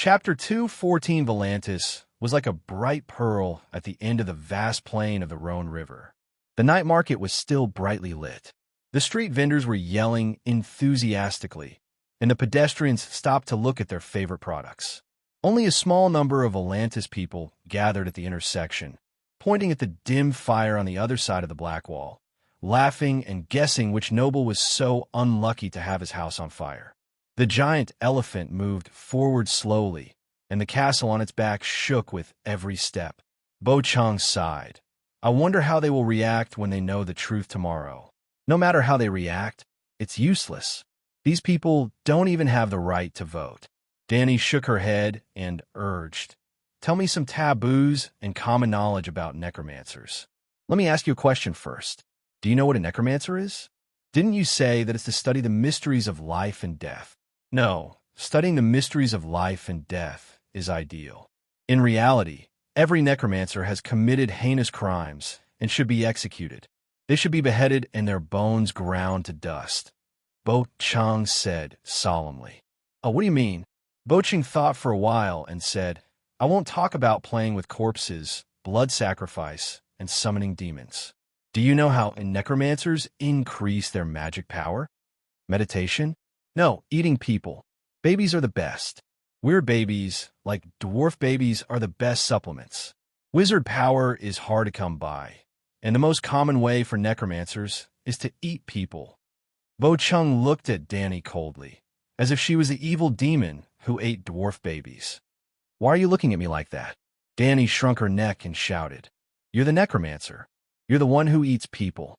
Chapter 214 Volantis was like a bright pearl at the end of the vast plain of the Rhone River. The night market was still brightly lit. The street vendors were yelling enthusiastically, and the pedestrians stopped to look at their favorite products. Only a small number of Volantis people gathered at the intersection, pointing at the dim fire on the other side of the black wall, laughing and guessing which noble was so unlucky to have his house on fire. The giant elephant moved forward slowly, and the castle on its back shook with every step. Bo Chang sighed. I wonder how they will react when they know the truth tomorrow. No matter how they react, it's useless. These people don't even have the right to vote. Danny shook her head and urged, "Tell me some taboos and common knowledge about necromancers." Let me ask you a question first. Do you know what a necromancer is? Didn't you say that it's to study the mysteries of life and death? No, studying the mysteries of life and death is ideal. In reality, every necromancer has committed heinous crimes and should be executed. They should be beheaded and their bones ground to dust. Bo Chang said solemnly. Oh, what do you mean? Bo Chang thought for a while and said, I won't talk about playing with corpses, blood sacrifice, and summoning demons. Do you know how necromancers increase their magic power? Meditation? No, eating people. Babies are the best. Weird babies, like dwarf babies, are the best supplements. Wizard power is hard to come by, and the most common way for necromancers is to eat people. Bo Chang looked at Danny coldly, as if she was the evil demon who ate dwarf babies. Why are you looking at me like that? Danny shrunk her neck and shouted, You're the necromancer. You're the one who eats people.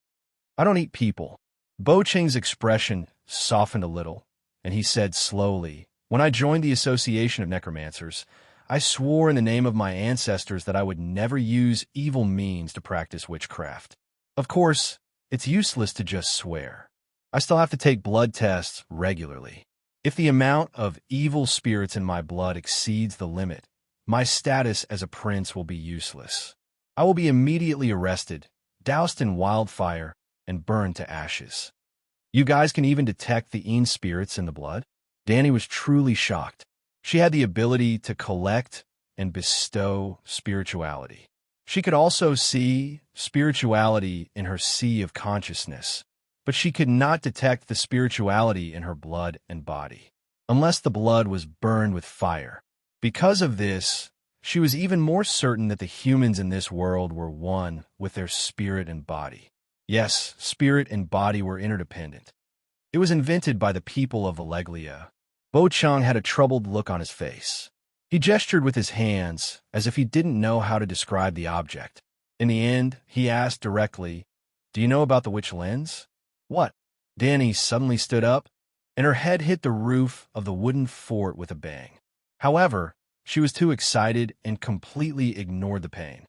I don't eat people. Bo Chang's expression softened a little, and he said slowly, When I joined the Association of Necromancers, I swore in the name of my ancestors that I would never use evil means to practice witchcraft. Of course, it's useless to just swear. I still have to take blood tests regularly. If the amount of evil spirits in my blood exceeds the limit, my status as a prince will be useless. I will be immediately arrested, doused in wildfire, and burned to ashes. You guys can even detect the Een spirits in the blood? Danny was truly shocked. She had the ability to collect and bestow spirituality. She could also see spirituality in her sea of consciousness, but she could not detect the spirituality in her blood and body, unless the blood was burned with fire. Because of this, she was even more certain that the humans in this world were one with their spirit and body. Yes, spirit and body were interdependent. It was invented by the people of Alleglia. Bo Chang had a troubled look on his face. He gestured with his hands as if he didn't know how to describe the object. In the end, he asked directly, Do you know about the witch lens? What? Danny suddenly stood up, and her head hit the roof of the wooden fort with a bang. However, she was too excited and completely ignored the pain.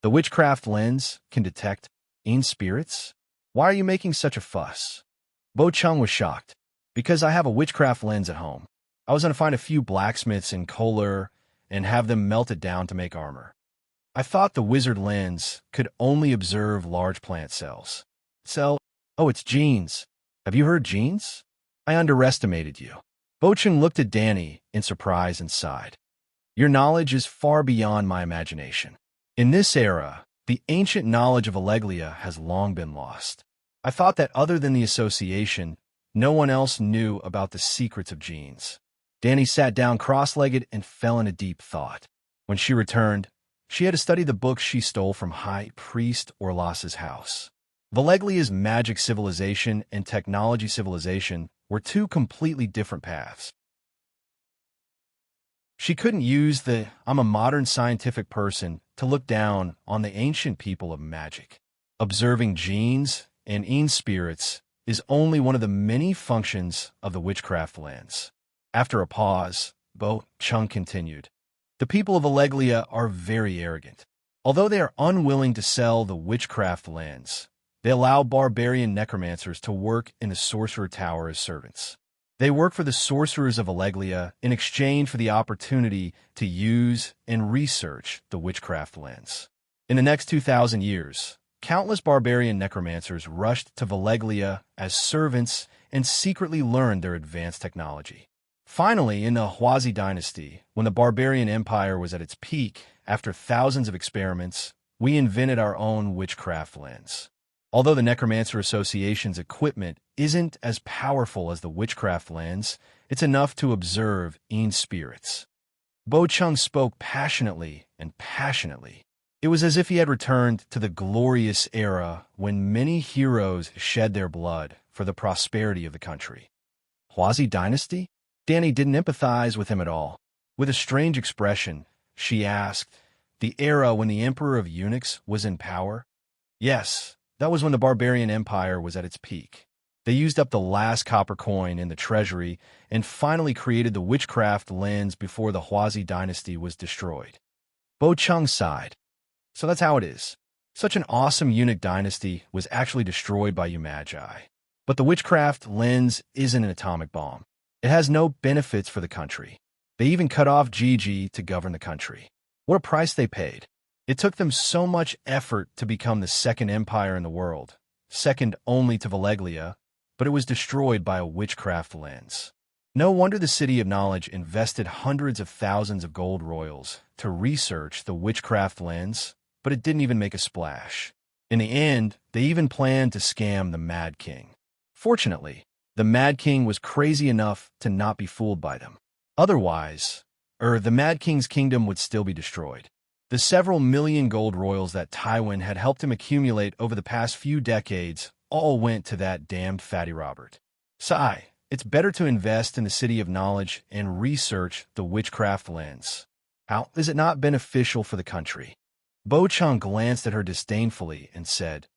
The witchcraft lens can detect Een spirits? Why are you making such a fuss? Bo Chang was shocked. Because I have a witchcraft lens at home. I was going to find a few blacksmiths in Kohler and have them melt it down to make armor. I thought the wizard lens could only observe large plant cells. Oh, it's genes. Have you heard genes? I underestimated you. Bo Chang looked at Danny in surprise and sighed. Your knowledge is far beyond my imagination. In this era, the ancient knowledge of Alleglia has long been lost. I thought that other than the association, no one else knew about the secrets of genes. Danny sat down cross-legged and fell into deep thought. When she returned, she had to study the books she stole from High Priest Orlas's house. Valleglia's magic civilization and technology civilization were two completely different paths. She couldn't use the I'm a modern scientific person to look down on the ancient people of magic. Observing genes and Een spirits is only one of the many functions of the witchcraft lens. After a pause, Bo Chang continued, The people of Alleglia are very arrogant. Although they are unwilling to sell the witchcraft lens, they allow barbarian necromancers to work in the Sorcerer Tower as servants. They work for the sorcerers of Alleglia in exchange for the opportunity to use and research the witchcraft lens. In the next 2,000 years, countless barbarian necromancers rushed to Valleglia as servants and secretly learned their advanced technology. Finally, in the Huazi dynasty, when the barbarian empire was at its peak, after thousands of experiments, we invented our own witchcraft lens. Although the Necromancer Association's equipment isn't as powerful as the witchcraft lens, it's enough to observe in spirits. Bo Chung spoke passionately and passionately. It was as if he had returned to the glorious era when many heroes shed their blood for the prosperity of the country. Huazi dynasty? Danny didn't empathize with him at all. With a strange expression, she asked, "The era when the Emperor of Eunuchs was in power?" Yes, that was when the barbarian empire was at its peak. They used up the last copper coin in the treasury and finally created the witchcraft lens before the Huazi dynasty was destroyed. Bo Chung sighed. So that's how it is. Such an awesome eunuch dynasty was actually destroyed by you magi. But the witchcraft lens isn't an atomic bomb. It has no benefits for the country. They even cut off Gigi to govern the country. What a price they paid. It took them so much effort to become the second empire in the world, second only to Valeglia, but it was destroyed by a witchcraft lens. No wonder the City of Knowledge invested hundreds of thousands of gold royals to research the witchcraft lens, but it didn't even make a splash. In the end, they even planned to scam the Mad King. Fortunately, the Mad King was crazy enough to not be fooled by them. Otherwise, the Mad King's kingdom would still be destroyed. The several million gold royals that Tywin had helped him accumulate over the past few decades all went to that damned Fatty Robert. Sigh, it's better to invest in the City of Knowledge and research the witchcraft lens. How is it not beneficial for the country? Bo Chung glanced at her disdainfully and said,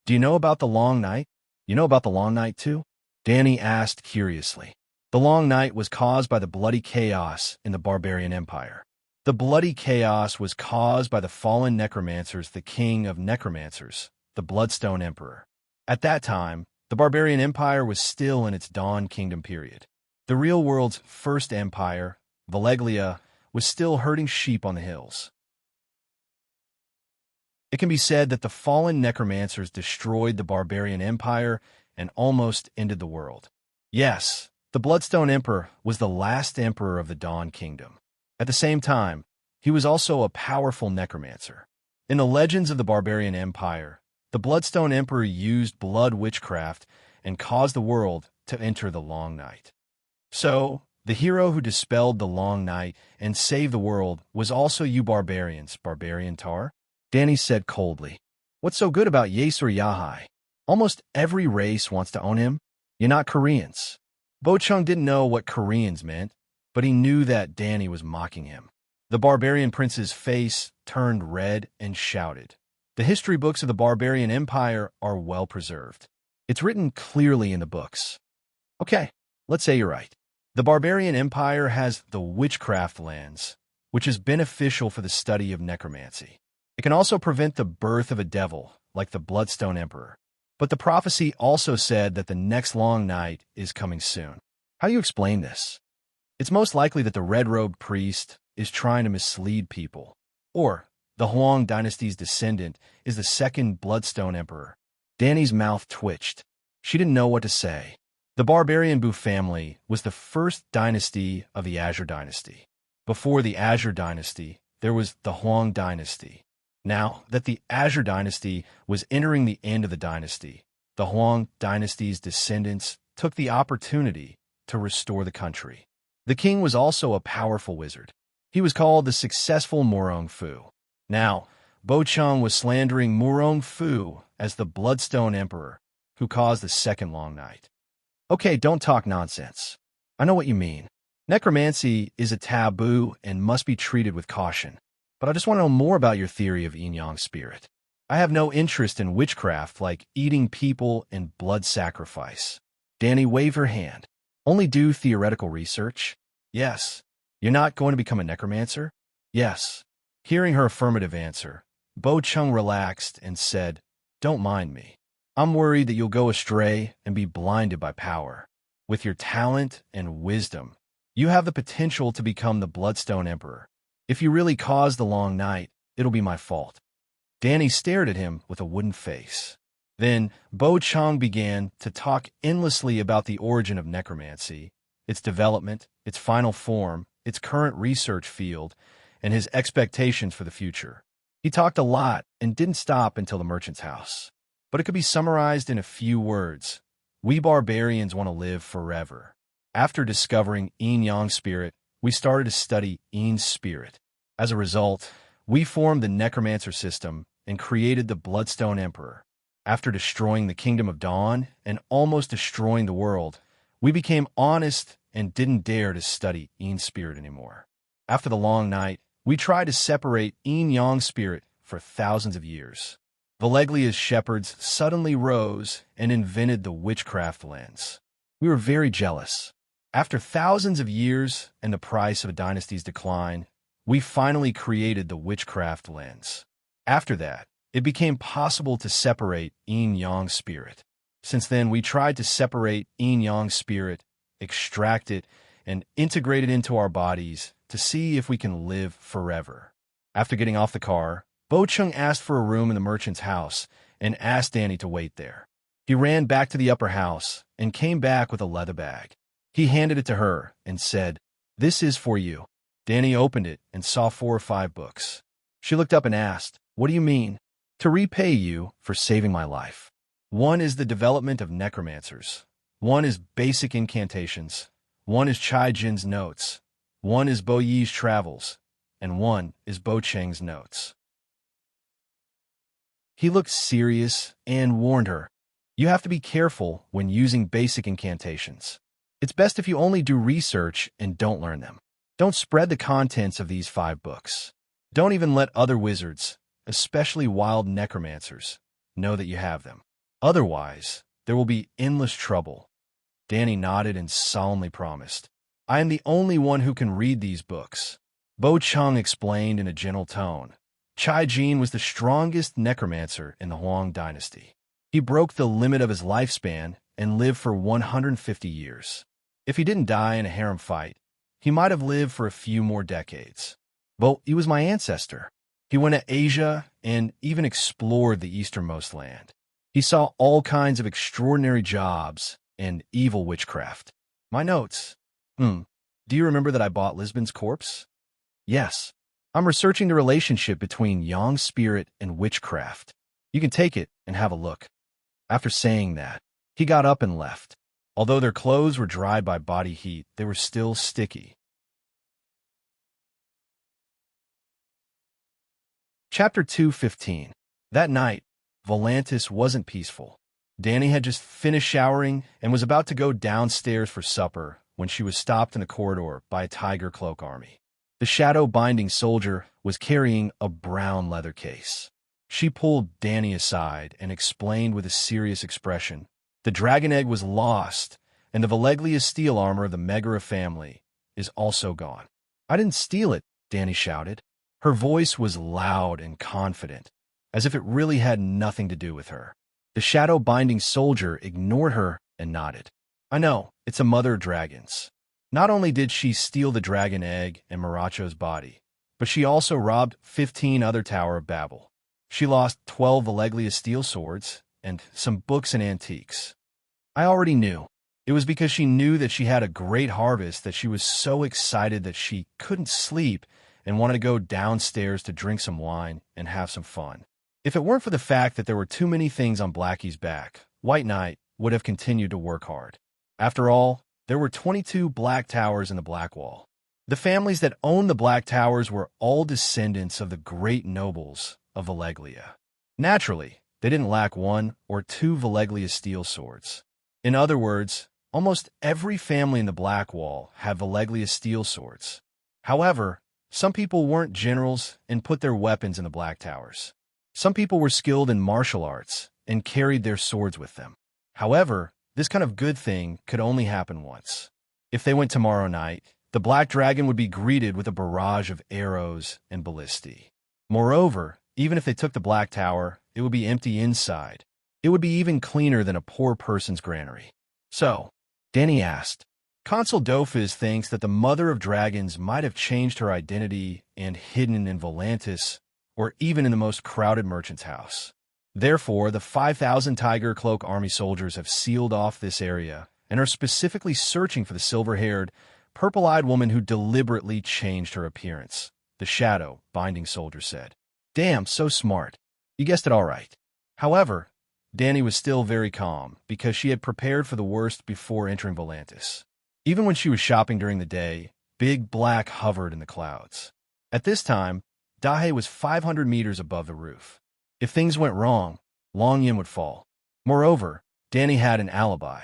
"Do you know about the Long Night? You know about the Long Night, too?" Danny asked curiously. The Long Night was caused by the bloody chaos in the barbarian empire. The bloody chaos was caused by the fallen necromancers, the king of necromancers, the Bloodstone Emperor. At that time, the barbarian empire was still in its Dawn Kingdom period. The real world's first empire, Valeglia, was still herding sheep on the hills. It can be said that the fallen necromancers destroyed the barbarian empire and almost ended the world. Yes, the Bloodstone Emperor was the last emperor of the Dawn Kingdom. At the same time, he was also a powerful necromancer. In the legends of the barbarian empire, the Bloodstone Emperor used blood witchcraft and caused the world to enter the Long Night. So, the hero who dispelled the Long Night and saved the world was also you barbarians, Barbarian Tar? Danny said coldly. What's so good about Yasur Yahai? Almost every race wants to own him. You're not Koreans. Bo Chung didn't know what Koreans meant, but he knew that Danny was mocking him. The barbarian prince's face turned red and shouted. The history books of the barbarian empire are well preserved. It's written clearly in the books. Okay, let's say you're right. The barbarian empire has the witchcraft lens, which is beneficial for the study of necromancy. It can also prevent the birth of a devil, like the Bloodstone Emperor. But the prophecy also said that the next Long Night is coming soon. How do you explain this? It's most likely that the red-robed priest is trying to mislead people. Or the Huang dynasty's descendant is the second Bloodstone Emperor. Danny's mouth twitched. She didn't know what to say. The barbarian Bu family was the first dynasty of the Azure dynasty. Before the Azure dynasty, there was the Huang dynasty. Now that the Azure dynasty was entering the end of the dynasty, the Huang dynasty's descendants took the opportunity to restore the country. The king was also a powerful wizard. He was called the successful Murong Fu. Now, Bo Chung was slandering Murong Fu as the Bloodstone Emperor, who caused the second Long Night. Okay, don't talk nonsense. I know what you mean. Necromancy is a taboo and must be treated with caution. But I just want to know more about your theory of yin-yang spirit. I have no interest in witchcraft like eating people and blood sacrifice. Danny waved her hand. Only do theoretical research? Yes. You're not going to become a necromancer? Yes. Hearing her affirmative answer, Bo Chung relaxed and said, "Don't mind me. I'm worried that you'll go astray and be blinded by power. With your talent and wisdom, you have the potential to become the Bloodstone Emperor. If you really cause the Long Night, it'll be my fault." Danny stared at him with a wooden face. Then Bo Chung began to talk endlessly about the origin of necromancy its development, its final form, its current research field, and his expectations for the future. He talked a lot and didn't stop until the merchant's house. But it could be summarized in a few words. We barbarians want to live forever. After discovering Yin Yang spirit, we started to study Yin's spirit. As a result, we formed the Necromancer system and created the Bloodstone Emperor. After destroying the Kingdom of Dawn and almost destroying the world, we became honest and didn't dare to study Yin's spirit anymore. After the long night, we tried to separate Yin Yang spirit for thousands of years. Valeglia's shepherds suddenly rose and invented the witchcraft lens. We were very jealous. After thousands of years and the price of a dynasty's decline, we finally created the witchcraft lens. After that, it became possible to separate Yin Yang spirit. Since then, we tried to separate Yin Yang spirit, extract it, and integrate it into our bodies to see if we can live forever. After getting off the car, Bo Chung asked for a room in the merchant's house and asked Danny to wait there. He ran back to the upper house and came back with a leather bag. He handed it to her and said, "This is for you." Danny opened it and saw 4 or 5 books. She looked up and asked, "What do you mean?" "To repay you for saving my life. One is the development of necromancers. One is basic incantations. One is Chai Jin's notes. One is Bo Yi's travels. And one is Bo Cheng's notes." He looked serious and warned her, "You have to be careful when using basic incantations. It's best if you only do research and don't learn them. Don't spread the contents of these 5 books. Don't even let other wizards, especially wild necromancers, know that you have them. Otherwise, there will be endless trouble." Danny nodded and solemnly promised, "I am the only one who can read these books." Bo Chung explained in a gentle tone. Chai Jin was the strongest necromancer in the Huang dynasty. He broke the limit of his lifespan and lived for 150 years. If he didn't die in a harem fight, he might have lived for a few more decades. Well, he was my ancestor. He went to Asia and even explored the easternmost land. He saw all kinds of extraordinary jobs and evil witchcraft. My notes. Do you remember that I bought Lisbon's corpse? Yes. I'm researching the relationship between Yang spirit and witchcraft. You can take it and have a look. After saying that, he got up and left. Although their clothes were dried by body heat, they were still sticky. Chapter 2:15. That night, Volantis wasn't peaceful. Danny had just finished showering and was about to go downstairs for supper when she was stopped in the corridor by a tiger cloak army. The shadow-binding soldier was carrying a brown leather case. She pulled Danny aside and explained with a serious expression, "The dragon egg was lost, and the Valeglia steel armor of the Megara family is also gone." "I didn't steal it," Danny shouted. Her voice was loud and confident, as if it really had nothing to do with her. The shadow-binding soldier ignored her and nodded. "I know, it's a mother of dragons. Not only did she steal the dragon egg and Maracho's body, but she also robbed 15 other Tower of Babel. She lost 12 Valeglia steel swords and some books and antiques. I already knew. It was because she knew that she had a great harvest that she was so excited that she couldn't sleep and wanted to go downstairs to drink some wine and have some fun. If it weren't for the fact that there were too many things on Blackie's back, White Knight would have continued to work hard. After all, there were 22 Black Towers in the Black Wall. The families that owned the Black Towers were all descendants of the great nobles of Valeglia. Naturally, they didn't lack 1 or 2 Valeglia steel swords. In other words, almost every family in the Black Wall had Valeglia steel swords. However, some people weren't generals and put their weapons in the Black Towers. Some people were skilled in martial arts and carried their swords with them. However, this kind of good thing could only happen once. If they went tomorrow night, the Black Dragon would be greeted with a barrage of arrows and ballistae. Moreover, even if they took the Black Tower, it would be empty inside. It would be even cleaner than a poor person's granary. So, Danny asked, "Consul Dofus thinks that the Mother of Dragons might have changed her identity and hidden in Volantis, or even in the most crowded merchant's house. Therefore, the 5,000 Tiger Cloak army soldiers have sealed off this area and are specifically searching for the silver-haired, purple-eyed woman who deliberately changed her appearance, the shadow binding soldier said. Damn, so smart. You guessed it all right. However, Dani was still very calm because she had prepared for the worst before entering Volantis. Even when she was shopping during the day, Big Black hovered in the clouds. At this time, Dahe was 500 meters above the roof. If things went wrong, Longyin would fall. Moreover, Dani had an alibi.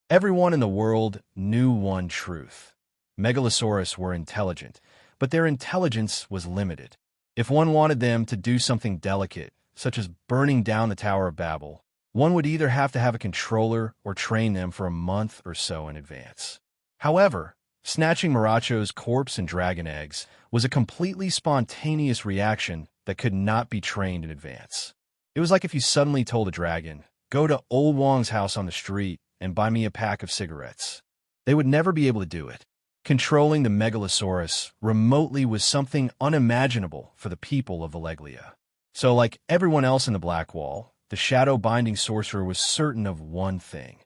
Everyone in the world knew one truth. Megalosaurus were intelligent, but their intelligence was limited. If one wanted them to do something delicate, such as burning down the Tower of Babel, one would either have to have a controller or train them for a month or so in advance. However, snatching Maracho's corpse and dragon eggs was a completely spontaneous reaction that could not be trained in advance. It was like if you suddenly told a dragon, "Go to Old Wong's house on the street and buy me a pack of cigarettes." They would never be able to do it. Controlling the Megalosaurus remotely was something unimaginable for the people of Valeglia. So, like everyone else in the Black Wall, the shadow-binding sorcerer was certain of one thing.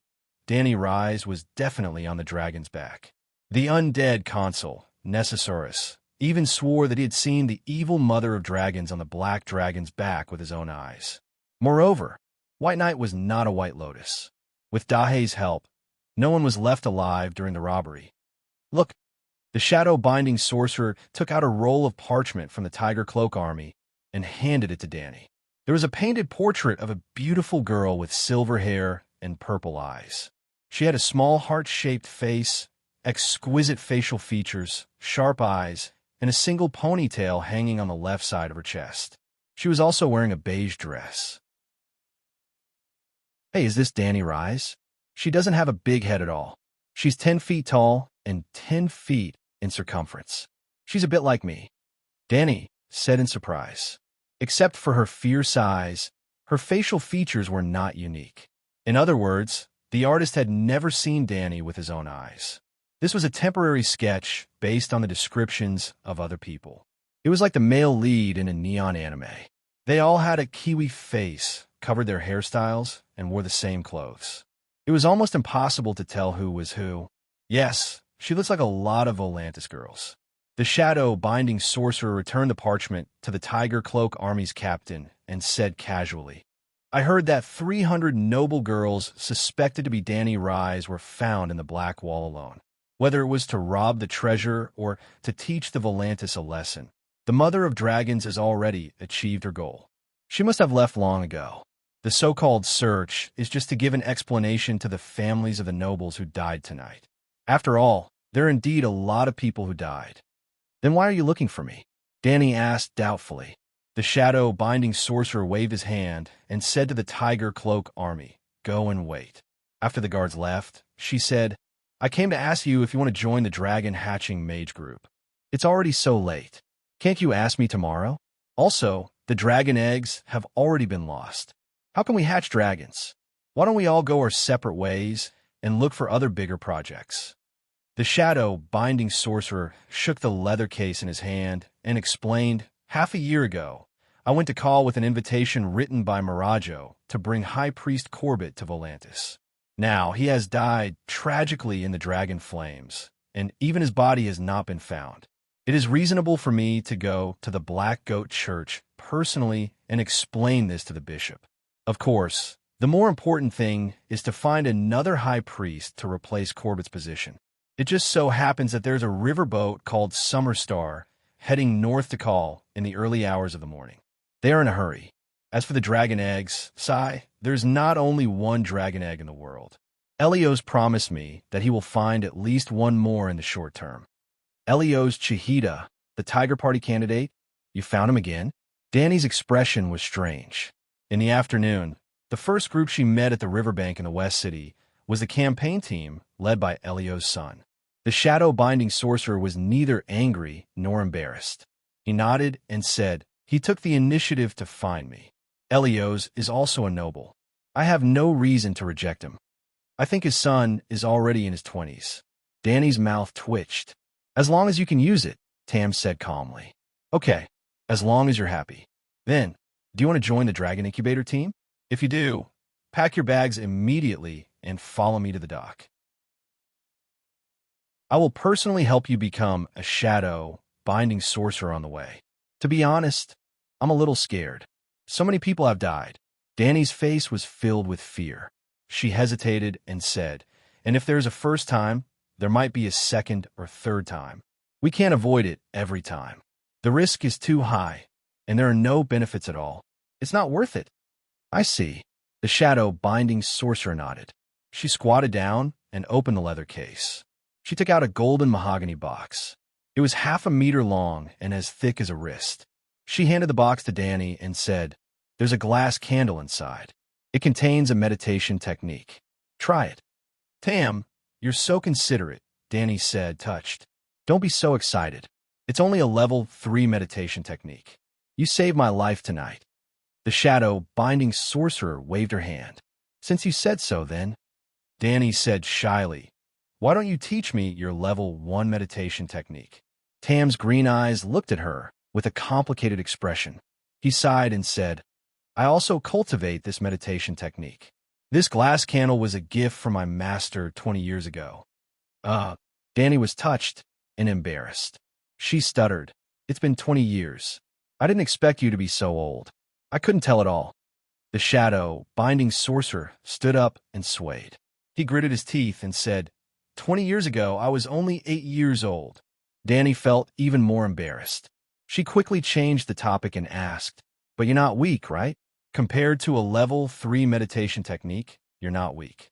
Dani Rise was definitely on the dragon's back. The undead consul, Nessosaurus, even swore that he had seen the evil mother of dragons on the black dragon's back with his own eyes. Moreover, White Knight was not a White Lotus. With Dahe's help, no one was left alive during the robbery. Look, the shadow-binding sorcerer took out a roll of parchment from the Tiger Cloak army and handed it to Dani. There was a painted portrait of a beautiful girl with silver hair and purple eyes. She had a small heart-shaped face, exquisite facial features, sharp eyes, and a single ponytail hanging on the left side of her chest. She was also wearing a beige dress. Hey, is this Dani Rise? She doesn't have a big head at all. She's 10 feet tall and 10 feet in circumference. She's a bit like me, Dani said in surprise. Except for her fierce eyes, her facial features were not unique. In other words, the artist had never seen Dani with his own eyes. This was a temporary sketch based on the descriptions of other people. It was like the male lead in a neon anime. They all had a kiwi face, covered their hairstyles, and wore the same clothes. It was almost impossible to tell who was who. Yes, she looks like a lot of Volantis girls. The shadow-binding sorcerer returned the parchment to the Tiger Cloak Army's captain and said casually, I heard that 300 noble girls suspected to be Dani Rise were found in the Black Wall alone. Whether it was to rob the treasure or to teach the Volantis a lesson, the Mother of Dragons has already achieved her goal. She must have left long ago. The so-called search is just to give an explanation to the families of the nobles who died tonight. After all, there are indeed a lot of people who died. Then why are you looking for me? Dani asked doubtfully. The shadow-binding sorcerer waved his hand and said to the Tiger Cloak Army, Go and wait. After the guards left, she said, I came to ask you if you want to join the dragon hatching mage group. It's already so late. Can't you ask me tomorrow? Also, the dragon eggs have already been lost. How can we hatch dragons? Why don't we all go our separate ways and look for other bigger projects? The shadow-binding sorcerer shook the leather case in his hand and explained, half a year ago, I went to call with an invitation written by Marajo to bring High Priest Corbett to Volantis. Now, he has died tragically in the dragon flames, and even his body has not been found. It is reasonable for me to go to the Black Goat Church personally and explain this to the bishop. Of course, the more important thing is to find another high priest to replace Corbett's position. It just so happens that there's a riverboat called Summer Star heading north to call in the early hours of the morning. They are in a hurry. As for the dragon eggs, Sai, there's not only one dragon egg in the world. Elios promised me that he will find at least one more in the short term. Elios Chihida, the Tiger Party candidate, you found him again? Dani's expression was strange. In the afternoon, the first group she met at the riverbank in the West City was the campaign team led by Elios' son. The shadow-binding sorcerer was neither angry nor embarrassed. He nodded and said, he took the initiative to find me. Elios is also a noble. I have no reason to reject him. I think his son is already in his 20s. Dani's mouth twitched. As long as you can use it, Tam said calmly. Okay, as long as you're happy. Then, do you want to join the Dragon Incubator team? If you do, pack your bags immediately and follow me to the dock. I will personally help you become a shadow binding sorcerer on the way. To be honest, I'm a little scared. So many people have died. Danny's face was filled with fear. She hesitated and said, and if there's a first time, there might be a second or third time. We can't avoid it every time. The risk is too high, and there are no benefits at all. It's not worth it. I see. The shadow binding sorcerer nodded. She squatted down and opened the leather case. She took out a golden mahogany box. It was 1/2 meter long and as thick as a wrist. She handed the box to Danny and said, "There's a glass candle inside. It contains a meditation technique. Try it." "Tam, you're so considerate," Danny said, touched. "Don't be so excited. It's only a level 3 meditation technique. You saved my life tonight." The shadow binding sorcerer waved her hand. "Since you said so, then," Danny said shyly, "why don't you teach me your level 1 meditation technique?" Tam's green eyes looked at her with a complicated expression. He sighed and said, "I also cultivate this meditation technique. This glass candle was a gift from my master 20 years ago." Danny was touched and embarrassed. She stuttered, "It's been 20 years. I didn't expect you to be so old. I couldn't tell at all." The shadow binding sorcerer stood up and swayed. He gritted his teeth and said, 20 years ago, I was only 8 years old." Danny felt even more embarrassed. She quickly changed the topic and asked, "But you're not weak, right? Compared to a level 3 meditation technique, you're not weak.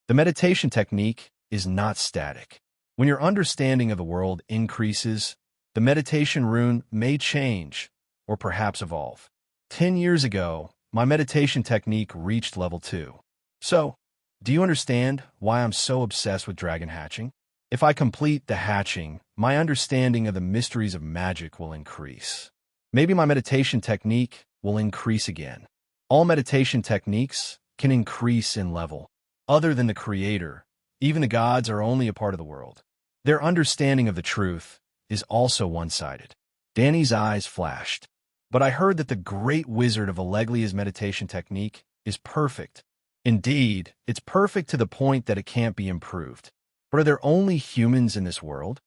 The meditation technique is not static. When your understanding of the world increases, the meditation rune may change or perhaps evolve. 10 years ago, my meditation technique reached level 2. So, do you understand why I'm so obsessed with dragon hatching? If I complete the hatching, my understanding of the mysteries of magic will increase. Maybe my meditation technique will increase again. All meditation techniques can increase in level. Other than the Creator, even the gods are only a part of the world. Their understanding of the truth is also one-sided." Danny's eyes flashed. "But I heard that the great wizard of Alleglia's meditation technique is perfect. Indeed, it's perfect to the point that it can't be improved. But are there only humans in this world?"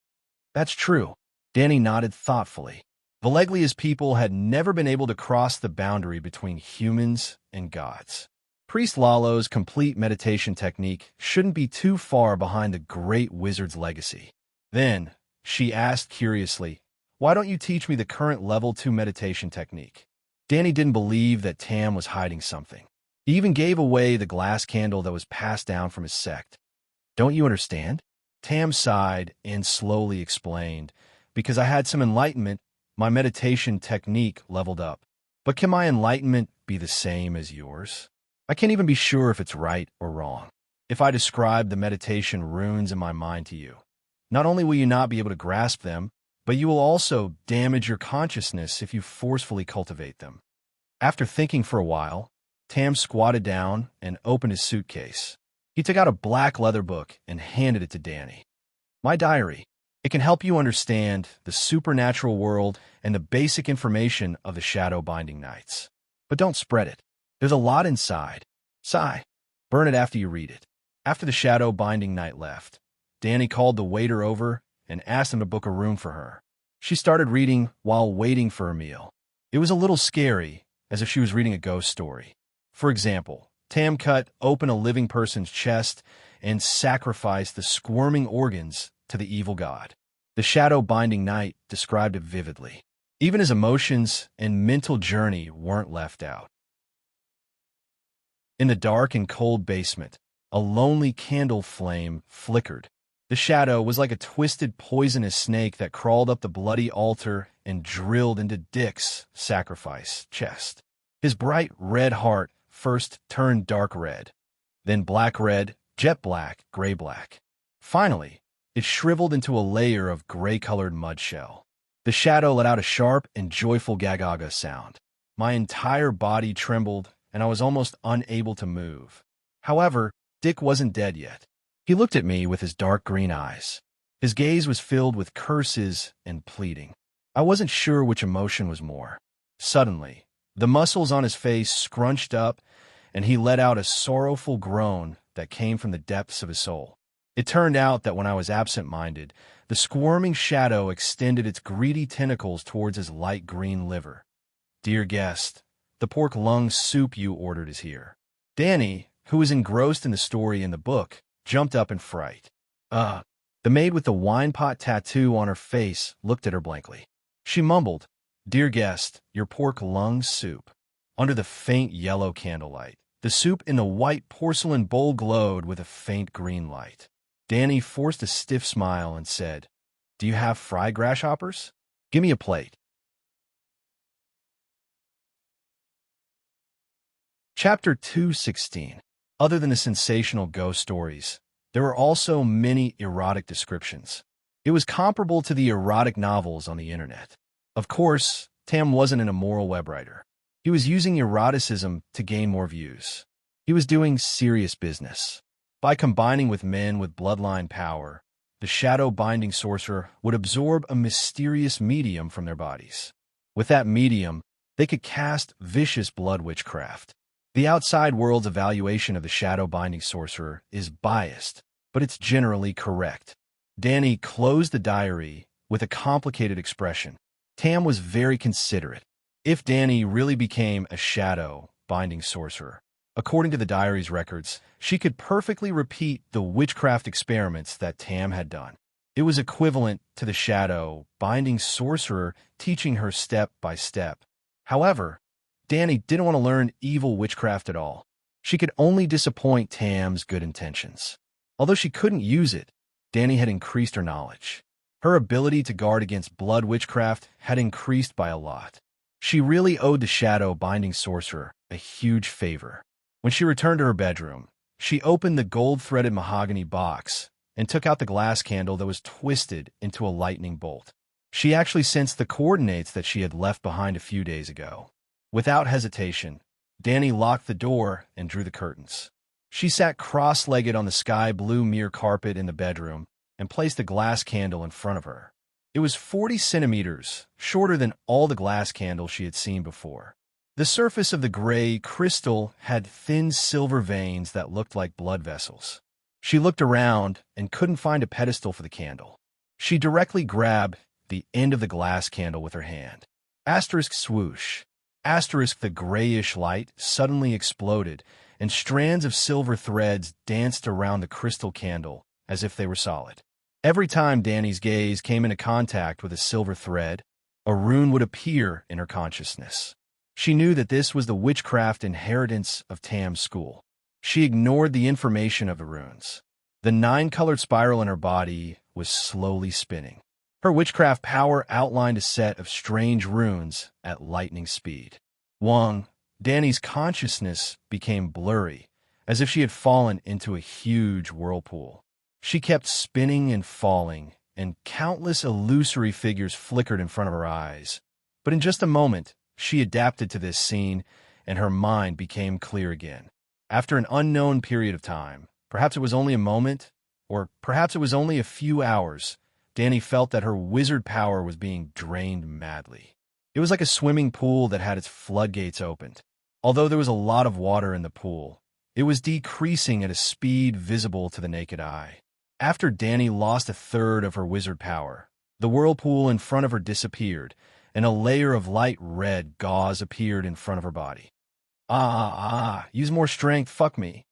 "That's true." Danny nodded thoughtfully. Alleglia's people had never been able to cross the boundary between humans and gods. Priest Lalo's complete meditation technique shouldn't be too far behind the great wizard's legacy. Then, she asked curiously, "Why don't you teach me the current level 2 meditation technique?" Danny didn't believe that Tam was hiding something. He even gave away the glass candle that was passed down from his sect. "Don't you understand?" Tam sighed and slowly explained, "Because I had some enlightenment, my meditation technique leveled up. But can my enlightenment be the same as yours? I can't even be sure if it's right or wrong. If I describe the meditation runes in my mind to you, not only will you not be able to grasp them, but you will also damage your consciousness if you forcefully cultivate them." After thinking for a while, Tam squatted down and opened his suitcase. He took out a black leather book and handed it to Danny. "My diary. It can help you understand the supernatural world and the basic information of the shadow binding nights. But don't spread it. There's a lot inside. Sigh. Burn it after you read it." After the shadow binding night left, Danny called the waiter over and asked him to book a room for her. She started reading while waiting for her meal. It was a little scary, as if she was reading a ghost story. For example, Tam cut open a living person's chest and sacrificed the squirming organs to the evil god. The shadow binding night described it vividly. Even his emotions and mental journey weren't left out. In the dark and cold basement, a lonely candle flame flickered. The shadow was like a twisted, poisonous snake that crawled up the bloody altar and drilled into Dick's sacrifice chest. His bright red heart first turned dark red, then black red, jet black, gray black. Finally, it shriveled into a layer of gray-colored mud shell. The shadow let out a sharp and joyful gagaga sound. My entire body trembled, and I was almost unable to move. However, Dick wasn't dead yet. He looked at me with his dark green eyes. His gaze was filled with curses and pleading. I wasn't sure which emotion was more. Suddenly, the muscles on his face scrunched up, and he let out a sorrowful groan that came from the depths of his soul. It turned out that when I was absent-minded, the squirming shadow extended its greedy tentacles towards his light green liver. "Dear guest, the pork lung soup you ordered is here." Danny, who was engrossed in the story in the book, jumped up in fright. "Ugh." The maid with the wine pot tattoo on her face looked at her blankly. She mumbled, "Dear guest, your pork lung soup." Under the faint yellow candlelight, the soup in the white porcelain bowl glowed with a faint green light. Danny forced a stiff smile and said, "Do you have fried grasshoppers? Give me a plate." Chapter 216. Other than the sensational ghost stories, there were also many erotic descriptions. It was comparable to the erotic novels on the internet. Of course, Tam wasn't an immoral web writer. He was using eroticism to gain more views. He was doing serious business. By combining with men with bloodline power, the shadow-binding sorcerer would absorb a mysterious medium from their bodies. With that medium, they could cast vicious blood witchcraft. The outside world's evaluation of the shadow-binding sorcerer is biased, but it's generally correct. Danny closed the diary with a complicated expression. Tam was very considerate. If Danny really became a shadow-binding sorcerer, according to the diary's records, she could perfectly repeat the witchcraft experiments that Tam had done. It was equivalent to the shadow-binding sorcerer teaching her step by step. However, Danny didn't want to learn evil witchcraft at all. She could only disappoint Tam's good intentions. Although she couldn't use it, Danny had increased her knowledge. Her ability to guard against blood witchcraft had increased by a lot. She really owed the shadow-binding sorcerer a huge favor. When she returned to her bedroom, she opened the gold-threaded mahogany box and took out the glass candle that was twisted into a lightning bolt. She actually sensed the coordinates that she had left behind a few days ago. Without hesitation, Danny locked the door and drew the curtains. She sat cross-legged on the sky-blue mirror carpet in the bedroom and placed a glass candle in front of her. It was 40 centimeters, shorter than all the glass candles she had seen before. The surface of the gray crystal had thin silver veins that looked like blood vessels. She looked around and couldn't find a pedestal for the candle. She directly grabbed the end of the glass candle with her hand. Asterisk swoosh. Asterisk, the grayish light suddenly exploded, and strands of silver threads danced around the crystal candle as if they were solid. Every time Danny's gaze came into contact with a silver thread, a rune would appear in her consciousness. She knew that this was the witchcraft inheritance of Tam's school. She ignored the information of the runes. The 9-colored spiral in her body was slowly spinning. Her witchcraft power outlined a set of strange runes at lightning speed. Danny's consciousness became blurry, as if she had fallen into a huge whirlpool. She kept spinning and falling, and countless illusory figures flickered in front of her eyes. But in just a moment, she adapted to this scene, and her mind became clear again. After an unknown period of time, perhaps it was only a moment, or perhaps it was only a few hours, Danny felt that her wizard power was being drained madly. It was like a swimming pool that had its floodgates opened. Although there was a lot of water in the pool, it was decreasing at a speed visible to the naked eye. After Danny lost a third of her wizard power, the whirlpool in front of her disappeared, and a layer of light red gauze appeared in front of her body. Use more strength, fuck me.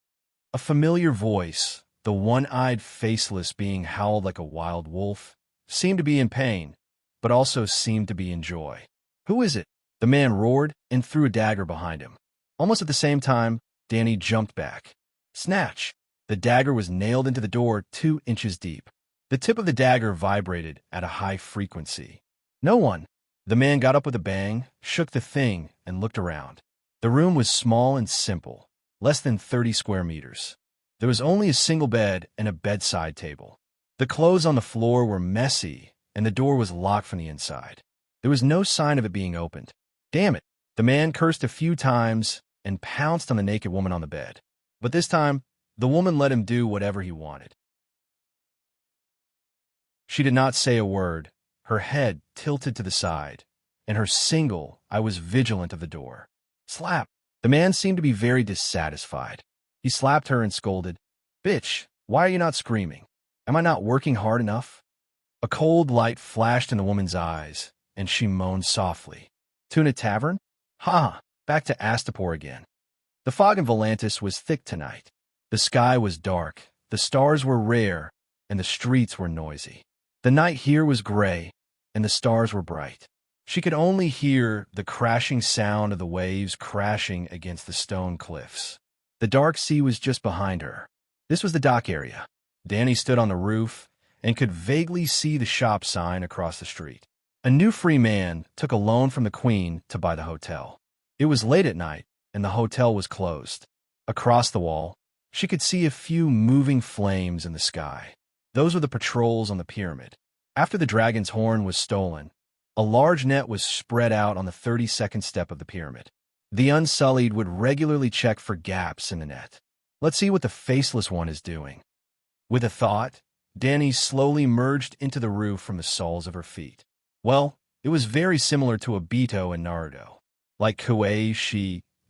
A familiar voice, the one-eyed faceless being howled like a wild wolf, seemed to be in pain, but also seemed to be in joy. "Who is it?" The man roared and threw a dagger behind him. Almost at the same time, Danny jumped back. Snatch! The dagger was nailed into the door 2 inches deep. The tip of the dagger vibrated at a high frequency. "No one." The man got up with a bang, shook the thing, and looked around. The room was small and simple, less than 30 square meters. There was only a single bed and a bedside table. The clothes on the floor were messy, and the door was locked from the inside. There was no sign of it being opened. Damn it! The man cursed a few times and pounced on the naked woman on the bed. But this time, the woman let him do whatever he wanted. She did not say a word, her head tilted to the side, and her single eye was vigilant of the door. Slap! The man seemed to be very dissatisfied. He slapped her and scolded, "Bitch, why are you not screaming?" Am I not working hard enough? A cold light flashed in the woman's eyes, and she moaned softly. Tuna Tavern? Ha! Back to Astapor again. The fog in Volantis was thick tonight. The sky was dark, the stars were rare, and the streets were noisy. The night here was gray, and the stars were bright. She could only hear the crashing sound of the waves crashing against the stone cliffs. The dark sea was just behind her. This was the dock area. Danny stood on the roof and could vaguely see the shop sign across the street. A new free man took a loan from the Queen to buy the hotel. It was late at night, and the hotel was closed. Across the wall, she could see a few moving flames in the sky. Those were the patrols on the pyramid. After the dragon's horn was stolen, a large net was spread out on the 32nd step of the pyramid. The Unsullied would regularly check for gaps in the net. Let's see what the Faceless One is doing. With a thought, Danny slowly merged into the roof from the soles of her feet. Well, it was very similar to Obito and Naruto. Like Kuei,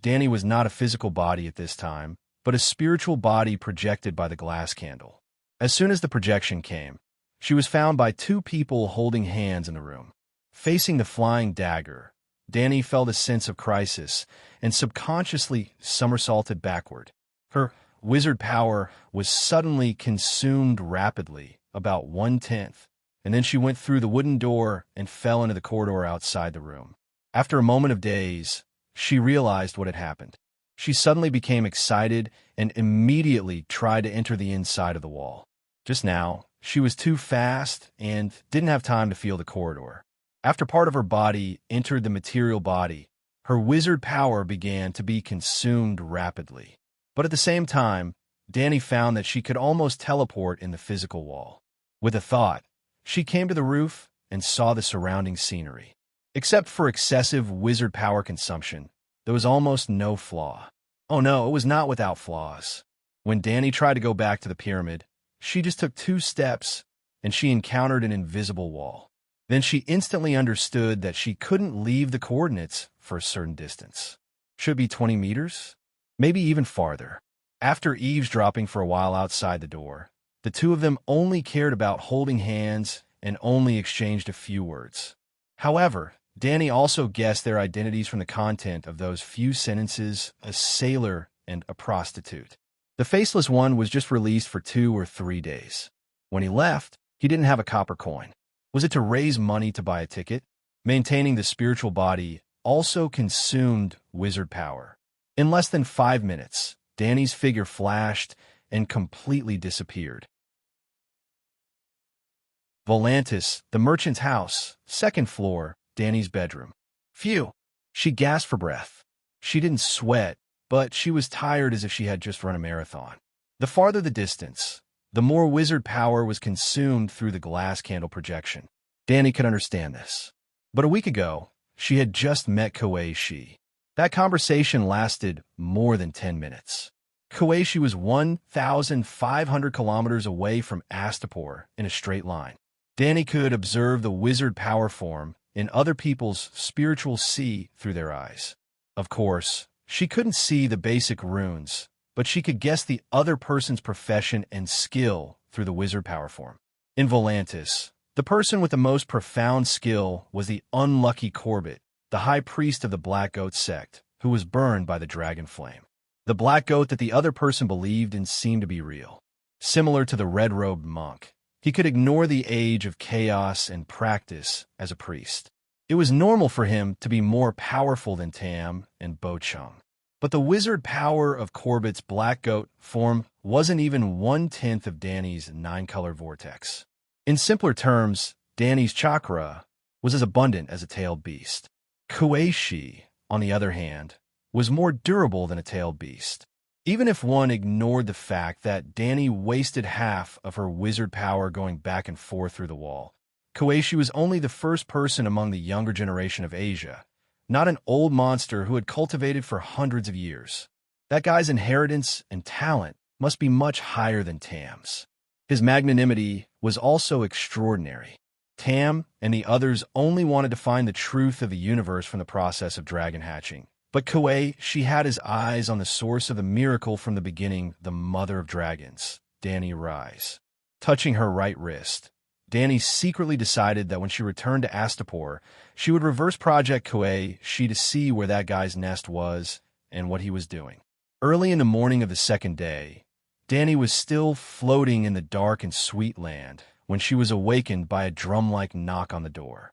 Danny was not a physical body at this time, but a spiritual body projected by the glass candle. As soon as the projection came, she was found by two people holding hands in the room. Facing the flying dagger, Danny felt a sense of crisis and subconsciously somersaulted backward. Her wizard power was suddenly consumed rapidly, about 1/10, and then she went through the wooden door and fell into the corridor outside the room. After a moment of daze, she realized what had happened. She suddenly became excited and immediately tried to enter the inside of the wall. Just now, she was too fast and didn't have time to feel the corridor. After part of her body entered the material body, her wizard power began to be consumed rapidly. But at the same time, Danny found that she could almost teleport in the physical wall. With a thought, she came to the roof and saw the surrounding scenery. Except for excessive wizard power consumption, there was almost no flaw. Oh no, it was not without flaws. When Danny tried to go back to the pyramid, she just took 2 steps and she encountered an invisible wall. Then she instantly understood that she couldn't leave the coordinates for a certain distance. Should it be 20 meters? Maybe even farther. After eavesdropping for a while outside the door, the two of them only cared about holding hands and only exchanged a few words. However, Danny also guessed their identities from the content of those few sentences: a sailor and a prostitute. The Faceless One was just released for 2 or 3 days. When he left, he didn't have a copper coin. Was it to raise money to buy a ticket? Maintaining the spiritual body also consumed wizard power. In less than 5 minutes, Danny's figure flashed and completely disappeared. Volantis, the merchant's house, 2nd floor, Danny's bedroom. Phew! She gasped for breath. She didn't sweat, but she was tired as if she had just run a marathon. The farther the distance, the more wizard power was consumed through the glass candle projection. Danny could understand this. But a week ago, she had just met Kuei. That conversation lasted more than 10 minutes. Kuei was 1,500 kilometers away from Astapor in a straight line. Danny could observe the wizard power form in other people's spiritual sea through their eyes. Of course, she couldn't see the basic runes, but she could guess the other person's profession and skill through the wizard power form. In Volantis, the person with the most profound skill was the unlucky Corbett, the high priest of the Black Goat sect, who was burned by the dragon flame. The black goat that the other person believed in seemed to be real. Similar to the red-robed monk, he could ignore the age of chaos and practice as a priest. It was normal for him to be more powerful than Tam and Bo-Chung. But the wizard power of Corbett's black goat form wasn't even 1/10 of Danny's 9-color vortex. In simpler terms, Danny's chakra was as abundant as a tailed beast. Kuei, on the other hand, was more durable than a tailed beast. Even if one ignored the fact that Danny wasted half of her wizard power going back and forth through the wall, Kuei was only the first person among the younger generation of Asia, not an old monster who had cultivated for hundreds of years. That guy's inheritance and talent must be much higher than Tam's. His magnanimity was also extraordinary. Tam and the others only wanted to find the truth of the universe from the process of dragon hatching. But Kuei, she had his eyes on the source of the miracle from the beginning, the mother of dragons, Danny Rise. touching her right wrist. Danny secretly decided that when she returned to Astapor, she would reverse Project Koei to see where that guy's nest was and what he was doing. Early in the morning of the second day, Danny was still floating in the dark and sweet land when she was awakened by a drum-like knock on the door.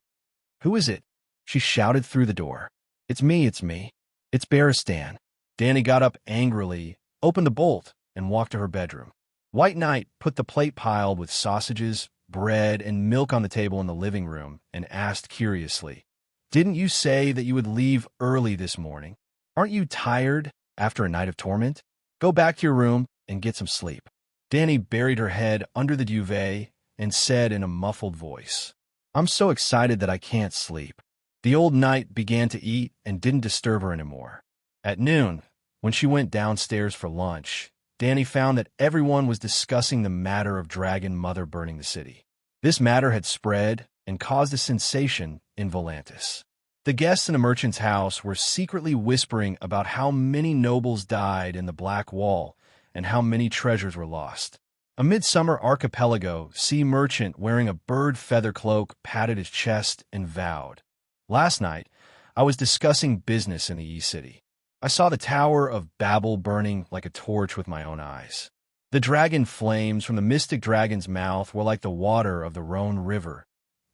"Who is it?" she shouted through the door. It's me. It's Baristan." Danny got up angrily, opened the bolt, and walked to her bedroom. White Knight put the plate piled with sausages, bread, and milk on the table in the living room and asked curiously, "Didn't you say that you would leave early this morning? Aren't you tired after a night of torment? Go back to your room and get some sleep." Danny buried her head under the duvet and said in a muffled voice, "I'm so excited that I can't sleep." The old knight began to eat and didn't disturb her anymore. At noon, when she went downstairs for lunch, Danny found that everyone was discussing the matter of Dragon Mother burning the city. This matter had spread and caused a sensation in Volantis. The guests in the merchant's house were secretly whispering about how many nobles died in the Black Wall and how many treasures were lost. A midsummer archipelago sea merchant wearing a bird feather cloak patted his chest and vowed, "Last night, I was discussing business in the East City. I saw the Tower of Babel burning like a torch with my own eyes. The dragon flames from the mystic dragon's mouth were like the water of the Rhone River,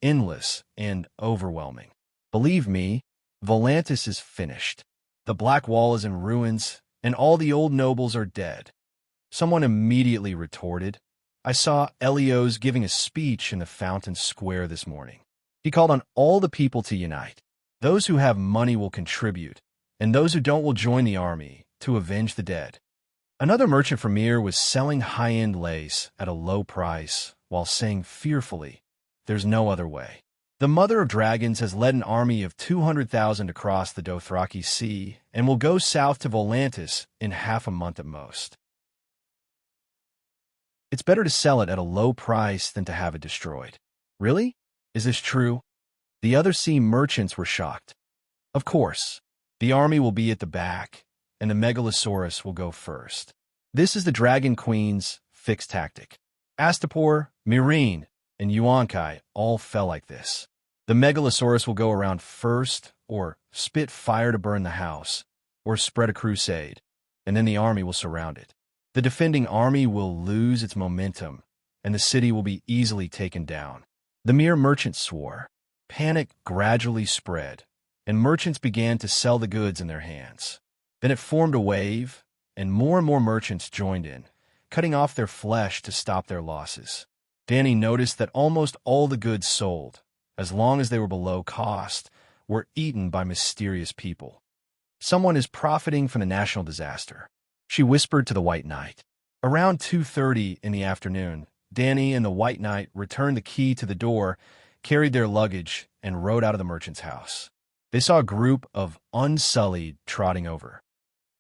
endless and overwhelming. Believe me, Volantis is finished. The Black Wall is in ruins, and all the old nobles are dead." Someone immediately retorted, "I saw Elios giving a speech in the Fountain Square this morning. He called on all the people to unite. Those who have money will contribute, and those who don't will join the army to avenge the dead." Another merchant from Mir was selling high-end lace at a low price while saying fearfully, "There's no other way. The Mother of Dragons has led an army of 200,000 across the Dothraki Sea and will go south to Volantis in half a month at most. It's better to sell it at a low price than to have it destroyed." "Really? Is this true?" The other sea merchants were shocked. "Of course. The army will be at the back, and the Megalosaurus will go first. This is the Dragon Queen's fixed tactic. Astapor, Myrene, and Yuankai all fell like this. The Megalosaurus will go around first, or spit fire to burn the house, or spread a crusade, and then the army will surround it. The defending army will lose its momentum, and the city will be easily taken down." The mere merchants swore. Panic gradually spread, and merchants began to sell the goods in their hands. Then it formed a wave, and more merchants joined in, cutting off their flesh to stop their losses. Danny noticed that almost all the goods sold, as long as they were below cost, were eaten by mysterious people. "Someone is profiting from the national disaster," she whispered to the White Knight. Around 2:30 in the afternoon, Danny and the White Knight returned the key to the door, carried their luggage, and rode out of the merchant's house. They saw a group of Unsullied trotting over.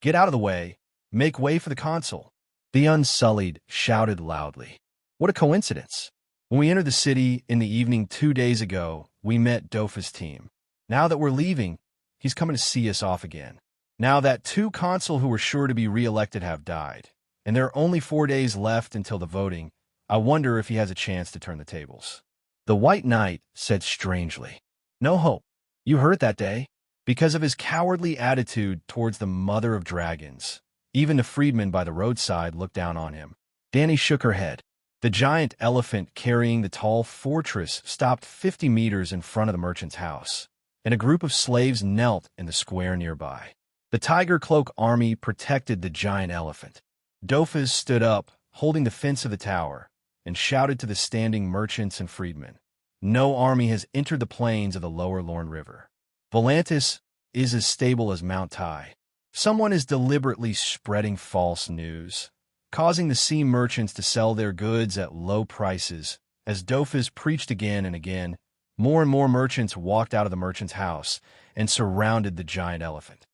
"Get out of the way! Make way for the consul!" The Unsullied shouted loudly. "What a coincidence! When we entered the city in the evening 2 days ago, we met Dofa's team. Now that we're leaving, he's coming to see us off again. Now that 2 consul who were sure to be re-elected have died, and there are only 4 days left until the voting, I wonder if he has a chance to turn the tables." The White Knight said strangely, "No hope. You heard that day? Because of his cowardly attitude towards the Mother of Dragons, even the freedmen by the roadside looked down on him." Danny shook her head. The giant elephant carrying the tall fortress stopped 50 meters in front of the merchant's house, and a group of slaves knelt in the square nearby. The Tiger Cloak army protected the giant elephant. Dofas stood up, holding the fence of the tower, and shouted to the standing merchants and freedmen, "No army has entered the plains of the lower Lorne River. Volantis is as stable as Mount Tai. Someone is deliberately spreading false news, causing the sea merchants to sell their goods at low prices." As Dofas preached again and again, more and more merchants walked out of the merchant's house and surrounded the giant elephant.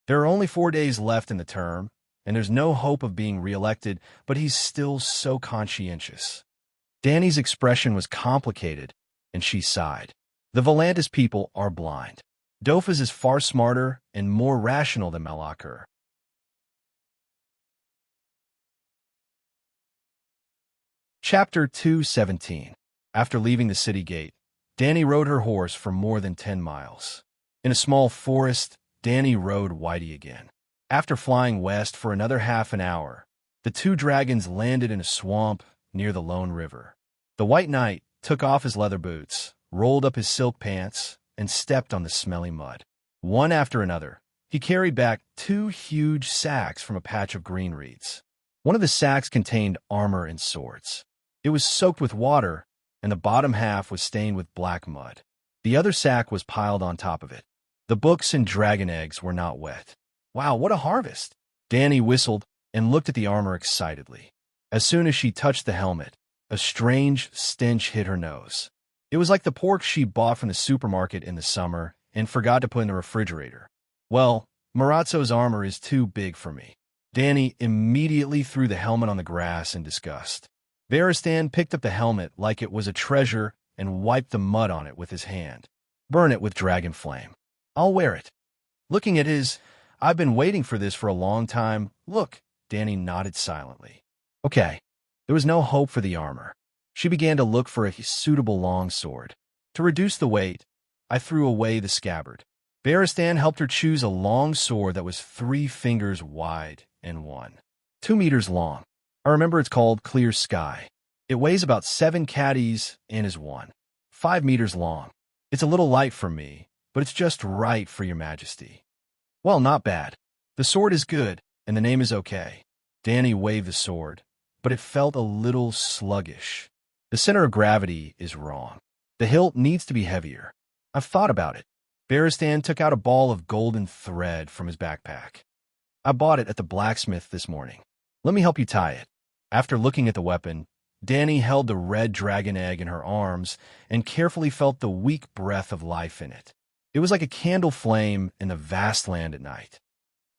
There are only 4 days left in the term, and there's no hope of being re-elected, but he's still so conscientious. Danny's expression was complicated, and she sighed. The Volantis people are blind. Dofas is far smarter and more rational than Malakir. Chapter 217. After leaving the city gate, Danny rode her horse for more than 10 miles. In a small forest, Danny rode Whitey again. After flying west for another half an hour, the two dragons landed in a swamp near the Lone River. The White Knight took off his leather boots, rolled up his silk pants, and stepped on the smelly mud. One after another, he carried back 2 huge sacks from a patch of green reeds. One of the sacks contained armor and swords. It was soaked with water, and the bottom half was stained with black mud. The other sack was piled on top of it. The books and dragon eggs were not wet. Wow, what a harvest! Danny whistled and looked at the armor excitedly. As soon as she touched the helmet, a strange stench hit her nose. It was like the pork she bought from the supermarket in the summer and forgot to put in the refrigerator. Well, Marazzo's armor is too big for me. Danny immediately threw the helmet on the grass in disgust. Varistan picked up the helmet like it was a treasure and wiped the mud on it with his hand. Burn it with dragon flame. I'll wear it. Looking at his, I've been waiting for this for a long time. Look, Danny nodded silently. Okay, there was no hope for the armor. She began to look for a suitable longsword. To reduce the weight, I threw away the scabbard. Varistan helped her choose a long sword that was 3 fingers wide and 2 meters long. I remember it's called Clear Sky. It weighs about 7 caddies and is 5 meters long. It's a little light for me, but it's just right for your majesty. Well, not bad. The sword is good, and the name is okay. Danny waved the sword, but it felt a little sluggish. The center of gravity is wrong. The hilt needs to be heavier. I've thought about it. Varistan took out a ball of golden thread from his backpack. I bought it at the blacksmith this morning. Let me help you tie it. After looking at the weapon, Danny held the red dragon egg in her arms and carefully felt the weak breath of life in it. It was like a candle flame in the vast land at night.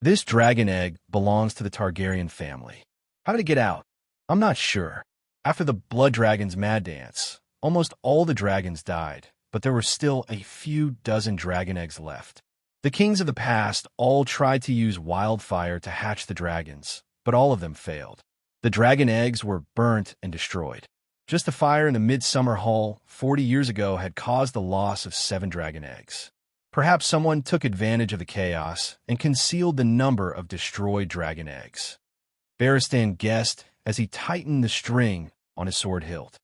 This dragon egg belongs to the Targaryen family. How did it get out? I'm not sure. After the blood dragon's mad dance, almost all the dragons died, but there were still a few dozen dragon eggs left. The kings of the past all tried to use wildfire to hatch the dragons, but all of them failed. The dragon eggs were burnt and destroyed. Just the fire in the midsummer hall 40 years ago had caused the loss of 7 dragon eggs. Perhaps someone took advantage of the chaos and concealed the number of destroyed dragon eggs. Varistan guessed as he tightened the string on his sword hilt.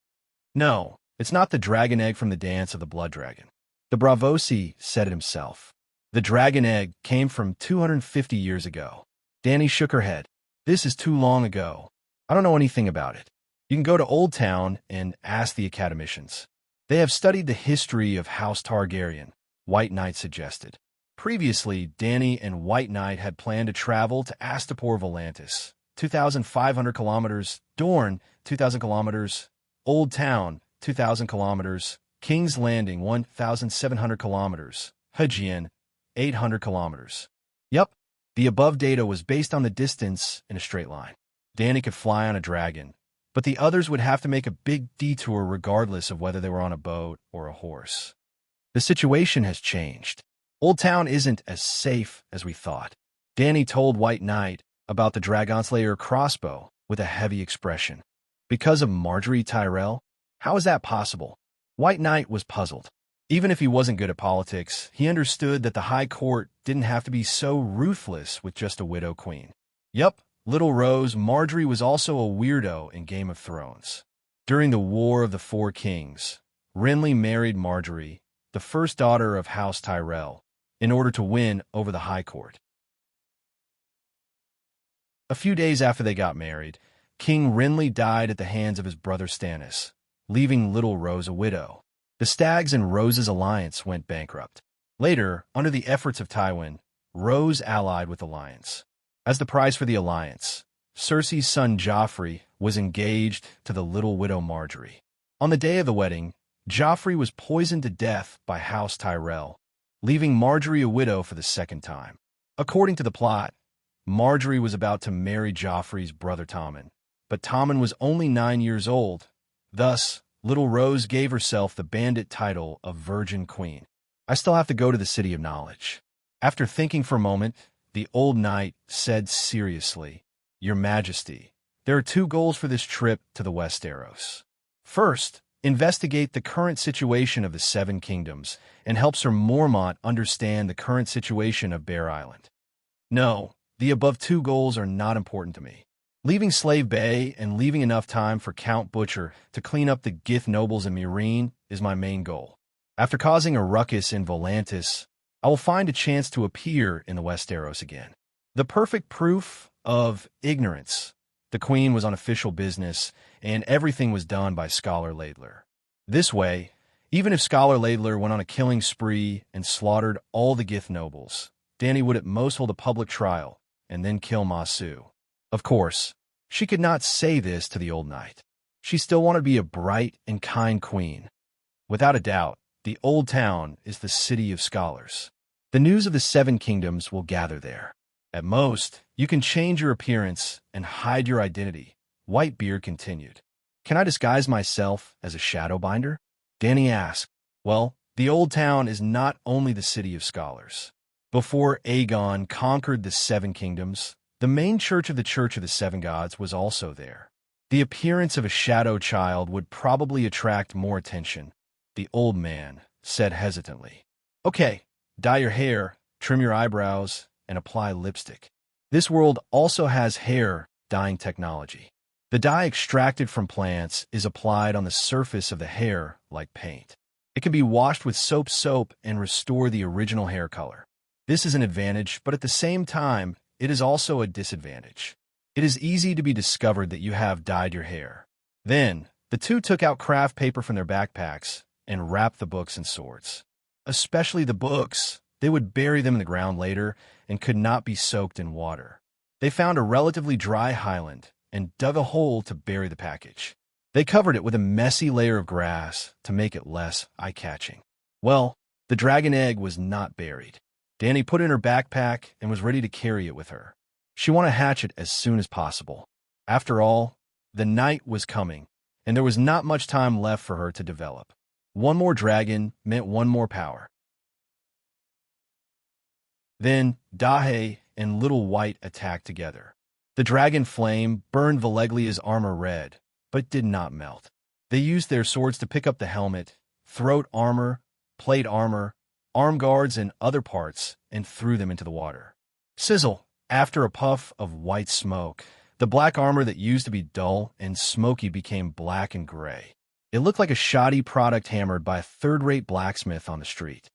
No, it's not the dragon egg from the dance of the blood dragon. The Bravosi said it himself. The dragon egg came from 250 years ago. Danny shook her head. This is too long ago. I don't know anything about it. You can go to Old Town and ask the academicians. They have studied the history of House Targaryen, White Knight suggested. Previously, Danny and White Knight had planned to travel to Astapor Volantis, 2,500 kilometers, Dorne, 2,000 kilometers, Old Town, 2,000 kilometers, King's Landing, 1,700 kilometers, Hajian, 800 kilometers. Yep, the above data was based on the distance in a straight line. Danny could fly on a dragon, but the others would have to make a big detour regardless of whether they were on a boat or a horse. The situation has changed. Old Town isn't as safe as we thought. Danny told White Knight about the Dragonslayer crossbow with a heavy expression. Because of Marjorie Tyrell? How is that possible? White Knight was puzzled. Even if he wasn't good at politics, he understood that the High Court didn't have to be so ruthless with just a widow queen. Yup, Little Rose, Marjorie was also a weirdo in Game of Thrones. During the War of the Four Kings, Renly married Marjorie, the first daughter of House Tyrell, in order to win over the High Court. A few days after they got married, King Renly died at the hands of his brother Stannis, leaving Little Rose a widow. The Stags and Rose's alliance went bankrupt. Later, under the efforts of Tywin, Rose allied with the Lions. As the prize for the alliance, Cersei's son Joffrey was engaged to the little widow Marjorie. On the day of the wedding, Joffrey was poisoned to death by House Tyrell, leaving Marjorie a widow for the second time. According to the plot, Marjorie was about to marry Joffrey's brother Tommen, but Tommen was only 9 years old. Thus, Little Rose gave herself the bandit title of Virgin Queen. I still have to go to the City of Knowledge. After thinking for a moment, the old knight said seriously, Your Majesty, there are two goals for this trip to the Westeros. First, investigate the current situation of the Seven Kingdoms and help Sir Mormont understand the current situation of Bear Island. No, the above two goals are not important to me. Leaving Slave Bay and leaving enough time for Count Butcher to clean up the Gith nobles in Meereen is my main goal. After causing a ruckus in Volantis, I will find a chance to appear in the Westeros again. The perfect proof of ignorance. The Queen was on official business, and everything was done by Scholar Laidler. This way, even if Scholar Laidler went on a killing spree and slaughtered all the Gith nobles, Dany would at most hold a public trial and then kill Masu. Of course, she could not say this to the old knight. She still wanted to be a bright and kind queen. Without a doubt, the Old Town is the city of scholars. The news of the Seven Kingdoms will gather there. At most, you can change your appearance and hide your identity, Whitebeard continued. Can I disguise myself as a Shadowbinder? Dany asked. Well, the Old Town is not only the city of scholars. Before Aegon conquered the Seven Kingdoms, the main church of the Seven Gods was also there. The appearance of a shadow child would probably attract more attention, the old man said hesitantly. Okay, dye your hair, trim your eyebrows, and apply lipstick. This world also has hair dyeing technology. The dye extracted from plants is applied on the surface of the hair like paint. It can be washed with soap and restore the original hair color. This is an advantage, but at the same time, it is also a disadvantage. It is easy to be discovered that you have dyed your hair. Then, the two took out craft paper from their backpacks and wrapped the books and swords. Especially the books. They would bury them in the ground later and could not be soaked in water. They found a relatively dry highland and dug a hole to bury the package. They covered it with a messy layer of grass to make it less eye-catching. Well, the dragon egg was not buried. Dany put it in her backpack and was ready to carry it with her. She wanted to hatch it as soon as possible. After all, the night was coming, and there was not much time left for her to develop. One more dragon meant one more power. Then, Dahe and Little White attacked together. The dragon flame burned Valeglia's armor red, but did not melt. They used their swords to pick up the helmet, throat armor, plate armor, arm guards, and other parts, and threw them into the water. Sizzle! After a puff of white smoke, the black armor that used to be dull and smoky became black and gray. It looked like a shoddy product hammered by a third-rate blacksmith on the street.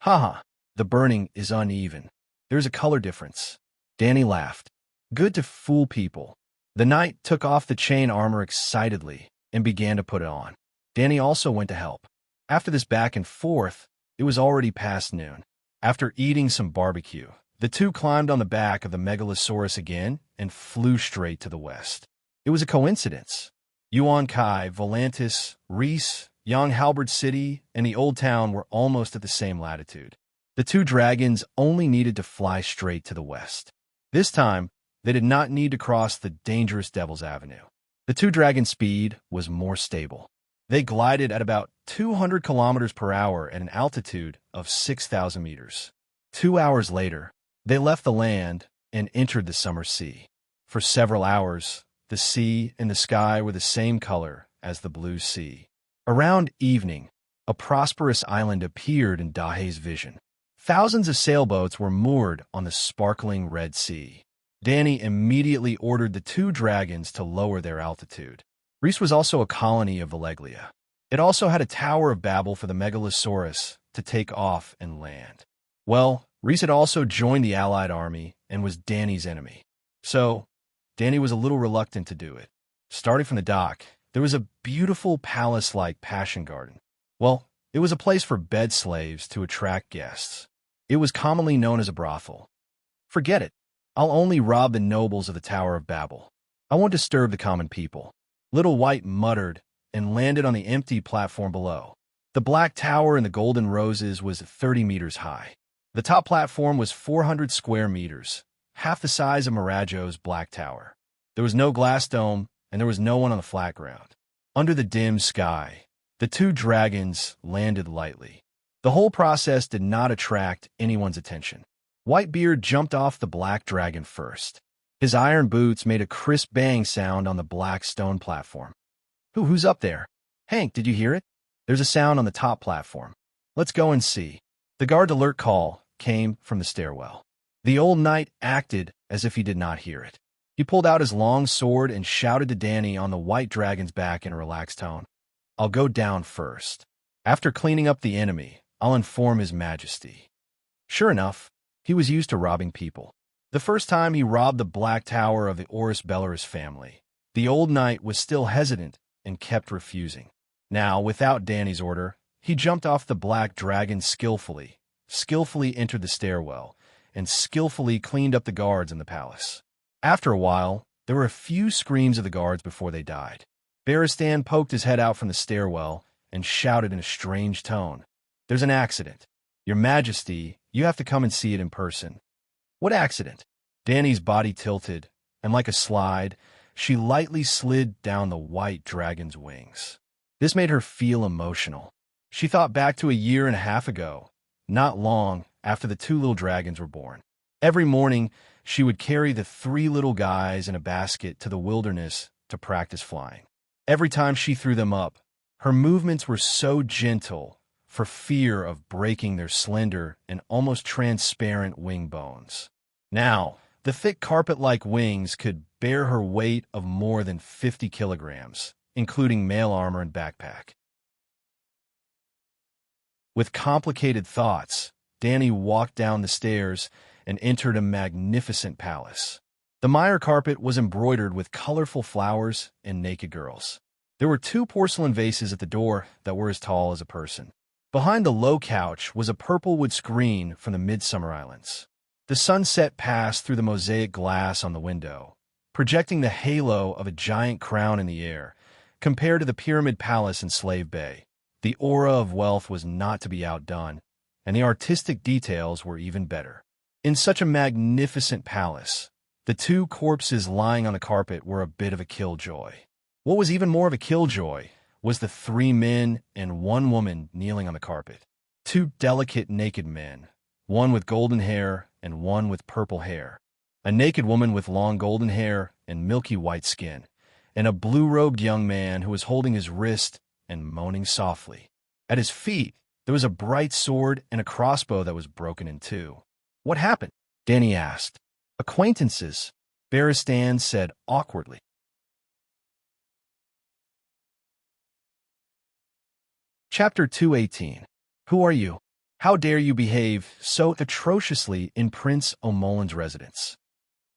Haha, the burning is uneven. There's a color difference. Dany laughed. Good to fool people. The knight took off the chain armor excitedly and began to put it on. Dany also went to help. After this back and forth, it was already past noon. After eating some barbecue, the two climbed on the back of the Megalosaurus again and flew straight to the west. It was a coincidence. Yuan Kai, Volantis, Reese, Young Halberd City, and the Old Town were almost at the same latitude. The two dragons only needed to fly straight to the west. This time, they did not need to cross the dangerous Devil's Avenue. The two dragons' speed was more stable. They glided at about 200 kilometers per hour at an altitude of 6,000 meters. 2 hours later, they left the land and entered the summer sea. For several hours, the sea and the sky were the same color as the blue sea. Around evening, a prosperous island appeared in Dahe's vision. Thousands of sailboats were moored on the sparkling Red Sea. Dany immediately ordered the two dragons to lower their altitude. Reese was also a colony of Valeglia. It also had a Tower of Babel for the Megalosaurus to take off and land. Well, Reese had also joined the Allied army and was Dany's enemy. So, Dany was a little reluctant to do it. Starting from the dock, there was a beautiful palace-like passion garden. Well, it was a place for bed slaves to attract guests. It was commonly known as a brothel. Forget it. I'll only rob the nobles of the Tower of Babel. I won't disturb the common people. Little White muttered and landed on the empty platform below. The black tower in the golden roses was 30 meters high. The top platform was 400 square meters, half the size of Marajo's black tower. There was no glass dome, and there was no one on the flat ground. Under the dim sky, the two dragons landed lightly. The whole process did not attract anyone's attention. Whitebeard jumped off the black dragon first. His iron boots made a crisp bang sound on the black stone platform. Who's up there? Hank, did you hear it? There's a sound on the top platform. Let's go and see. The guard alert call came from the stairwell. The old knight acted as if he did not hear it. He pulled out his long sword and shouted to Danny on the white dragon's back in a relaxed tone. I'll go down first. After cleaning up the enemy, I'll inform His Majesty. Sure enough, he was used to robbing people. The first time he robbed the Black Tower of the Orus Bellerus family, the old knight was still hesitant and kept refusing. Now, without Danny's order, he jumped off the black dragon skillfully entered the stairwell, and skillfully cleaned up the guards in the palace. After a while, there were a few screams of the guards before they died. Barristan poked his head out from the stairwell and shouted in a strange tone, There's an accident. Your Majesty, you have to come and see it in person. What accident? Danny's body tilted, and like a slide, she lightly slid down the white dragon's wings. This made her feel emotional. She thought back to a year and a half ago, not long after the two little dragons were born. Every morning, she would carry the three little guys in a basket to the wilderness to practice flying. Every time she threw them up, her movements were so gentle for fear of breaking their slender and almost transparent wing bones. Now, the thick carpet-like wings could bear her weight of more than 50 kilograms, including mail armor and backpack. With complicated thoughts, Danny walked down the stairs and entered a magnificent palace. The mire carpet was embroidered with colorful flowers and naked girls. There were two porcelain vases at the door that were as tall as a person. Behind the low couch was a purple wood screen from the Midsummer Islands. The sunset passed through the mosaic glass on the window, projecting the halo of a giant crown in the air. Compared to the Pyramid Palace in Slave Bay, the aura of wealth was not to be outdone, and the artistic details were even better. In such a magnificent palace, the two corpses lying on the carpet were a bit of a killjoy. What was even more of a killjoy was the 3 men and 1 woman kneeling on the carpet. 2 delicate naked men, one with golden hair and one with purple hair. A naked woman with long golden hair and milky white skin, and a blue-robed young man who was holding his wrist and moaning softly. At his feet, there was a bright sword and a crossbow that was broken in two. What happened? Danny asked. Acquaintances, Barristan said awkwardly. Chapter 218. Who are you? How dare you behave so atrociously in Prince O'Molan's residence?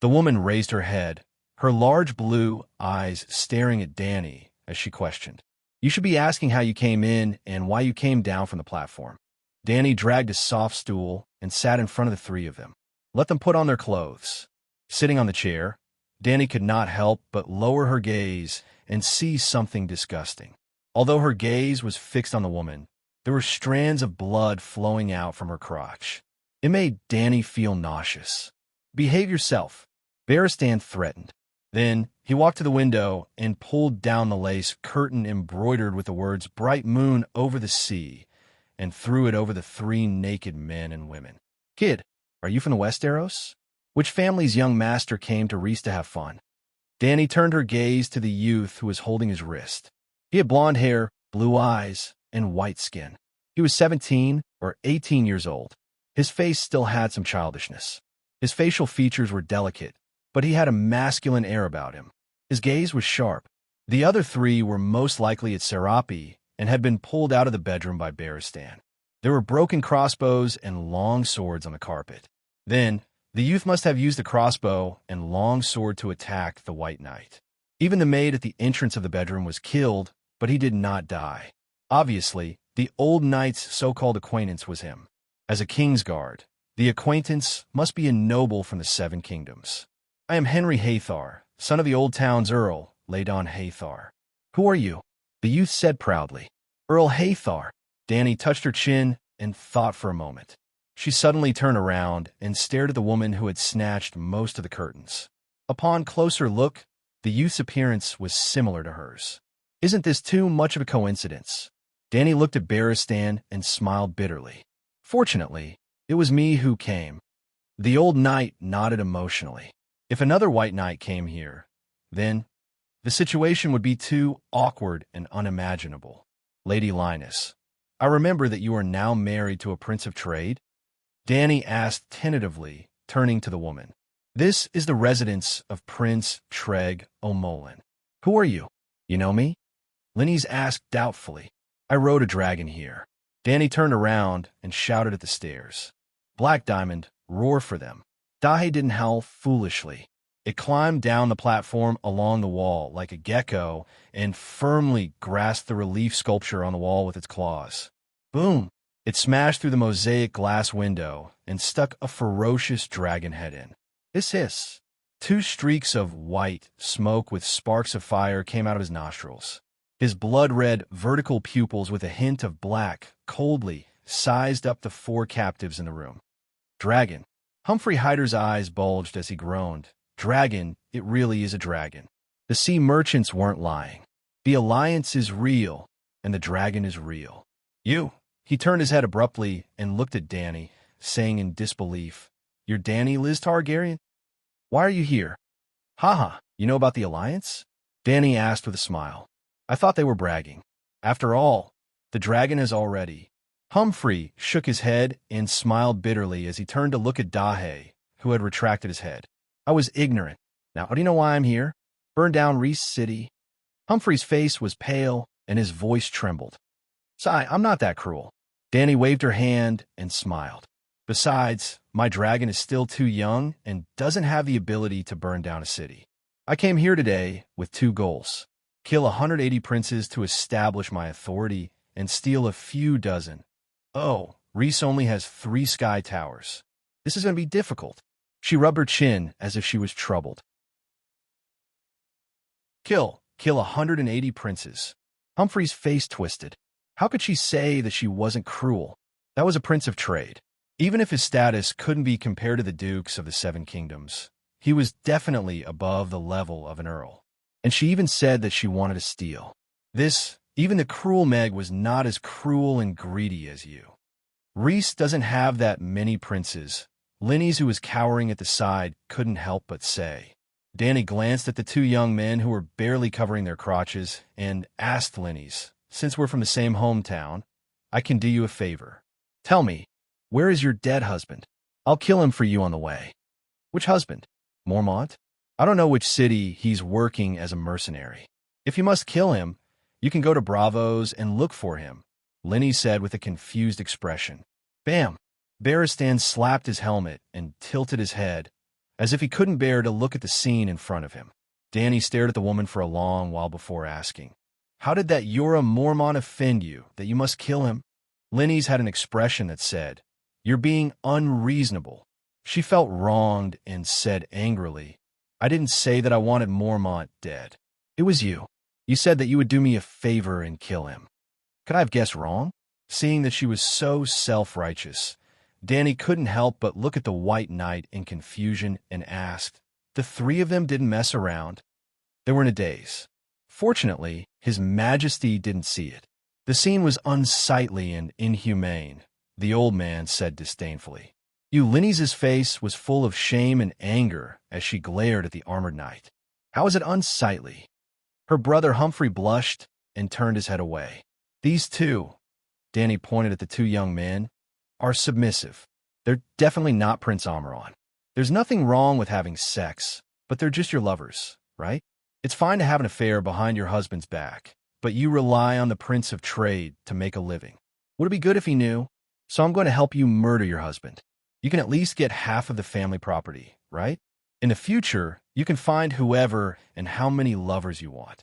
The woman raised her head, her large blue eyes staring at Danny as she questioned. You should be asking how you came in and why you came down from the platform. Danny dragged a soft stool and sat in front of the 3 of them. Let them put on their clothes. Sitting on the chair, Danny could not help but lower her gaze and see something disgusting. Although her gaze was fixed on the woman, there were strands of blood flowing out from her crotch. It made Danny feel nauseous. Behave yourself, Barristan threatened. Then he walked to the window and pulled down the lace curtain embroidered with the words Bright Moon over the Sea and threw it over the 3 naked men and women. Kid, are you from the Westeros? Which family's young master came to Reese to have fun? Danny turned her gaze to the youth who was holding his wrist. He had blonde hair, blue eyes, and white skin. He was 17 or 18 years old. His face still had some childishness. His facial features were delicate, but he had a masculine air about him. His gaze was sharp. The other 3 were most likely at Serape and had been pulled out of the bedroom by Barristan. There were broken crossbows and long swords on the carpet. Then, the youth must have used the crossbow and long sword to attack the White Knight. Even the maid at the entrance of the bedroom was killed, but he did not die. Obviously, the old knight's so-called acquaintance was him. As a Kingsguard, the acquaintance must be a noble from the 7 kingdoms. I am Henry Hathar, son of the old town's Earl, Laydon Hathar. Who are you? The youth said proudly. Earl Hathar. Danny touched her chin and thought for a moment. She suddenly turned around and stared at the woman who had snatched most of the curtains. Upon closer look, the youth's appearance was similar to hers. Isn't this too much of a coincidence? Danny looked at Barristan and smiled bitterly. Fortunately, it was me who came. The old knight nodded emotionally. If another white knight came here, then the situation would be too awkward and unimaginable. Lady Linus, I remember that you are now married to a prince of trade? Danny asked tentatively, turning to the woman. This is the residence of Prince Treg O'Molin. Who are you? You know me? Linny's asked doubtfully. I rode a dragon here. Danny turned around and shouted at the stairs. Black Diamond, roar for them. Dahe didn't howl foolishly. It climbed down the platform along the wall like a gecko and firmly grasped the relief sculpture on the wall with its claws. Boom! It smashed through the mosaic glass window and stuck a ferocious dragon head in. Hiss. Two streaks of white smoke with sparks of fire came out of his nostrils. His blood-red vertical pupils with a hint of black coldly sized up the four captives in the room. Dragon. Humphrey Hyder's eyes bulged as he groaned. Dragon, it really is a dragon. The sea merchants weren't lying. The alliance is real, and the dragon is real. You. He turned his head abruptly and looked at Danny, saying in disbelief, You're Danny Liz Targaryen? Why are you here? Haha, you know about the alliance? Danny asked with a smile. I thought they were bragging. After all, the dragon has already. Humphrey shook his head and smiled bitterly as he turned to look at Dahe, who had retracted his head. I was ignorant. Now, do you know why I'm here? Burn down Reese City. Humphrey's face was pale and his voice trembled. Sigh, I'm not that cruel. Danny waved her hand and smiled. Besides, my dragon is still too young and doesn't have the ability to burn down a city. I came here today with two goals. Kill 180 princes to establish my authority and steal a few dozen. Oh, Reese only has 3 sky towers. This is going to be difficult. She rubbed her chin as if she was troubled. Kill 180 princes. Humphrey's face twisted. How could she say that she wasn't cruel? That was a prince of trade. Even if his status couldn't be compared to the dukes of the 7 kingdoms, he was definitely above the level of an earl. And she even said that she wanted to steal. Even the cruel Meg was not as cruel and greedy as you. Reese doesn't have that many princes. Linny's, who was cowering at the side, couldn't help but say. Danny glanced at the 2 young men who were barely covering their crotches and asked Linny's, since we're from the same hometown, I can do you a favor. Tell me, where is your dead husband? I'll kill him for you on the way. Which husband? Mormont? I don't know which city he's working as a mercenary. If you must kill him, you can go to Bravo's and look for him, Linny said with a confused expression. Bam! Barristan slapped his helmet and tilted his head, as if he couldn't bear to look at the scene in front of him. Danny stared at the woman for a long while before asking, How did that Yura Mormont offend you, that you must kill him? Linny's had an expression that said, You're being unreasonable. She felt wronged and said angrily, I didn't say that I wanted Mormont dead. It was you. You said that you would do me a favor and kill him. Could I have guessed wrong? Seeing that she was so self-righteous, Danny couldn't help but look at the White Knight in confusion and asked, The 3 of them didn't mess around. They were in a daze. Fortunately, His Majesty didn't see it. The scene was unsightly and inhumane, the old man said disdainfully. Linny's face was full of shame and anger as she glared at the armored knight. How is it unsightly? Her brother Humphrey blushed and turned his head away. These 2, Danny pointed at the 2 young men, are submissive. They're definitely not Prince Omeron. There's nothing wrong with having sex, but they're just your lovers, right? It's fine to have an affair behind your husband's back, but you rely on the Prince of Trade to make a living. Would it be good if he knew? So I'm going to help you murder your husband. You can at least get half of the family property, right? In the future, you can find whoever and how many lovers you want.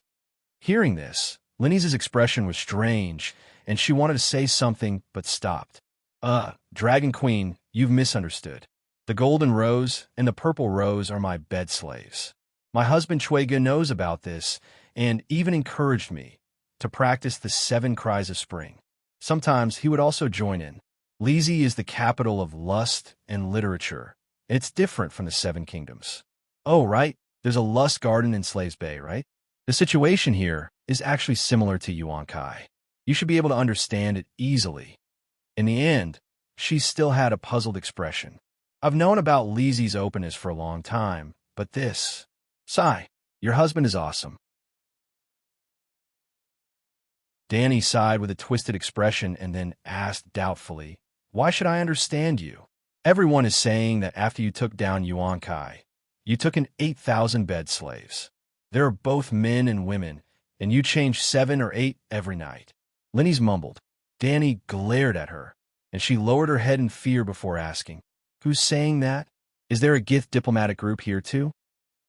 Hearing this, Linny's expression was strange, and she wanted to say something but stopped. Dragon Queen, you've misunderstood. The golden rose and the purple rose are my bed slaves. My husband Chuega knows about this and even encouraged me to practice the 7 cries of spring. Sometimes he would also join in. Lizzie is the capital of lust and literature. It's different from the 7 kingdoms. Oh, right, there's a lust garden in Slaves Bay, right? The situation here is actually similar to Yuan Kai. You should be able to understand it easily. In the end, she still had a puzzled expression. I've known about Lizzie's openness for a long time, but this. Sigh, your husband is awesome. Danny sighed with a twisted expression and then asked doubtfully, why should I understand you? Everyone is saying that after you took down Yuan Kai, you took in 8,000 bed slaves. There are both men and women, and you change 7 or 8 every night. Lenny's mumbled. Danny glared at her, and she lowered her head in fear before asking, who's saying that? Is there a Gith diplomatic group here too?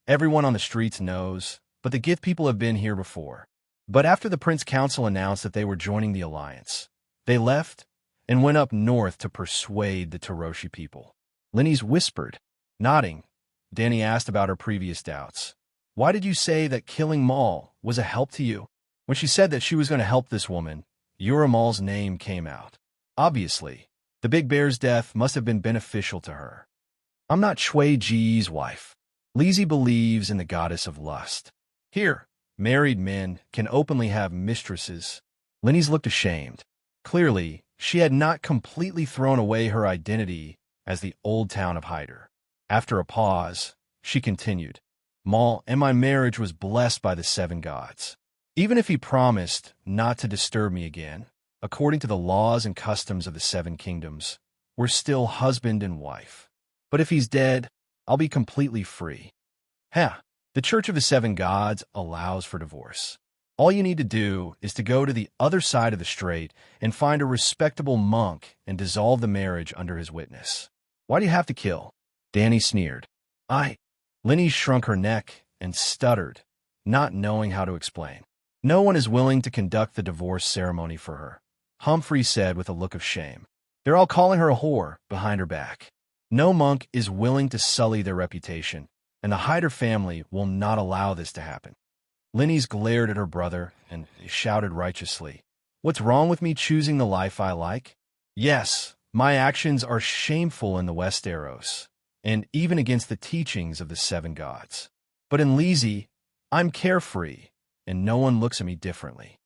Everyone on the streets knows, but the Gith people have been here before. But after the Prince Council announced that they were joining the alliance, they left and went up north to persuade the Taroshi people. Lenny's whispered. Nodding, Danny asked about her previous doubts. Why did you say that killing Maul was a help to you? When she said that she was going to help this woman, Yura Maul's name came out. Obviously, the Big Bear's death must have been beneficial to her. I'm not Shui Ji's wife. Lizzie believes in the goddess of lust. Here, married men can openly have mistresses. Lenny's looked ashamed. Clearly, she had not completely thrown away her identity as the old town of Hyder. After a pause, she continued, Maul and my marriage was blessed by the 7 gods. Even if he promised not to disturb me again, according to the laws and customs of the 7 kingdoms, we're still husband and wife. But if he's dead, I'll be completely free. The Church of the 7 Gods allows for divorce. All you need to do is to go to the other side of the strait and find a respectable monk and dissolve the marriage under his witness. Why do you have to kill? Danny sneered. Lenny shrunk her neck and stuttered, not knowing how to explain. No one is willing to conduct the divorce ceremony for her, Humphrey said with a look of shame. They're all calling her a whore behind her back. No monk is willing to sully their reputation, and the Hyder family will not allow this to happen. Lenny's glared at her brother and shouted righteously, What's wrong with me choosing the life I like? Yes, my actions are shameful in the Westeros, and even against the teachings of the 7 gods. But in Lizzie, I'm carefree, and no one looks at me differently.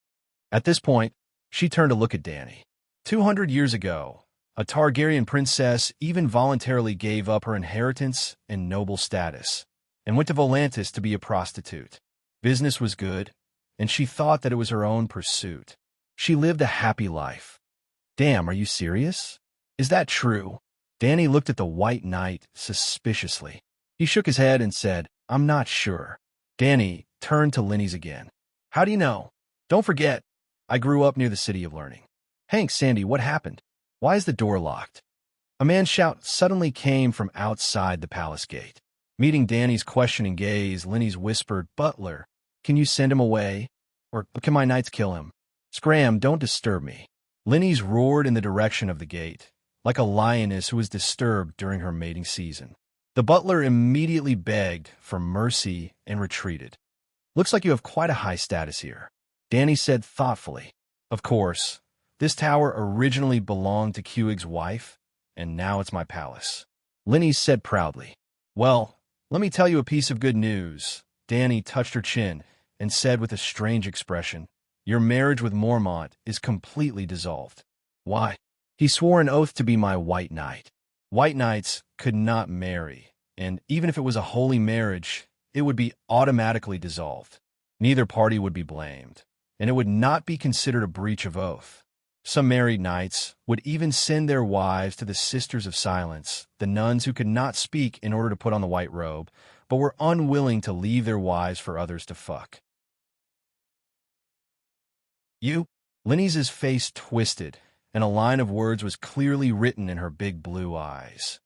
At this point, she turned to look at Danny. 200 years ago, a Targaryen princess even voluntarily gave up her inheritance and noble status, and went to Volantis to be a prostitute. Business was good, and she thought that it was her own pursuit. She lived a happy life. Damn, are you serious? Is that true? Danny looked at the White Knight suspiciously. He shook his head and said, I'm not sure. Danny turned to Lenny's again. How do you know? Don't forget, I grew up near the City of Learning. Hank, Sandy, what happened? Why is the door locked? A man's shout suddenly came from outside the palace gate. Meeting Danny's questioning gaze, Lenny's whispered, Butler, can you send him away? Or can my knights kill him? Scram, don't disturb me. Lenny's roared in the direction of the gate, like a lioness who was disturbed during her mating season. The butler immediately begged for mercy and retreated. Looks like you have quite a high status here, Danny said thoughtfully. Of course, this tower originally belonged to Kuig's wife, and now it's my palace. Lenny said proudly. Well, let me tell you a piece of good news. Danny touched her chin and said with a strange expression, Your marriage with Mormont is completely dissolved. Why? He swore an oath to be my White Knight. White Knights could not marry, and even if it was a holy marriage, it would be automatically dissolved. Neither party would be blamed, and it would not be considered a breach of oath. Some married knights would even send their wives to the Sisters of Silence, the nuns who could not speak in order to put on the white robe, but were unwilling to leave their wives for others to fuck. You? Lenny's face twisted, and a line of words was clearly written in her big blue eyes.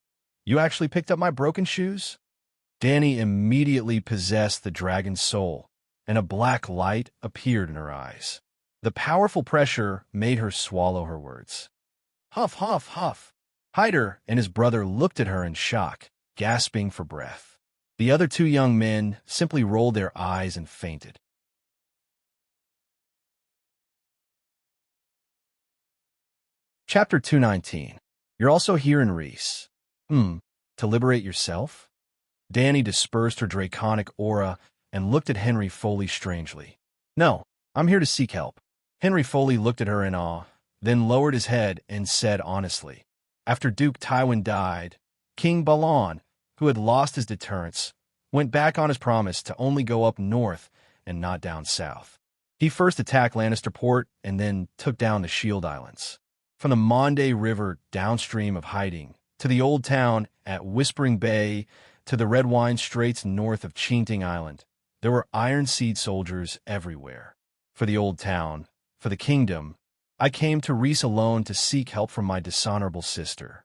You actually picked up my broken shoes? Danny immediately possessed the dragon's soul, and a black light appeared in her eyes. The powerful pressure made her swallow her words. Huff, huff, huff. Hyder and his brother looked at her in shock, gasping for breath. The other 2 young men simply rolled their eyes and fainted. Chapter 219. You're also here in Reese. To liberate yourself? Danny dispersed her draconic aura and looked at Henry Foley strangely. No, I'm here to seek help. Henry Foley looked at her in awe, then lowered his head and said honestly, After Duke Tywin died, King Balon, who had lost his deterrence, went back on his promise to only go up north and not down south. He first attacked Lannister Port and then took down the Shield Islands. From the Monday River downstream of Hiding, to the Old Town at Whispering Bay, to the Red Wine Straits north of Chinting Island, there were Iron Seed soldiers everywhere. For the Old Town, for the kingdom, I came to Reese alone to seek help from my dishonorable sister.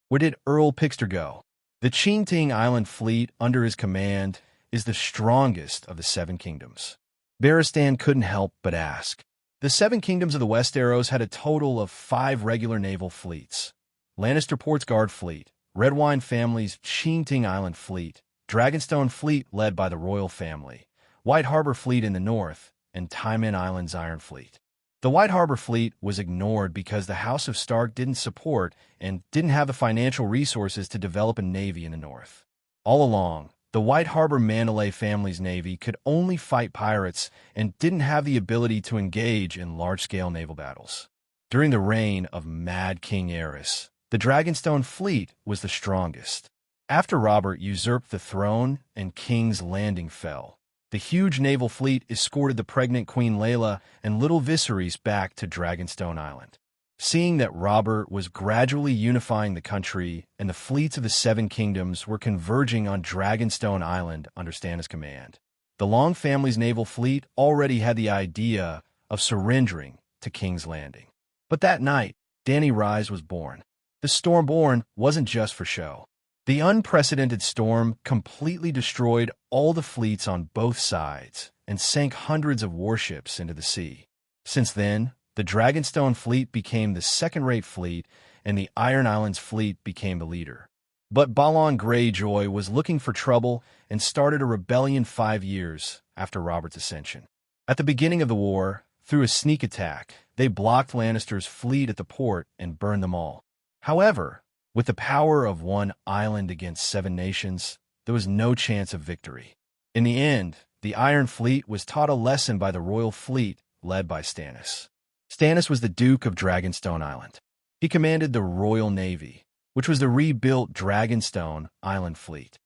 Where did Earl Pixter go? The Chinting Island fleet under his command is the strongest of the Seven Kingdoms. Barristan couldn't help but ask. The Seven Kingdoms of the Westeros had a total of 5 regular naval fleets. Lannister Port's Guard Fleet, Red Wine Family's Chinting Island Fleet, Dragonstone Fleet led by the Royal Family, White Harbor Fleet in the north, and Tywin Island's Iron Fleet. The White Harbor Fleet was ignored because the House of Stark didn't support and didn't have the financial resources to develop a navy in the north. All along, the White Harbor Mandalay family's navy could only fight pirates and didn't have the ability to engage in large-scale naval battles. During the reign of Mad King Aerys, the Dragonstone Fleet was the strongest. After Robert usurped the throne and King's Landing fell, the huge naval fleet escorted the pregnant Queen Layla and little Viserys back to Dragonstone Island. Seeing that Robert was gradually unifying the country and the fleets of the Seven Kingdoms were converging on Dragonstone Island under Stannis' command, the Long family's naval fleet already had the idea of surrendering to King's Landing. But that night, Dany Rise was born. The Stormborn wasn't just for show. The unprecedented storm completely destroyed all the fleets on both sides and sank hundreds of warships into the sea. Since then, the Dragonstone fleet became the second-rate fleet, and the Iron Islands fleet became the leader. But Balon Greyjoy was looking for trouble and started a rebellion 5 years after Robert's ascension. At the beginning of the war, through a sneak attack, they blocked Lannister's fleet at the port and burned them all. However, with the power of one island against 7 nations, there was no chance of victory. In the end, the Iron Fleet was taught a lesson by the Royal Fleet led by Stannis. Stannis was the Duke of Dragonstone Island. He commanded the Royal Navy, which was the rebuilt Dragonstone Island Fleet.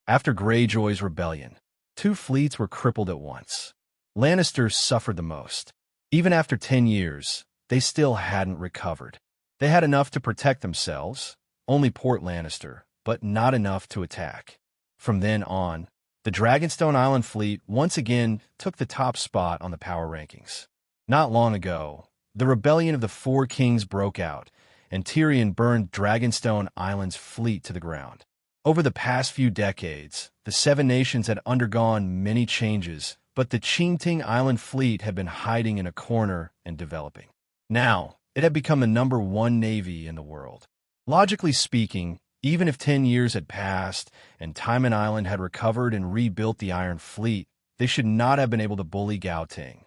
After Greyjoy's rebellion, 2 fleets were crippled at once. Lannisters suffered the most. Even after 10 years, they still hadn't recovered. They had enough to protect themselves, only Port Lannister, but not enough to attack. From then on, the Dragonstone Island fleet once again took the top spot on the power rankings. Not long ago, the rebellion of the 4 Kings broke out, and Tyrion burned Dragonstone Island's fleet to the ground. Over the past few decades, the 7 nations had undergone many changes, but the Chinting Island fleet had been hiding in a corner and developing. Now, it had become the #1 navy in the world. Logically speaking, even if 10 years had passed and Tywin Island had recovered and rebuilt the Iron Fleet, they should not have been able to bully Gao Ting.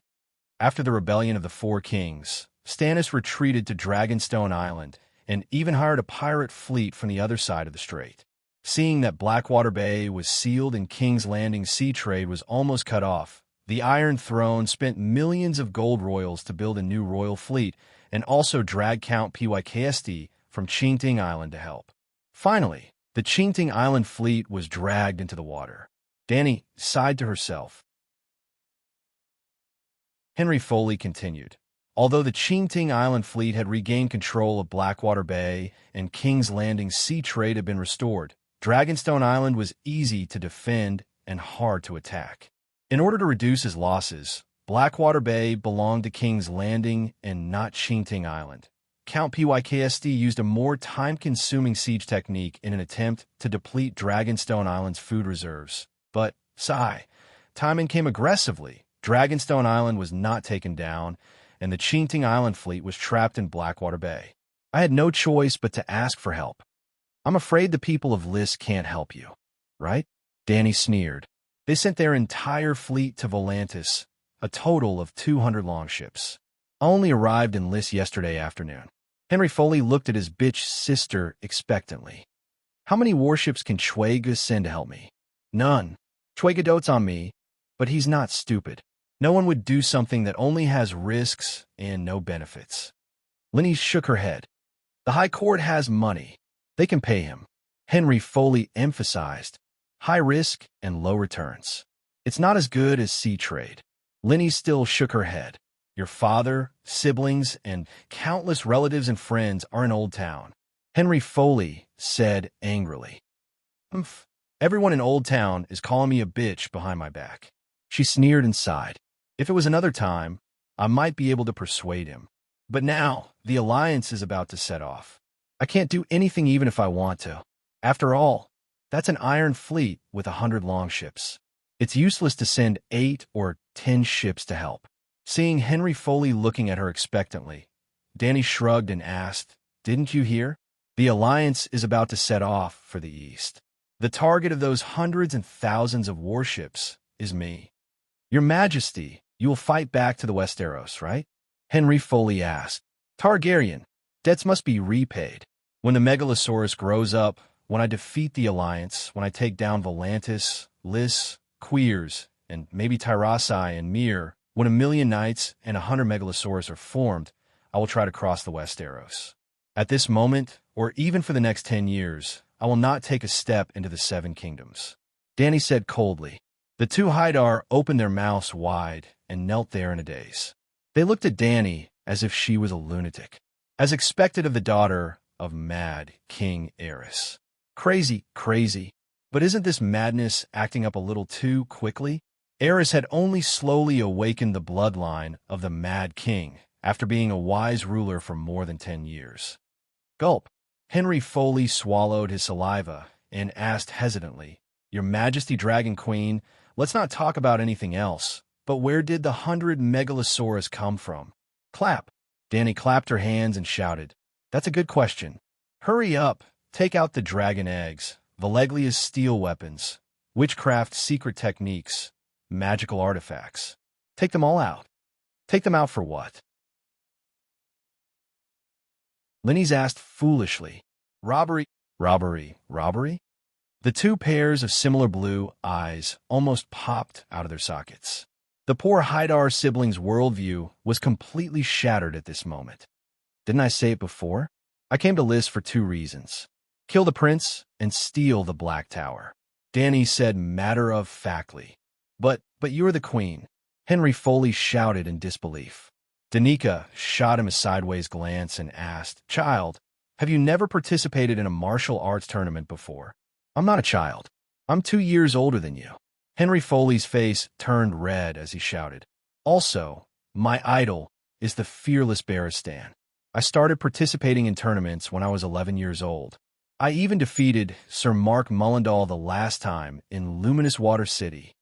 After the rebellion of the 4 Kings, Stannis retreated to Dragonstone Island and even hired a pirate fleet from the other side of the strait. Seeing that Blackwater Bay was sealed and King's Landing sea trade was almost cut off, the Iron Throne spent millions of gold royals to build a new royal fleet and also drag Count Pyksd from Chinting Island to help. Finally, the Chinting Island fleet was dragged into the water. Dany sighed to herself. Henry Foley continued. Although the Chinting Island fleet had regained control of Blackwater Bay and King's Landing sea trade had been restored, Dragonstone Island was easy to defend and hard to attack. In order to reduce his losses, Blackwater Bay belonged to King's Landing and not Chinting Island. Count Pyksd used a more time-consuming siege technique in an attempt to deplete Dragonstone Island's food reserves. But, Timon came aggressively. Dragonstone Island was not taken down, and the Chinting Island fleet was trapped in Blackwater Bay. I had no choice but to ask for help. I'm afraid the people of Lys can't help you, right? Dany sneered. They sent their entire fleet to Volantis, a total of 200 longships. I only arrived in Lys yesterday afternoon. Henry Foley looked at his bitch sister expectantly. How many warships can Chwega send to help me? None. Chwega dotes on me, but he's not stupid. No one would do something that only has risks and no benefits. Lenny shook her head. The High Court has money. They can pay him. Henry Foley emphasized. High risk and low returns. It's not as good as sea trade. Linny still shook her head. Your father, siblings, and countless relatives and friends are in Old Town. Henry Foley said angrily. Humph. Everyone in Old Town is calling me a bitch behind my back. She sneered and sighed. If it was another time, I might be able to persuade him. But now, the alliance is about to set off. I can't do anything even if I want to. After all, that's an iron fleet with 100 longships. It's useless to send 8 or 10 ships to help. Seeing Henry Foley looking at her expectantly, Danny shrugged and asked, Didn't you hear? The alliance is about to set off for the east. The target of those hundreds and thousands of warships is me. Your Majesty, you will fight back to the Westeros, right? Henry Foley asked. Targaryen, debts must be repaid. When the Megalosaurus grows up, when I defeat the alliance, when I take down Volantis, Lys, Queers, and maybe Tyrossai and Myr, when 1,000,000 knights and 100 Megalosaurus are formed, I will try to cross the Westeros. At this moment, or even for the next 10 years, I will not take a step into the 7 kingdoms. Danny said coldly. The two Haidar opened their mouths wide and knelt there in a daze. They looked at Danny as if she was a lunatic, as expected of the daughter of Mad King Aerys. Crazy, crazy. But isn't this madness acting up a little too quickly? Aerys had only slowly awakened the bloodline of the Mad King after being a wise ruler for more than 10 years. Gulp. Henry Foley swallowed his saliva and asked hesitantly, Your Majesty Dragon Queen, let's not talk about anything else, but where did the 100 Megalosaurus come from? Clap. Danny clapped her hands and shouted, That's a good question. Hurry up, take out the dragon eggs, Valeglia's steel weapons, witchcraft secret techniques, magical artifacts. Take them all out. Take them out for what? Linny's asked foolishly. Robbery, robbery, robbery? The two pairs of similar blue eyes almost popped out of their sockets. The poor Haidar siblings' worldview was completely shattered at this moment. Didn't I say it before? I came to Lys for 2 reasons. Kill the prince and steal the Black Tower. Danny said matter-of-factly. But you're the queen. Henry Foley shouted in disbelief. Danica shot him a sideways glance and asked, Child, have you never participated in a martial arts tournament before? I'm not a child. I'm 2 years older than you. Henry Foley's face turned red as he shouted. Also, my idol is the fearless Barristan. I started participating in tournaments when I was 11 years old. I even defeated Sir Mark Mullendall the last time in Luminous Water City.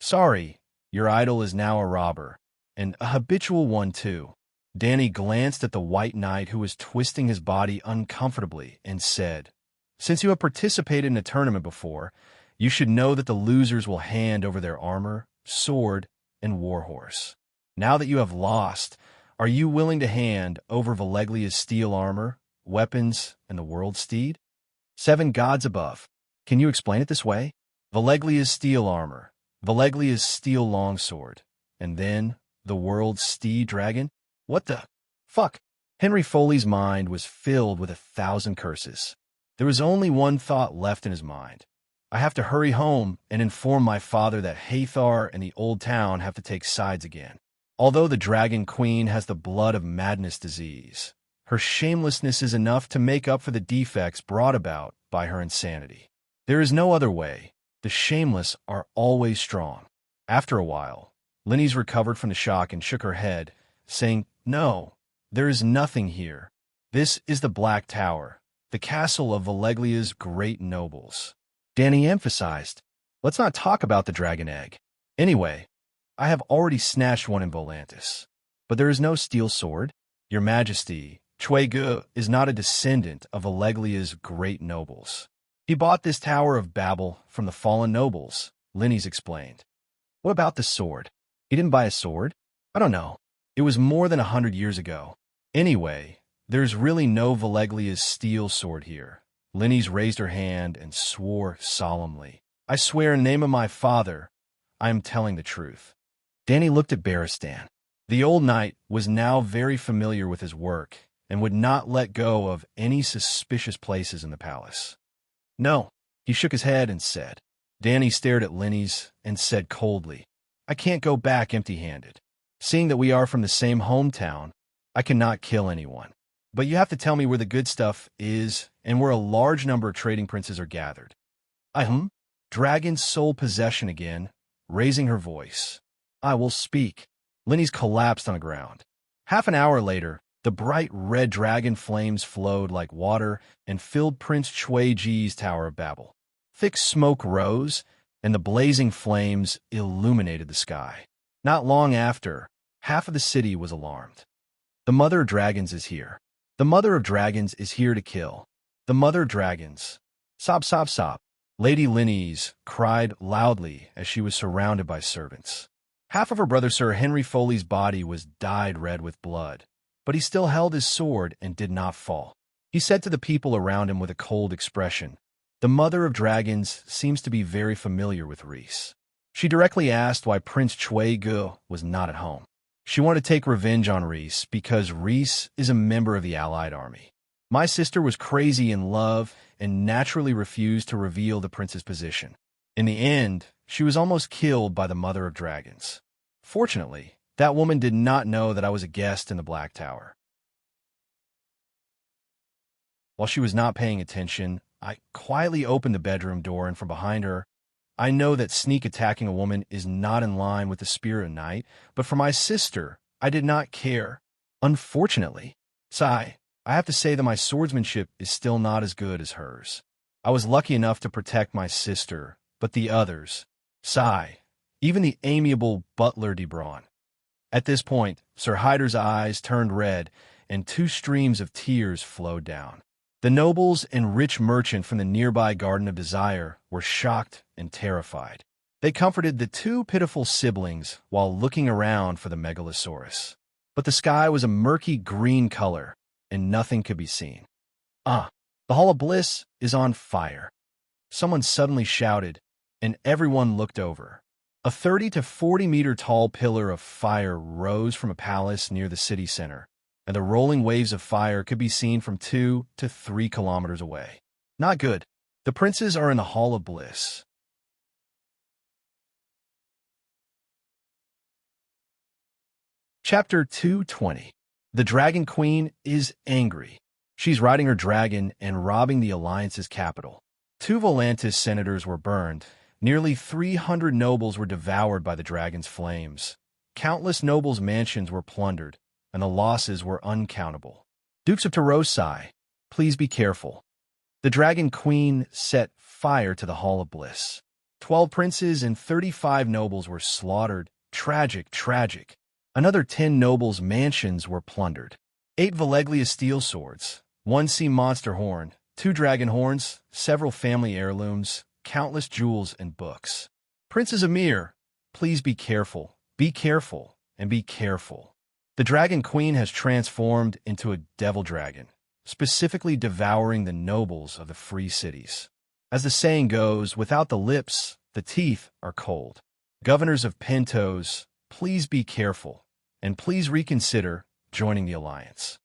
Sorry, your idol is now a robber, and a habitual one too. Danny glanced at the White Knight who was twisting his body uncomfortably and said, Since you have participated in a tournament before, you should know that the losers will hand over their armor, sword, and warhorse. Now that you have lost, are you willing to hand over Valeglia's steel armor, weapons, and the world steed? 7 gods above. Can you explain it this way? Valeglia's steel armor, Valeglia's steel longsword, and then the world's steed dragon? What the fuck? Henry Foley's mind was filled with 1,000 curses. There was only one thought left in his mind. I have to hurry home and inform my father that Hathor and the Old Town have to take sides again. Although the Dragon Queen has the blood of madness disease, her shamelessness is enough to make up for the defects brought about by her insanity. There is no other way. The shameless are always strong. After a while, Linny's recovered from the shock and shook her head, saying, No, there is nothing here. This is the Black Tower, the castle of Valeglia's great nobles. Danny emphasized, Let's not talk about the dragon egg. Anyway, I have already snatched one in Volantis. But there is no steel sword. Your Majesty, Chuegu is not a descendant of Valeglia's great nobles. He bought this Tower of Babel from the fallen nobles, Linny's explained. What about the sword? He didn't buy a sword? I don't know. It was more than 100 years ago. Anyway, there's really no Valeglia's steel sword here. Linny's raised her hand and swore solemnly. I swear in the name of my father, I am telling the truth. Danny looked at Barristan. The old knight was now very familiar with his work and would not let go of any suspicious places in the palace. No, he shook his head and said, Danny stared at Lenny's and said coldly, I can't go back empty-handed. Seeing that we are from the same hometown, I cannot kill anyone. But you have to tell me where the good stuff is and where a large number of trading princes are gathered. Dragon's sole possession again, raising her voice. I will speak. Lenny's collapsed on the ground. Half an hour later, the bright red dragon flames flowed like water and filled Prince Chuiji's Tower of Babel. Thick smoke rose, and the blazing flames illuminated the sky. Not long after, half of the city was alarmed. The Mother of Dragons is here. The Mother of Dragons is here to kill. The Mother of Dragons. Sob, sob, sob. Lady Lenny's cried loudly as she was surrounded by servants. Half of her brother Sir Henry Foley's body was dyed red with blood, but he still held his sword and did not fall. He said to the people around him with a cold expression, The Mother of Dragons seems to be very familiar with Reese. She directly asked why Prince Chuigu was not at home. She wanted to take revenge on Reese because Reese is a member of the Allied army. My sister was crazy in love and naturally refused to reveal the prince's position. In the end, she was almost killed by the Mother of Dragons. Fortunately, that woman did not know that I was a guest in the Black Tower. While she was not paying attention, I quietly opened the bedroom door, and from behind her, I know that sneak attacking a woman is not in line with the spirit of night, but for my sister, I did not care. Unfortunately, I have to say that my swordsmanship is still not as good as hers. I was lucky enough to protect my sister, but the others, even the amiable butler de Braun. At this point, Sir Hyder's eyes turned red, and 2 streams of tears flowed down. The nobles and rich merchant from the nearby Garden of Desire were shocked and terrified. They comforted the 2 pitiful siblings while looking around for the megalosaurus. But the sky was a murky green color, and nothing could be seen. The Hall of Bliss is on fire. Someone suddenly shouted, and everyone looked over. A 30 to 40 meter tall pillar of fire rose from a palace near the city center, and the rolling waves of fire could be seen from 2 to 3 kilometers away. Not good. The princes are in the Hall of Bliss. Chapter 220. The Dragon Queen is angry. She's riding her dragon and robbing the Alliance's capital. 2 Volantis senators were burned. Nearly 300 nobles were devoured by the dragon's flames. Countless nobles' mansions were plundered, and the losses were uncountable. Dukes of Tarosai, please be careful. The Dragon Queen set fire to the Hall of Bliss. 12 princes and 35 nobles were slaughtered. Tragic, tragic. Another 10 nobles' mansions were plundered. 8 Valeglia steel swords, 1 sea monster horn, 2 dragon horns, several family heirlooms, countless jewels and books. Princess Amir, please be careful, and be careful. The Dragon Queen has transformed into a devil dragon, specifically devouring the nobles of the free cities. As the saying goes, without the lips, the teeth are cold. Governors of Pentos, please be careful, and please reconsider joining the alliance.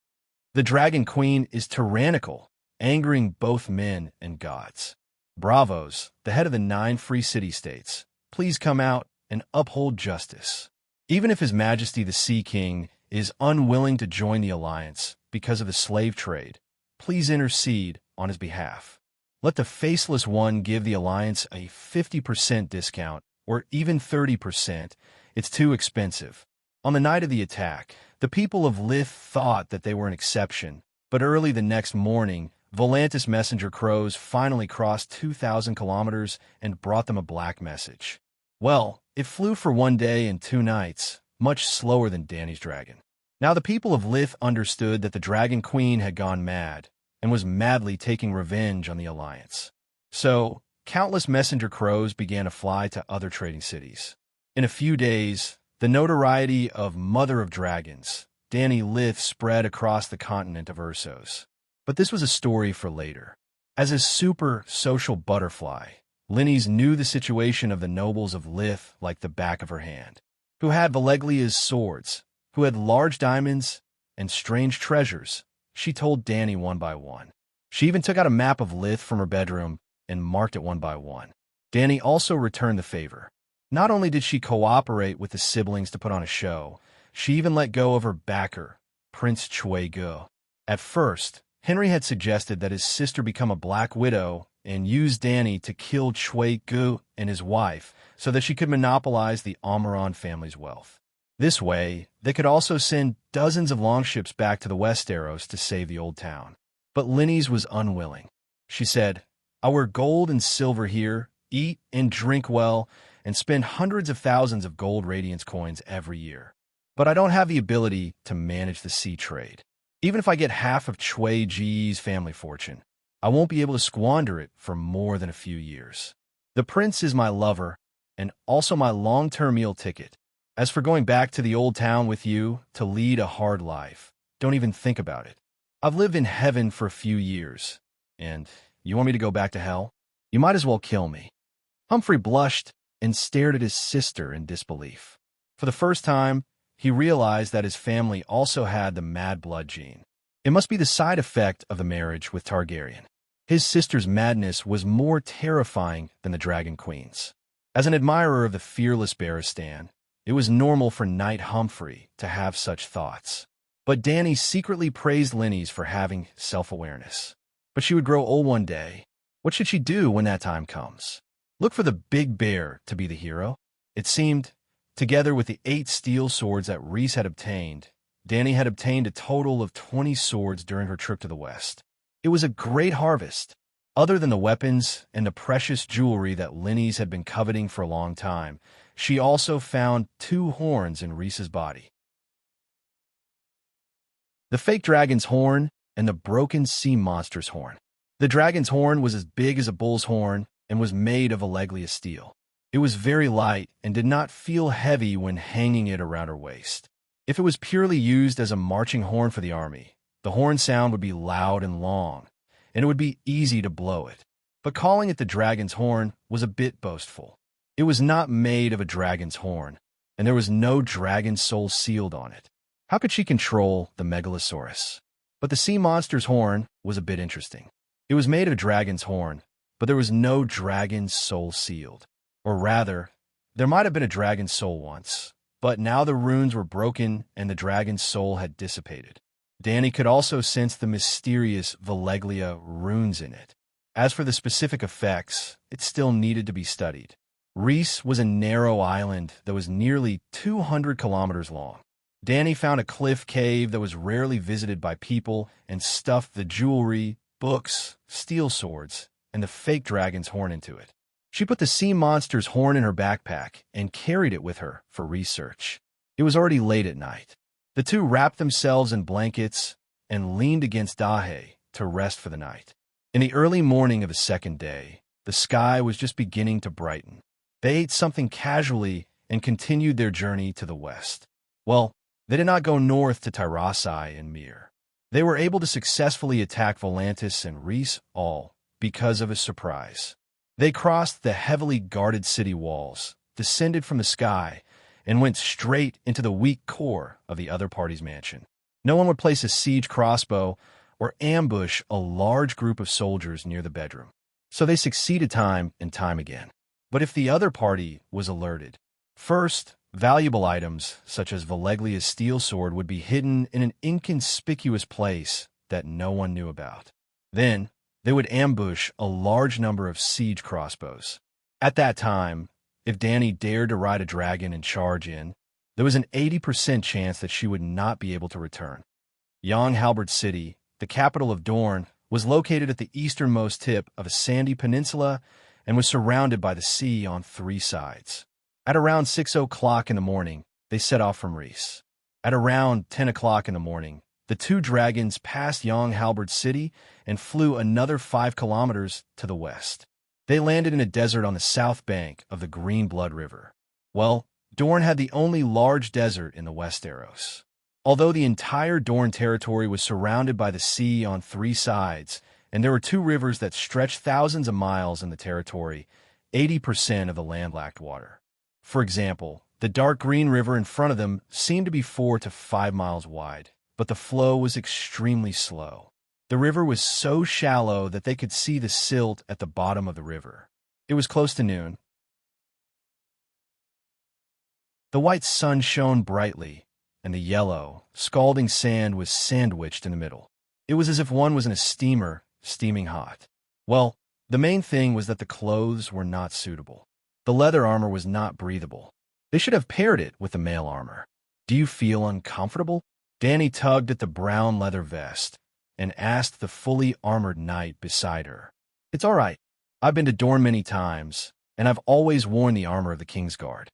The Dragon Queen is tyrannical, angering both men and gods. Bravos, the head of the 9 free city-states, please come out and uphold justice. Even if His Majesty the Sea King is unwilling to join the alliance because of the slave trade, please intercede on his behalf. Let the Faceless One give the alliance a 50% discount, or even 30%. It's too expensive. On the night of the attack, the people of Lith thought that they were an exception, but early the next morning, Volantis messenger crows finally crossed 2,000 kilometers and brought them a black message. Well, it flew for 1 day and 2 nights, much slower than Danny's dragon. Now the people of Lith understood that the Dragon Queen had gone mad and was madly taking revenge on the alliance. So, countless messenger crows began to fly to other trading cities. In a few days, the notoriety of Mother of Dragons, Danny Lith, spread across the continent of Ursos. But this was a story for later. As a super social butterfly, Lenny's knew the situation of the nobles of Lith like the back of her hand, who had Valeglia's swords, who had large diamonds and strange treasures. She told Danny one by one. She even took out a map of Lith from her bedroom and marked it one by one. Dany also returned the favor. Not only did she cooperate with the siblings to put on a show, she even let go of her backer, Prince Chuegu. At first, Henry had suggested that his sister become a Black Widow and use Dany to kill Chuegu and his wife so that she could monopolize the Almiron family's wealth. This way, they could also send dozens of longships back to the Westeros to save the old town. But Lynese was unwilling. She said, "I wear gold and silver here, eat and drink well, and spend hundreds of thousands of gold radiance coins every year. But I don't have the ability to manage the sea trade. Even if I get half of Chuegu's family fortune, I won't be able to squander it for more than a few years. The prince is my lover, and also my long-term meal ticket. As for going back to the old town with you to lead a hard life, don't even think about it. I've lived in heaven for a few years, and you want me to go back to hell? You might as well kill me." Humphrey blushed and stared at his sister in disbelief. For the first time, he realized that his family also had the mad blood gene. It must be the side effect of the marriage with Targaryen. His sister's madness was more terrifying than the Dragon Queen's. As an admirer of the fearless Barristan, it was normal for Knight Humphrey to have such thoughts. But Dany secretly praised Lynese for having self-awareness. But she would grow old one day. What should she do when that time comes? Look for the big bear to be the hero? It seemed, together with the 8 steel swords that Rhys had obtained, Dany had obtained a total of 20 swords during her trip to the west. It was a great harvest. Other than the weapons and the precious jewelry that Lynese had been coveting for a long time, she also found 2 horns in Rhys's body. The fake dragon's horn and the broken sea monster's horn. The dragon's horn was as big as a bull's horn and was made of Alleglia steel. It was very light and did not feel heavy when hanging it around her waist. If it was purely used as a marching horn for the army, the horn sound would be loud and long, and it would be easy to blow it. But calling it the dragon's horn was a bit boastful. It was not made of a dragon's horn, and there was no dragon's soul sealed on it. How could she control the Megalosaurus? But the sea monster's horn was a bit interesting. It was made of a dragon's horn, but there was no dragon's soul sealed. Or rather, there might have been a dragon's soul once, but now the runes were broken and the dragon's soul had dissipated. Dany could also sense the mysterious Valeglia runes in it. As for the specific effects, it still needed to be studied. Rhys was a narrow island that was nearly 200 kilometers long. Dany found a cliff cave that was rarely visited by people and stuffed the jewelry, books, steel swords, and the fake dragon's horn into it. She put the sea monster's horn in her backpack and carried it with her for research. It was already late at night. The two wrapped themselves in blankets and leaned against Dahe to rest for the night. In the early morning of the second day, the sky was just beginning to brighten. They ate something casually and continued their journey to the west. Well, they did not go north to Tyrasai and Myr. They were able to successfully attack Volantis and Rhys all because of a surprise. They crossed the heavily guarded city walls, descended from the sky, and went straight into the weak core of the other party's mansion. No one would place a siege crossbow or ambush a large group of soldiers near the bedroom. So they succeeded time and time again. But if the other party was alerted, first, valuable items, such as Valeglia's steel sword, would be hidden in an inconspicuous place that no one knew about. Then, they would ambush a large number of siege crossbows. At that time, if Dany dared to ride a dragon and charge in, there was an 80% chance that she would not be able to return. Young Halberd City, the capital of Dorne, was located at the easternmost tip of a sandy peninsula and was surrounded by the sea on 3 sides. At around 6 o'clock in the morning, they set off from Rhys. At around 10 o'clock in the morning, the 2 dragons passed Young Halberd City and flew another 5 kilometers to the west. They landed in a desert on the south bank of the Green Blood River. Well, Dorne had the only large desert in the Westeros. Although the entire Dorne territory was surrounded by the sea on 3 sides, and there were 2 rivers that stretched thousands of miles in the territory, 80% of the land lacked water. For example, the dark green river in front of them seemed to be 4 to 5 miles wide, but the flow was extremely slow. The river was so shallow that they could see the silt at the bottom of the river. It was close to noon. The white sun shone brightly, and the yellow, scalding sand was sandwiched in the middle. It was as if one was in a steamer, steaming hot. Well, the main thing was that the clothes were not suitable. The leather armor was not breathable. They should have paired it with the mail armor. Do you feel uncomfortable? Danny tugged at the brown leather vest and asked the fully armored knight beside her. It's all right. I've been to Dorne many times, and I've always worn the armor of the Kingsguard.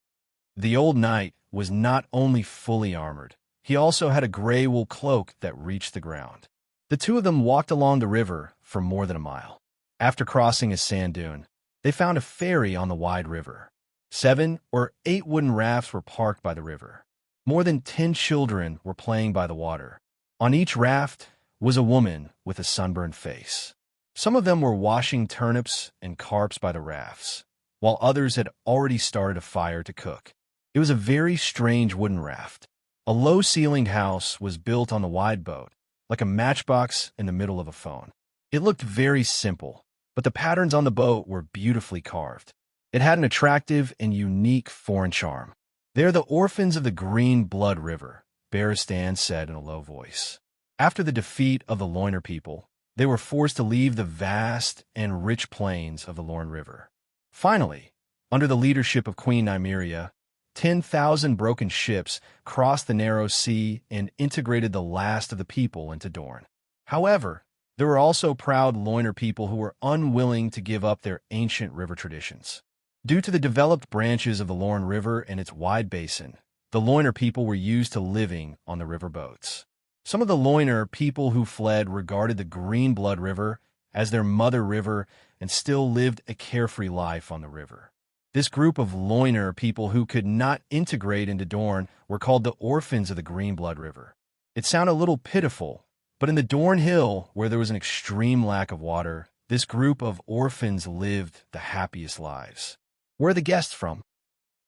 The old knight was not only fully armored, he also had a gray wool cloak that reached the ground. The two of them walked along the river for more than a mile. After crossing a sand dune, they found a ferry on the wide river. 7 or 8 wooden rafts were parked by the river. More than 10 children were playing by the water. On each raft was a woman with a sunburned face. Some of them were washing turnips and carps by the rafts, while others had already started a fire to cook. It was a very strange wooden raft. A low-ceilinged house was built on the wide boat, like a matchbox in the middle of a phone. It looked very simple, but the patterns on the boat were beautifully carved. It had an attractive and unique foreign charm. "They're the orphans of the Green Blood River," Barristan said in a low voice. After the defeat of the Loiner people, they were forced to leave the vast and rich plains of the Lorne River. Finally, under the leadership of Queen Nymeria, 10,000 broken ships crossed the narrow sea and integrated the last of the people into Dorne. However, there were also proud Loiner people who were unwilling to give up their ancient river traditions. Due to the developed branches of the Lorne River and its wide basin, the Loiner people were used to living on the river boats. Some of the Loiner people who fled regarded the Green Blood River as their mother river and still lived a carefree life on the river. This group of Loiner people who could not integrate into Dorne were called the orphans of the Green Blood River. It sounded a little pitiful, but in the Dorne Hill, where there was an extreme lack of water, this group of orphans lived the happiest lives. "Where are the guests from?"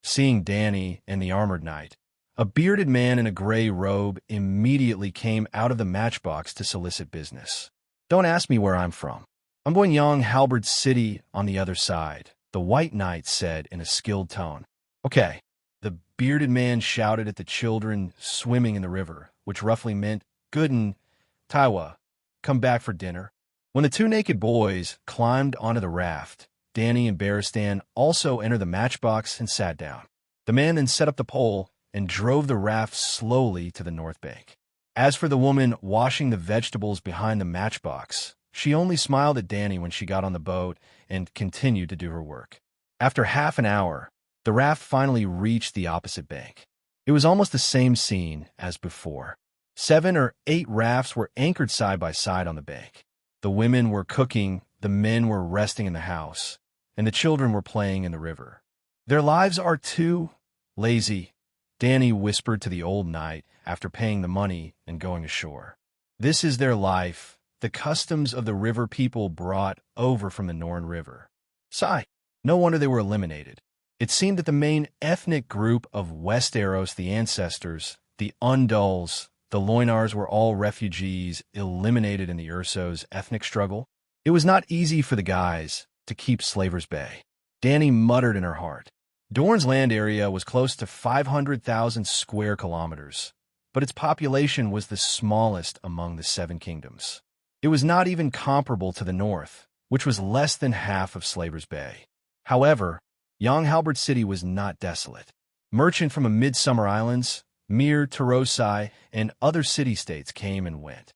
Seeing Danny and the armored knight, a bearded man in a gray robe immediately came out of the matchbox to solicit business. "Don't ask me where I'm from. I'm going Young Halberd City on the other side," the white knight said in a skilled tone. "Okay." The bearded man shouted at the children swimming in the river, which roughly meant, "Gooden, Taiwa, come back for dinner." When the two naked boys climbed onto the raft, Danny and Barristan also entered the matchbox and sat down. The man then set up the pole and drove the raft slowly to the north bank. As for the woman washing the vegetables behind the matchbox, she only smiled at Danny when she got on the boat and continued to do her work. After half an hour, the raft finally reached the opposite bank. It was almost the same scene as before. 7 or 8 rafts were anchored side by side on the bank. The women were cooking, the men were resting in the house, and the children were playing in the river. "Their lives are too lazy," Danny whispered to the old knight after paying the money and going ashore. "This is their life, the customs of the river people brought over from the Norn River." Sigh. No wonder they were eliminated. It seemed that the main ethnic group of Westeros, the ancestors, the Undulls, the Loinars were all refugees eliminated in the Urso's ethnic struggle. It was not easy for the guys to keep Slaver's Bay. Danny muttered in her heart. Dorne's land area was close to 500,000 square kilometers, but its population was the smallest among the 7 kingdoms. It was not even comparable to the north, which was less than half of Slaver's Bay. However, Young Halberd City was not desolate. Merchants from the Midsummer Islands, Mir, Tarosai, and other city-states came and went.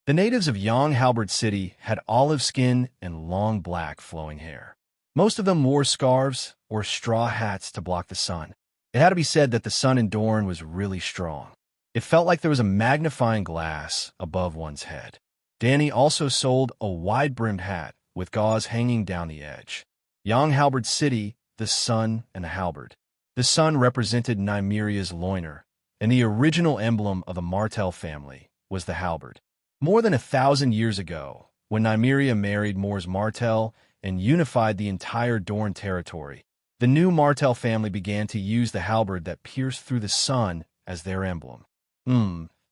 The natives of Young Halberd City had olive skin and long black flowing hair. Most of them wore scarves or straw hats to block the sun. It had to be said that the sun in Dorne was really strong. It felt like there was a magnifying glass above one's head. Danny also sold a wide-brimmed hat with gauze hanging down the edge. Young Halberd City, the sun and the halberd. The sun represented Nymeria's loiner, and the original emblem of the Martell family was the halberd. More than 1,000 years ago, when Nymeria married Mors Martell and unified the entire Dorne territory, the new Martell family began to use the halberd that pierced through the sun as their emblem.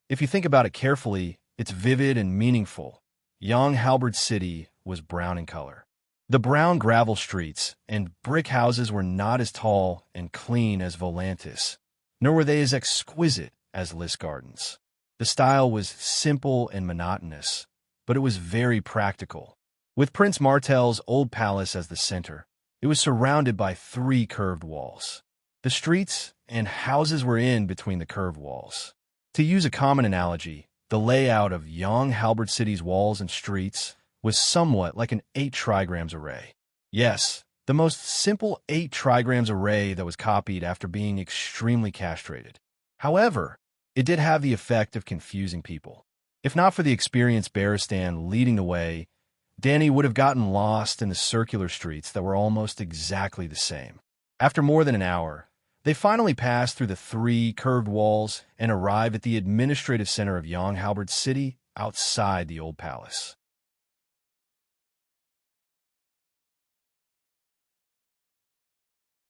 If you think about it carefully, it's vivid and meaningful. Young Halberd City was brown in color. The brown gravel streets and brick houses were not as tall and clean as Volantis, nor were they as exquisite as Lys Gardens. The style was simple and monotonous, but it was very practical. With Prince Martell's old palace as the center, it was surrounded by 3 curved walls. The streets and houses were in between the curved walls. To use a common analogy, the layout of Young Halberd City's walls and streets was somewhat like an 8 trigrams array. Yes, the most simple 8 trigrams array that was copied after being extremely castrated. However, it did have the effect of confusing people. If not for the experienced Barristan leading the way, Danny would have gotten lost in the circular streets that were almost exactly the same. After more than an hour, they finally passed through the 3 curved walls and arrived at the administrative center of Young Halberd City outside the old palace.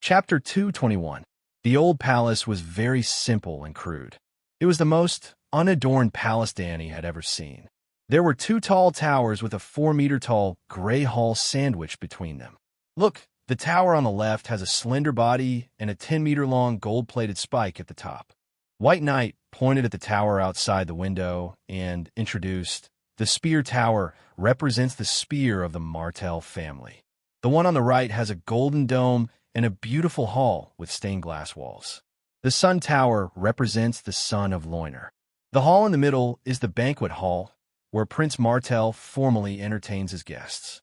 Chapter 221. The old palace was very simple and crude. It was the most unadorned palace Danny had ever seen. There were 2 tall towers with a 4-meter-tall gray hall sandwiched between them. Look, the tower on the left has a slender body and a 10-meter-long gold-plated spike at the top. White Knight pointed at the tower outside the window and introduced, "The spear tower represents the spear of the Martell family. The one on the right has a golden dome and a beautiful hall with stained glass walls. The sun tower represents the son of Loiner. The hall in the middle is the banquet hall, where Prince Martell formally entertains his guests."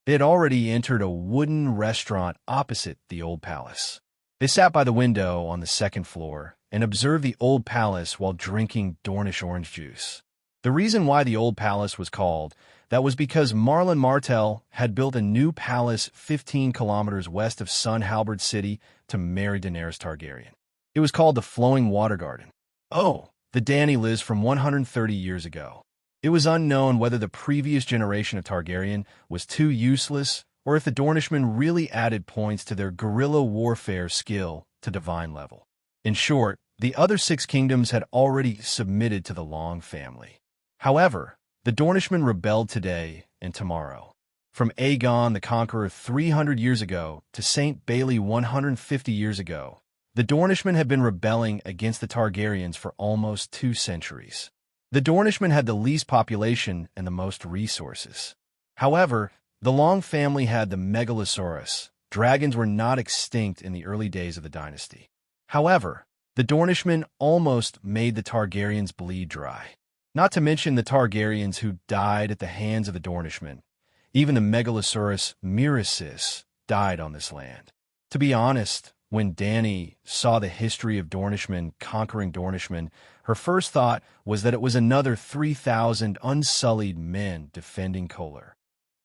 They had already entered a wooden restaurant opposite the old palace. They sat by the window on the 2nd floor and observed the old palace while drinking Dornish orange juice. The reason why the old palace was called that was because Marlon Martell had built a new palace 15 kilometers west of Sun Halberd City to marry Daenerys Targaryen. It was called the Flowing Water Garden. Oh, the Dany lives from 130 years ago. It was unknown whether the previous generation of Targaryen was too useless or if the Dornishmen really added points to their guerrilla warfare skill to divine level. In short, the other 6 kingdoms had already submitted to the Long family. However, the Dornishmen rebelled today and tomorrow. From Aegon the Conqueror 300 years ago to Saint Bailey 150 years ago, the Dornishmen had been rebelling against the Targaryens for almost 2 centuries. The Dornishmen had the least population and the most resources. However, the Long family had the Megalosaurus. Dragons were not extinct in the early days of the dynasty. However, the Dornishmen almost made the Targaryens bleed dry. Not to mention the Targaryens who died at the hands of the Dornishmen. Even the Megalosaurus Miracis died on this land. To be honest, when Dany saw the history of Dornishmen conquering Dornishmen, her first thought was that it was another 3,000 unsullied men defending Kohler.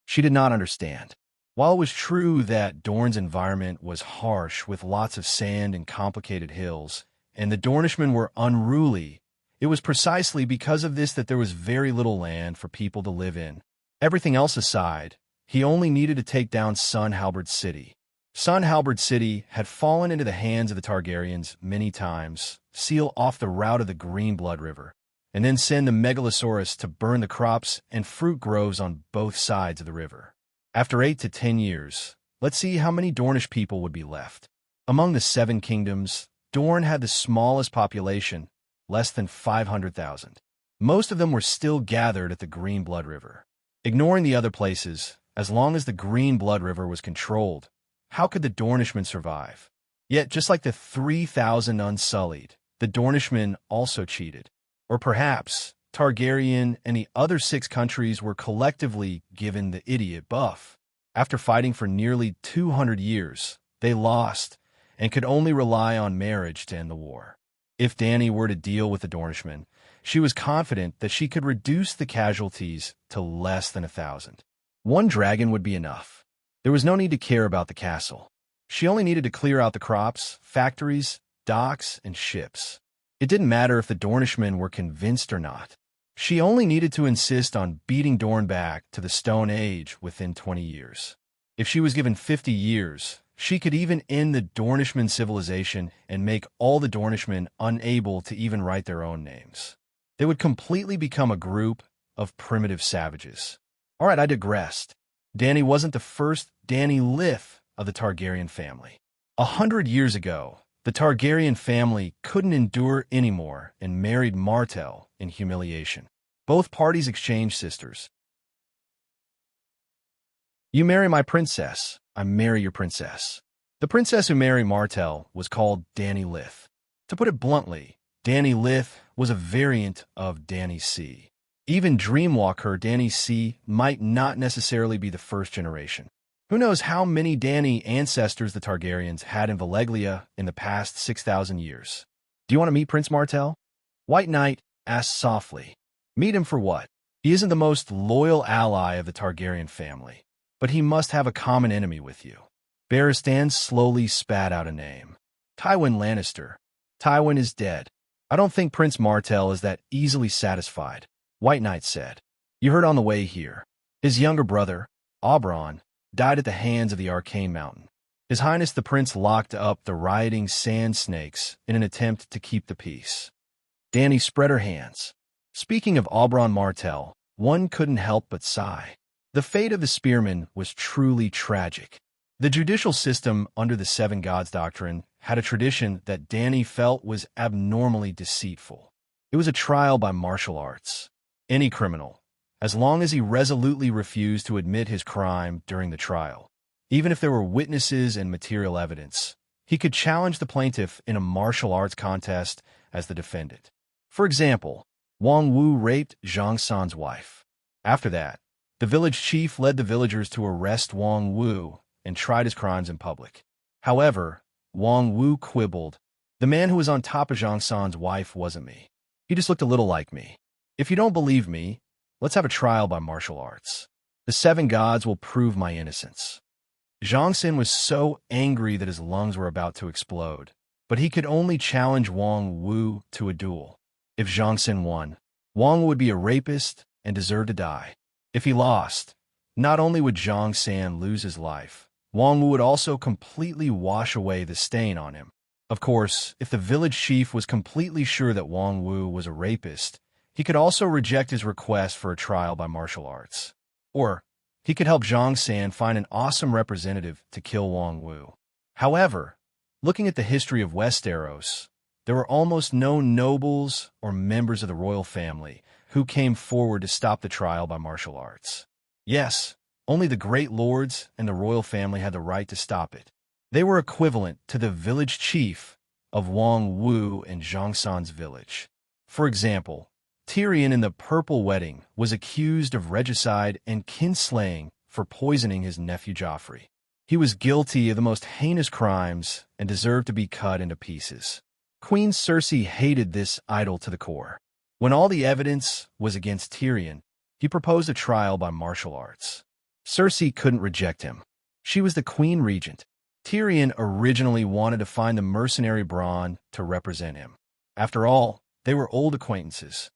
She did not understand. While it was true that Dorne's environment was harsh with lots of sand and complicated hills, and the Dornishmen were unruly, it was precisely because of this that there was very little land for people to live in. Everything else aside, he only needed to take down Sun Halberd City. Sun Halberd City had fallen into the hands of the Targaryens many times, seal off the route of the Green Blood River, and then send the Megalosaurus to burn the crops and fruit groves on both sides of the river. After 8 to 10 years, let's see how many Dornish people would be left. Among the 7 kingdoms, Dorne had the smallest population, less than 500,000. Most of them were still gathered at the Green Blood River. Ignoring the other places, as long as the Green Blood River was controlled, how could the Dornishmen survive? Yet, just like the 3,000 unsullied, the Dornishmen also cheated. Or perhaps Targaryen and the other 6 countries were collectively given the idiot buff. After fighting for nearly 200 years, they lost and could only rely on marriage to end the war. If Dany were to deal with the Dornishmen, she was confident that she could reduce the casualties to less than 1,000. 1 dragon would be enough. There was no need to care about the castle. She only needed to clear out the crops, factories, docks, and ships. It didn't matter if the Dornishmen were convinced or not. She only needed to insist on beating Dorne back to the Stone Age within 20 years. If she was given 50 years, she could even end the Dornishman civilization and make all the Dornishmen unable to even write their own names. They would completely become a group of primitive savages. All right, I digressed. Dany wasn't the first Dany Lith of the Targaryen family. 100 years ago, the Targaryen family couldn't endure anymore and married Martell in humiliation. Both parties exchanged sisters. You marry my princess, I marry your princess. The princess who married Martell was called Dany Lith. To put it bluntly, Dany Lith was a variant of Dany C. Even Dreamwalker Dany C might not necessarily be the first generation. Who knows how many Dany ancestors the Targaryens had in Valeglia in the past 6,000 years? Do you want to meet Prince Martell? White Knight asked softly. Meet him for what? He isn't the most loyal ally of the Targaryen family, but he must have a common enemy with you. Barristan slowly spat out a name. Tywin Lannister. Tywin is dead. I don't think Prince Martell is that easily satisfied, White Knight said. You heard on the way here. His younger brother, Oberyn, died at the hands of the Arcane Mountain. His Highness the Prince locked up the rioting sand snakes in an attempt to keep the peace. Dany spread her hands. Speaking of Oberyn Martell, one couldn't help but sigh. The fate of the spearman was truly tragic. The judicial system under the Seven Gods doctrine had a tradition that Dany felt was abnormally deceitful. It was a trial by martial arts. Any criminal, as long as he resolutely refused to admit his crime during the trial, even if there were witnesses and material evidence, he could challenge the plaintiff in a martial arts contest as the defendant. For example, Wang Wu raped Zhang San's wife. After that, the village chief led the villagers to arrest Wang Wu and tried his crimes in public. However, Wang Wu quibbled. The man who was on top of Zhang San's wife wasn't me. He just looked a little like me. If you don't believe me, let's have a trial by martial arts. The Seven Gods will prove my innocence. Zhang San was so angry that his lungs were about to explode, but he could only challenge Wang Wu to a duel. If Zhang San won, Wang would be a rapist and deserve to die. If he lost, not only would Zhang San lose his life, Wang Wu would also completely wash away the stain on him. Of course, if the village chief was completely sure that Wang Wu was a rapist, he could also reject his request for a trial by martial arts. Or, he could help Zhang San find an awesome representative to kill Wang Wu. However, looking at the history of Westeros, there were almost no nobles or members of the royal family who came forward to stop the trial by martial arts. Yes, only the great lords and the royal family had the right to stop it. They were equivalent to the village chief of Wang Wu and Zhang San's village. For example, Tyrion in the Purple Wedding was accused of regicide and kinslaying for poisoning his nephew Joffrey. He was guilty of the most heinous crimes and deserved to be cut into pieces. Queen Cersei hated this idol to the core. When all the evidence was against Tyrion, he proposed a trial by martial arts. Cersei couldn't reject him. She was the queen regent. Tyrion originally wanted to find the mercenary Bronn to represent him. After all, they were old acquaintances.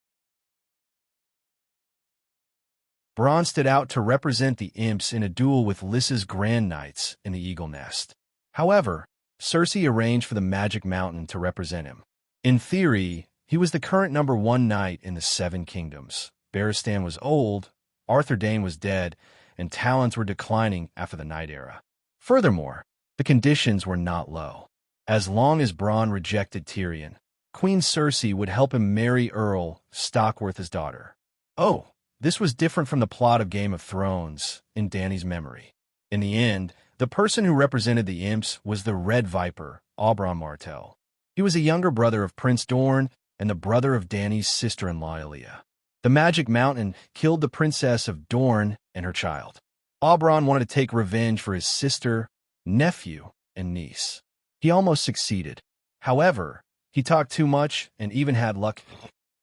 Bronn stood out to represent the imps in a duel with Lyssa's Grand Knights in the Eagle Nest. However, Cersei arranged for the Magic Mountain to represent him. In theory, he was the current #1 knight in the Seven Kingdoms. Barristan was old, Arthur Dayne was dead, and talents were declining after the Night Era. Furthermore, the conditions were not low. As long as Bronn rejected Tyrion, Queen Cersei would help him marry Earl Stockworth's daughter. Oh, this was different from the plot of Game of Thrones in Dany's memory. In the end, the person who represented the imps was the Red Viper, Oberyn Martell. He was a younger brother of Prince Dorne and the brother of Dany's sister-in-law Elia. The Magic Mountain killed the princess of Dorne and her child. Oberyn wanted to take revenge for his sister, nephew, and niece. He almost succeeded. However, he talked too much and even had luck.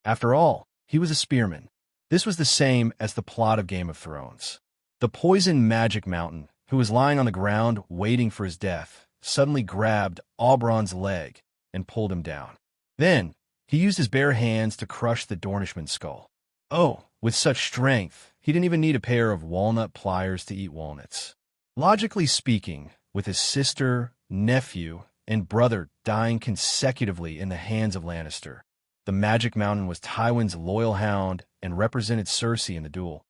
After all, he was a spearman. This was the same as the plot of Game of Thrones. The poisoned Magic Mountain, who was lying on the ground waiting for his death, suddenly grabbed Oberyn's leg and pulled him down. Then, he used his bare hands to crush the Dornishman's skull. Oh, with such strength, he didn't even need a pair of walnut pliers to eat walnuts. Logically speaking, with his sister, nephew, and brother dying consecutively in the hands of Lannister, the Magic Mountain was Tywin's loyal hound and represented Cersei in the duel.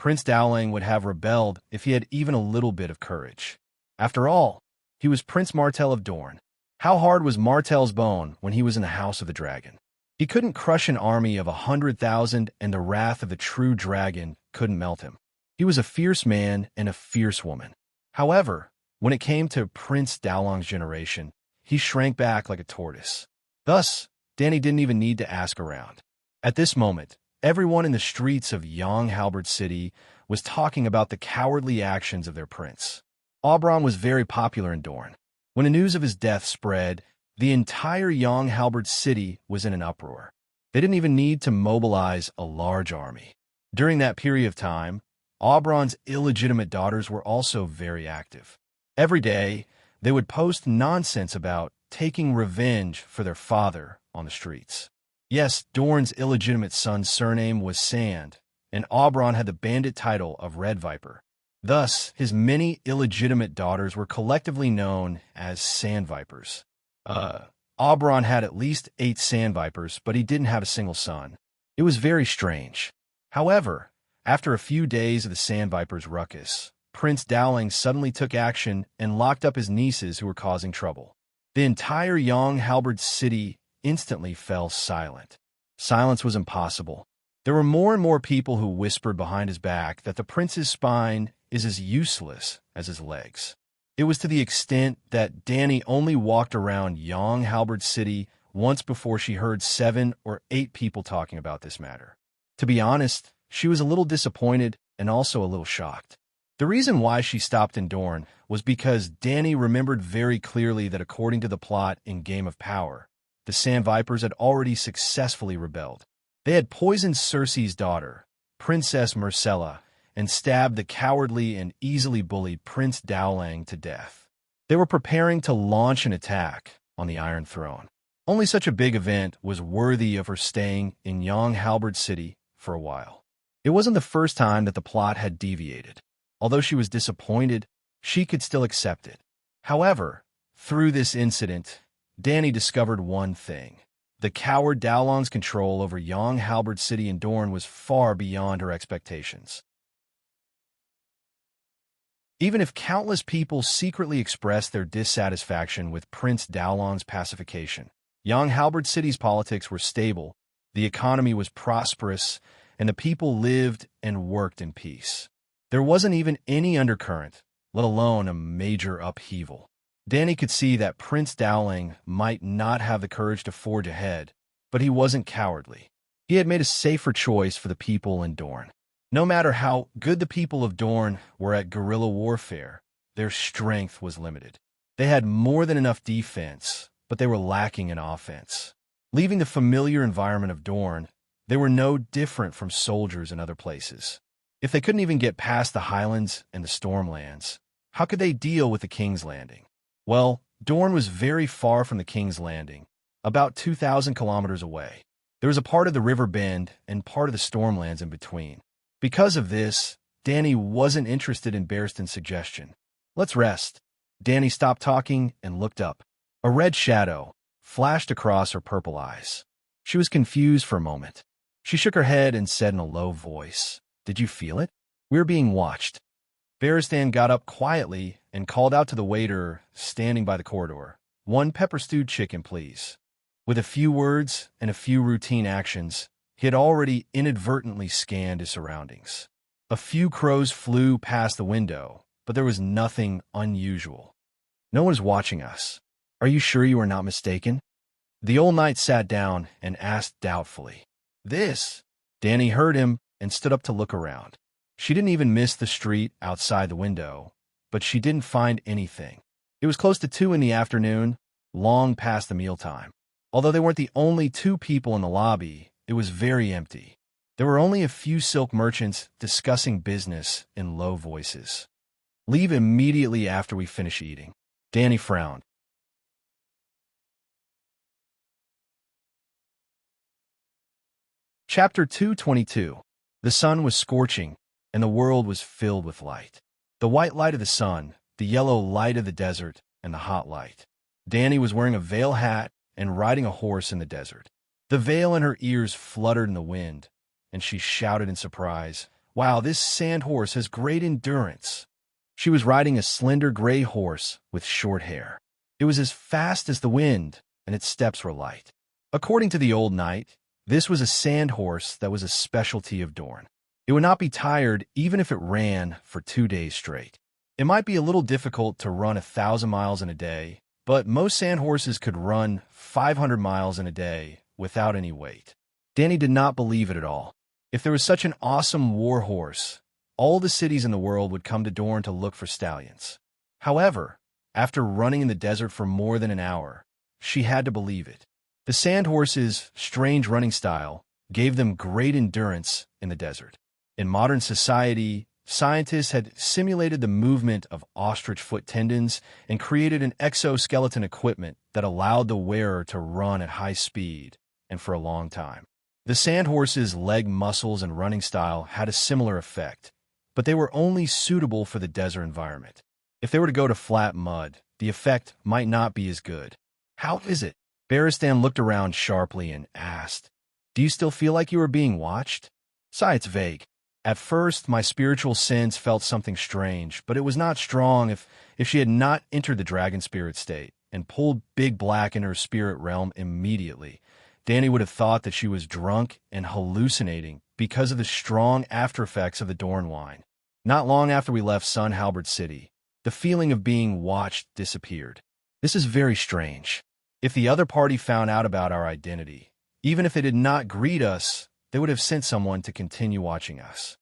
Prince Dowling would have rebelled if he had even a little bit of courage. After all, he was Prince Martell of Dorne. How hard was Martell's bone when he was in the House of the Dragon? He couldn't crush an army of 100,000, and the wrath of the true dragon couldn't melt him. He was a fierce man and a fierce woman. However, when it came to Prince Dowling's generation, he shrank back like a tortoise. Thus, Dany didn't even need to ask around. At this moment, everyone in the streets of Young Halberd City was talking about the cowardly actions of their prince. Oberyn was very popular in Dorne. When the news of his death spread, the entire Young Halberd City was in an uproar. They didn't even need to mobilize a large army. During that period of time, Oberyn's illegitimate daughters were also very active. Every day, they would post nonsense about taking revenge for their father on the streets. Yes, Dorne's illegitimate son's surname was Sand, and Oberyn had the bandit title of Red Viper. Thus, his many illegitimate daughters were collectively known as Sand Vipers. Oberyn had at least 8 Sand Vipers, but he didn't have a single son. It was very strange. However, after a few days of the Sand Vipers' ruckus, Prince Dowling suddenly took action and locked up his nieces who were causing trouble. The entire Young Halberd City instantly fell silent. Silence was impossible. There were more and more people who whispered behind his back that the prince's spine is as useless as his legs. It was to the extent that Dany only walked around Young Halberd City once before she heard 7 or 8 people talking about this matter. To be honest, she was a little disappointed and also a little shocked. The reason why she stopped in Dorne was because Dany remembered very clearly that according to the plot in Game of Power, the Sand Vipers had already successfully rebelled. They had poisoned Cersei's daughter, Princess Myrcella, and stabbed the cowardly and easily bullied Prince Dowling to death. They were preparing to launch an attack on the Iron Throne. Only such a big event was worthy of her staying in Young Halberd City for a while. It wasn't the first time that the plot had deviated. Although she was disappointed, she could still accept it. However, through this incident, Dany discovered one thing. The coward Dowling's control over Young Halberd City and Dorne was far beyond her expectations. Even if countless people secretly expressed their dissatisfaction with Prince Dowling's pacification, Young Halberd City's politics were stable, the economy was prosperous, and the people lived and worked in peace. There wasn't even any undercurrent, let alone a major upheaval. Dany could see that Prince Dowling might not have the courage to forge ahead, but he wasn't cowardly. He had made a safer choice for the people in Dorne. No matter how good the people of Dorne were at guerrilla warfare, their strength was limited. They had more than enough defense, but they were lacking in offense. Leaving the familiar environment of Dorne, they were no different from soldiers in other places. If they couldn't even get past the Highlands and the Stormlands, how could they deal with the King's Landing? Well, Dorne was very far from the King's Landing, about 2,000 kilometers away. There was a part of the River Bend and part of the Stormlands in between. Because of this, Dany wasn't interested in Barristan's suggestion. Let's rest. Dany stopped talking and looked up. A red shadow flashed across her purple eyes. She was confused for a moment. She shook her head and said in a low voice, "Did you feel it? We're being watched." Barristan got up quietly and called out to the waiter standing by the corridor, "1 pepper-stewed chicken, please." With a few words and a few routine actions, he had already inadvertently scanned his surroundings. A few crows flew past the window, but there was nothing unusual. "No one's watching us. Are you sure you are not mistaken?" The old knight sat down and asked doubtfully, "This?" Dany heard him and stood up to look around. She didn't even miss the street outside the window, but she didn't find anything. It was close to 2 in the afternoon, long past the mealtime. Although they weren't the only 2 people in the lobby, it was very empty. There were only a few silk merchants discussing business in low voices. "Leave immediately after we finish eating." Dany frowned. Chapter 222. The sun was scorching, and the world was filled with light. The white light of the sun, the yellow light of the desert, and the hot light. Dany was wearing a veil hat and riding a horse in the desert. The veil in her ears fluttered in the wind, and she shouted in surprise, Wow, this sand horse has great endurance. She was riding a slender gray horse with short hair. It was as fast as the wind, and its steps were light. According to the old knight, this was a sand horse that was a specialty of Dorne. It would not be tired even if it ran for 2 days straight. It might be a little difficult to run 1,000 miles in a day, but most sand horses could run 500 miles in a day without any weight. Dany did not believe it at all. If there was such an awesome war horse, all the cities in the world would come to Dorne to look for stallions. However, after running in the desert for more than an hour, she had to believe it. The sand horse's strange running style gave them great endurance in the desert. In modern society, scientists had simulated the movement of ostrich foot tendons and created an exoskeleton equipment that allowed the wearer to run at high speed and for a long time. The sand horse's leg muscles and running style had a similar effect, but they were only suitable for the desert environment. If they were to go to flat mud, the effect might not be as good. How is it? Barristan looked around sharply and asked, "Do you still feel like you are being watched?" "Sigh, it's vague. At first, my spiritual sense felt something strange, but it was not strong. If she had not entered the dragon spirit state and pulled Big Black in her spirit realm immediately, Dany would have thought that she was drunk and hallucinating because of the strong after effects of the Dorne wine. Not long after we left Sun Halberd City, the feeling of being watched disappeared. This is very strange. If the other party found out about our identity, even if they did not greet us, they would have sent someone to continue watching us.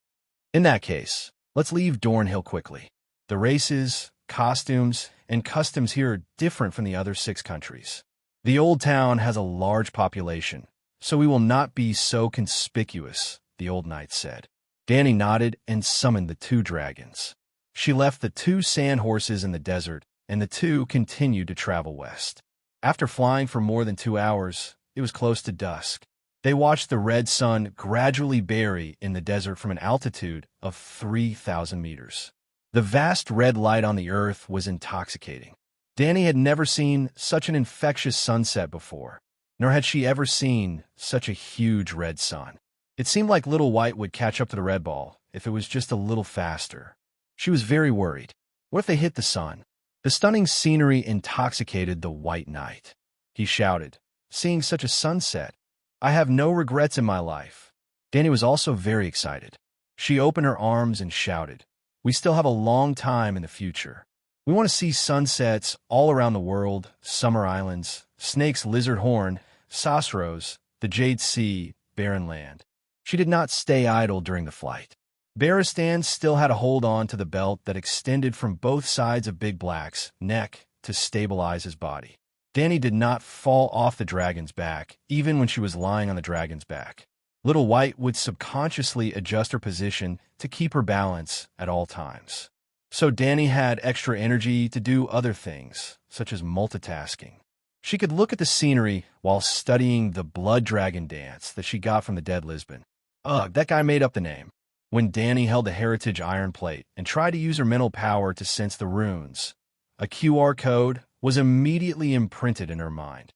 In that case, let's leave Dornhill quickly. The races, costumes, and customs here are different from the other 6 countries. The old town has a large population, so we will not be so conspicuous, the old knight said. Dany nodded and summoned the 2 dragons. She left the 2 sand horses in the desert, and the 2 continued to travel west. After flying for more than 2 hours, it was close to dusk. They watched the red sun gradually bury in the desert from an altitude of 3,000 meters. The vast red light on the earth was intoxicating. Dany had never seen such an infectious sunset before, nor had she ever seen such a huge red sun. It seemed like Little White would catch up to the red ball if it was just a little faster. She was very worried. What if they hit the sun? The stunning scenery intoxicated the White Knight. He shouted, "Seeing such a sunset, I have no regrets in my life." Dany was also very excited. She opened her arms and shouted, "We still have a long time in the future. We want to see sunsets all around the world, Summer Islands, Snake's Lizard Horn, Sosros, the Jade Sea, Barren Land." She did not stay idle during the flight. Barristan still had a hold on to the belt that extended from both sides of Big Black's neck to stabilize his body. Dany did not fall off the dragon's back, even when she was lying on the dragon's back. Little White would subconsciously adjust her position to keep her balance at all times. So Dany had extra energy to do other things, such as multitasking. She could look at the scenery while studying the blood dragon dance that she got from the dead Lisbon. Ugh, that guy made up the name. When Dany held the heritage iron plate and tried to use her mental power to sense the runes, a QR code was immediately imprinted in her mind.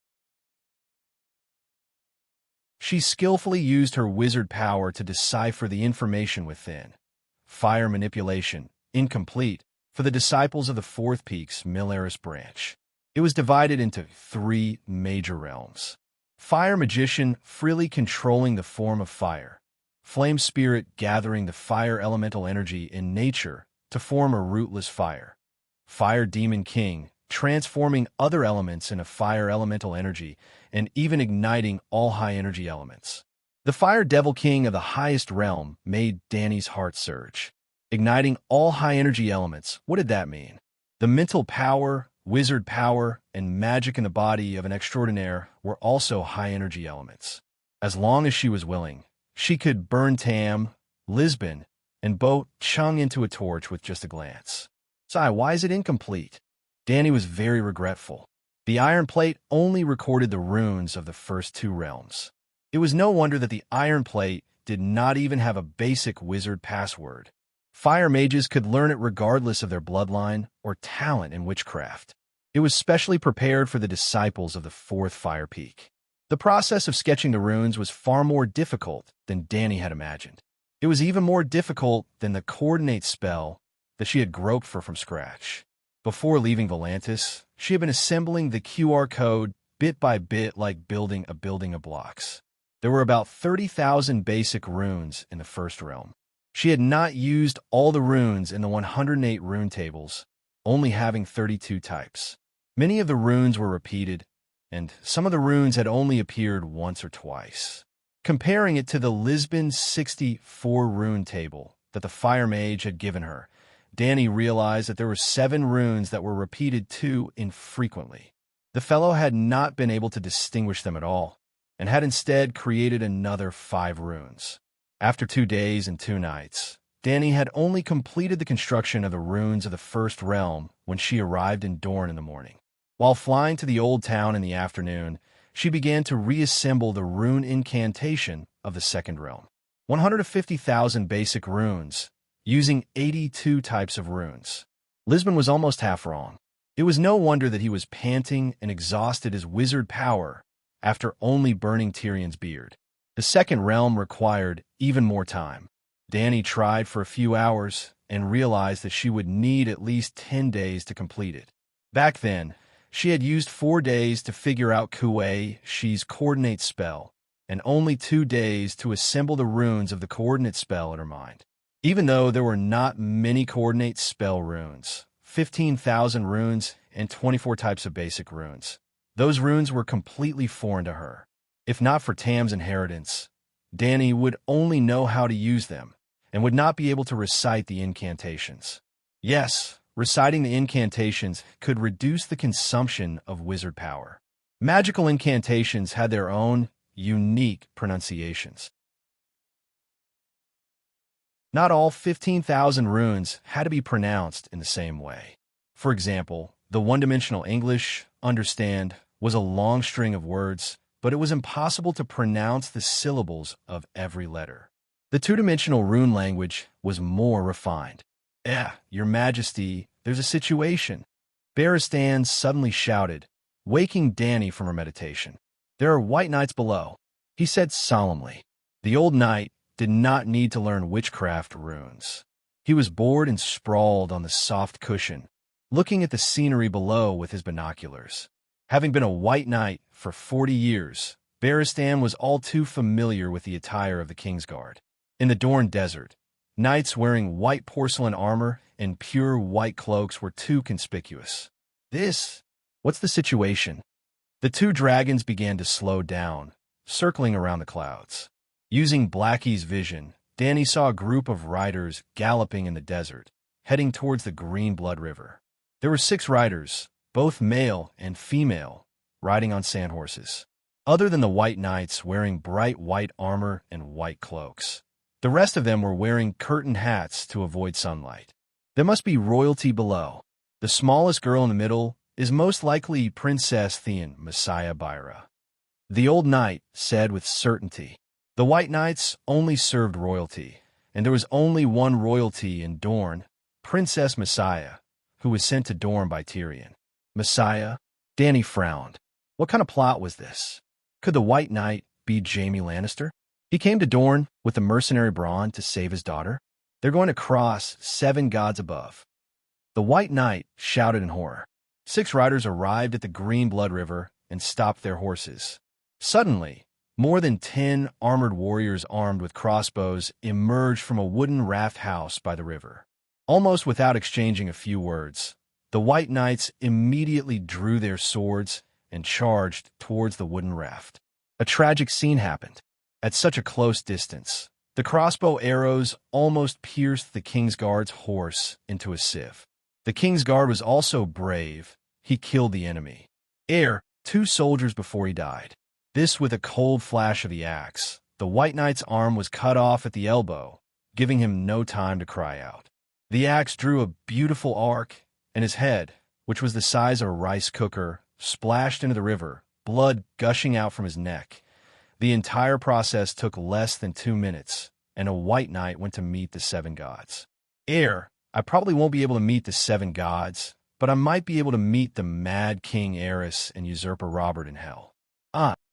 She skillfully used her wizard power to decipher the information within. Fire manipulation, incomplete, for the disciples of the Fourth Peak's Millaris branch. It was divided into 3 major realms. Fire magician freely controlling the form of fire. Flame spirit gathering the fire elemental energy in nature to form a rootless fire. Fire demon king transforming other elements into fire elemental energy and even igniting all high energy elements. The fire devil king of the highest realm made Dany's heart surge. Igniting all high energy elements, what did that mean? The mental power, wizard power, and magic in the body of an extraordinaire were also high energy elements. As long as she was willing, she could burn Tam, Lisbon, and Bo Chung into a torch with just a glance. Sigh, why is it incomplete? Dany was very regretful. The iron plate only recorded the runes of the first 2 realms. It was no wonder that the iron plate did not even have a basic wizard password. Fire mages could learn it regardless of their bloodline or talent in witchcraft. It was specially prepared for the disciples of the 4th Fire Peak. The process of sketching the runes was far more difficult than Dany had imagined. It was even more difficult than the coordinate spell that she had groped for from scratch. Before leaving Volantis, she had been assembling the QR code bit by bit like building a building of blocks. There were about 30,000 basic runes in the first realm. She had not used all the runes in the 108 rune tables, only having 32 types. Many of the runes were repeated, and some of the runes had only appeared once or twice. Comparing it to the Lisbon 64 rune table that the Fire Mage had given her, Danny realized that there were 7 runes that were repeated too infrequently. The fellow had not been able to distinguish them at all, and had instead created another 5 runes. After 2 days and 2 nights, Danny had only completed the construction of the runes of the first realm when she arrived in Dorne in the morning. While flying to the old town in the afternoon, she began to reassemble the rune incantation of the second realm. 150,000 basic runes, using 82 types of runes. Lisbon was almost half wrong. It was no wonder that he was panting and exhausted as wizard power after only burning Tyrion's beard. The second realm required even more time. Danny tried for a few hours and realized that she would need at least 10 days to complete it. Back then, she had used 4 days to figure out Kuei Shi's coordinate spell, and only 2 days to assemble the runes of the coordinate spell in her mind. Even though there were not many coordinate spell runes, 15,000 runes and 24 types of basic runes, those runes were completely foreign to her. If not for Tam's inheritance, Danny would only know how to use them, and would not be able to recite the incantations. Yes, reciting the incantations could reduce the consumption of wizard power. Magical incantations had their own unique pronunciations. Not all 15,000 runes had to be pronounced in the same way. For example, the one-dimensional English, understand, was a long string of words, but it was impossible to pronounce the syllables of every letter. The two-dimensional rune language was more refined. Your Majesty, there's a situation. Barristan suddenly shouted, waking Danny from her meditation. There are white knights below, he said solemnly. The old knight did not need to learn witchcraft runes. He was bored and sprawled on the soft cushion, looking at the scenery below with his binoculars. Having been a white knight for 40 years, Barristan was all too familiar with the attire of the Kingsguard. In the Dorne Desert, knights wearing white porcelain armor and pure white cloaks were too conspicuous. What's the situation? The 2 dragons began to slow down, circling around the clouds. Using Blackie's vision, Danny saw a group of riders galloping in the desert, heading towards the Green Blood River. There were 6 riders, both male and female, riding on sandhorses. Other than the white knights wearing bright white armor and white cloaks, the rest of them were wearing curtain hats to avoid sunlight. There must be royalty below. The smallest girl in the middle is most likely Princess Theon Messiah Byra. The old knight said with certainty. The white knights only served royalty, and there was only one royalty in Dorne, Princess Messiah, who was sent to Dorne by Tyrion. Messiah? Danny frowned. What kind of plot was this? Could the white knight be Jaime Lannister? He came to Dorne with the mercenary Bronn to save his daughter. They're going to cross 7 gods above. The white knight shouted in horror. 6 riders arrived at the Green Blood River and stopped their horses. Suddenly, more than 10 armored warriors armed with crossbows emerged from a wooden raft house by the river. Almost without exchanging a few words, the white knights immediately drew their swords and charged towards the wooden raft. A tragic scene happened. At such a close distance, the crossbow arrows almost pierced the Kingsguard's horse into a sieve. The Kingsguard was also brave. He killed the enemy. 2 soldiers before he died. This with a cold flash of the axe. The white knight's arm was cut off at the elbow, giving him no time to cry out. The axe drew a beautiful arc, and his head, which was the size of a rice cooker, splashed into the river, blood gushing out from his neck. The entire process took less than 2 minutes, and a white knight went to meet the 7 gods. I probably won't be able to meet the 7 gods, but I might be able to meet the Mad King Aerys and Usurper Robert in hell.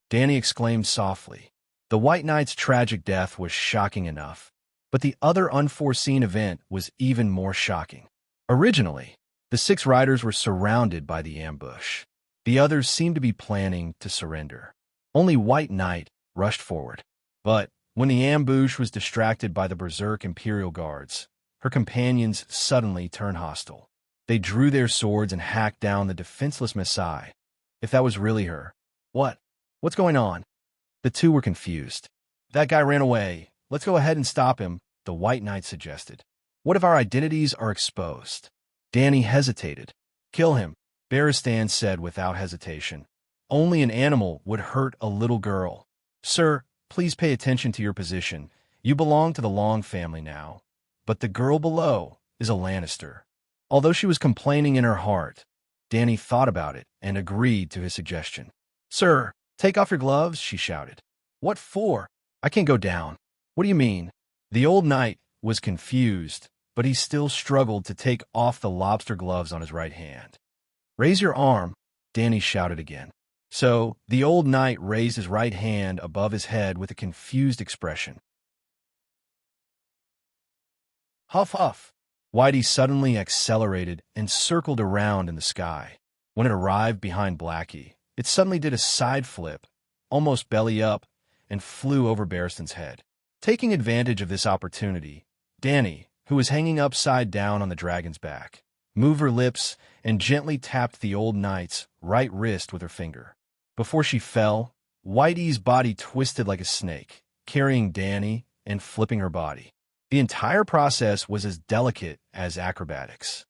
Danny exclaimed softly. The white knight's tragic death was shocking enough, But the other unforeseen event was even more shocking. Originally, the 6 riders were surrounded by the ambush. The others seemed to be planning to surrender. Only White Knight rushed forward. But when the ambush was distracted by the berserk Imperial guards, her companions suddenly turned hostile. They drew their swords and hacked down the defenseless Messiah. If that was really her. What's going on? The two were confused. That guy ran away. Let's go ahead and stop him, the White Knight suggested. What if our identities are exposed? Danny hesitated. Kill him, Barristan said without hesitation. Only an animal would hurt a little girl. Sir, please pay attention to your position. You belong to the Long family now. But the girl below is a Lannister. Although she was complaining in her heart, Danny thought about it and agreed to his suggestion. Sir, take off your gloves, she shouted. What for? I can't go down. What do you mean? The old knight was confused, but he still struggled to take off the lobster gloves on his right hand. Raise your arm, Danny shouted again. So the old knight raised his right hand above his head with a confused expression. Huff, huff. Whitey suddenly accelerated and circled around in the sky. When it arrived behind Blackie, it suddenly did a side flip, almost belly up, and flew over Barristan's head. Taking advantage of this opportunity, Danny, who was hanging upside down on the dragon's back, moved her lips and gently tapped the old knight's right wrist with her finger. Before she fell, Whitey's body twisted like a snake, carrying Danny and flipping her body. The entire process was as delicate as acrobatics.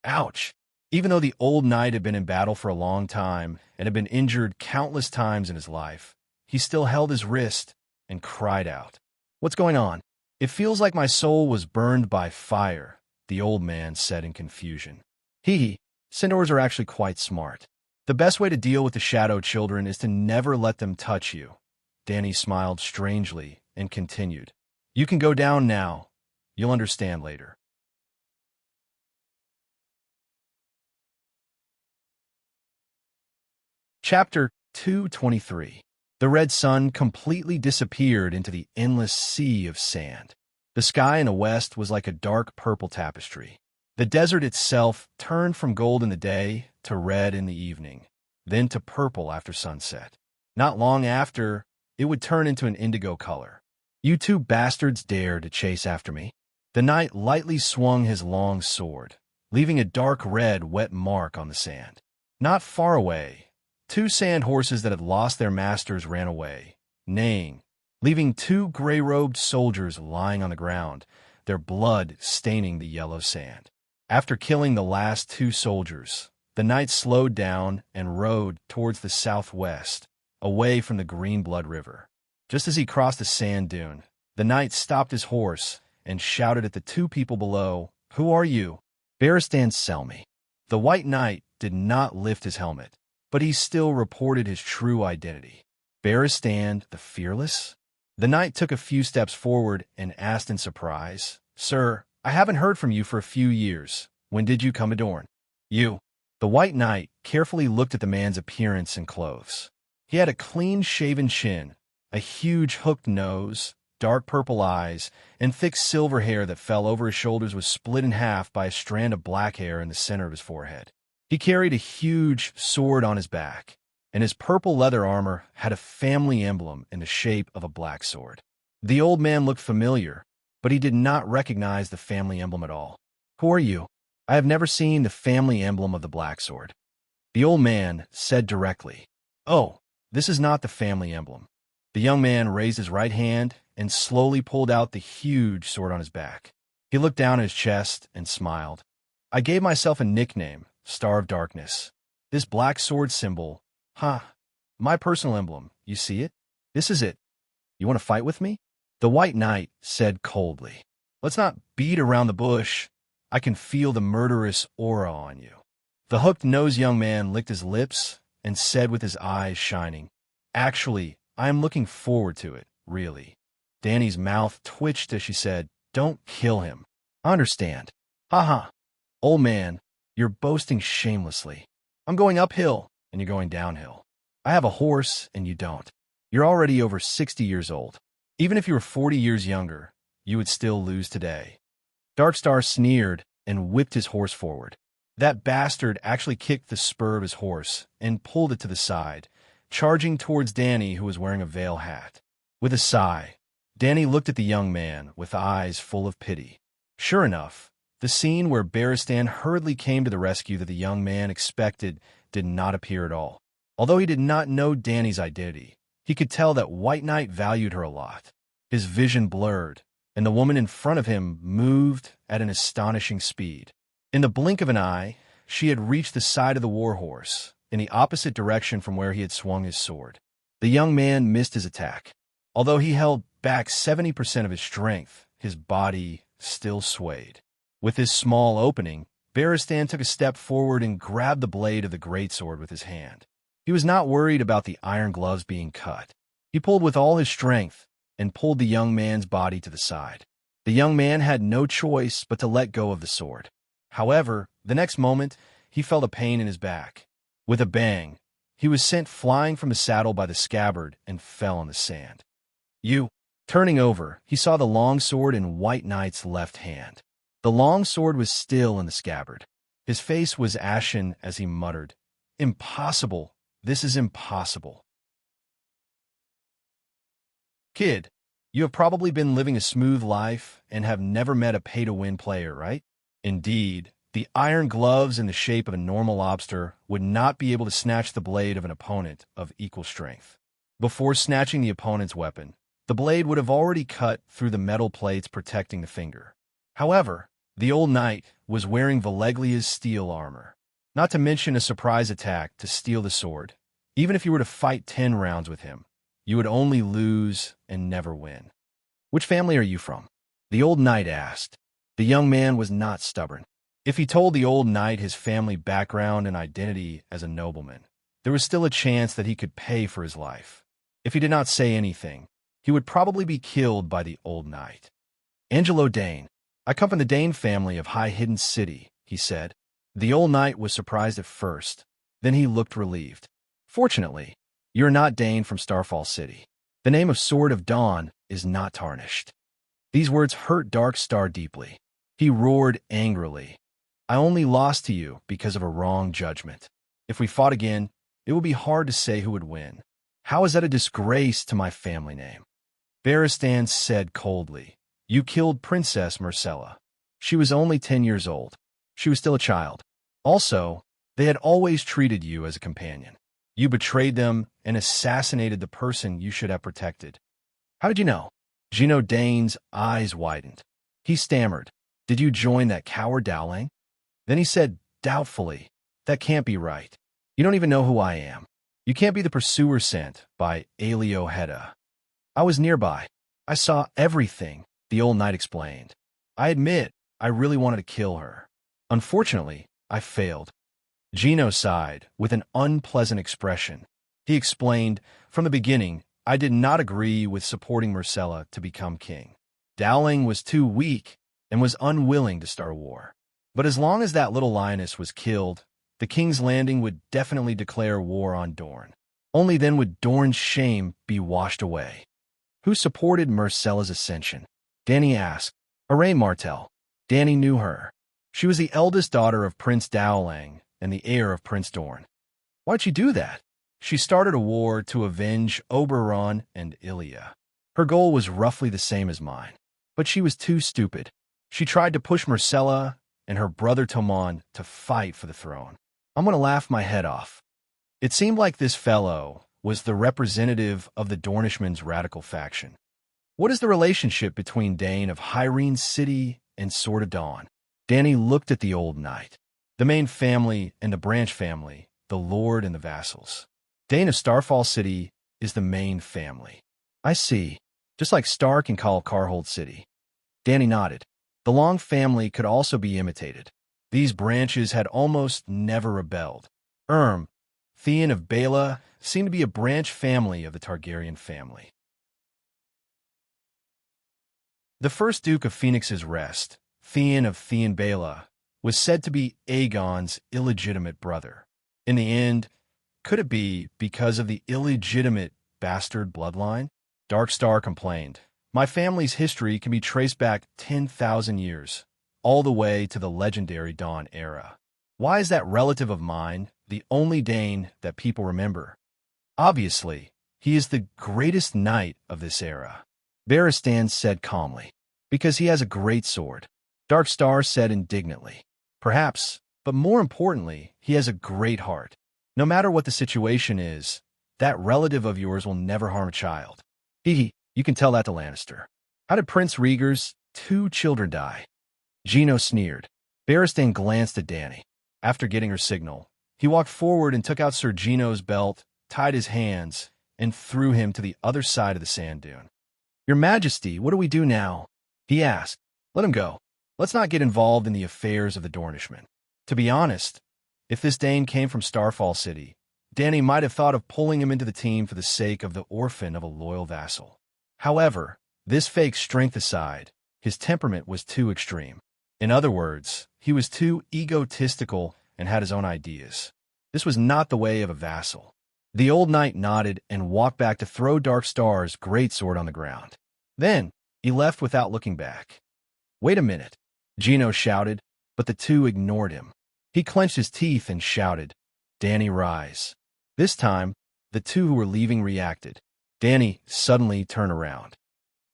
Ouch! Even though the old knight had been in battle for a long time and had been injured countless times in his life, he still held his wrist and cried out. What's going on? It feels like my soul was burned by fire, the old man said in confusion. Centaurs are actually quite smart. The best way to deal with the Shadow Children is to never let them touch you. Danny smiled strangely and continued. You can go down now. You'll understand later. Chapter 223. The red sun completely disappeared into the endless sea of sand. The sky in the west was like a dark purple tapestry. The desert itself turned from gold in the day to red in the evening, then to purple after sunset. Not long after, it would turn into an indigo color. You two bastards dare to chase after me? The knight lightly swung his long sword, leaving a dark red wet mark on the sand. Not far away, 2 sand horses that had lost their masters ran away, neighing, leaving 2 gray-robed soldiers lying on the ground, their blood staining the yellow sand. After killing the last 2 soldiers, the knight slowed down and rode towards the southwest, away from the Green Blood River. Just as he crossed a sand dune, the knight stopped his horse and shouted at the 2 people below, Who are you? Barristan Selmy. The White Knight did not lift his helmet, but he still reported his true identity. Barristan the Fearless? The knight took a few steps forward and asked in surprise, Sir, I haven't heard from you for a few years. When did you come adorn? You. The White Knight carefully looked at the man's appearance and clothes. He had a clean-shaven chin, a huge hooked nose, dark purple eyes, and thick silver hair that fell over his shoulders was split in half by a strand of black hair in the center of his forehead. He carried a huge sword on his back, and his purple leather armor had a family emblem in the shape of a black sword. The old man looked familiar, but he did not recognize the family emblem at all. Who are you? I have never seen the family emblem of the black sword. The old man said directly, Oh, this is not the family emblem. The young man raised his right hand and slowly pulled out the huge sword on his back. He looked down at his chest and smiled. I gave myself a nickname, Star of Darkness. This black sword symbol, my personal emblem, you see it? This is it. You want to fight with me? The White Knight said coldly. Let's not beat around the bush. I can feel the murderous aura on you. The hooked-nosed young man licked his lips and said with his eyes shining, Actually, I am looking forward to it, really. Danny's mouth twitched as she said, Don't kill him. I understand. Old man, you're boasting shamelessly. I'm going uphill, and you're going downhill. I have a horse, and you don't. You're already over 60 years old. Even if you were 40 years younger, you would still lose today. Darkstar sneered and whipped his horse forward. That bastard actually kicked the spur of his horse and pulled it to the side, charging towards Danny, who was wearing a veil hat. With a sigh, Danny looked at the young man with eyes full of pity. Sure enough, the scene where Barristan hurriedly came to the rescue that the young man expected did not appear at all. Although he did not know Danny's identity, he could tell that White Knight valued her a lot. His vision blurred, and the woman in front of him moved at an astonishing speed. In the blink of an eye, she had reached the side of the warhorse, in the opposite direction from where he had swung his sword. The young man missed his attack. Although he held back 70% of his strength, his body still swayed. With this small opening, Barristan took a step forward and grabbed the blade of the greatsword with his hand. He was not worried about the iron gloves being cut. He pulled with all his strength and pulled the young man's body to the side. The young man had no choice but to let go of the sword. However, the next moment, he felt a pain in his back. With a bang, he was sent flying from the saddle by the scabbard and fell on the sand. Turning over, he saw the long sword in White Knight's left hand. The long sword was still in the scabbard. His face was ashen as he muttered, "Impossible! This is impossible." Kid, you have probably been living a smooth life and have never met a pay-to-win player, right? Indeed, the iron gloves in the shape of a normal lobster would not be able to snatch the blade of an opponent of equal strength. Before snatching the opponent's weapon, the blade would have already cut through the metal plates protecting the finger. However, the old knight was wearing Valeglia's steel armor, not to mention a surprise attack to steal the sword. Even if you were to fight 10 rounds with him, you would only lose and never win. Which family are you from? The old knight asked. The young man was not stubborn. If he told the old knight his family background and identity as a nobleman, there was still a chance that he could pay for his life. If he did not say anything, he would probably be killed by the old knight. Angelo Dane. I come from the Dane family of High Hidden City, he said. The old knight was surprised at first. Then he looked relieved. Fortunately, you are not Dane from Starfall City. The name of Sword of Dawn is not tarnished. These words hurt Darkstar deeply. He roared angrily. I only lost to you because of a wrong judgment. If we fought again, it would be hard to say who would win. How is that a disgrace to my family name? Barristan said coldly, You killed Princess Marcella. She was only 10 years old. She was still a child. Also, they had always treated you as a companion. You betrayed them and assassinated the person you should have protected. How did you know? Gino Dane's eyes widened. He stammered, Did you join that coward Dowling? Then he said doubtfully, That can't be right. You don't even know who I am. You can't be the pursuer sent by Aelio Hedda. I was nearby. I saw everything, the old knight explained. I admit, I really wanted to kill her. Unfortunately, I failed. Gino sighed with an unpleasant expression. He explained, From the beginning, I did not agree with supporting Marcella to become king. Dowling was too weak and was unwilling to start a war. But as long as that little lioness was killed, the King's Landing would definitely declare war on Dorne. Only then would Dorne's shame be washed away. Who supported Marcella's ascension? Danny asked. Arain Martell. Danny knew her. She was the eldest daughter of Prince Dowling and the heir of Prince Dorne. Why'd she do that? She started a war to avenge Oberon and Ilia. Her goal was roughly the same as mine, but she was too stupid. She tried to push Marcella and her brother Tomon to fight for the throne. I'm going to laugh my head off. It seemed like this fellow was the representative of the Dornishmen's radical faction. What is the relationship between Dane of Hyrene City and Sword of Dawn? Danny looked at the old knight. The main family and the branch family, the lord and the vassals. Dane of Starfall City is the main family. I see. Just like Stark and Khal Karhold City. Danny nodded. The Long family could also be imitated. These branches had almost never rebelled. Theon of Bela, seemed to be a branch family of the Targaryen family. The first Duke of Phoenix's Rest, Theon of Theon Bela, was said to be Aegon's illegitimate brother. In the end, could it be because of the illegitimate bastard bloodline? Darkstar complained. My family's history can be traced back 10,000 years, all the way to the legendary Dawn era. Why is that relative of mine the only Dane that people remember? Obviously, he is the greatest knight of this era. Barristan said calmly. Because he has a great sword. Darkstar said indignantly. Perhaps, but more importantly, he has a great heart. No matter what the situation is, that relative of yours will never harm a child. You can tell that to Lannister. How did Prince Rhaegar's 2 children die? Gino sneered. Barristan glanced at Dany. After getting her signal, he walked forward and took out Sir Gino's belt, tied his hands, and threw him to the other side of the sand dune. Your Majesty, what do we do now? He asked. Let him go. Let's not get involved in the affairs of the Dornishmen. To be honest, if this Dane came from Starfall City, Dany might have thought of pulling him into the team for the sake of the orphan of a loyal vassal. However, this fake strength aside, his temperament was too extreme. In other words, he was too egotistical and had his own ideas. This was not the way of a vassal. The old knight nodded and walked back to throw Darkstar's greatsword on the ground. Then, he left without looking back. Wait a minute, Gino shouted, but the two ignored him. He clenched his teeth and shouted, Dany, rise. This time, the two who were leaving reacted. Dany suddenly turned around.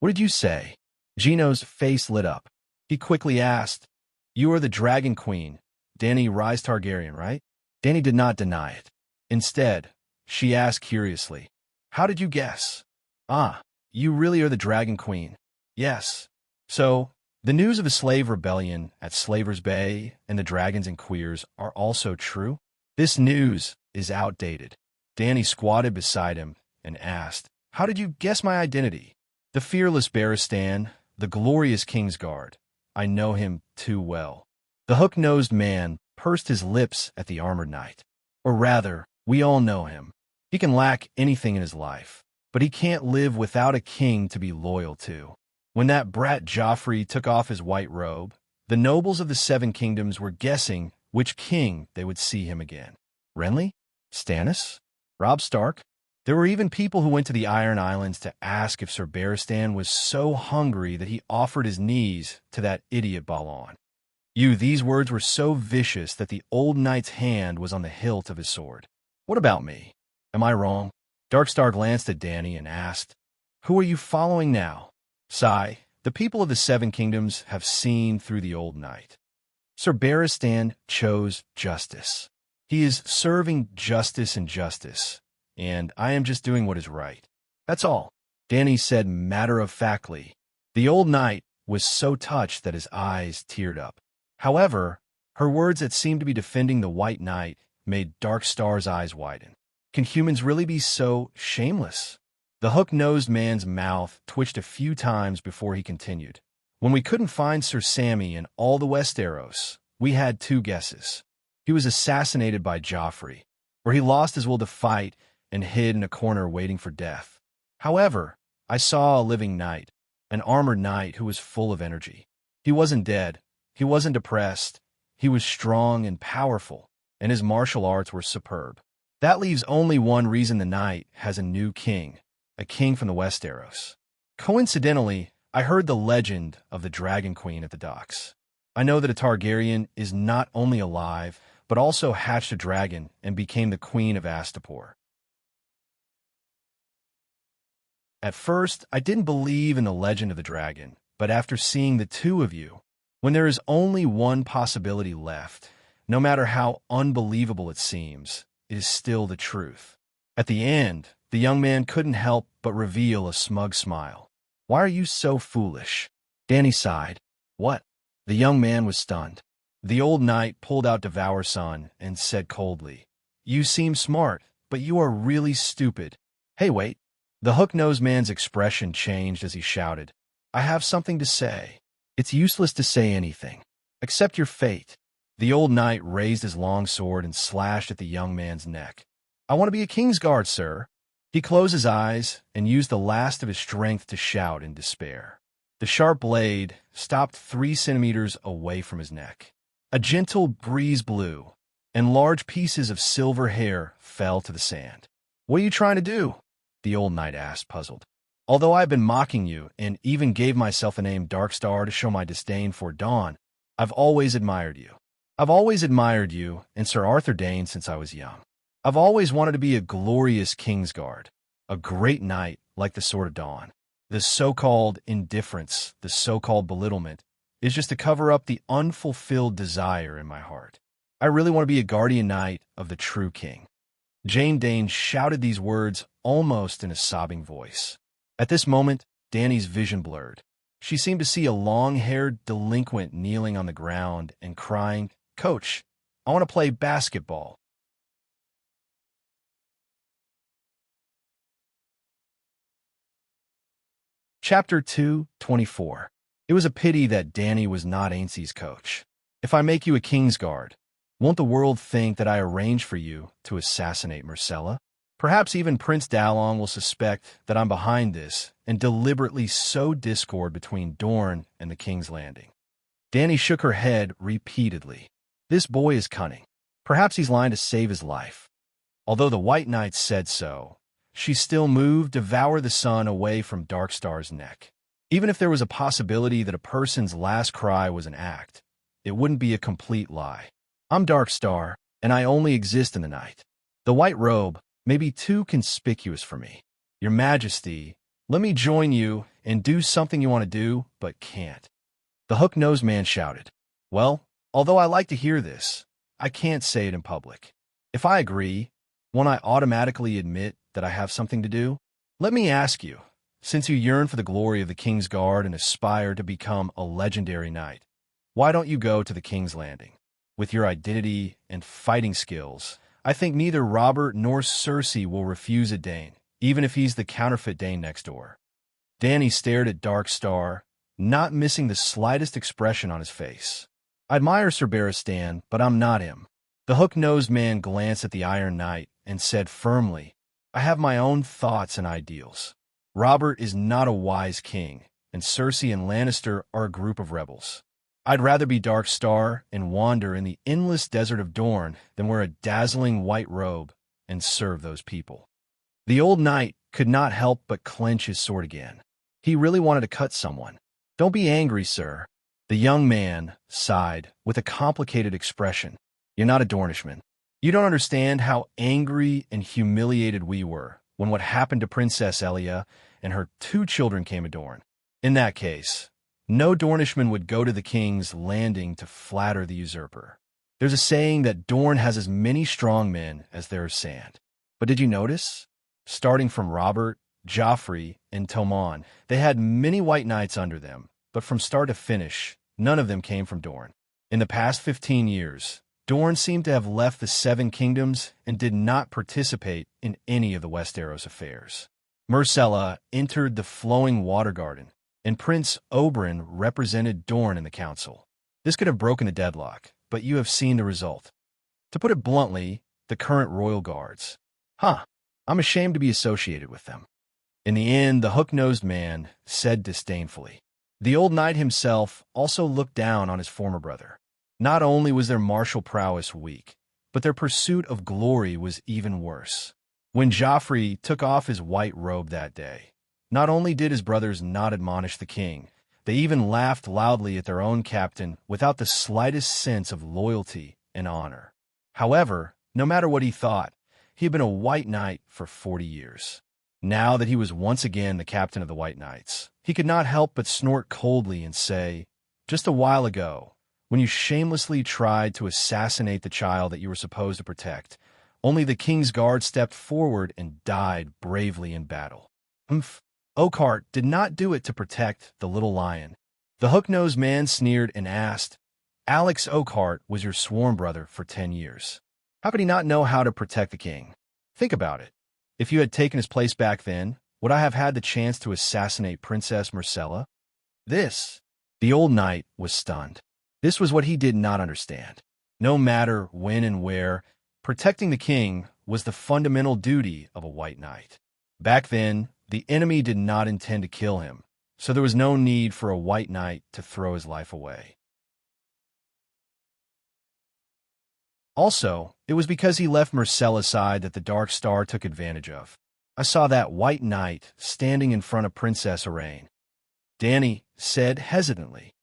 What did you say? Gino's face lit up. He quickly asked, You are the Dragon Queen, Dany Rhys Targaryen, right? Dany did not deny it. Instead, she asked curiously, How did you guess? Ah, you really are the Dragon Queen. Yes. So, the news of a slave rebellion at Slaver's Bay and the dragons and queers are also true? This news is outdated. Dany squatted beside him and asked, How did you guess my identity? The fearless Barristan, the glorious Kingsguard. I know him too well. The hook-nosed man pursed his lips at the armored knight. Or rather, we all know him. He can lack anything in his life, but he can't live without a king to be loyal to. When that brat Joffrey took off his white robe, the nobles of the Seven Kingdoms were guessing which king they would see him again. Renly? Stannis? Robb Stark? There were even people who went to the Iron Islands to ask if Sir Barristan was so hungry that he offered his knees to that idiot Balon. These words were so vicious that the old knight's hand was on the hilt of his sword. What about me? Am I wrong? Darkstar glanced at Dany and asked, Who are you following now? Sigh, the people of the Seven Kingdoms have seen through the old knight. Sir Barristan chose justice. He is serving justice and justice, and I am just doing what is right. That's all, Dany said matter-of-factly. The old knight was so touched that his eyes teared up. However, her words that seemed to be defending the White Knight made Darkstar's eyes widen. Can humans really be so shameless? The hook-nosed man's mouth twitched a few times before he continued. When we couldn't find Sir Sammy in all the Westeros, we had 2 guesses. He was assassinated by Joffrey, or he lost his will to fight and hid in a corner waiting for death. However, I saw a living knight, an armored knight who was full of energy. He wasn't dead. He wasn't depressed. He was strong and powerful, and his martial arts were superb. That leaves only one reason the knight has a new king, a king from the Westeros. Coincidentally, I heard the legend of the Dragon Queen at the docks. I know that a Targaryen is not only alive, but also hatched a dragon and became the Queen of Astapor. At first, I didn't believe in the legend of the dragon, but after seeing the 2 of you, when there is only one possibility left, no matter how unbelievable it seems, it is still the truth. At the end, the young man couldn't help but reveal a smug smile. Why are you so foolish? Dany sighed. What? The young man was stunned. The old knight pulled out Devour Son and said coldly, You seem smart, but you are really stupid. Hey, wait. The hook-nosed man's expression changed as he shouted, I have something to say. It's useless to say anything. Accept your fate. The old knight raised his long sword and slashed at the young man's neck. I want to be a Kingsguard, sir. He closed his eyes and used the last of his strength to shout in despair. The sharp blade stopped 3 centimeters away from his neck. A gentle breeze blew, and large pieces of silver hair fell to the sand. What are you trying to do? The old knight asked, puzzled. Although I have been mocking you and even gave myself the name Darkstar to show my disdain for Dawn, I've always admired you. I've always admired you and Sir Arthur Dane since I was young. I've always wanted to be a glorious Kingsguard, a great knight like the Sword of Dawn. The so-called indifference, the so-called belittlement, is just to cover up the unfulfilled desire in my heart. I really want to be a guardian knight of the true king. Jane Dane shouted these words almost in a sobbing voice. At this moment, Dany's vision blurred. She seemed to see a long-haired delinquent kneeling on the ground and crying, "Coach, I want to play basketball." Chapter 2:24. It was a pity that Dany was not Ainsley's coach. If I make you a Kingsguard, won't the world think that I arranged for you to assassinate Myrcella? Perhaps even Prince Dallon will suspect that I'm behind this and deliberately sow discord between Dorne and the King's Landing. Dany shook her head repeatedly. This boy is cunning. Perhaps he's lying to save his life. Although the White Knights said so, she still moved to devour the sun away from Darkstar's neck. Even if there was a possibility that a person's last cry was an act, it wouldn't be a complete lie. I'm Darkstar, and I only exist in the night. The white robe may be too conspicuous for me. Your Majesty, let me join you and do something you want to do, but can't. The hook-nosed man shouted. Well, although I like to hear this, I can't say it in public. If I agree, won't I automatically admit that I have something to do? Let me ask you, since you yearn for the glory of the King's Guard and aspire to become a legendary knight, why don't you go to the King's Landing? With your identity and fighting skills, I think neither Robert nor Cersei will refuse a Dane, even if he's the counterfeit Dane next door. Dany stared at Darkstar, not missing the slightest expression on his face. I admire Sir Barristan, but I'm not him. The hook-nosed man glanced at the Iron Knight and said firmly, I have my own thoughts and ideals. Robert is not a wise king, and Cersei and Lannister are a group of rebels. I'd rather be Darkstar and wander in the endless desert of Dorne than wear a dazzling white robe and serve those people. The old knight could not help but clench his sword again. He really wanted to cut someone. Don't be angry, sir. The young man sighed with a complicated expression. You're not a Dornishman. You don't understand how angry and humiliated we were when what happened to Princess Elia and her 2 children came to Dorne. In that case, no Dornishman would go to the King's Landing to flatter the usurper. There's a saying that Dorne has as many strong men as there is sand. But did you notice? Starting from Robert, Joffrey, and Tommen, they had many white knights under them, but from start to finish, none of them came from Dorne. In the past 15 years, Dorne seemed to have left the 7 kingdoms and did not participate in any of the Westeros affairs. Myrcella entered the flowing water garden, and Prince Oberyn represented Dorne in the council. This could have broken the deadlock, but you have seen the result. To put it bluntly, the current royal guards. I'm ashamed to be associated with them. In the end, the hook-nosed man said disdainfully. The old knight himself also looked down on his former brother. Not only was their martial prowess weak, but their pursuit of glory was even worse. When Joffrey took off his white robe that day, not only did his brothers not admonish the king, they even laughed loudly at their own captain without the slightest sense of loyalty and honor. However, no matter what he thought, he had been a white knight for 40 years. Now that he was once again the captain of the White Knights, he could not help but snort coldly and say, just a while ago, when you shamelessly tried to assassinate the child that you were supposed to protect, only the King's Guard stepped forward and died bravely in battle. Oakheart did not do it to protect the little lion. The hook-nosed man sneered and asked, Alex Oakheart was your sworn brother for 10 years. How could he not know how to protect the king? Think about it. If you had taken his place back then, would I have had the chance to assassinate Princess Myrcella? The old knight was stunned. This was what he did not understand. No matter when and where, protecting the king was the fundamental duty of a white knight. Back then, the enemy did not intend to kill him, so there was no need for a white knight to throw his life away. Also, it was because he left Myrcella's side that the Dark Star took advantage of. I saw that white knight standing in front of Princess Irene. Danny said hesitantly.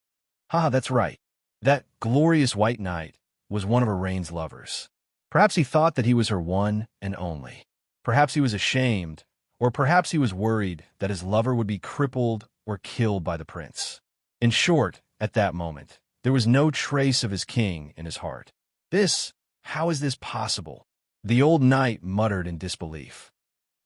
That's right. That glorious white knight was one of Irene's lovers. Perhaps he thought that he was her one and only. Perhaps he was ashamed, or perhaps he was worried that his lover would be crippled or killed by the prince. In short, at that moment, there was no trace of his king in his heart. How is this possible? The old knight muttered in disbelief.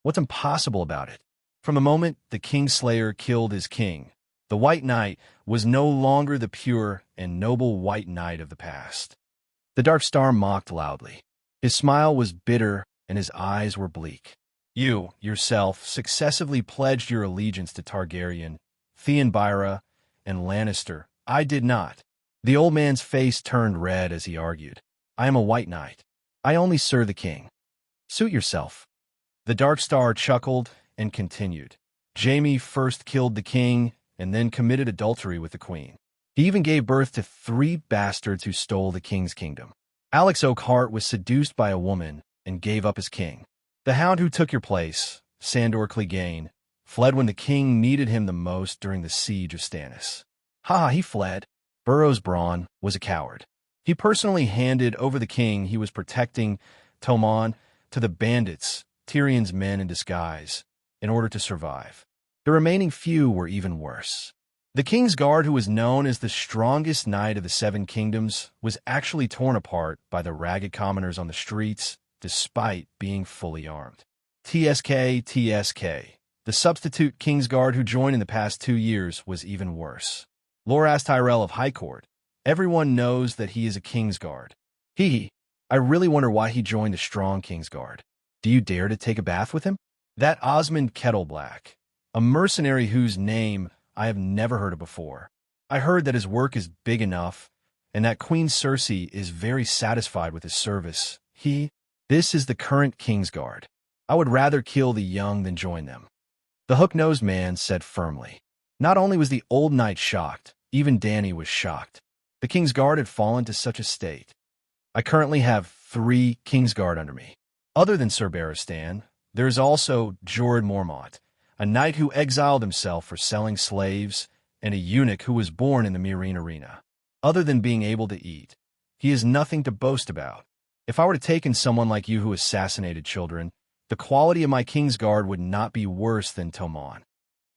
What's impossible about it? From the moment the Kingslayer killed his king, the White Knight was no longer the pure and noble White Knight of the past. The Dark Star mocked loudly. His smile was bitter and his eyes were bleak. You, yourself, successively pledged your allegiance to Targaryen, Theonbyra, and Lannister. I did not. The old man's face turned red as he argued. I am a White Knight. I only serve the king. Suit yourself. The Dark Star chuckled and continued. Jaime first killed the king and then committed adultery with the queen. He even gave birth to 3 bastards who stole the king's kingdom. Alex Oakhart was seduced by a woman and gave up his king. The hound who took your place, Sandor Clegane, fled when the king needed him the most during the siege of Stannis. He fled. Burrows Braun was a coward. He personally handed over the king he was protecting, Tomon, to the bandits, Tyrion's men in disguise, in order to survive. The remaining few were even worse. The King's Guard, who was known as the strongest knight of the 7 kingdoms, was actually torn apart by the ragged commoners on the streets, despite being fully armed. TSK. The substitute King's Guard who joined in the past 2 years was even worse. Loras Tyrell of High Court. Everyone knows that he is a King's Guard. I really wonder why he joined the strong King's Guard. Do you dare to take a bath with him? That Osmond Kettleblack, a mercenary whose name I have never heard of before. I heard that his work is big enough, and that Queen Cersei is very satisfied with his service. This is the current King's Guard. I would rather kill the young than join them. The hook-nosed man said firmly. Not only was the old knight shocked, even Danny was shocked. The King's Guard had fallen to such a state. I currently have 3 King's Guard under me. Other than Sir Barristan, there is also Jorah Mormont, a knight who exiled himself for selling slaves, and a eunuch who was born in the Meereen arena. Other than being able to eat, he is nothing to boast about. If I were to take in someone like you who assassinated children, the quality of my King's Guard would not be worse than Tomon.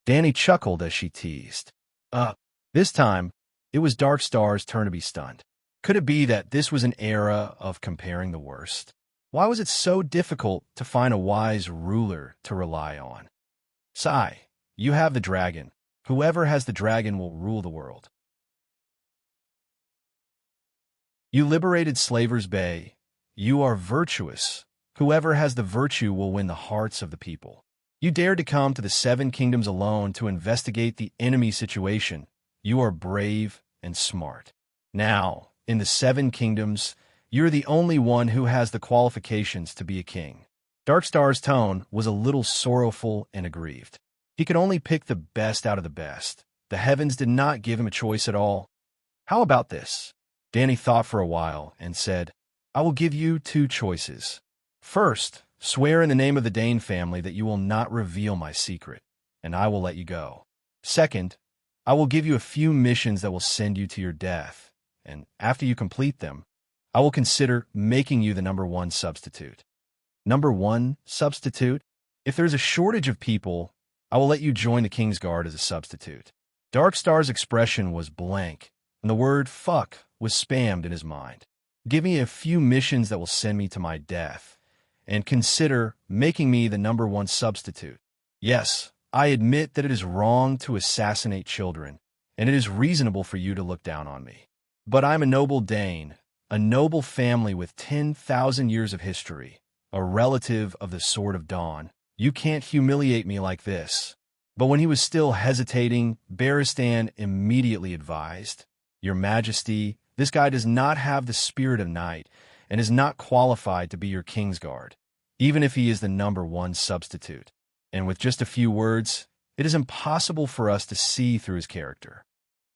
Danny chuckled as she teased. This time, it was Dark Star's turn to be stunned. Could it be that this was an era of comparing the worst? Why was it so difficult to find a wise ruler to rely on? Sigh, you have the dragon. Whoever has the dragon will rule the world. You liberated Slaver's Bay. You are virtuous. Whoever has the virtue will win the hearts of the people. You dared to come to the 7 kingdoms alone to investigate the enemy situation. You are brave and smart. Now, in the 7 kingdoms, you're the only one who has the qualifications to be a king. Darkstar's tone was a little sorrowful and aggrieved. He could only pick the best out of the best. The heavens did not give him a choice at all. How about this? Danny thought for a while and said, I will give you 2 choices. First, swear in the name of the Dane family that you will not reveal my secret, and I will let you go. Second, I will give you a few missions that will send you to your death, and after you complete them, I will consider making you the number 1 substitute. Number 1 substitute? If there's a shortage of people, I will let you join the King's Guard as a substitute. Darkstar's expression was blank, and the word fuck was spammed in his mind. Give me a few missions that will send me to my death, and consider making me the number 1 substitute. Yes, I admit that it is wrong to assassinate children, and it is reasonable for you to look down on me. But I'm a noble Dane, a noble family with 10,000 years of history, a relative of the Sword of Dawn. You can't humiliate me like this. But when he was still hesitating, Barristan immediately advised, Your Majesty, this guy does not have the spirit of knight and is not qualified to be your King's Guard, even if he is the number 1 substitute. And with just a few words, it is impossible for us to see through his character.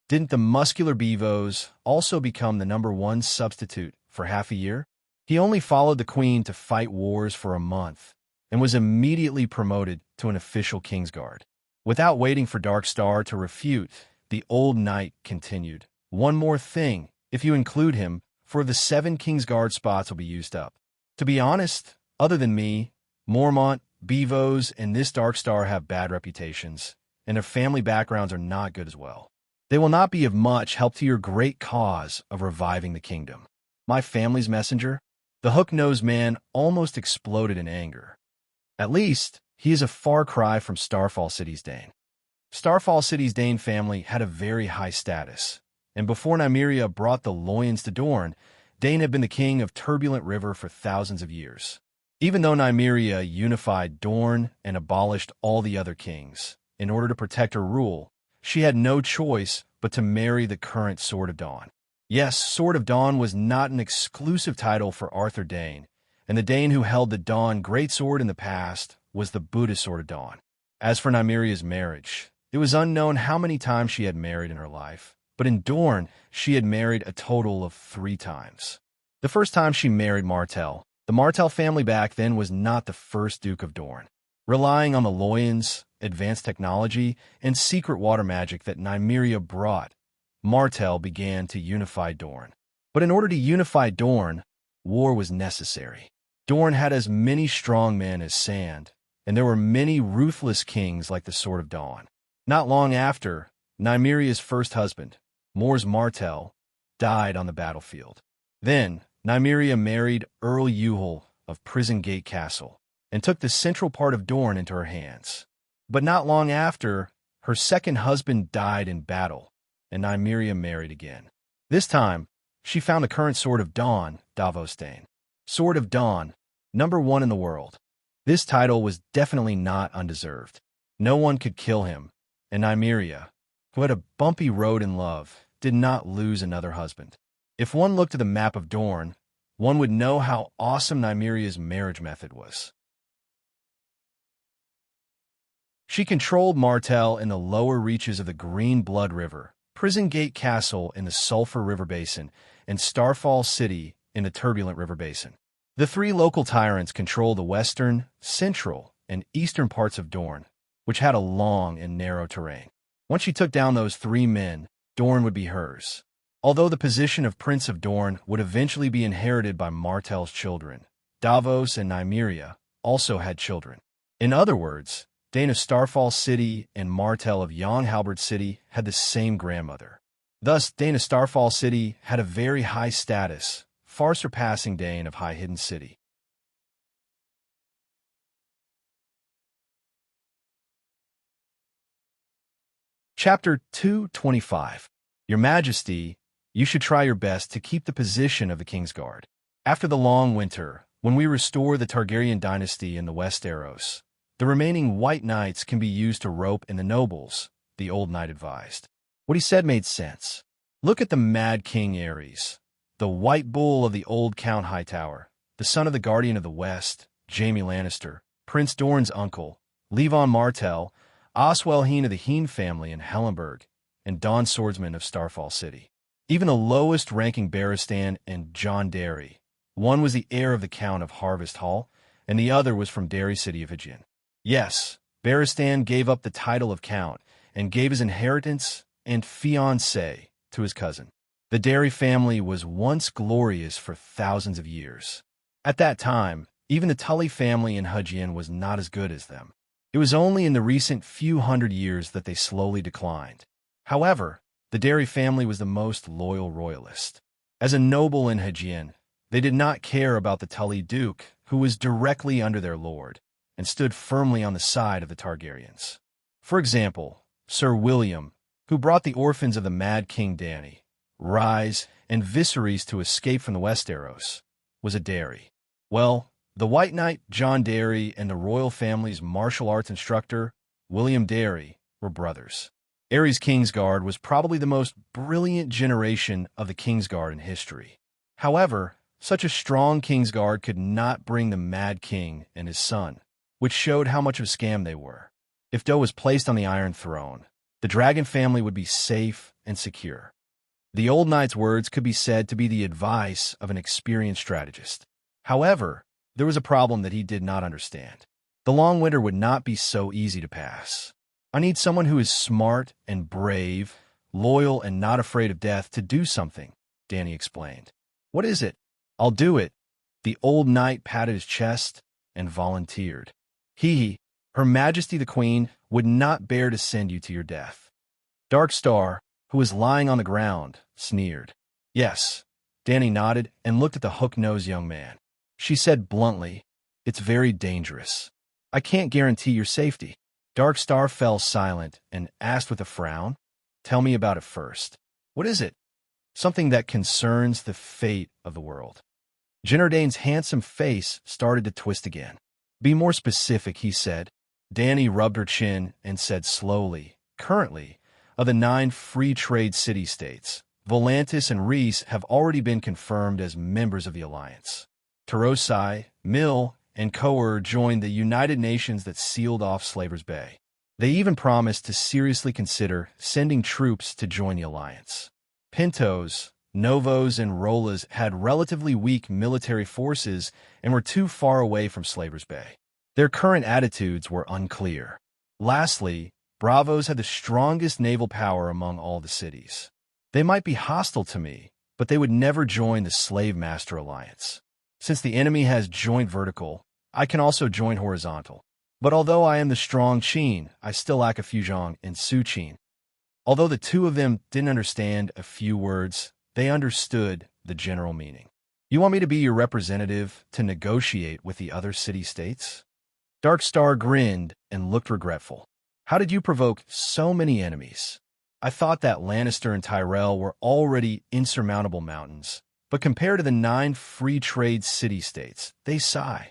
Didn't the muscular Beavos also become the number 1 substitute for half a year? He only followed the queen to fight wars for a month, and was immediately promoted to an official Kingsguard. Without waiting for Darkstar to refute, the old knight continued, "One more thing, if you include him, 4 of the 7 Kingsguard spots will be used up. To be honest, other than me, Mormont, Bevo's, and this Darkstar have bad reputations, and their family backgrounds are not good as well. They will not be of much help to your great cause of reviving the kingdom." My family's messenger? The hook-nosed man almost exploded in anger. At least, he is a far cry from Starfall City's Dane. Starfall City's Dane family had a very high status, and before Nymeria brought the Loyans to Dorne, Dane had been the king of Turbulent River for thousands of years. Even though Nymeria unified Dorne and abolished all the other kings, in order to protect her rule, she had no choice but to marry the current Sword of Dawn. Yes, Sword of Dawn was not an exclusive title for Arthur Dane, and the Dane who held the Dawn Greatsword in the past was the Buddhist Sword of Dawn. As for Nymeria's marriage, it was unknown how many times she had married in her life, but in Dorne, she had married a total of 3 times. The first time she married Martell, the Martell family back then was not the first Duke of Dorne. Relying on the Loyans, advanced technology, and secret water magic that Nymeria brought, Martell began to unify Dorne. But in order to unify Dorne, war was necessary. Dorne had as many strong men as sand, and there were many ruthless kings like the Sword of Dawn. Not long after, Nymeria's first husband, Mors Martell, died on the battlefield. Then, Nymeria married Earl Yuhel of Prison Gate Castle and took the central part of Dorne into her hands. But not long after, her second husband died in battle, and Nymeria married again. This time, she found the current Sword of Dawn, Davos Dane. Sword of Dawn, #1 in the world. This title was definitely not undeserved. No one could kill him, and Nymeria, who had a bumpy road in love, did not lose another husband. If one looked at the map of Dorne, one would know how awesome Nymeria's marriage method was. She controlled Martell in the lower reaches of the Green Blood River, Prison Gate Castle in the Sulphur River Basin, and Starfall City in the Turbulent River Basin. The 3 local tyrants controlled the western, central, and eastern parts of Dorne, which had a long and narrow terrain. Once she took down those 3 men, Dorne would be hers. Although the position of Prince of Dorne would eventually be inherited by Martell's children, Davos and Nymeria also had children. In other words, Dane of Starfall City and Martell of Young Halberd City had the same grandmother. Thus, Dane of Starfall City had a very high status, far surpassing Dane of High Hidden City. Chapter 225. Your Majesty, you should try your best to keep the position of the Kingsguard. After the long winter, when we restore the Targaryen dynasty in the Westeros, the remaining White Knights can be used to rope in the nobles, the old knight advised. What he said made sense. Look at the Mad King Aerys, the White Bull of the old Count Hightower, the son of the Guardian of the West, Jaime Lannister, Prince Dorne's uncle, Levon Martell, Oswell Heen of the Heen family in Hellenberg, and Dawn Swordsman of Starfall City. Even the lowest-ranking Barristan and John Derry. One was the heir of the Count of Harvest Hall, and the other was from Derry City of Aegean. Yes, Barristan gave up the title of Count and gave his inheritance and fiancé to his cousin. The Derry family was once glorious for thousands of years. At that time, even the Tully family in Aegean was not as good as them. It was only in the recent few hundred years that they slowly declined. However, the Derry family was the most loyal royalist. As a noble in Aegean, they did not care about the Tully Duke, who was directly under their lord, and stood firmly on the side of the Targaryens. For example, Sir William, who brought the orphans of the Mad King Dany, Rhys, and Viserys to escape from the Westeros, was a Derry. Well, the White Knight John Derry and the royal family's martial arts instructor, William Derry, were brothers. Aerys Kingsguard was probably the most brilliant generation of the Kingsguard in history. However, such a strong Kingsguard could not bring the Mad King and his son, which showed how much of a scam they were. If Doe was placed on the Iron Throne, the dragon family would be safe and secure. The old knight's words could be said to be the advice of an experienced strategist. However, there was a problem that he did not understand. The long winter would not be so easy to pass. I need someone who is smart and brave, loyal and not afraid of death to do something, Danny explained. What is it? I'll do it. The old knight patted his chest and volunteered. Her Majesty the Queen, would not bear to send you to your death. Dark Star, who was lying on the ground, sneered. Yes. Danny nodded and looked at the hook-nosed young man. She said bluntly, it's very dangerous. I can't guarantee your safety. Dark Star fell silent and asked with a frown, tell me about it first. What is it? Something that concerns the fate of the world. Jennerdane's handsome face started to twist again. Be more specific, he said. Danny rubbed her chin and said slowly, currently, of the 9 free trade city-states, Volantis and Reese have already been confirmed as members of the Alliance. Tarosai, Mill, and Coer joined the United Nations that sealed off Slaver's Bay. They even promised to seriously consider sending troops to join the Alliance. Pintos, Novos, and Rolas had relatively weak military forces and were too far away from Slaver's Bay. Their current attitudes were unclear. Lastly, Bravos had the strongest naval power among all the cities. They might be hostile to me, but they would never join the Slave Master Alliance. Since the enemy has joined vertical, I can also join horizontal. But although I am the strong Qin, I still lack a Fuzhong and Su Qin. Although the two of them didn't understand a few words, they understood the general meaning. You want me to be your representative to negotiate with the other city-states? Dark Star grinned and looked regretful. How did you provoke so many enemies? I thought that Lannister and Tyrell were already insurmountable mountains, but compared to the 9 free trade city-states, they sigh.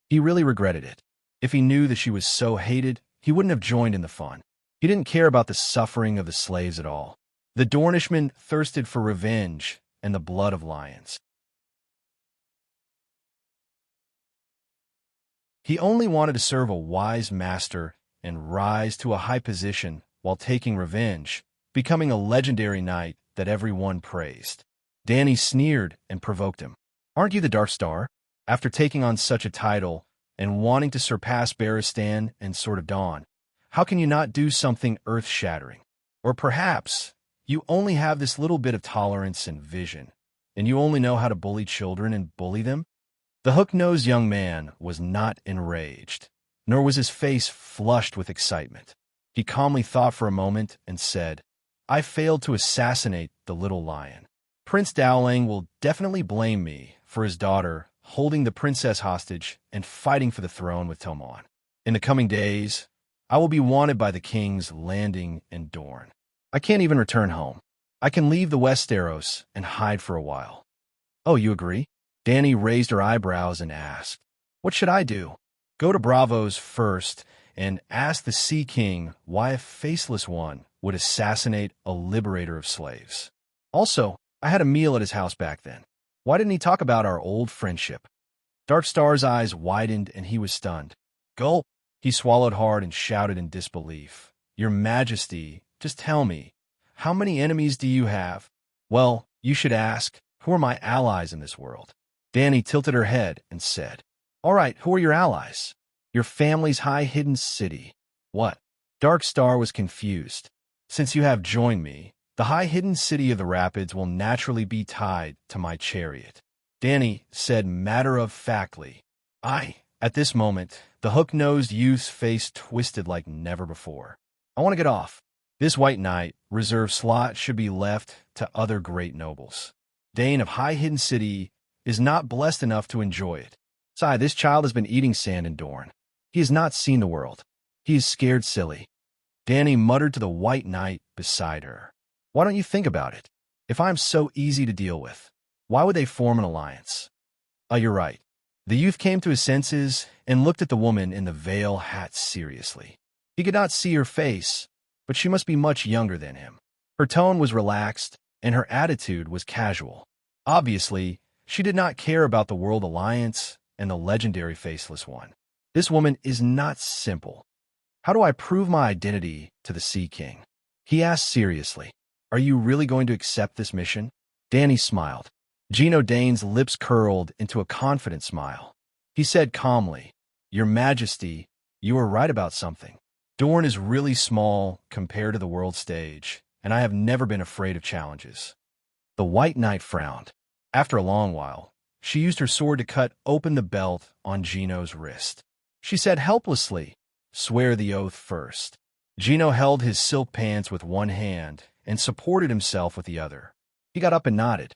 He really regretted it. If he knew that she was so hated, he wouldn't have joined in the fun. He didn't care about the suffering of the slaves at all. The Dornishmen thirsted for revenge and the blood of lions. He only wanted to serve a wise master and rise to a high position while taking revenge, becoming a legendary knight that everyone praised. Danny sneered and provoked him. Aren't you the Dark Star? After taking on such a title and wanting to surpass Barristan and Sword of Dawn, how can you not do something earth-shattering? Or perhaps you only have this little bit of tolerance and vision, and you only know how to bully children and bully them? The hook-nosed young man was not enraged, nor was his face flushed with excitement. He calmly thought for a moment and said, I failed to assassinate the little lion. Prince Dowling will definitely blame me for his daughter holding the princess hostage and fighting for the throne with Tomon. In the coming days, I will be wanted by the king's landing in Dorne. I can't even return home. I can leave the Westeros and hide for a while. Oh, you agree? Danny raised her eyebrows and asked, what should I do? Go to Bravos first and ask the Sea King why a faceless one would assassinate a liberator of slaves. Also, I had a meal at his house back then. Why didn't he talk about our old friendship? Dark Star's eyes widened and he was stunned. Gulp! He swallowed hard and shouted in disbelief. Your Majesty, just tell me, how many enemies do you have? Well, you should ask, who are my allies in this world? Danny tilted her head and said, all right, who are your allies? Your family's high-hidden city. What? Dark Star was confused. Since you have joined me, the high-hidden city of the Rapids will naturally be tied to my chariot. Danny said matter-of-factly. At this moment, the hook-nosed youth's face twisted like never before. I want to get off. This white knight reserved slot should be left to other great nobles. Dane of high-hidden city is not blessed enough to enjoy it. Besides, this child has been eating sand in Dorne. He has not seen the world. He is scared silly. Danny muttered to the white knight beside her. Why don't you think about it? If I'm so easy to deal with, why would they form an alliance? You're right. The youth came to his senses and looked at the woman in the veil hat seriously. He could not see her face, but she must be much younger than him. Her tone was relaxed, and her attitude was casual. Obviously, she did not care about the World Alliance and the legendary Faceless One. This woman is not simple. How do I prove my identity to the Sea King? He asked seriously. Are you really going to accept this mission? Danny smiled. Gino Dane's lips curled into a confident smile. He said calmly, Your Majesty, You were right about something. Dorne is really small compared to the world stage, and I have never been afraid of challenges. The White Knight frowned. After a long while, she used her sword to cut open the belt on Gino's wrist. She said helplessly, "Swear the oath first." Gino held his silk pants with one hand and supported himself with the other. He got up and nodded.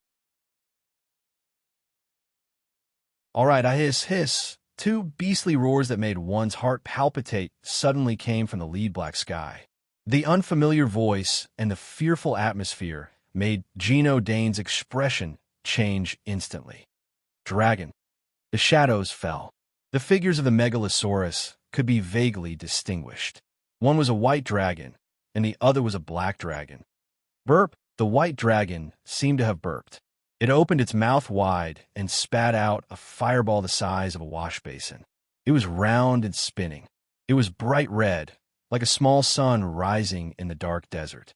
"All right," I hiss. Two beastly roars that made one's heart palpitate suddenly came from the lead black sky. The unfamiliar voice and the fearful atmosphere made Gino Dane's expression change instantly. Dragon. The shadows fell. The figures of the megalosaurus could be vaguely distinguished. One was a white dragon, and the other was a black dragon. Burp. The white dragon seemed to have burped. It opened its mouth wide and spat out a fireball the size of a wash basin. It was round and spinning. It was bright red, like a small sun rising in the dark desert.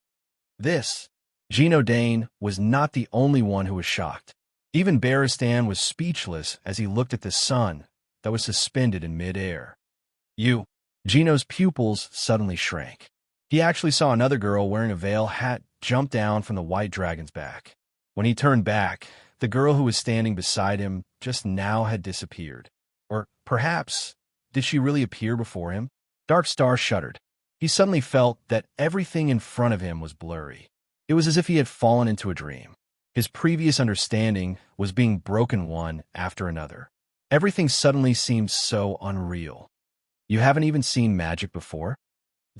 Gino Dane was not the only one who was shocked. Even Barristan was speechless as he looked at the sun that was suspended in midair. Gino's pupils suddenly shrank. He actually saw another girl wearing a veil hat jump down from the white dragon's back. When he turned back, the girl who was standing beside him just now had disappeared. Or perhaps, did she really appear before him? Darkstar shuddered. He suddenly felt that everything in front of him was blurry. It was as if he had fallen into a dream. His previous understanding was being broken one after another. Everything suddenly seemed so unreal. You haven't even seen magic before?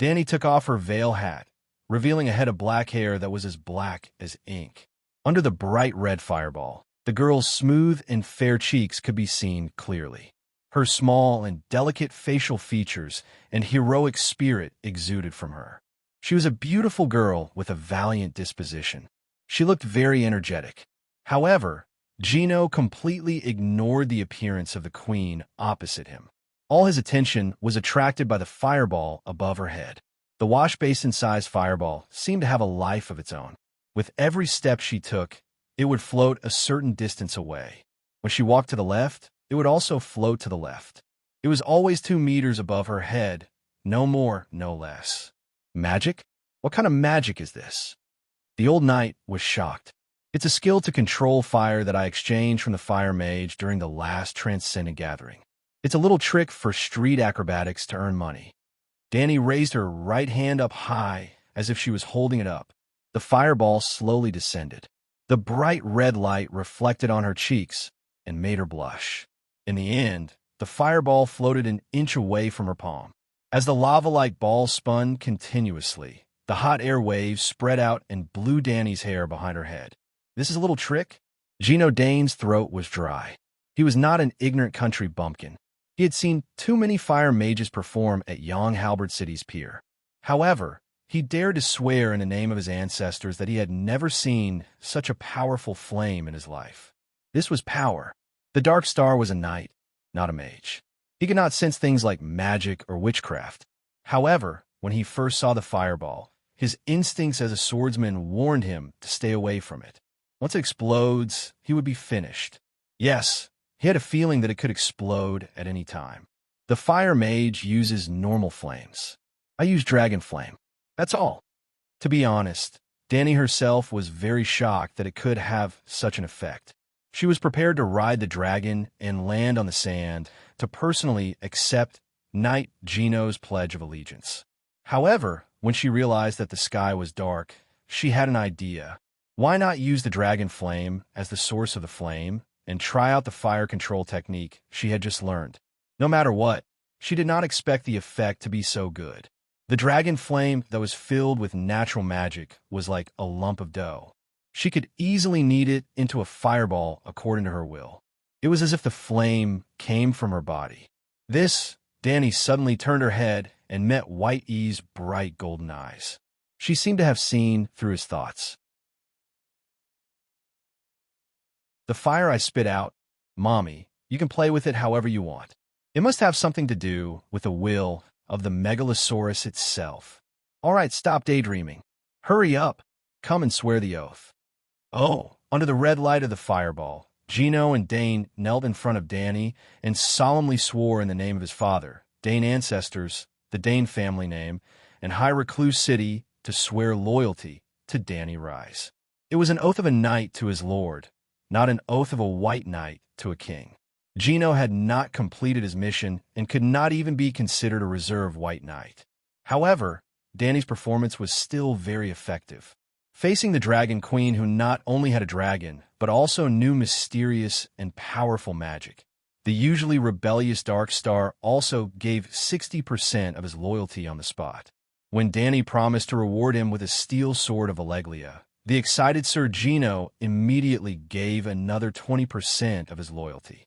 Dany took off her veil hat, revealing a head of black hair that was as black as ink. Under the bright red fireball, the girl's smooth and fair cheeks could be seen clearly. Her small and delicate facial features and heroic spirit exuded from her. She was a beautiful girl with a valiant disposition. She looked very energetic. However, Gino completely ignored the appearance of the queen opposite him. All his attention was attracted by the fireball above her head. The wash basin-sized fireball seemed to have a life of its own. With every step she took, it would float a certain distance away. When she walked to the left, it would also float to the left. It was always 2 meters above her head, no more, no less. Magic? What kind of magic is this? The old knight was shocked. It's a skill to control fire that I exchanged from the fire mage during the last transcendent gathering. It's a little trick for street acrobatics to earn money. Dany raised her right hand up high as if she was holding it up. The fireball slowly descended. The bright red light reflected on her cheeks and made her blush. In the end, the fireball floated an inch away from her palm. As the lava-like ball spun continuously, the hot air waves spread out and blew Dany's hair behind her head. This is a little trick? Gino Dane's throat was dry. He was not an ignorant country bumpkin. He had seen too many fire mages perform at Young Halberd City's pier. However, he dared to swear in the name of his ancestors that he had never seen such a powerful flame in his life. This was power. The Dark Star was a knight, not a mage. He could not sense things like magic or witchcraft. However, when he first saw the fireball, his instincts as a swordsman warned him to stay away from it. Once it explodes, he would be finished. Yes, he had a feeling that it could explode at any time. The fire mage uses normal flames. I use dragon flame. That's all. To be honest, Dany herself was very shocked that it could have such an effect. She was prepared to ride the dragon and land on the sand to personally accept Knight Gino's pledge of allegiance. However, when she realized that the sky was dark, she had an idea. Why not use the dragon flame as the source of the flame and try out the fire control technique she had just learned? No matter what, she did not expect the effect to be so good. The dragon flame that was filled with natural magic was like a lump of dough. She could easily knead it into a fireball according to her will. It was as if the flame came from her body. Dany suddenly turned her head and met White E's bright golden eyes. She seemed to have seen through his thoughts. The fire I spit out, Mommy, you can play with it however you want. It must have something to do with the will of the megalosaurus itself. All right, stop daydreaming. Hurry up. Come and swear the oath. Oh, under the red light of the fireball, Gino and Dane knelt in front of Dany and solemnly swore in the name of his father Dane ancestors, the Dane family name, and High Recluse City to swear loyalty to Danny Rise. It was an oath of a knight to his lord, not an oath of a white knight to a king. Gino had not completed his mission and could not even be considered a reserve white knight. However, Danny's performance was still very effective. Facing the Dragon Queen, who not only had a dragon, but also knew mysterious and powerful magic, the usually rebellious Dark Star also gave 60% of his loyalty on the spot. When Danny promised to reward him with a steel sword of Alleglia, the excited Sir Gino immediately gave another 20% of his loyalty.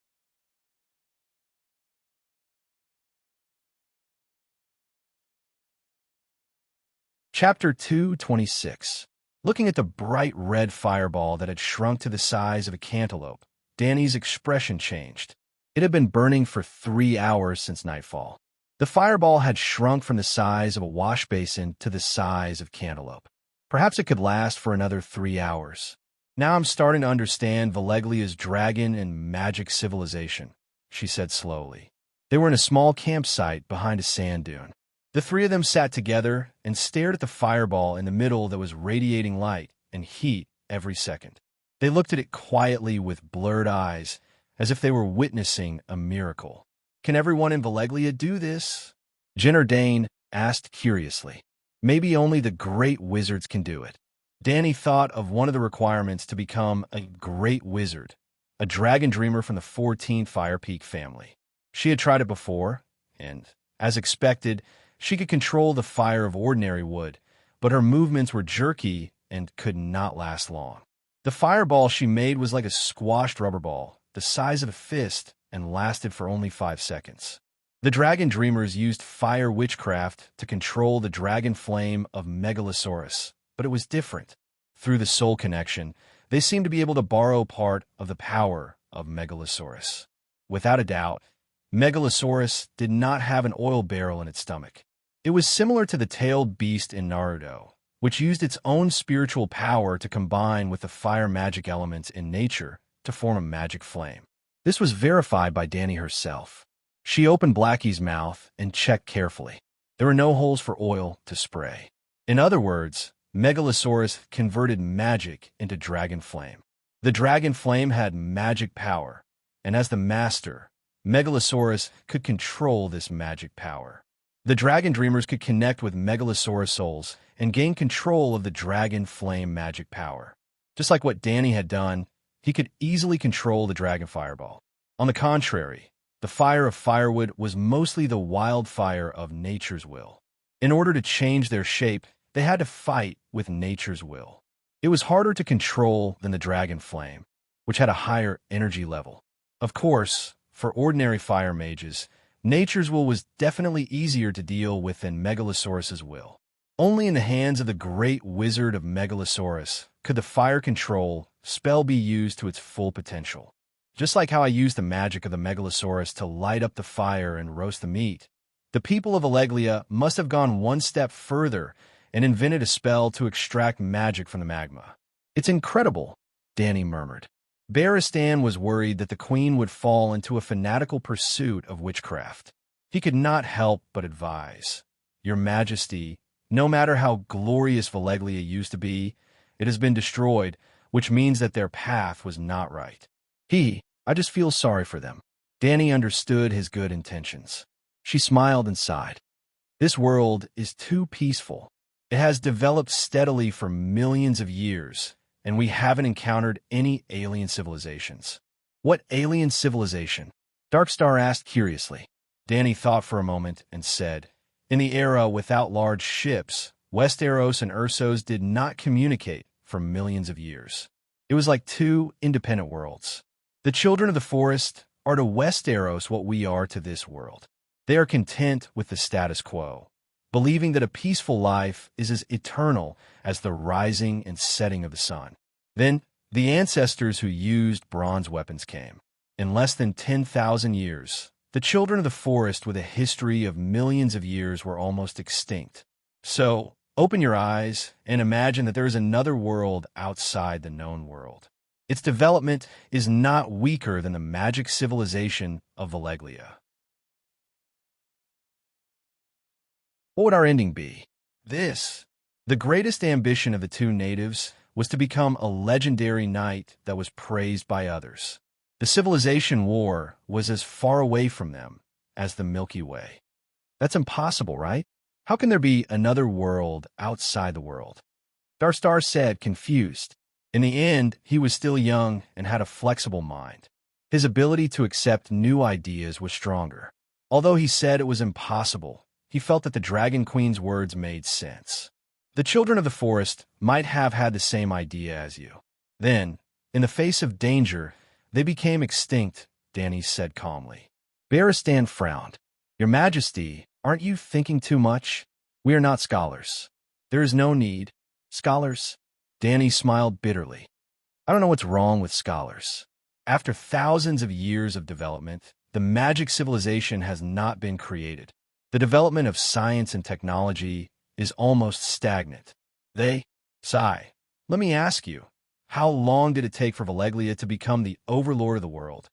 Chapter 226. Looking at the bright red fireball that had shrunk to the size of a cantaloupe, Danny's expression changed. It had been burning for 3 hours since nightfall. The fireball had shrunk from the size of a wash basin to the size of cantaloupe. Perhaps it could last for another 3 hours. Now I'm starting to understand Valeglia's dragon and magic civilization, she said slowly. They were in a small campsite behind a sand dune. The three of them sat together and stared at the fireball in the middle that was radiating light and heat every second. They looked at it quietly with blurred eyes, as if they were witnessing a miracle. Can everyone in Valeglia do this? Jenner Dane asked curiously. Maybe only the great wizards can do it. Danny thought of one of the requirements to become a great wizard, a dragon dreamer from the 14th Fire Peak family. She had tried it before, and, as expected, she could control the fire of ordinary wood, but her movements were jerky and could not last long. The fireball she made was like a squashed rubber ball, the size of a fist, and lasted for only 5 seconds. The dragon dreamers used fire witchcraft to control the dragon flame of Megalosaurus, but it was different. Through the soul connection, they seemed to be able to borrow part of the power of Megalosaurus. Without a doubt, Megalosaurus did not have an oil barrel in its stomach. It was similar to the tailed beast in Naruto, which used its own spiritual power to combine with the fire magic elements in nature to form a magic flame. This was verified by Danny herself. She opened Blackie's mouth and checked carefully. There were no holes for oil to spray. In other words, Megalosaurus converted magic into dragon flame. The dragon flame had magic power, and as the master, Megalosaurus could control this magic power. The dragon dreamers could connect with Megalosaurus souls and gain control of the dragon flame magic power. Just like what Danny had done, he could easily control the dragon fireball. On the contrary, the fire of firewood was mostly the wildfire of nature's will. In order to change their shape, they had to fight with nature's will. It was harder to control than the dragon flame, which had a higher energy level. Of course, for ordinary fire mages, nature's will was definitely easier to deal with than Megalosaurus's will. Only in the hands of the great wizard of Megalosaurus could the fire control spell be used to its full potential. Just like how I used the magic of the Megalosaurus to light up the fire and roast the meat, the people of Alleglia must have gone one step further and invented a spell to extract magic from the magma. It's incredible, Danny murmured. Barristan was worried that the queen would fall into a fanatical pursuit of witchcraft. He could not help but advise, Your Majesty, no matter how glorious Valeglia used to be, it has been destroyed, which means that their path was not right. I just feel sorry for them. Danny understood his good intentions. She smiled and sighed. This world is too peaceful. It has developed steadily for millions of years, and we haven't encountered any alien civilizations. What alien civilization? Darkstar asked curiously. Danny thought for a moment and said, In the era without large ships, Westeros and Ursos did not communicate for millions of years. It was like two independent worlds. The children of the forest are to Westeros what we are to this world. They are content with the status quo, believing that a peaceful life is as eternal as the rising and setting of the sun. Then, the ancestors who used bronze weapons came. In less than 10,000 years, the children of the forest with a history of millions of years were almost extinct. So, open your eyes and imagine that there is another world outside the known world. Its development is not weaker than the magic civilization of Valeglia. What would our ending be? This. The greatest ambition of the two natives was to become a legendary knight that was praised by others. The civilization war was as far away from them as the Milky Way. That's impossible, right? How can there be another world outside the world? Darstar said, confused. In the end, he was still young and had a flexible mind. His ability to accept new ideas was stronger. Although he said it was impossible, he felt that the Dragon Queen's words made sense. The children of the forest might have had the same idea as you. Then, in the face of danger, they became extinct, Danny said calmly. Barristan frowned. Your Majesty, aren't you thinking too much? We are not scholars. There is no need. Scholars? Danny smiled bitterly. I don't know what's wrong with scholars. After thousands of years of development, the magic civilization has not been created. The development of science and technology is almost stagnant. Sigh. Let me ask you, how long did it take for Valeglia to become the overlord of the world?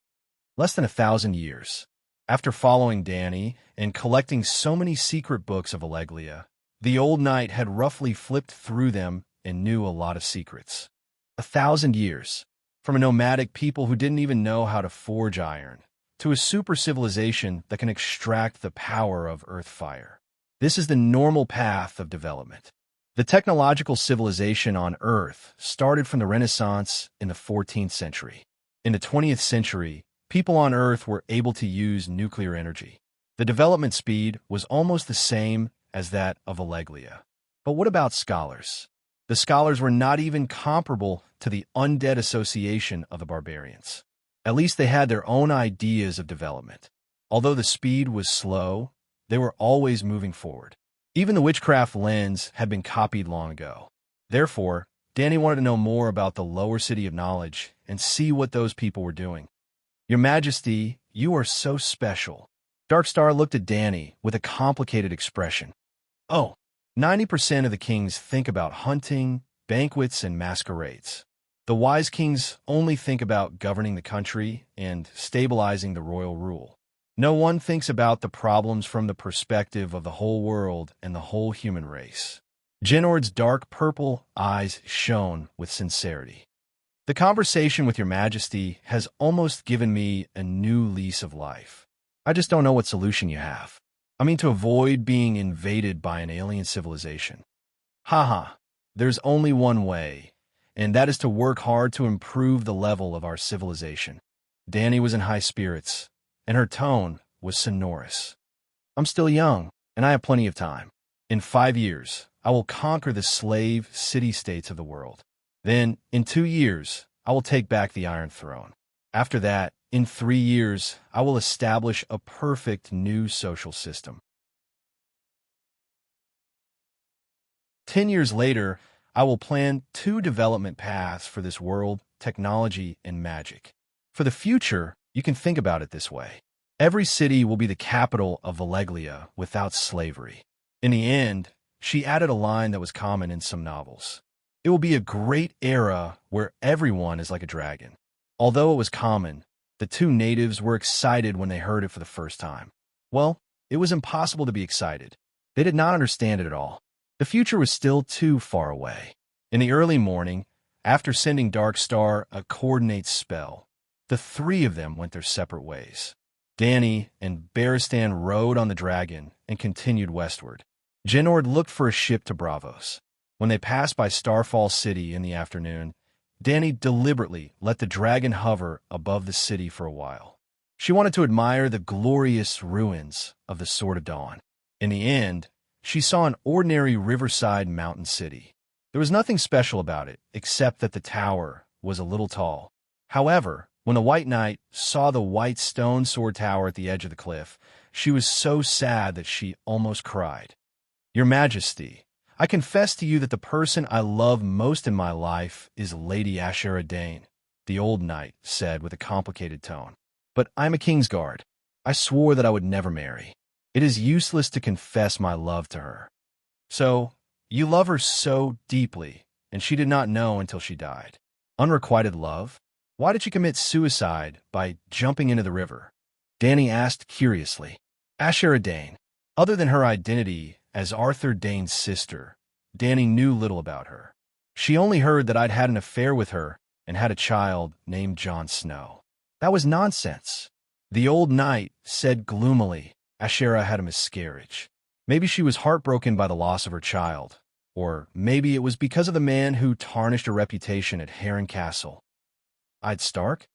Less than 1,000 years. After following Danny and collecting so many secret books of Valeglia, the old knight had roughly flipped through them and knew a lot of secrets. 1,000 years. From a nomadic people who didn't even know how to forge iron, to a super civilization that can extract the power of earth fire. This is the normal path of development. The technological civilization on Earth started from the Renaissance in the 14th century. In the 20th century, people on Earth were able to use nuclear energy. The development speed was almost the same as that of Valeglia. But what about scholars? The scholars were not even comparable to the undead association of the barbarians. At least they had their own ideas of development. Although the speed was slow, they were always moving forward. Even the witchcraft lens had been copied long ago. Therefore, Danny wanted to know more about the lower city of knowledge and see what those people were doing. Your Majesty, you are so special. Darkstar looked at Danny with a complicated expression. Oh, 90% of the kings think about hunting, banquets, and masquerades. The wise kings only think about governing the country and stabilizing the royal rule. No one thinks about the problems from the perspective of the whole world and the whole human race. Genord's dark purple eyes shone with sincerity. The conversation with your Majesty has almost given me a new lease of life. I just don't know what solution you have. I mean, to avoid being invaded by an alien civilization. Haha, there's only one way, and that is to work hard to improve the level of our civilization. Danny was in high spirits, and her tone was sonorous. I'm still young, and I have plenty of time. In 5 years, I will conquer the slave city-states of the world. Then, in 2 years, I will take back the Iron Throne. After that, in 3 years, I will establish a perfect new social system. 10 years later, I will plan 2 development paths for this world, technology and magic. For the future, you can think about it this way. Every city will be the capital of Valeglia without slavery. In the end, she added a line that was common in some novels. It will be a great era where everyone is like a dragon. Although it was common, the 2 natives were excited when they heard it for the first time. Well, it was impossible to be excited. They did not understand it at all. The future was still too far away. In the early morning, after sending Darkstar a coordinate spell, the 3 of them went their separate ways. Danny and Barristan rode on the dragon and continued westward. Genord looked for a ship to Bravos. When they passed by Starfall City in the afternoon, Danny deliberately let the dragon hover above the city for a while. She wanted to admire the glorious ruins of the Sword of Dawn. In the end, she saw an ordinary riverside mountain city. There was nothing special about it, except that the tower was a little tall. However, when the White Knight saw the white stone sword tower at the edge of the cliff, she was so sad that she almost cried. Your Majesty, I confess to you that the person I love most in my life is Lady Ashera Dane, the old knight said with a complicated tone. But I'm a Kingsguard. I swore that I would never marry. It is useless to confess my love to her. So, you love her so deeply, and she did not know until she died. Unrequited love? Why did she commit suicide by jumping into the river? Danny asked curiously. Ashera Dane. Other than her identity As Arthur Dane's sister, Dany knew little about her. She only heard that I'd had an affair with her and had a child named Jon Snow. That was nonsense. The old knight said gloomily, Ashera had a miscarriage. Maybe she was heartbroken by the loss of her child, or maybe it was because of the man who tarnished her reputation at Heron Castle. I'd Stark?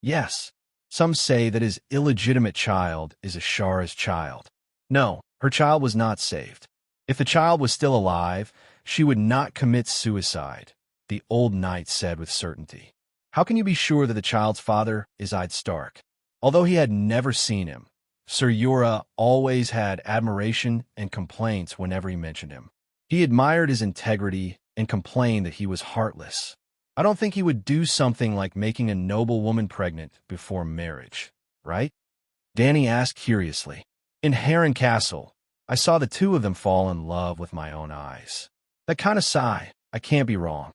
Yes. Some say that his illegitimate child is Ashara's child. No, her child was not saved. If the child was still alive, she would not commit suicide, the old knight said with certainty. How can you be sure that the child's father is Ed Stark? Although he had never seen him, Sir Jorah always had admiration and complaints whenever he mentioned him. He admired his integrity and complained that he was heartless. I don't think he would do something like making a noble woman pregnant before marriage, right? Dany asked curiously. In Heron Castle, I saw the two of them fall in love with my own eyes. That kind of sigh, I can't be wrong.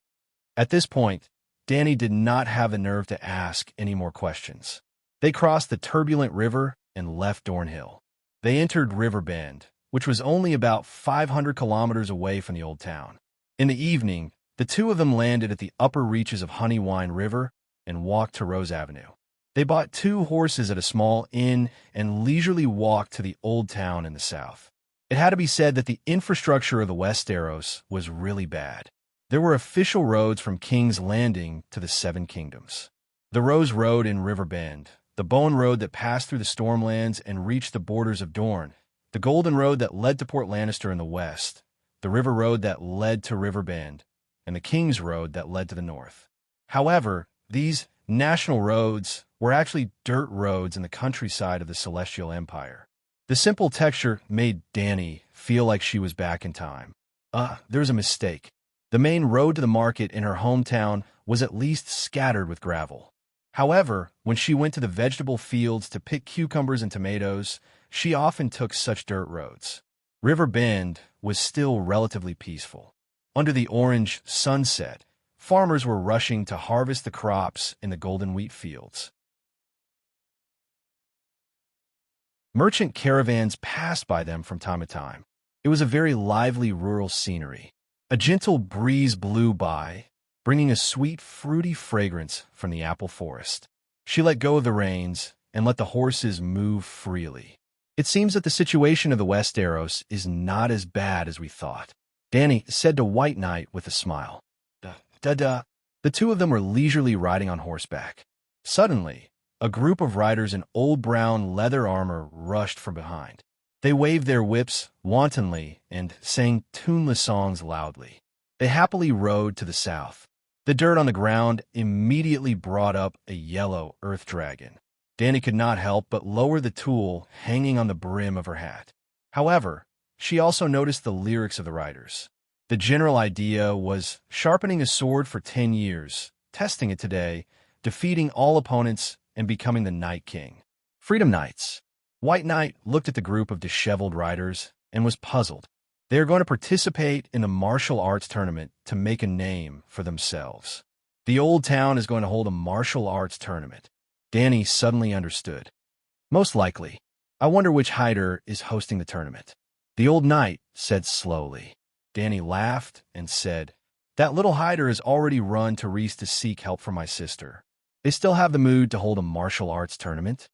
At this point, Dany did not have the nerve to ask any more questions. They crossed the turbulent river and left Dornhill. They entered Riverbend, which was only about 500 kilometers away from the old town. In the evening, the two of them landed at the upper reaches of Honeywine River and walked to Rose Avenue. They bought 2 horses at a small inn and leisurely walked to the old town in the south. It had to be said that the infrastructure of the Westeros was really bad. There were official roads from King's Landing to the Seven Kingdoms. The Rose Road in Riverbend, the Bone Road that passed through the Stormlands and reached the borders of Dorne, the Golden Road that led to Port Lannister in the west, the River Road that led to Riverbend, and the King's Road that led to the north. However, these national roads were actually dirt roads in the countryside of the Celestial Empire. The simple texture made Dany feel like she was back in time. There's a mistake. The main road to the market in her hometown was at least scattered with gravel. However, when she went to the vegetable fields to pick cucumbers and tomatoes, she often took such dirt roads. River Bend was still relatively peaceful. Under the orange sunset, farmers were rushing to harvest the crops in the golden wheat fields. Merchant caravans passed by them from time to time. It was a very lively rural scenery. A gentle breeze blew by, bringing a sweet, fruity fragrance from the apple forest. She let go of the reins and let the horses move freely. It seems that the situation of the Westeros is not as bad as we thought, Dany said to White Knight with a smile. Da-da. The two of them were leisurely riding on horseback. Suddenly, a group of riders in old brown leather armor rushed from behind. They waved their whips wantonly and sang tuneless songs loudly. They happily rode to the south. The dirt on the ground immediately brought up a yellow earth dragon. Dany could not help but lower the tool hanging on the brim of her hat. However, she also noticed the lyrics of the riders. The general idea was sharpening a sword for 10 years, testing it today, defeating all opponents, and becoming the Night King. Freedom Knights. White Knight looked at the group of disheveled riders and was puzzled. They are going to participate in the martial arts tournament to make a name for themselves. The old town is going to hold a martial arts tournament. Dany suddenly understood. Most likely. I wonder which hider is hosting the tournament. The old knight said slowly. Dany laughed and said, That little hider has already run to Rhys to seek help from my sister. They still have the mood to hold a martial arts tournament.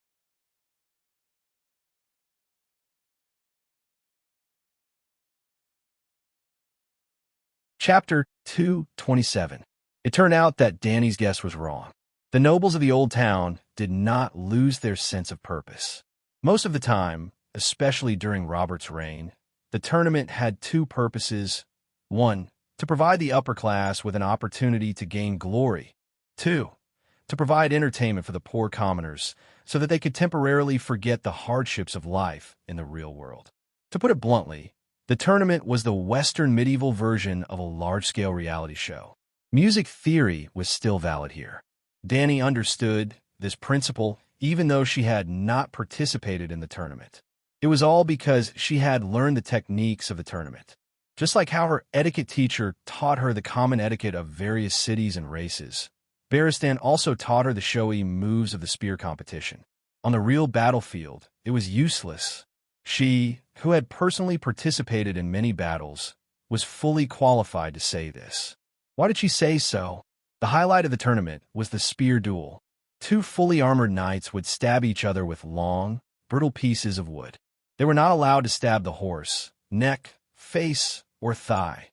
Chapter 227. It turned out that Dany's guess was wrong. The nobles of the old town did not lose their sense of purpose. Most of the time, especially during Robert's reign, the tournament had 2 purposes. 1, to provide the upper class with an opportunity to gain glory. 2, to provide entertainment for the poor commoners so that they could temporarily forget the hardships of life in the real world. To put it bluntly, the tournament was the Western medieval version of a large-scale reality show. Music theory was still valid here. Dany understood this principle even though she had not participated in the tournament. It was all because she had learned the techniques of the tournament. Just like how her etiquette teacher taught her the common etiquette of various cities and races, Barristan also taught her the showy moves of the spear competition. On the real battlefield, it was useless. She who had personally participated in many battles, was fully qualified to say this. Why did she say so? The highlight of the tournament was the spear duel. Two fully armored knights would stab each other with long, brittle pieces of wood. They were not allowed to stab the horse, neck, face, or thigh.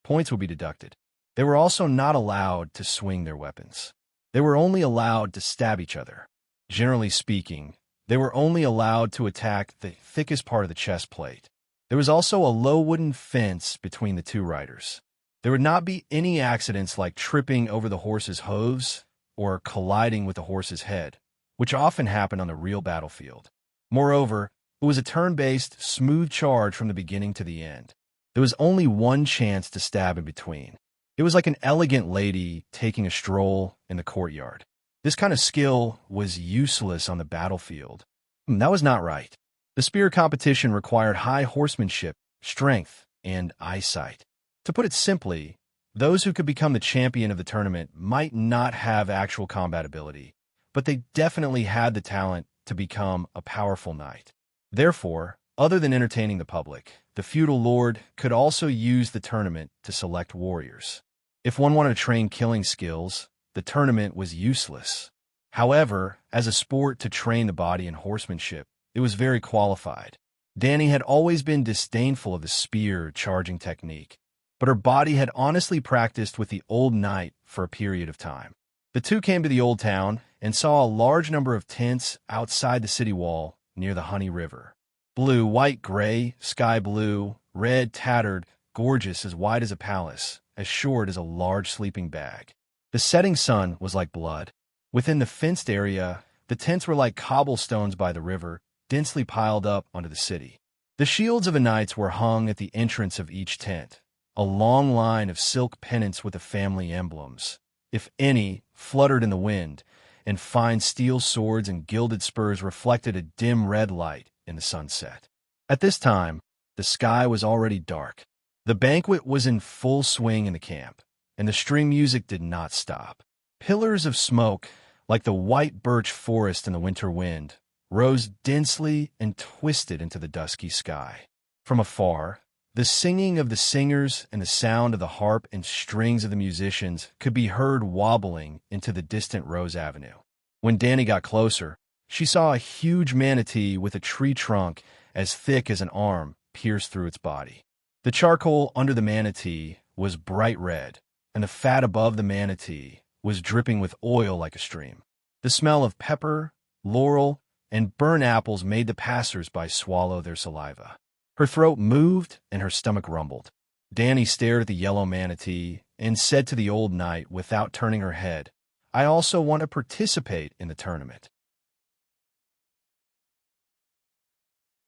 Points would be deducted. They were also not allowed to swing their weapons. They were only allowed to stab each other. Generally speaking, they were only allowed to attack the thickest part of the chest plate. There was also a low wooden fence between the two riders. There would not be any accidents like tripping over the horse's hooves or colliding with the horse's head, which often happened on the real battlefield. Moreover, it was a turn-based, smooth charge from the beginning to the end. There was only one chance to stab in between. It was like an elegant lady taking a stroll in the courtyard. This kind of skill was useless on the battlefield. That was not right. The spear competition required high horsemanship, strength, and eyesight. To put it simply, those who could become the champion of the tournament might not have actual combat ability, but they definitely had the talent to become a powerful knight. Therefore, other than entertaining the public, the feudal lord could also use the tournament to select warriors. If one wanted to train killing skills, the tournament was useless. However, as a sport to train the body in horsemanship, it was very qualified. Dani had always been disdainful of the spear charging technique, but her body had honestly practiced with the old knight for a period of time. The two came to the old town and saw a large number of tents outside the city wall near the Honey River. Blue, white, gray, sky blue, red, tattered, gorgeous, as wide as a palace, as short as a large sleeping bag. The setting sun was like blood. Within the fenced area, the tents were like cobblestones by the river, densely piled up onto the city. The shields of the knights were hung at the entrance of each tent, a long line of silk pennants with the family emblems, if any, fluttered in the wind, and fine steel swords and gilded spurs reflected a dim red light in the sunset. At this time, the sky was already dark. The banquet was in full swing in the camp, and the string music did not stop. Pillars of smoke, like the white birch forest in the winter wind, rose densely and twisted into the dusky sky. From afar, the singing of the singers and the sound of the harp and strings of the musicians could be heard wobbling into the distant Rose Avenue. When Dani got closer, she saw a huge manatee with a tree trunk as thick as an arm pierced through its body. The charcoal under the manatee was bright red, and the fat above the manatee was dripping with oil like a stream. The smell of pepper, laurel, and burnt apples made the passers-by swallow their saliva. Her throat moved and her stomach rumbled. Dani stared at the yellow manatee and said to the old knight without turning her head, "I also want to participate in the tournament."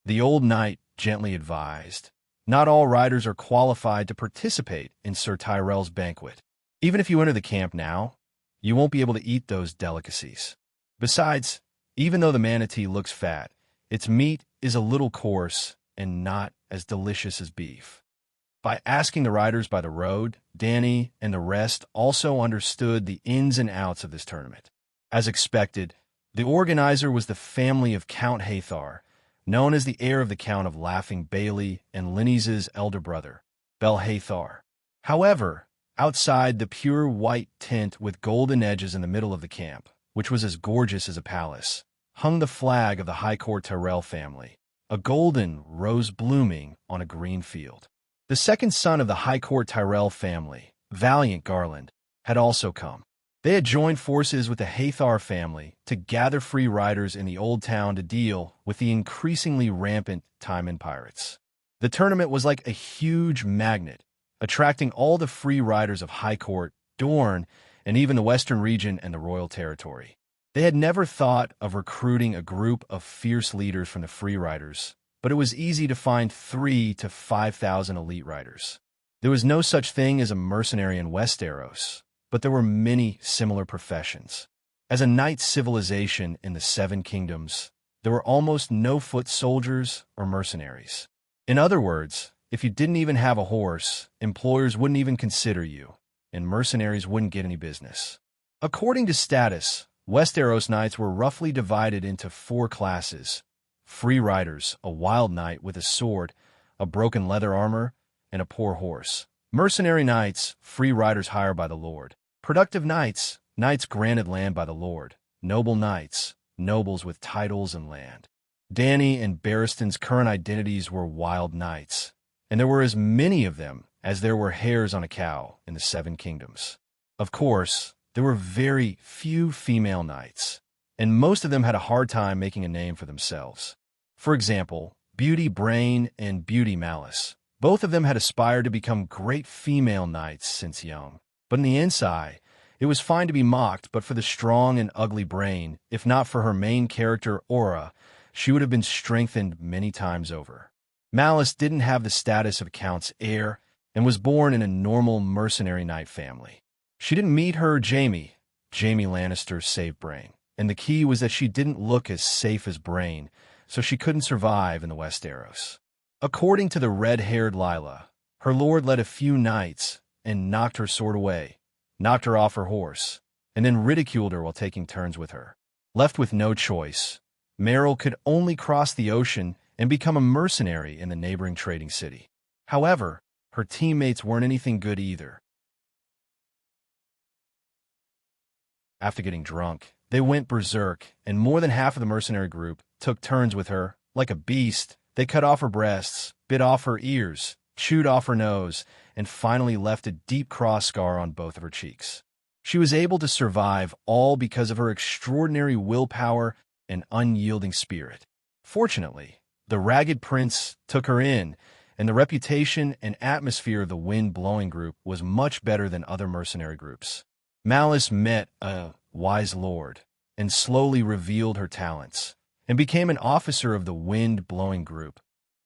The old knight gently advised, "Not all riders are qualified to participate in Sir Tyrell's banquet. Even if you enter the camp now, you won't be able to eat those delicacies. Besides, even though the manatee looks fat, its meat is a little coarse and not as delicious as beef." By asking the riders by the road, Dani and the rest also understood the ins and outs of this tournament. As expected, the organizer was the family of Count Hathar, known as the heir of the Count of Laughing Bailey and Linny's elder brother, Bel Hathar. However, outside the pure white tent with golden edges in the middle of the camp, which was as gorgeous as a palace, hung the flag of the High Court Tyrell family, a golden rose blooming on a green field. The second son of the High Court Tyrell family, Valiant Garland, had also come. They had joined forces with the Hathar family to gather free riders in the old town to deal with the increasingly rampant Timon pirates. The tournament was like a huge magnet, attracting all the free riders of High Court, Dorne, and even the Western region and the Royal Territory. They had never thought of recruiting a group of fierce leaders from the free riders, but it was easy to find 3,000 to 5,000 elite riders. There was no such thing as a mercenary in Westeros, but there were many similar professions. As a knight civilization in the Seven Kingdoms, there were almost no foot soldiers or mercenaries. In other words, if you didn't even have a horse, employers wouldn't even consider you, and mercenaries wouldn't get any business. According to status, Westeros knights were roughly divided into 4 classes: free riders, a wild knight with a sword, a broken leather armor, and a poor horse. Mercenary knights, free riders hired by the Lord. Productive knights, knights granted land by the Lord. Noble knights, nobles with titles and land. Dany and Barristan's current identities were wild knights, and there were as many of them as there were hairs on a cow in the Seven Kingdoms. Of course, there were very few female knights, and most of them had a hard time making a name for themselves. For example, Beauty Brain and Beauty Malice. Both of them had aspired to become great female knights since young. But in the inside, it was fine to be mocked, but for the strong and ugly Brain, if not for her main character, Aura, she would have been strengthened many times over. Malice didn't have the status of Count's heir and was born in a normal mercenary knight family. She didn't meet her Jaime Lannister saved Brain, and the key was that she didn't look as safe as Brain, so she couldn't survive in the Westeros. According to the red-haired Lila, her lord led a few knights and knocked her sword away, knocked her off her horse, and then ridiculed her while taking turns with her. Left with no choice, Meryl could only cross the ocean and become a mercenary in the neighboring trading city. However, her teammates weren't anything good either. After getting drunk, they went berserk, and more than half of the mercenary group took turns with her. Like a beast, they cut off her breasts, bit off her ears, chewed off her nose, and finally left a deep cross scar on both of her cheeks. She was able to survive all because of her extraordinary willpower and unyielding spirit. Fortunately, the Ragged Prince took her in, and the reputation and atmosphere of the wind-blowing group was much better than other mercenary groups. Malice met a wise lord and slowly revealed her talents and became an officer of the wind-blowing group,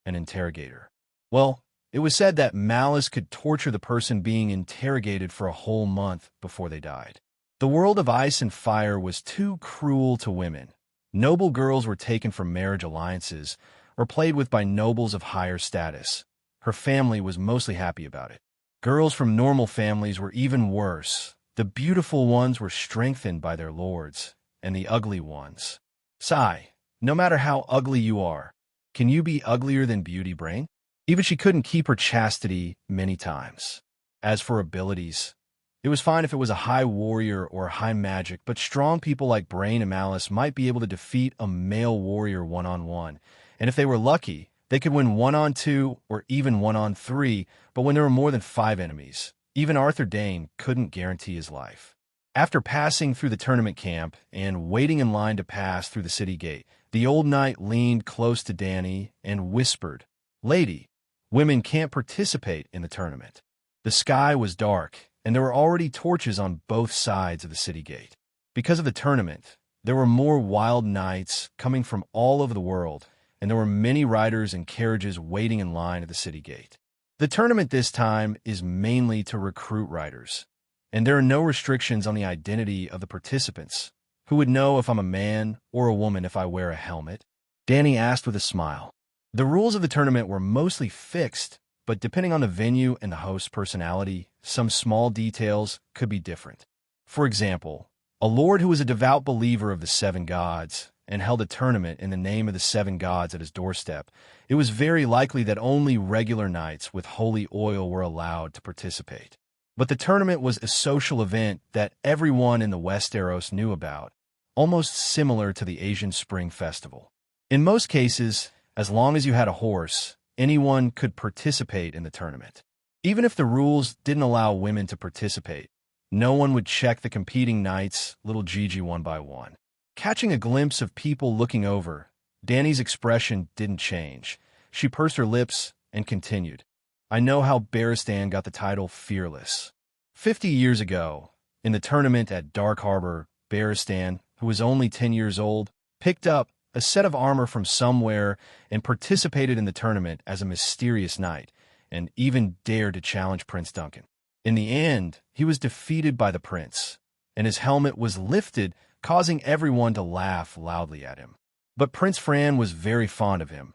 an interrogator. Well, it was said that Malice could torture the person being interrogated for a whole month before they died. The world of ice and fire was too cruel to women. Noble girls were taken from marriage alliances or played with by nobles of higher status. Her family was mostly happy about it. Girls from normal families were even worse. The beautiful ones were strengthened by their lords, and the ugly ones. Sigh, no matter how ugly you are, can you be uglier than Beauty Brain? Even she couldn't keep her chastity many times. As for abilities, it was fine if it was a high warrior or high magic, but strong people like Brain and Malice might be able to defeat a male warrior one-on-one, and if they were lucky, they could win one-on-two or even one-on-three, but when there were more than 5 enemies, even Arthur Dayne couldn't guarantee his life. After passing through the tournament camp and waiting in line to pass through the city gate, the old knight leaned close to Dany and whispered, "Lady, women can't participate in the tournament." The sky was dark, and there were already torches on both sides of the city gate. Because of the tournament, there were more wild knights coming from all over the world, and there were many riders and carriages waiting in line at the city gate. The tournament this time is mainly to recruit riders, and there are no restrictions on the identity of the participants. Who would know if I'm a man or a woman if I wear a helmet? Dany asked with a smile. The rules of the tournament were mostly fixed, but depending on the venue and the host's personality, some small details could be different. For example, a lord who was a devout believer of the 7 gods and held a tournament in the name of the 7 gods at his doorstep, it was very likely that only regular knights with holy oil were allowed to participate. But the tournament was a social event that everyone in the Westeros knew about, almost similar to the Asian Spring Festival. In most cases, as long as you had a horse, anyone could participate in the tournament. Even if the rules didn't allow women to participate, no one would check the competing knights, little Gigi, one by one. Catching a glimpse of people looking over, Dany's expression didn't change. She pursed her lips and continued, "I know how Barristan got the title Fearless. 50 years ago, in the tournament at Dark Harbor, Barristan, who was only 10 years old, picked up a set of armor from somewhere and participated in the tournament as a mysterious knight, and even dared to challenge Prince Duncan. In the end, he was defeated by the prince, and his helmet was lifted, causing everyone to laugh loudly at him. But Prince Fran was very fond of him.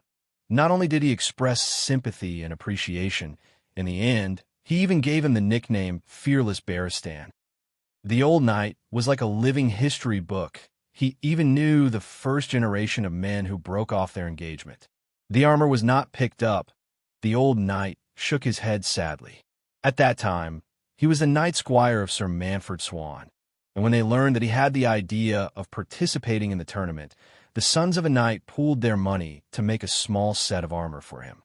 Not only did he express sympathy and appreciation, in the end, he even gave him the nickname Fearless Barristan. The old knight was like a living history book. He even knew the first generation of men who broke off their engagement. The armor was not picked up. The old knight shook his head sadly. At that time, he was the knight squire of Sir Manfred Swan, and when they learned that he had the idea of participating in the tournament, the sons of a knight pooled their money to make a small set of armor for him.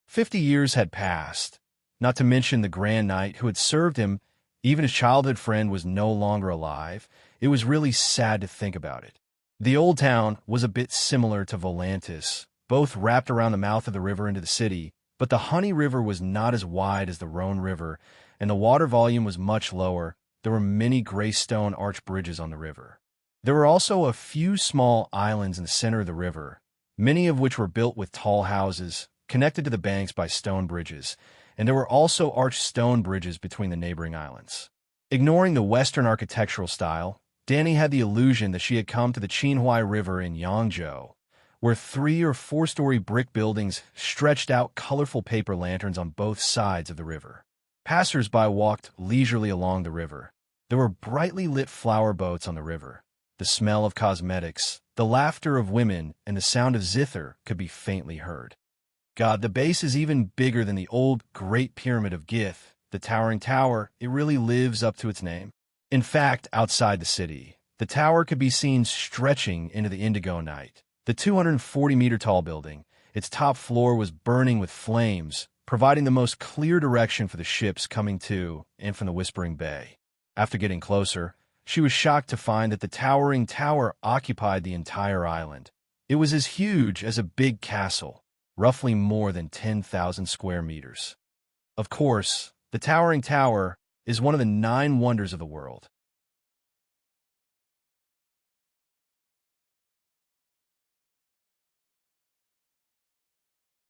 50 years had passed, not to mention the Grand Knight who had served him. Even his childhood friend was no longer alive. It was really sad to think about it. The old town was a bit similar to Volantis, both wrapped around the mouth of the river into the city, but the Honey River was not as wide as the Rhone River, and the water volume was much lower. There were many gray stone arch bridges on the river. There were also a few small islands in the center of the river, many of which were built with tall houses, connected to the banks by stone bridges, and there were also arched stone bridges between the neighboring islands. Ignoring the Western architectural style, Danny had the illusion that she had come to the Qinhuai River in Yangzhou, where 3- or 4-story brick buildings stretched out colorful paper lanterns on both sides of the river. Passers-by walked leisurely along the river. There were brightly lit flower boats on the river. The smell of cosmetics, the laughter of women, and the sound of zither could be faintly heard. God, the base is even bigger than the old Great Pyramid of Gith, the towering tower. It really lives up to its name. In fact, outside the city, the tower could be seen stretching into the indigo night. The 240-meter-tall building, its top floor was burning with flames, providing the most clear direction for the ships coming to and from the Whispering Bay. After getting closer, she was shocked to find that the towering tower occupied the entire island. It was as huge as a big castle, roughly more than 10,000 square meters. Of course, the towering tower is one of the 9 wonders of the world.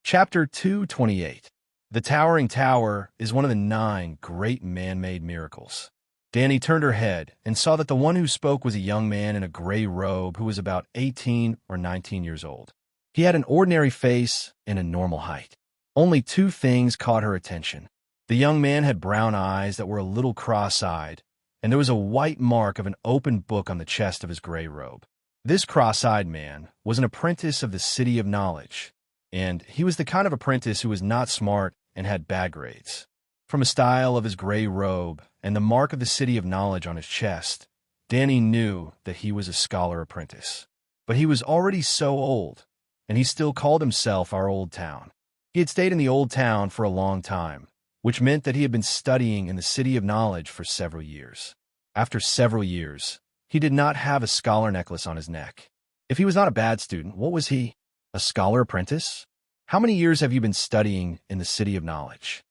Chapter 228. The Towering Tower is one of the 9 great man-made miracles. Danny turned her head and saw that the one who spoke was a young man in a gray robe who was about 18 or 19 years old. He had an ordinary face and a normal height. Only 2 things caught her attention. The young man had brown eyes that were a little cross-eyed, and there was a white mark of an open book on the chest of his gray robe. This cross-eyed man was an apprentice of the City of Knowledge, and he was the kind of apprentice who was not smart and had bad grades. From the style of his gray robe and the mark of the City of Knowledge on his chest, Danny knew that he was a scholar apprentice. But he was already so old, and he still called himself our old town. He had stayed in the old town for a long time, which meant that he had been studying in the City of Knowledge for several years. After several years, he did not have a scholar necklace on his neck. If he was not a bad student, what was he? A scholar apprentice? How many years have you been studying in the City of Knowledge?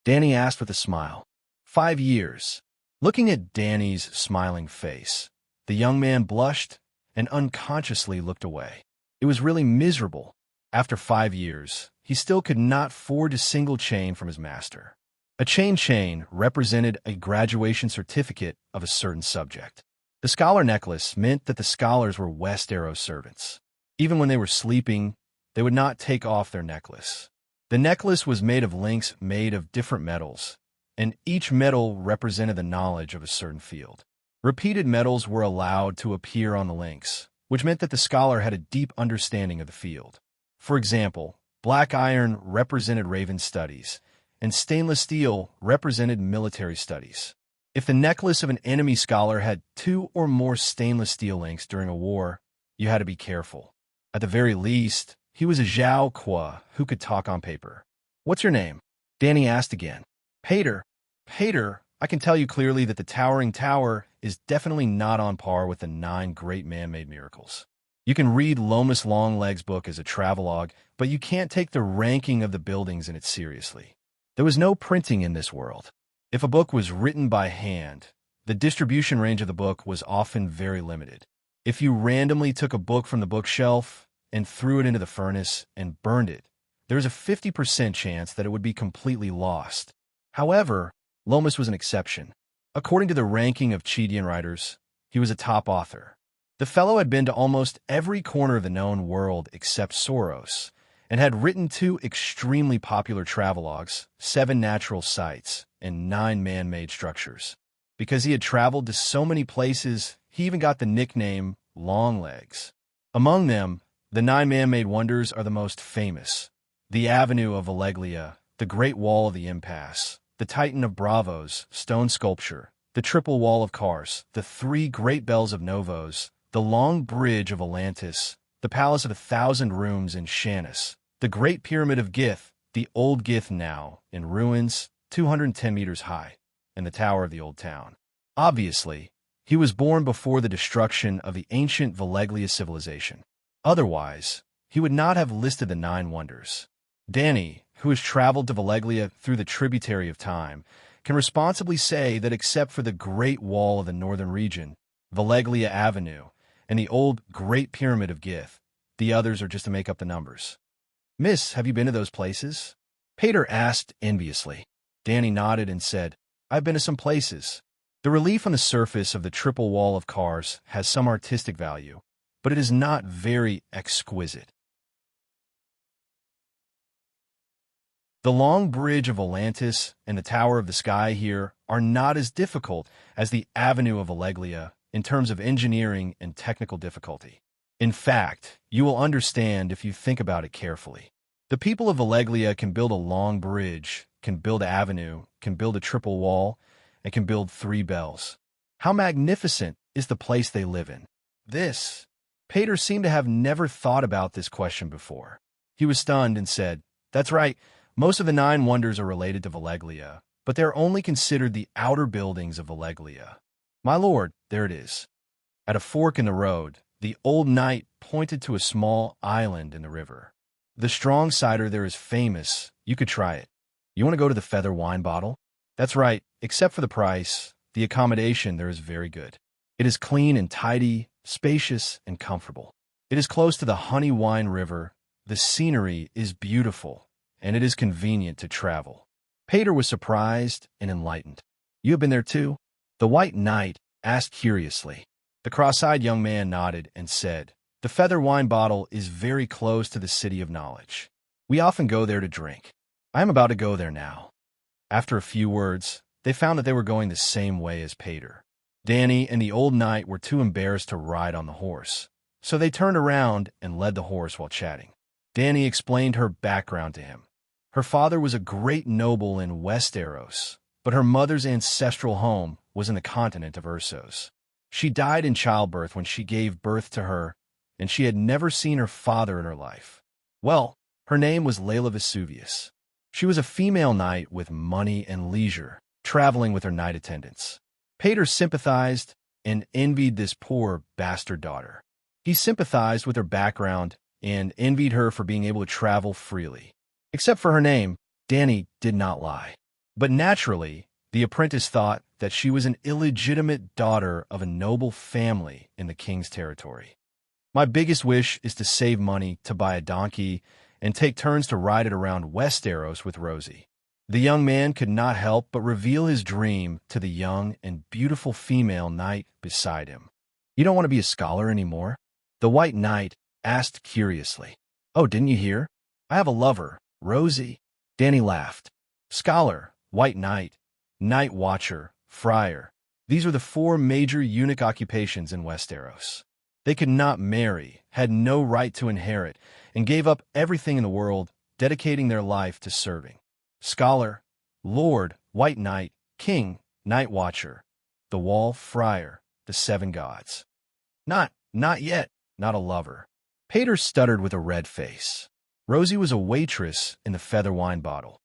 Danny asked with a smile. 5 years. Looking at Danny's smiling face, the young man blushed and unconsciously looked away. It was really miserable. After 5 years, he still could not forge a single chain from his master. A chain represented a graduation certificate of a certain subject. The scholar necklace meant that the scholars were West Arrow servants. Even when they were sleeping, they would not take off their necklace. The necklace was made of links made of different metals, and each metal represented the knowledge of a certain field. Repeated metals were allowed to appear on the links, which meant that the scholar had a deep understanding of the field. For example, black iron represented Raven studies, and stainless steel represented military studies. If the necklace of an enemy scholar had 2 or more stainless steel links during a war, you had to be careful. At the very least, he was a Zhao Qua who could talk on paper. What's your name? Danny asked again. Pater. Pater, I can tell you clearly that the Towering Tower is definitely not on par with the 9 great man-made miracles. You can read Lomas Longleg's book as a travelogue, but you can't take the ranking of the buildings in it seriously. There was no printing in this world. If a book was written by hand, the distribution range of the book was often very limited. If you randomly took a book from the bookshelf and threw it into the furnace and burned it, there was a 50% chance that it would be completely lost. However, Lomas was an exception. According to the ranking of Chidian writers, he was a top author. The fellow had been to almost every corner of the known world except Soros, and had written 2 extremely popular travelogues, 7 natural sites, and 9 man-made structures. Because he had traveled to so many places, he even got the nickname Longlegs. Among them, the 9 man-made wonders are the most famous. The Avenue of Alleglia, the Great Wall of the Impasse, the Titan of Bravos, stone sculpture, the Triple Wall of Kars, the 3 Great Bells of Novos, the Long Bridge of Atlantis, the Palace of 1,000 Rooms in Shannis, the Great Pyramid of Gith, the Old Gith now, in ruins, 210 meters high, and the Tower of the Old Town. Obviously, he was born before the destruction of the ancient Valeglia civilization. Otherwise, he would not have listed the 9 wonders. Danny, who has traveled to Valeglia through the tributary of time, can responsibly say that except for the Great Wall of the Northern region, Valeglia Avenue, and the old Great Pyramid of Gith, the others are just to make up the numbers. Miss, have you been to those places? Pater asked enviously. Danny nodded and said, I've been to some places. The relief on the surface of the Triple Wall of Kars has some artistic value, but it is not very exquisite. The Long Bridge of Atlantis and the Tower of the Sky here are not as difficult as the Avenue of Alleglia in terms of engineering and technical difficulty. In fact, you will understand if you think about it carefully. The people of Alleglia can build a long bridge, can build an avenue, can build a triple wall, and can build 3 bells. How magnificent is the place they live in? This. Pater seemed to have never thought about this question before. He was stunned and said, That's right. Most of the 9 wonders are related to Valeglia, but they're only considered the outer buildings of Valeglia. My lord, there it is. At a fork in the road, the old knight pointed to a small island in the river. The strong cider there is famous. You could try it. You want to go to the Feather Wine Bottle? That's right, except for the price. The accommodation there is very good. It is clean and tidy, spacious and comfortable. It is close to the Honey Wine River. The scenery is beautiful, and it is convenient to travel. Pater was surprised and enlightened. You have been there too? The White Knight asked curiously. The cross-eyed young man nodded and said, The Feather Wine Bottle is very close to the City of Knowledge. We often go there to drink. I am about to go there now. After a few words, they found that they were going the same way as Pater. Danny and the old knight were too embarrassed to ride on the horse, so they turned around and led the horse while chatting. Danny explained her background to him. Her father was a great noble in Westeros, but her mother's ancestral home was in the continent of Ursos. She died in childbirth when she gave birth to her, and she had never seen her father in her life. Well, her name was Layla Vesuvius. She was a female knight with money and leisure, traveling with her knight attendants. Pater sympathized and envied this poor bastard daughter. He sympathized with her background and envied her for being able to travel freely. Except for her name, Danny did not lie. But naturally, the apprentice thought that she was an illegitimate daughter of a noble family in the king's territory. My biggest wish is to save money to buy a donkey and take turns to ride it around Westeros with Rosie. The young man could not help but reveal his dream to the young and beautiful female knight beside him. You don't want to be a scholar anymore? The White Knight asked curiously. Oh, didn't you hear? I have a lover, Rosie. Danny laughed. Scholar, White Knight, Night Watcher, Friar. These were the 4 major eunuch occupations in Westeros. They could not marry, had no right to inherit, and gave up everything in the world, dedicating their life to serving. Scholar, Lord, White Knight, King, Night Watcher, the Wall, Friar, the 7 gods. Not yet, not a lover. Pater stuttered with a red face. Rosie was a waitress in the Feather Wine Bottle.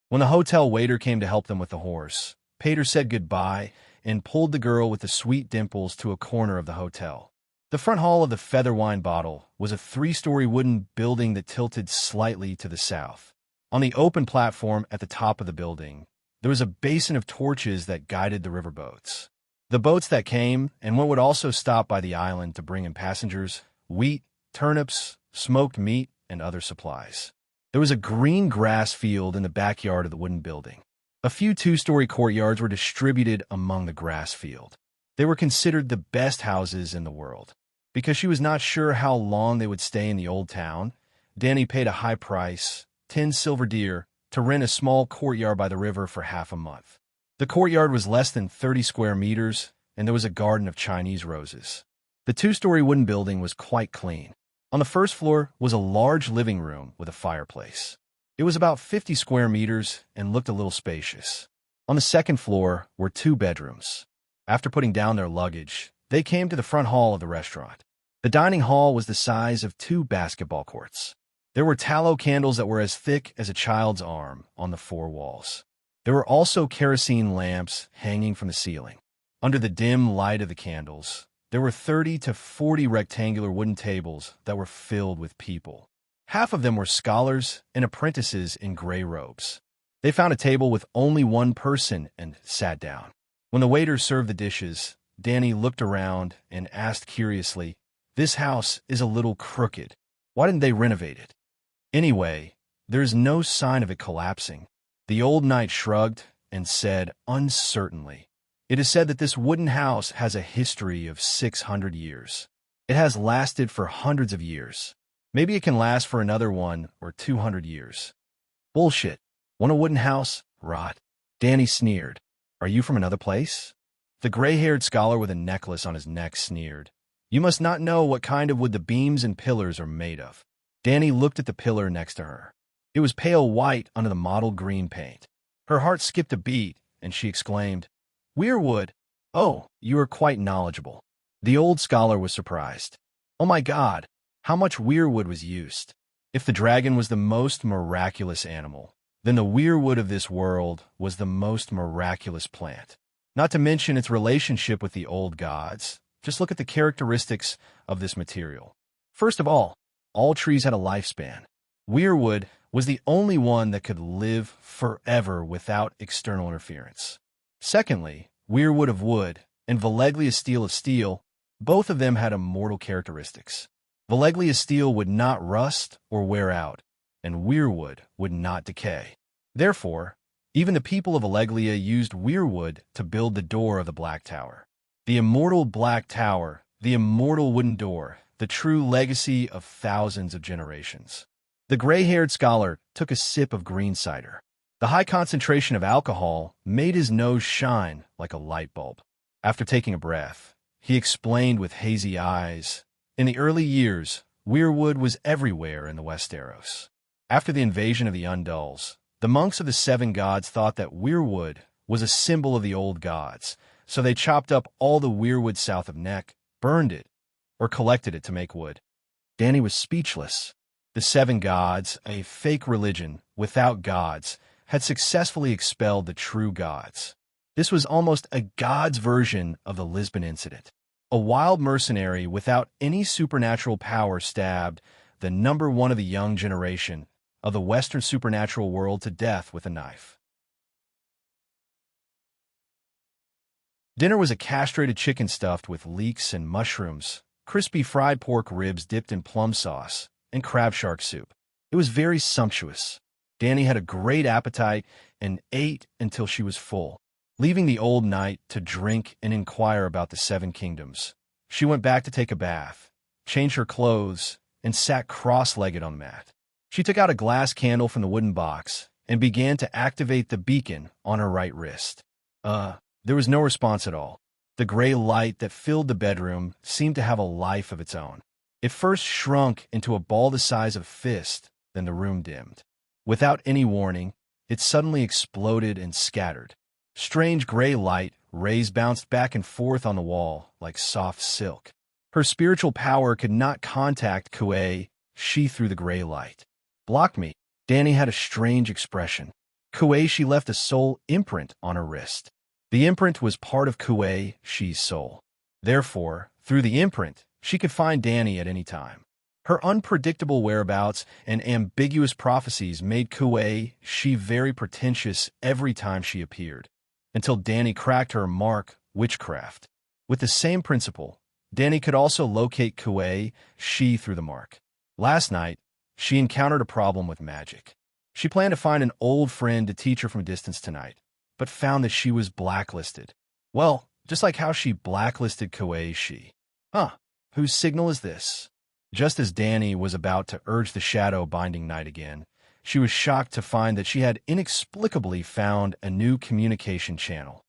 When the hotel waiter came to help them with the horse, Pater said goodbye and pulled the girl with the sweet dimples to a corner of the hotel. The front hall of the Feather Wine Bottle was a 3-story wooden building that tilted slightly to the south. On the open platform at the top of the building, there was a basin of torches that guided the riverboats. The boats that came and what would also stop by the island to bring in passengers, wheat, turnips, smoked meat, and other supplies. There was a green grass field in the backyard of the wooden building. A few 2-story courtyards were distributed among the grass field. They were considered the best houses in the world. Because she was not sure how long they would stay in the old town, Danny paid a high price, 10 silver deer, to rent a small courtyard by the river for half a month. The courtyard was less than 30 square meters, and there was a garden of Chinese roses. The two-story wooden building was quite clean. On the first floor was a large living room with a fireplace. It was about 50 square meters and looked a little spacious. On the second floor were 2 bedrooms. After putting down their luggage, they came to the front hall of the restaurant. The dining hall was the size of 2 basketball courts. There were tallow candles that were as thick as a child's arm on the 4 walls. There were also kerosene lamps hanging from the ceiling. Under the dim light of the candles, there were 30 to 40 rectangular wooden tables that were filled with people. Half of them were scholars and apprentices in gray robes. They found a table with only 1 person and sat down. When the waiter served the dishes, Danny looked around and asked curiously, "This house is a little crooked. Why didn't they renovate it?" Anyway, there's no sign of it collapsing. The old knight shrugged and said uncertainly, "It is said that this wooden house has a history of 600 years. It has lasted for hundreds of years. Maybe it can last for another 1 or 200 years. Bullshit. Want a wooden house? Rot." Danny sneered. "Are you from another place?" The gray-haired scholar with a necklace on his neck sneered. "You must not know what kind of wood the beams and pillars are made of." Danny looked at the pillar next to her. It was pale white under the mottled green paint. Her heart skipped a beat, and she exclaimed, "Weirwood! Oh, you are quite knowledgeable." The old scholar was surprised. "Oh my God, how much weirwood was used? If the dragon was the most miraculous animal, then the weirwood of this world was the most miraculous plant. Not to mention its relationship with the old gods. Just look at the characteristics of this material. First of all trees had a lifespan. Weirwood was the only one that could live forever without external interference. Secondly, weirwood of wood and Valeglia steel of steel, both of them had immortal characteristics. Valeglia steel would not rust or wear out, and weirwood would not decay. Therefore, even the people of Valeglia used weirwood to build the door of the Black Tower. The immortal Black Tower, the immortal wooden door, the true legacy of thousands of generations. The gray-haired scholar took a sip of green cider. The high concentration of alcohol made his nose shine like a light bulb. After taking a breath, he explained with hazy eyes, "In the early years, weirwood was everywhere in the Westeros. After the invasion of the Undulls, the monks of the 7 gods thought that weirwood was a symbol of the old gods, so they chopped up all the weirwood south of Neck, burned it, or collected it to make wood." Danny was speechless. The 7 gods, a fake religion without gods, had successfully expelled the true gods. This was almost a god's version of the Lisbon incident. A wild mercenary without any supernatural power stabbed the number 1 of the young generation of the Western supernatural world to death with a knife. Dinner was a castrated chicken stuffed with leeks and mushrooms, crispy fried pork ribs dipped in plum sauce, and crab shark soup. It was very sumptuous. Danny had a great appetite and ate until she was full. Leaving the old knight to drink and inquire about the 7 kingdoms, she went back to take a bath, changed her clothes, and sat cross-legged on the mat. She took out a glass candle from the wooden box and began to activate the beacon on her right wrist. There was no response at all. The gray light that filled the bedroom seemed to have a life of its own. It first shrunk into a ball the size of a fist, then the room dimmed. Without any warning, it suddenly exploded and scattered. Strange gray light rays bounced back and forth on the wall like soft silk. Her spiritual power could not contact Kuei, she through the gray light. "Block me." Danny had a strange expression. Kuei, she left a soul imprint on her wrist. The imprint was part of Kuei, she's soul. Therefore, through the imprint, she could find Danny at any time. Her unpredictable whereabouts and ambiguous prophecies made Kuei, she very pretentious every time she appeared, until Danny cracked her mark, witchcraft. With the same principle, Danny could also locate Kuei, she through the mark. Last night, she encountered a problem with magic. She planned to find an old friend to teach her from a distance tonight, but found that she was blacklisted. Well, just like how she blacklisted Kuei, she. Whose signal is this? Just as Danny was about to urge the shadow binding night again, she was shocked to find that she had inexplicably found a new communication channel.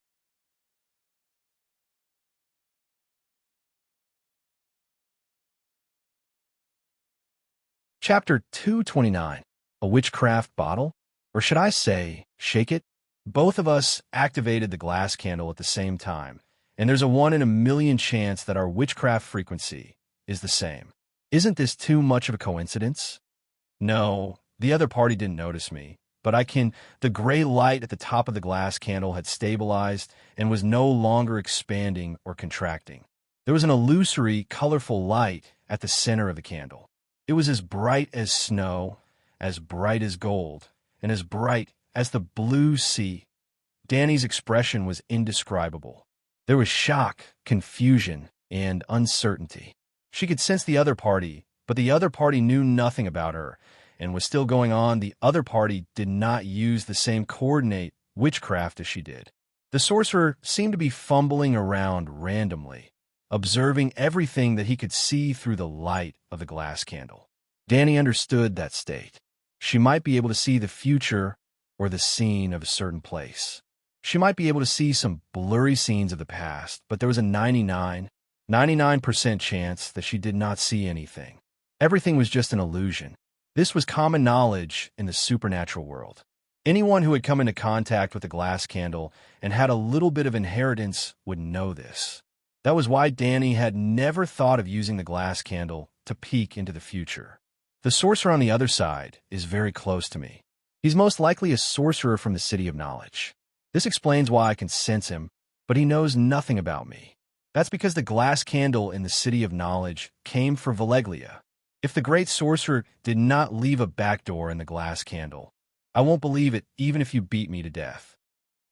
Chapter 229, A Witchcraft Bottle? Or should I say, shake it? Both of us activated the glass candle at the same time, and there's a 1 in a million chance that our witchcraft frequency is the same. Isn't this too much of a coincidence? No, the other party didn't notice me, but the gray light at the top of the glass candle had stabilized and was no longer expanding or contracting. There was an illusory, colorful light at the center of the candle. It was as bright as snow, as bright as gold, and as bright as the blue sea. Danny's expression was indescribable. There was shock, confusion, and uncertainty. She could sense the other party, but the other party knew nothing about her, and was still going on. The other party did not use the same coordinate witchcraft as she did. The sorcerer seemed to be fumbling around randomly, observing everything that he could see through the light of the glass candle. Danny understood that state. She might be able to see the future or the scene of a certain place. She might be able to see some blurry scenes of the past, but there was a 99% chance that she did not see anything. Everything was just an illusion. This was common knowledge in the supernatural world. Anyone who had come into contact with a glass candle and had a little bit of inheritance would know this. That was why Danny had never thought of using the glass candle to peek into the future. The sorcerer on the other side is very close to me. He's most likely a sorcerer from the City of Knowledge. This explains why I can sense him, but he knows nothing about me. That's because the glass candle in the City of Knowledge came for Valeglia. If the great sorcerer did not leave a back door in the glass candle, I won't believe it even if you beat me to death.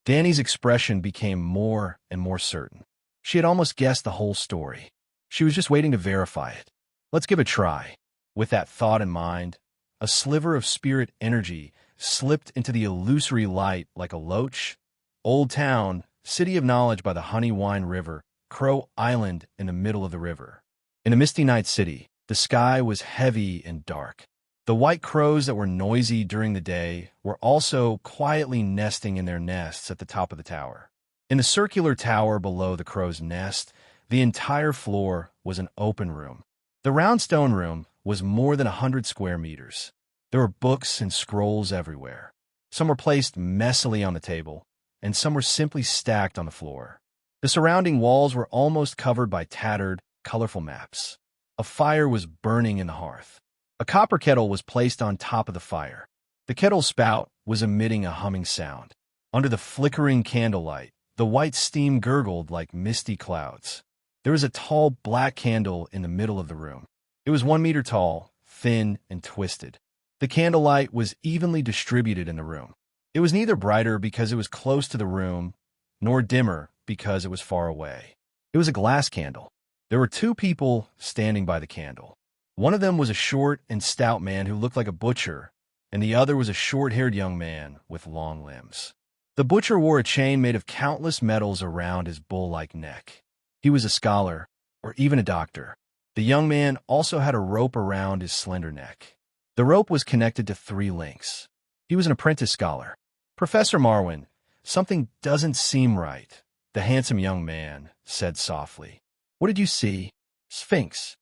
Danny's expression became more and more certain. She had almost guessed the whole story. She was just waiting to verify it. Let's give it a try. With that thought in mind, a sliver of spirit energy slipped into the illusory light like a loach. Old Town, City of Knowledge by the Honey Wine River, Crow Island in the middle of the river. In a misty night city, the sky was heavy and dark. The white crows that were noisy during the day were also quietly nesting in their nests at the top of the tower. In the circular tower below the crow's nest, the entire floor was an open room. The round stone room was more than 100 square meters. There were books and scrolls everywhere. Some were placed messily on the table, and some were simply stacked on the floor. The surrounding walls were almost covered by tattered, colorful maps. A fire was burning in the hearth. A copper kettle was placed on top of the fire. The kettle's spout was emitting a humming sound. Under the flickering candlelight, the white steam gurgled like misty clouds. There was a tall black candle in the middle of the room. It was 1 meter tall, thin, and twisted. The candlelight was evenly distributed in the room. It was neither brighter because it was close to the room, nor dimmer because it was far away. It was a glass candle. There were 2 people standing by the candle. One of them was a short and stout man who looked like a butcher, and the other was a short-haired young man with long limbs. The butcher wore a chain made of countless metals around his bull-like neck. He was a scholar, or even a doctor. The young man also had a rope around his slender neck. The rope was connected to 3 links. He was an apprentice scholar. Professor Marwin, something doesn't seem right, the handsome young man said softly. What did you see? Sphinx.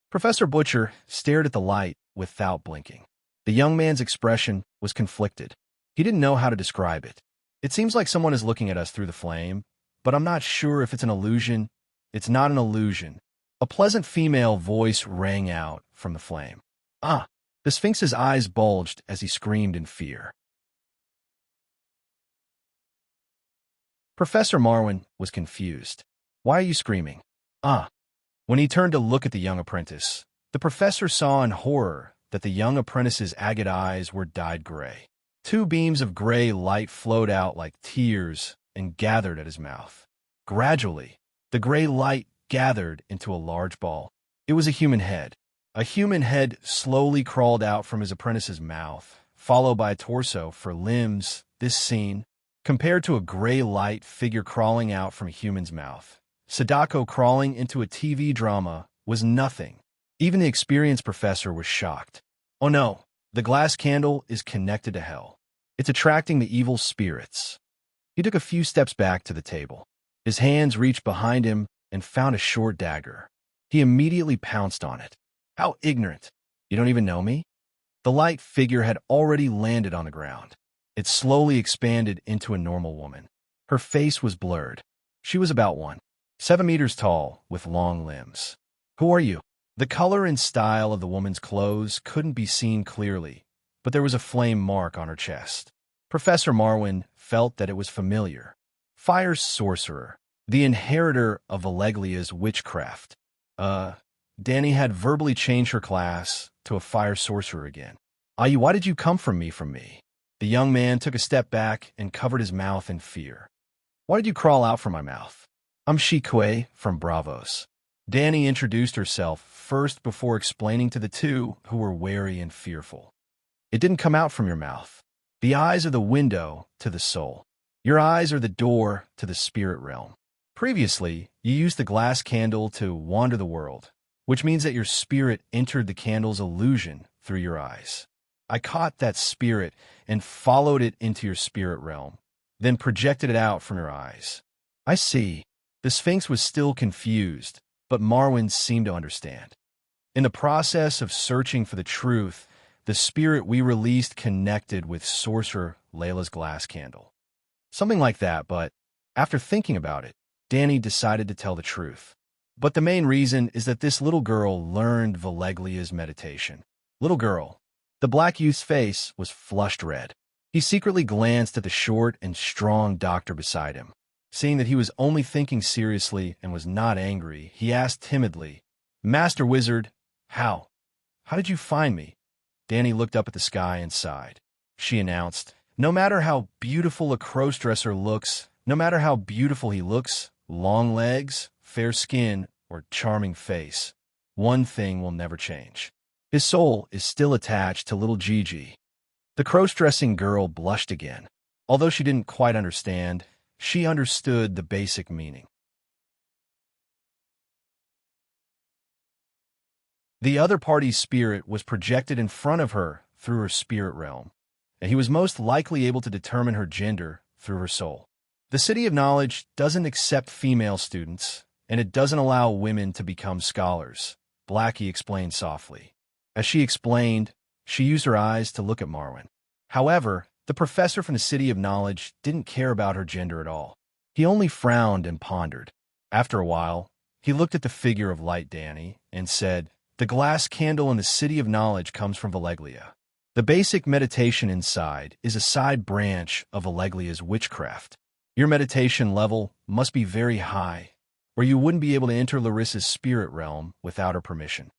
Professor Butcher stared at the light without blinking. The young man's expression was conflicted. He didn't know how to describe it. It seems like someone is looking at us through the flame, but I'm not sure if it's an illusion. It's not an illusion. A pleasant female voice rang out from the flame. Ah! The Sphinx's eyes bulged as he screamed in fear. Professor Marwin was confused. Why are you screaming? Ah! When he turned to look at the young apprentice, the professor saw in horror that the young apprentice's agate eyes were dyed gray. 2 beams of gray light flowed out like tears and gathered at his mouth. Gradually, the gray light gathered into a large ball. It was a human head. A human head slowly crawled out from his apprentice's mouth, followed by a torso for limbs. This scene, compared to a gray light figure crawling out from a human's mouth, Sadako crawling into a TV drama, was nothing. Even the experienced professor was shocked. Oh no, The glass candle is connected to hell. It's attracting the evil spirits. He took a few steps back to the table. His hands reached behind him and found a short dagger. He immediately pounced on it. How ignorant! You don't even know me? The light figure had already landed on the ground. It slowly expanded into a normal woman. Her face was blurred. She was about 7 meters tall, with long limbs. Who are you? The color and style of the woman's clothes couldn't be seen clearly, but there was a flame mark on her chest. Professor Marwin felt that it was familiar. Fire sorcerer, the inheritor of Alleglia's witchcraft. Danny had verbally changed her class to a fire sorcerer again. Ayu, why did you come from me? The young man took a step back and covered his mouth in fear. Why did you crawl out from my mouth? I'm Shikue from Bravos. Danny introduced herself first before explaining to the two who were wary and fearful. It didn't come out from your mouth. The eyes are the window to the soul. Your eyes are the door to the spirit realm. Previously, you used the glass candle to wander the world, which means that your spirit entered the candle's illusion through your eyes. I caught that spirit and followed it into your spirit realm, then projected it out from your eyes. I see. The Sphinx was still confused, but Marwin seemed to understand. In the process of searching for the truth, the spirit we released connected with Sorcerer Layla's glass candle. Something like that, but after thinking about it, Danny decided to tell the truth. But the main reason is that this little girl learned Valeglia's meditation. Little girl. The black youth's face was flushed red. He secretly glanced at the short and strong doctor beside him. Seeing that he was only thinking seriously and was not angry, he asked timidly, Master Wizard, how? How did you find me? Danny looked up at the sky and sighed. She announced, no matter how beautiful a crossdresser looks, no matter how beautiful he looks, long legs, fair skin, or charming face, one thing will never change. His soul is still attached to little Gigi. The cross-dressing girl blushed again. Although she didn't quite understand, she understood the basic meaning. The other party's spirit was projected in front of her through her spirit realm, and he was most likely able to determine her gender through her soul. The City of Knowledge doesn't accept female students, and it doesn't allow women to become scholars, Blackie explained softly. As she explained, she used her eyes to look at Marwin. However, the professor from the City of Knowledge didn't care about her gender at all. He only frowned and pondered. After a while, he looked at the figure of light Danny and said, the glass candle in the City of Knowledge comes from Valeglia. The basic meditation inside is a side branch of Alleglia's witchcraft. Your meditation level must be very high, or you wouldn't be able to enter Larissa's spirit realm without her permission.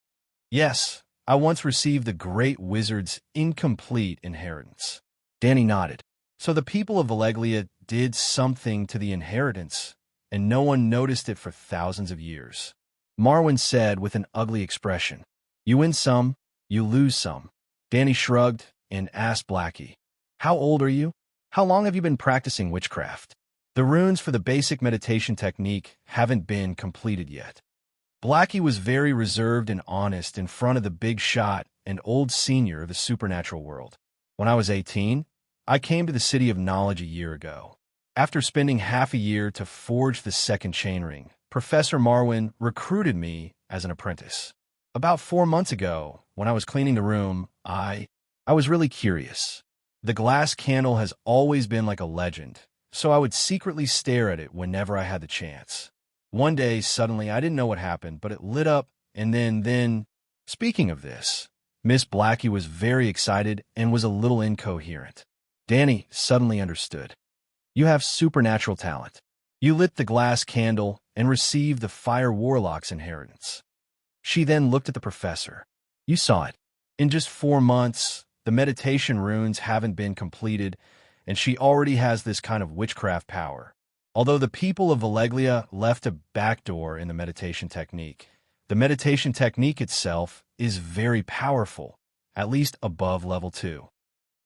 Yes, I once received the great wizard's incomplete inheritance. Danny nodded. So the people of Valeglia did something to the inheritance, and no one noticed it for thousands of years. Marwin said with an ugly expression, you win some, you lose some. Danny shrugged and asked Blackie, how old are you? How long have you been practicing witchcraft? The runes for the basic meditation technique haven't been completed yet. Blackie was very reserved and honest in front of the big shot and old senior of the supernatural world. When I was 18, I came to the City of Knowledge a year ago. After spending half a year to forge the second chainring, Professor Marwin recruited me as an apprentice. About 4 months ago, when I was cleaning the room, I was really curious. The glass candle has always been like a legend, so I would secretly stare at it whenever I had the chance. One day, suddenly, I didn't know what happened, but it lit up, and then... Speaking of this, Miss Blackie was very excited and was a little incoherent. Danny suddenly understood. You have supernatural talent. You lit the glass candle and received the Fire Warlock's inheritance. She then looked at the professor. You saw it. In just 4 months, the meditation runes haven't been completed, and she already has this kind of witchcraft power. Although the people of Valeglia left a backdoor in the meditation technique, the meditation technique itself is very powerful, at least above level 2.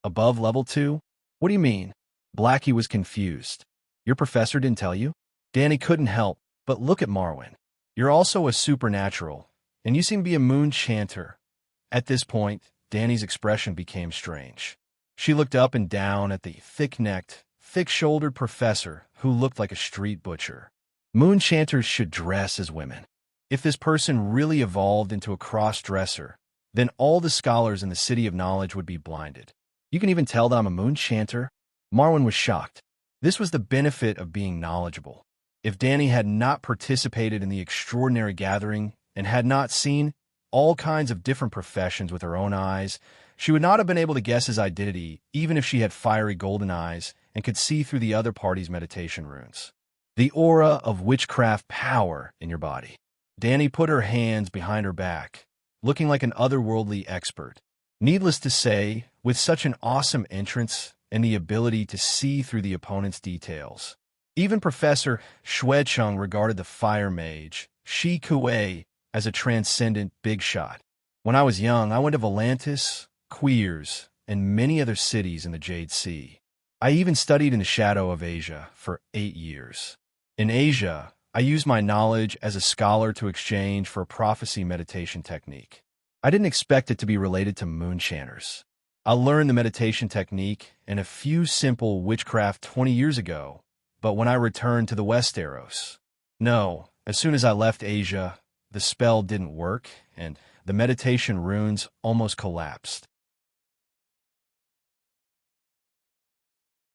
Above level 2? What do you mean? Blackie was confused. Your professor didn't tell you? Danny couldn't help but look at Marwin. You're also a supernatural, and you seem to be a moon chanter. At this point, Danny's expression became strange. She looked up and down at the thick-necked, thick-shouldered professor who looked like a street butcher. Moonchanters should dress as women. If this person really evolved into a cross-dresser, then all the scholars in the City of Knowledge would be blinded. You can even tell that I'm a moonchanter? Marwyn was shocked. This was the benefit of being knowledgeable. If Danny had not participated in the extraordinary gathering and had not seen all kinds of different professions with her own eyes, she would not have been able to guess his identity, even if she had fiery golden eyes and could see through the other party's meditation runes. The aura of witchcraft power in your body. Danny put her hands behind her back, looking like an otherworldly expert. Needless to say, with such an awesome entrance and the ability to see through the opponent's details. Even Professor Xuecheng regarded the fire mage, Shi Kuei, as a transcendent big shot. When I was young, I went to Volantis, Queers, and many other cities in the Jade Sea. I even studied in the shadow of Asia for 8 years. In Asia, I used my knowledge as a scholar to exchange for a prophecy meditation technique. I didn't expect it to be related to moonchanters. I learned the meditation technique and a few simple witchcraft 20 years ago, but when I returned to the Westeros, no, as soon as I left Asia, the spell didn't work, and the meditation runes almost collapsed.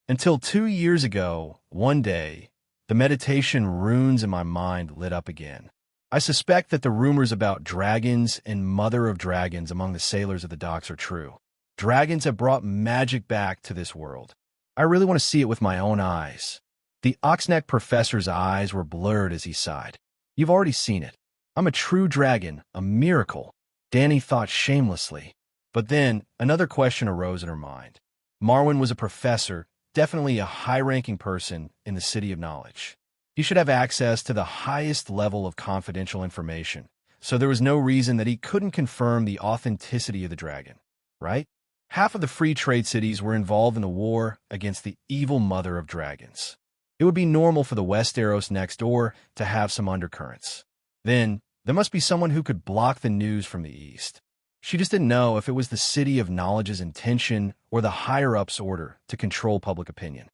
Until 2 years ago, one day, the meditation runes in my mind lit up again. I suspect that the rumors about dragons and mother of dragons among the sailors of the docks are true. Dragons have brought magic back to this world. I really want to see it with my own eyes. The Oxneck professor's eyes were blurred as he sighed. You've already seen it. I'm a true dragon, a miracle, Danny thought shamelessly. But then another question arose in her mind. Marwyn was a professor, definitely a high-ranking person in the City of Knowledge. He should have access to the highest level of confidential information, so there was no reason that he couldn't confirm the authenticity of the dragon, right? Half of the free trade cities were involved in a war against the evil mother of dragons. It would be normal for the Westeros next door to have some undercurrents. Then, there must be someone who could block the news from the east. She just didn't know if it was the City of Knowledge's intention or the higher-ups' order to control public opinion.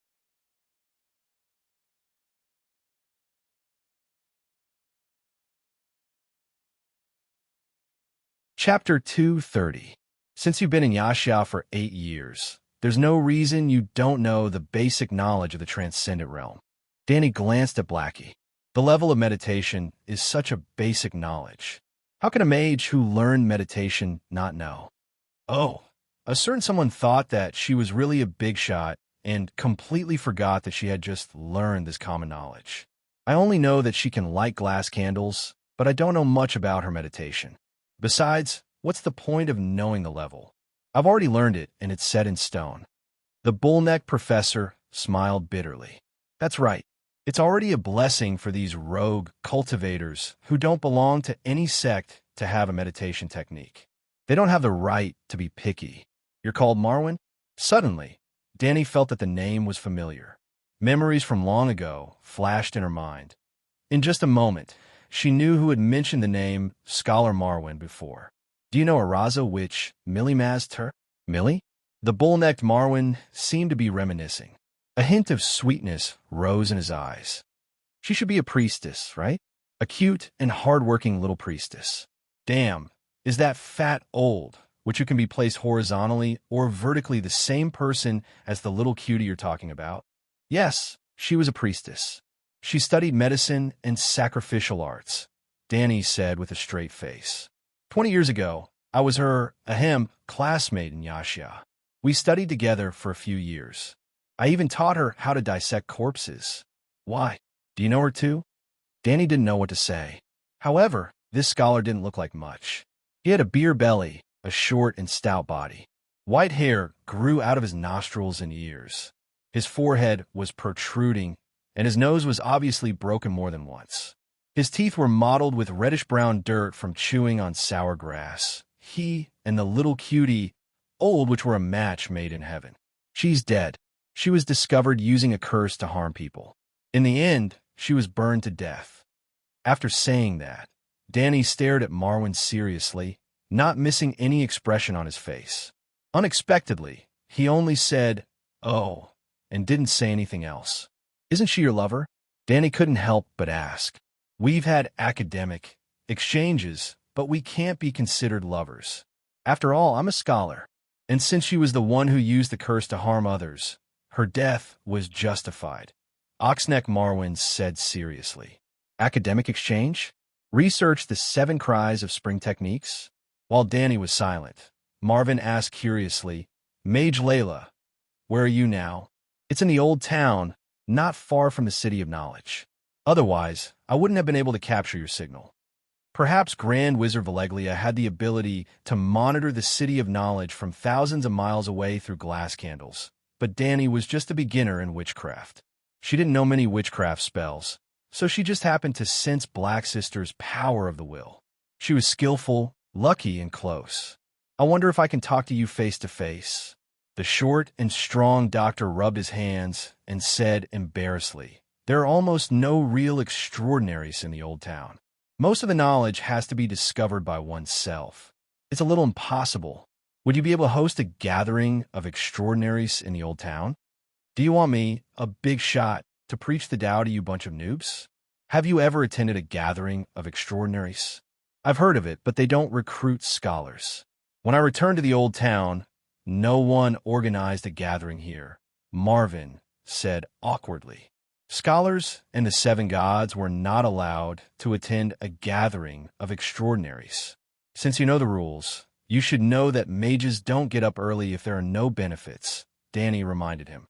Chapter 230. Since you've been in Yaxia for 8 years, there's no reason you don't know the basic knowledge of the transcendent realm. Danny glanced at Blackie. The level of meditation is such a basic knowledge. How can a mage who learned meditation not know? Oh, a certain someone thought that she was really a big shot and completely forgot that she had just learned this common knowledge. I only know that she can light glass candles, but I don't know much about her meditation. Besides, what's the point of knowing the level? I've already learned it, and it's set in stone. The bull-necked professor smiled bitterly. That's right. It's already a blessing for these rogue cultivators who don't belong to any sect to have a meditation technique. They don't have the right to be picky. You're called Marwyn? Suddenly, Danny felt that the name was familiar. Memories from long ago flashed in her mind. In just a moment, she knew who had mentioned the name Scholar Marwyn before. Do you know Araza witch Millie Mazter? Millie? The bull-necked Marwyn seemed to be reminiscing. A hint of sweetness rose in his eyes. She should be a priestess, right? A cute and hard-working little priestess. Damn, is that fat old, which you can be placed horizontally or vertically the same person as the little cutie you're talking about? Yes, she was a priestess. She studied medicine and sacrificial arts, Danny said with a straight face. 20 years ago, I was her, classmate in Yaxia. We studied together for a few years. I even taught her how to dissect corpses. Why? Do you know her too? Danny didn't know what to say. However, this scholar didn't look like much. He had a beer belly, a short and stout body. White hair grew out of his nostrils and ears. His forehead was protruding, and his nose was obviously broken more than once. His teeth were mottled with reddish-brown dirt from chewing on sour grass. He and the little cutie, old, which were a match made in heaven. She's dead. She was discovered using a curse to harm people. In the end, she was burned to death. After saying that, Danny stared at Marwyn seriously, not missing any expression on his face. Unexpectedly, he only said, "Oh," and didn't say anything else. "Isn't she your lover?" Danny couldn't help but ask. "We've had academic exchanges, but we can't be considered lovers. After all, I'm a scholar. And since she was the one who used the curse to harm others, her death was justified," Oxneck Marwin said seriously. "Academic exchange? Research the 7 cries of spring techniques?" While Danny was silent, Marvin asked curiously, "Mage Layla, where are you now?" "It's in the old town, not far from the City of Knowledge. Otherwise, I wouldn't have been able to capture your signal." Perhaps Grand Wizard Valeglia had the ability to monitor the City of Knowledge from thousands of miles away through glass candles, but Danny was just a beginner in witchcraft. She didn't know many witchcraft spells, so she just happened to sense Black Sister's power of the will. She was skillful, lucky, and close. "I wonder if I can talk to you face to face." The short and strong doctor rubbed his hands and said embarrassedly, "There are almost no real extraordinaries in the old town. Most of the knowledge has to be discovered by oneself. It's a little impossible. Would you be able to host a gathering of extraordinaries in the old town? Do you want me, a big shot, to preach the Tao to you bunch of noobs? Have you ever attended a gathering of extraordinaries?" "I've heard of it, but they don't recruit scholars. When I returned to the old town, no one organized a gathering here," Marvin said awkwardly. Scholars and the 7 gods were not allowed to attend a gathering of extraordinaries. "Since you know the rules, you should know that mages don't get up early if there are no benefits," Danny reminded him.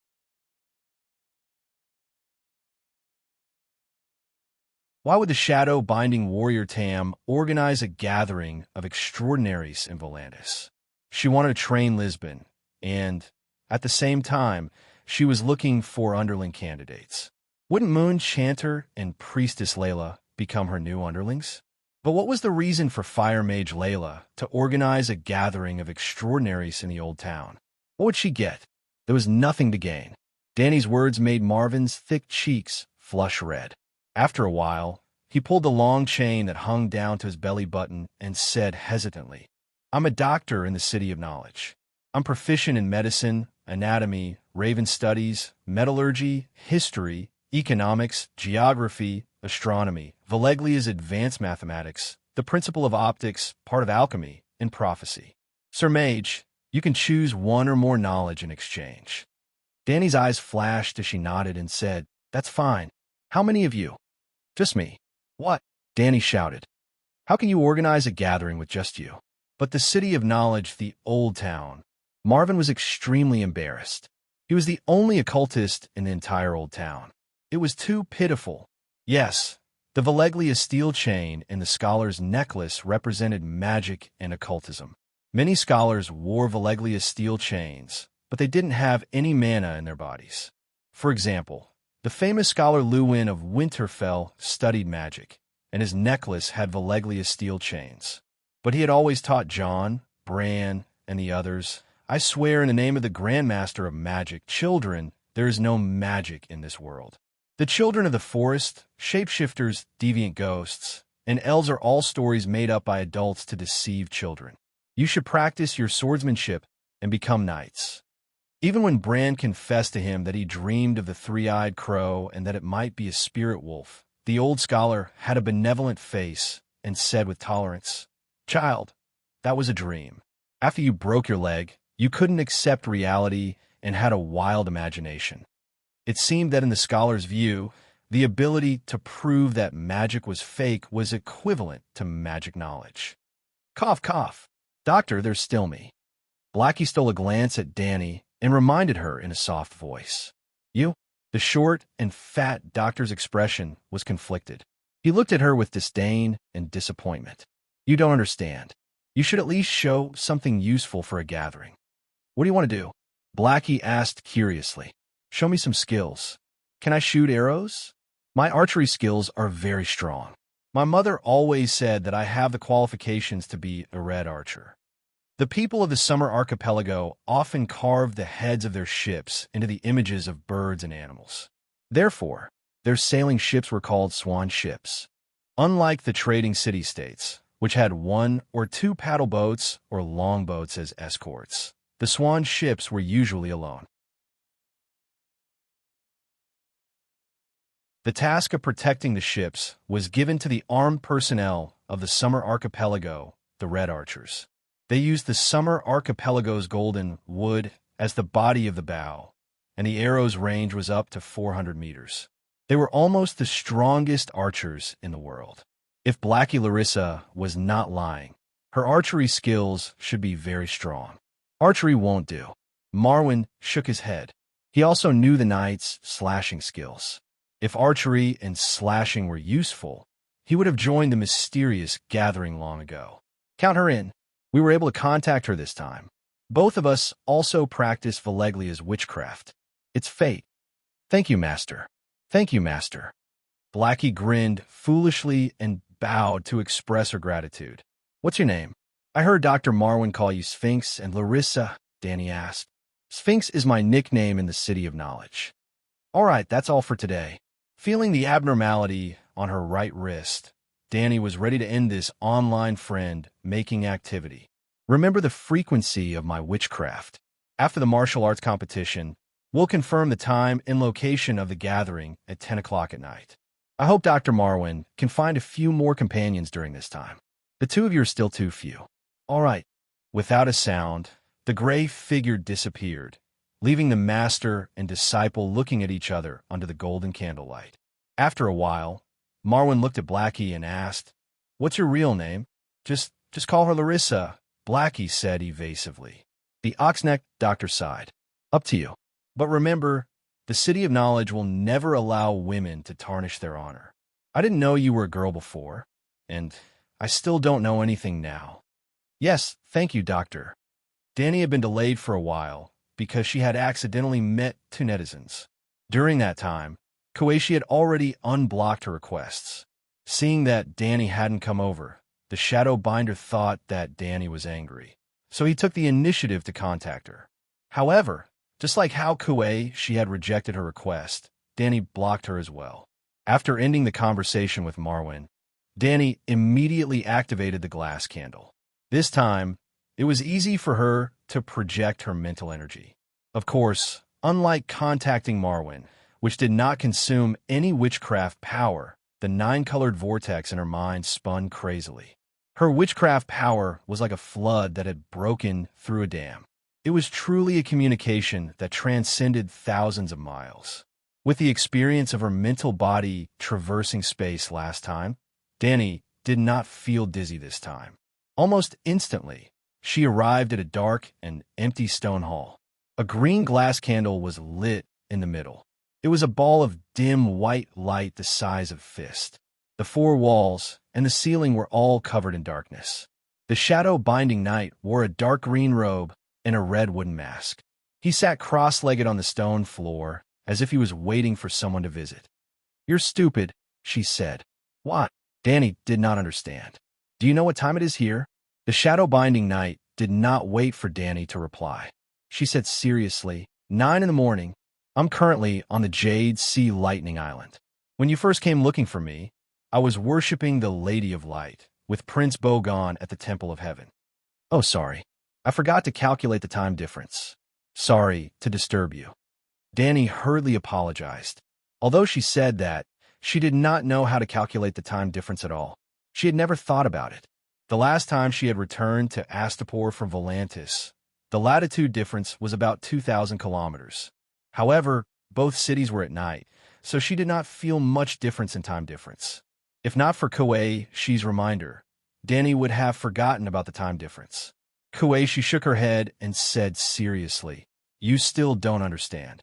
Why would the shadow-binding warrior Tam organize a gathering of extraordinaries in Volantis? She wanted to train Lisbon, and, at the same time, she was looking for underling candidates. Wouldn't Moon Chanter and Priestess Layla become her new underlings? But what was the reason for Fire Mage Layla to organize a gathering of extraordinaries in the old town? What would she get? There was nothing to gain. Danny's words made Marvin's thick cheeks flush red. After a while, he pulled the long chain that hung down to his belly button and said hesitantly, "I'm a doctor in the City of Knowledge. I'm proficient in medicine, anatomy, raven studies, metallurgy, history, economics, geography, astronomy, Valeglia's advanced mathematics, the principle of optics, part of alchemy, and prophecy. Sir Mage, you can choose one or more knowledge in exchange." Danny's eyes flashed as she nodded and said, "That's fine. How many of you?" "Just me." "What?" Danny shouted. "How can you organize a gathering with just you?" But the City of Knowledge, the old town. Marvin was extremely embarrassed. He was the only occultist in the entire old town. It was too pitiful. Yes, the Valeglia steel chain and the scholar's necklace represented magic and occultism. Many scholars wore Valeglia steel chains, but they didn't have any mana in their bodies. For example, the famous scholar Lewin of Winterfell studied magic, and his necklace had Valeglia steel chains. But he had always taught John, Bran, and the others, "I swear in the name of the Grandmaster of Magic, children, there is no magic in this world. The children of the forest, shapeshifters, deviant ghosts, and elves are all stories made up by adults to deceive children. You should practice your swordsmanship and become knights." Even when Bran confessed to him that he dreamed of the 3-eyed crow and that it might be a spirit wolf, the old scholar had a benevolent face and said with tolerance, "Child, that was a dream. After you broke your leg, you couldn't accept reality and had a wild imagination." It seemed that in the scholar's view, the ability to prove that magic was fake was equivalent to magic knowledge. Cough, cough. "Doctor, there's still me." Blackie stole a glance at Danny and reminded her in a soft voice. "You?" The short and fat doctor's expression was conflicted. He looked at her with disdain and disappointment. "You don't understand. You should at least show something useful for a gathering." "What do you want to do?" Blackie asked curiously. "Show me some skills. Can I shoot arrows? My archery skills are very strong. My mother always said that I have the qualifications to be a red archer." The people of the Summer Archipelago often carved the heads of their ships into the images of birds and animals. Therefore, their sailing ships were called swan ships. Unlike the trading city-states, which had 1 or 2 paddle boats or longboats as escorts. The swan ships were usually alone. The task of protecting the ships was given to the armed personnel of the Summer Archipelago, the Red Archers. They used the Summer Archipelago's golden wood as the body of the bow, and the arrow's range was up to 400 meters. They were almost the strongest archers in the world. If Blackie Larissa was not lying, her archery skills should be very strong. Archery won't do. Marwyn shook his head. He also knew the knight's slashing skills. If archery and slashing were useful, he would have joined the mysterious gathering long ago. Count her in. We were able to contact her this time. Both of us also practice Valeglia's witchcraft. It's fate. Thank you, Master. Thank you, Master. Blackie grinned foolishly and bowed to express her gratitude. What's your name? I heard Dr. Marwyn call you Sphinx and Larissa, Danny asked. Sphinx is my nickname in the City of Knowledge. All right, that's all for today. Feeling the abnormality on her right wrist, Danny was ready to end this online friend-making activity. Remember the frequency of my witchcraft. After the martial arts competition, we'll confirm the time and location of the gathering at 10 o'clock at night. I hope Dr. Marwyn can find a few more companions during this time. The two of you are still too few. All right. Without a sound, the gray figure disappeared, leaving the master and disciple looking at each other under the golden candlelight. After a while, Marwyn looked at Blackie and asked, What's your real name? Just call her Larissa, Blackie said evasively. The ox-necked doctor sighed. Up to you. But remember, the City of Knowledge will never allow women to tarnish their honor. I didn't know you were a girl before, and I still don't know anything now. Yes, thank you, Doctor. Danny had been delayed for a while because she had accidentally met two netizens. During that time, Koichi had already unblocked her requests. Seeing that Danny hadn't come over, the Shadow Binder thought that Danny was angry, so he took the initiative to contact her. However, just like how Koichi had rejected her request, Danny blocked her as well. After ending the conversation with Marwyn, Danny immediately activated the glass candle. This time, it was easy for her to project her mental energy. Of course, unlike contacting Marwyn, which did not consume any witchcraft power, the 9-colored vortex in her mind spun crazily. Her witchcraft power was like a flood that had broken through a dam. It was truly a communication that transcended thousands of miles. With the experience of her mental body traversing space last time, Danny did not feel dizzy this time. Almost instantly, she arrived at a dark and empty stone hall. A green glass candle was lit in the middle. It was a ball of dim white light the size of a fist. The four walls and the ceiling were all covered in darkness. The shadow-binding knight wore a dark green robe and a red wooden mask. He sat cross-legged on the stone floor as if he was waiting for someone to visit. You're stupid, she said. Why? Danny did not understand. Do you know what time it is here? The shadow-binding knight did not wait for Danny to reply. She said seriously, 9 in the morning. I'm currently on the Jade Sea Lightning Island. When you first came looking for me, I was worshipping the Lady of Light with Prince Bogon at the Temple of Heaven. Oh, sorry. I forgot to calculate the time difference. Sorry to disturb you. Danny hurriedly apologized. Although she said that, she did not know how to calculate the time difference at all. She had never thought about it. The last time she had returned to Astapor from Volantis, the latitude difference was about 2,000 kilometers. However, both cities were at night, so she did not feel much difference in time difference. If not for Koichi's reminder, Danny would have forgotten about the time difference. Koichi shook her head and said seriously, You still don't understand.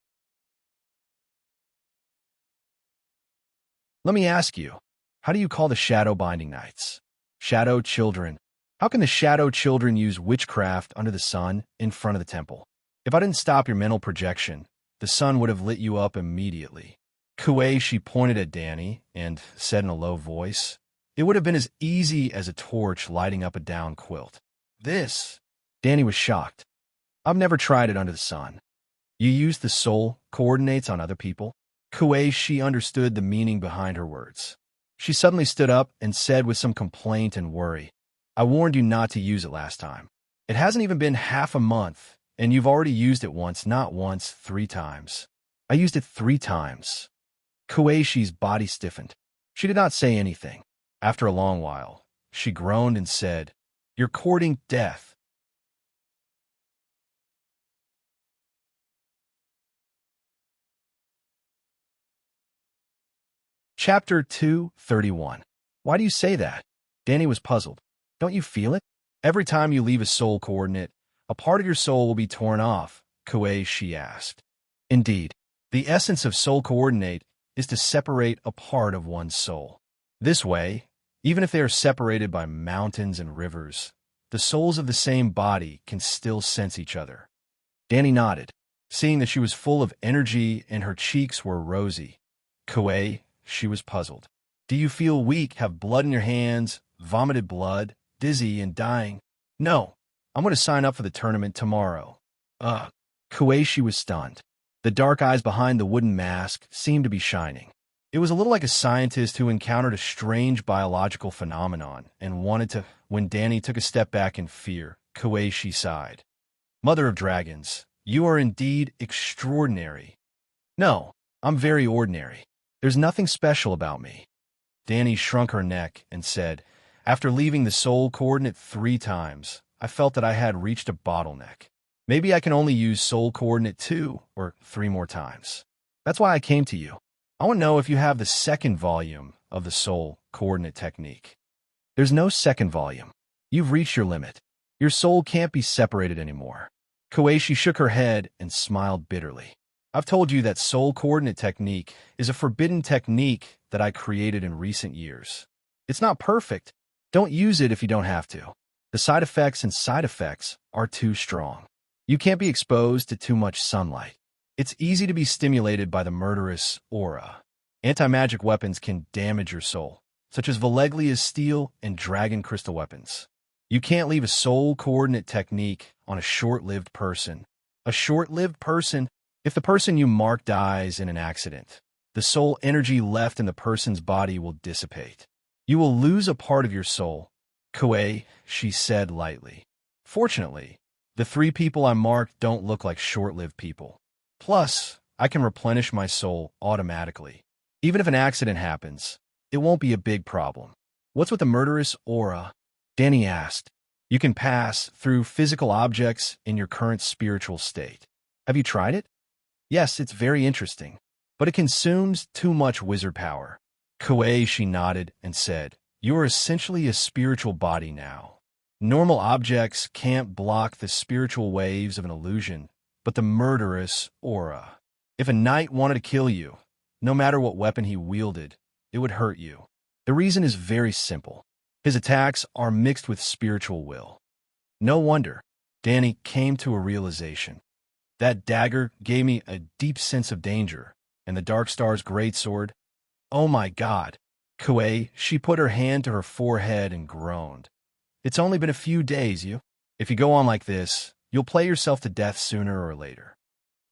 Let me ask you, how do you call the Shadow Binding Knights? Shadow Children. How can the Shadow Children use witchcraft under the sun in front of the temple? If I didn't stop your mental projection, the sun would have lit you up immediately. Koichi pointed at Danny and said in a low voice, It would have been as easy as a torch lighting up a down quilt. This? Danny was shocked. I've never tried it under the sun. You use the soul coordinates on other people? Koichi understood the meaning behind her words. She suddenly stood up and said with some complaint and worry, I warned you not to use it last time. It hasn't even been half a month, and you've already used it once, not once, 3 times. I used it 3 times. Kueishi's body stiffened. She did not say anything. After a long while, she groaned and said, "You're courting death." Chapter 231. Why do you say that? Danny was puzzled. Don't you feel it? Every time you leave a soul coordinate, a part of your soul will be torn off, Kueishi asked. Indeed, the essence of soul coordinate is to separate a part of one's soul. This way, even if they are separated by mountains and rivers, the souls of the same body can still sense each other. Danny nodded, seeing that she was full of energy and her cheeks were rosy. She was puzzled. Do you feel weak, have blood in your hands, vomited blood, dizzy and dying? No, I'm going to sign up for the tournament tomorrow. Kueishi was stunned. The dark eyes behind the wooden mask seemed to be shining. It was a little like a scientist who encountered a strange biological phenomenon and wanted to. When Danny took a step back in fear, Kueishi sighed. Mother of dragons, you are indeed extraordinary. No, I'm very ordinary. There's nothing special about me. Danny shrunk her neck and said, after leaving the soul coordinate 3 times, I felt that I had reached a bottleneck. Maybe I can only use soul coordinate 2 or 3 more times. That's why I came to you. I want to know if you have the second volume of the soul coordinate technique. There's no second volume. You've reached your limit. Your soul can't be separated anymore. Kueishi shook her head and smiled bitterly. I've told you that soul coordinate technique is a forbidden technique that I created in recent years. It's not perfect. Don't use it if you don't have to. The side effects are too strong. You can't be exposed to too much sunlight. It's easy to be stimulated by the murderous aura. Anti-magic weapons can damage your soul, such as Valeglia's steel and dragon crystal weapons. You can't leave a soul coordinate technique on a short-lived person. A short-lived person? If the person you mark dies in an accident, the soul energy left in the person's body will dissipate. You will lose a part of your soul, she said lightly. Fortunately, the 3 people I marked don't look like short-lived people. Plus, I can replenish my soul automatically. Even if an accident happens, it won't be a big problem. What's with the murderous aura? Danny asked. You can pass through physical objects in your current spiritual state. Have you tried it? Yes, it's very interesting, but it consumes too much wizard power. She nodded and said, you are essentially a spiritual body now. Normal objects can't block the spiritual waves of an illusion, but the murderous aura. If a knight wanted to kill you, no matter what weapon he wielded, it would hurt you. The reason is very simple. His attacks are mixed with spiritual will. No wonder. Danny came to a realization. That dagger gave me a deep sense of danger, and the Dark Star's greatsword. Oh my God. She put her hand to her forehead and groaned. It's only been a few days, you. If you go on like this, you'll play yourself to death sooner or later.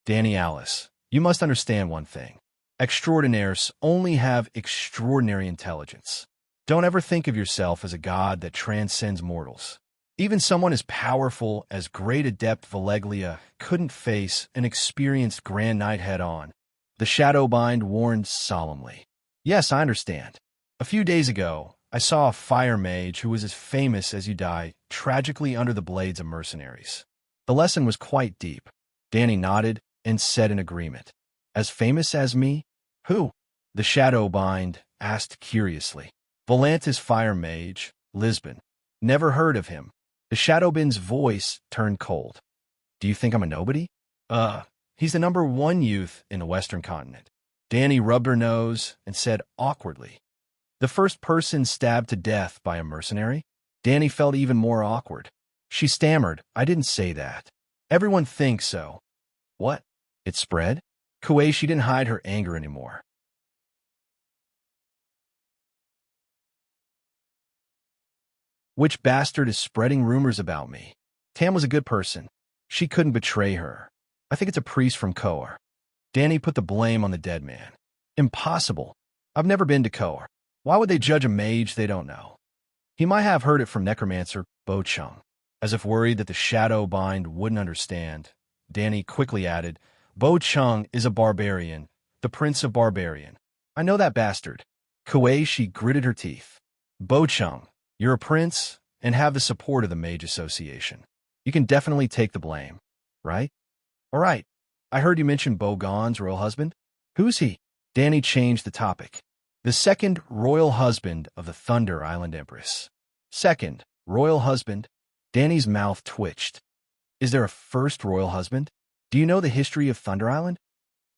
Danny Alice, you must understand one thing. Extraordinaires only have extraordinary intelligence. Don't ever think of yourself as a god that transcends mortals. Even someone as powerful as Great Adept Valeglia couldn't face an experienced Grand Knight head-on. The Shadowbind warned solemnly. Yes, I understand. A few days ago, I saw a fire mage who was as famous as you die tragically under the blades of mercenaries. The lesson was quite deep. Danny nodded and said in agreement. As famous as me? Who? The Shadowbind asked curiously. Volantis fire mage, Lisbon. Never heard of him. The Shadowbind's voice turned cold. Do you think I'm a nobody? He's the #1 youth in the Western continent. Danny rubbed her nose and said awkwardly. The first person stabbed to death by a mercenary? Danny felt even more awkward. She stammered, I didn't say that. Everyone thinks so. What? It spread? She didn't hide her anger anymore. Which bastard is spreading rumors about me? Tam was a good person. She couldn't betray her. I think it's a priest from Koar. Danny put the blame on the dead man. Impossible. I've never been to Koar. Why would they judge a mage they don't know? He might have heard it from necromancer Bo-chung. As if worried that the shadow bind wouldn't understand, Danny quickly added, Bo-chung is a barbarian, the prince of barbarian. I know that bastard. Kuei gritted her teeth. Bo-chung, you're a prince and have the support of the Mage Association. You can definitely take the blame, right? All right. I heard you mention Bogon's royal husband. Who's he? Danny changed the topic. The second royal husband of the Thunder Island Empress. Second royal husband? Danny's mouth twitched. Is there a first royal husband? Do you know the history of Thunder Island?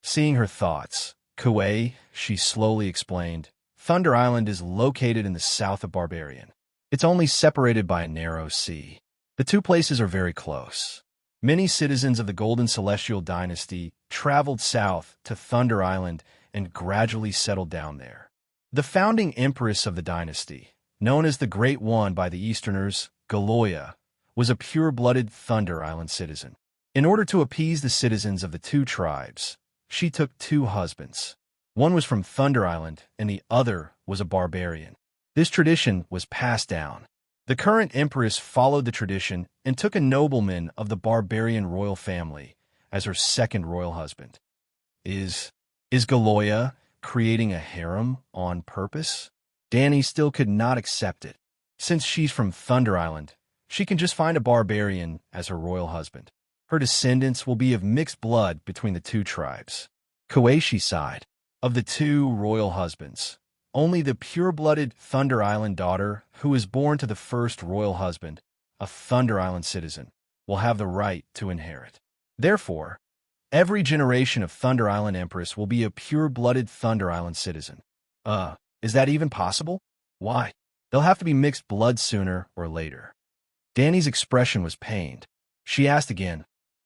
Seeing her thoughts, Kuei, she slowly explained, Thunder Island is located in the south of Barbarian. It's only separated by a narrow sea. The two places are very close. Many citizens of the Golden Celestial Dynasty traveled south to Thunder Island and gradually settled down there. The founding empress of the dynasty, known as the Great One by the Easterners, Galoya, was a pure-blooded Thunder Island citizen. In order to appease the citizens of the two tribes, she took two husbands. One was from Thunder Island and the other was a barbarian. This tradition was passed down. The current empress followed the tradition and took a nobleman of the barbarian royal family as her second royal husband. Is Galoya creating a harem on purpose? Danny still could not accept it. Since she's from Thunder Island, she can just find a barbarian as her royal husband. Her descendants will be of mixed blood between the two tribes. Kuei sighed. Of the two royal husbands, only the pure-blooded Thunder Island daughter, who is born to the first royal husband, a Thunder Island citizen, will have the right to inherit. Therefore, every generation of Thunder Island Empress will be a pure-blooded Thunder Island citizen. Is that even possible? Why? They'll have to be mixed blood sooner or later. Danny's expression was pained. She asked again,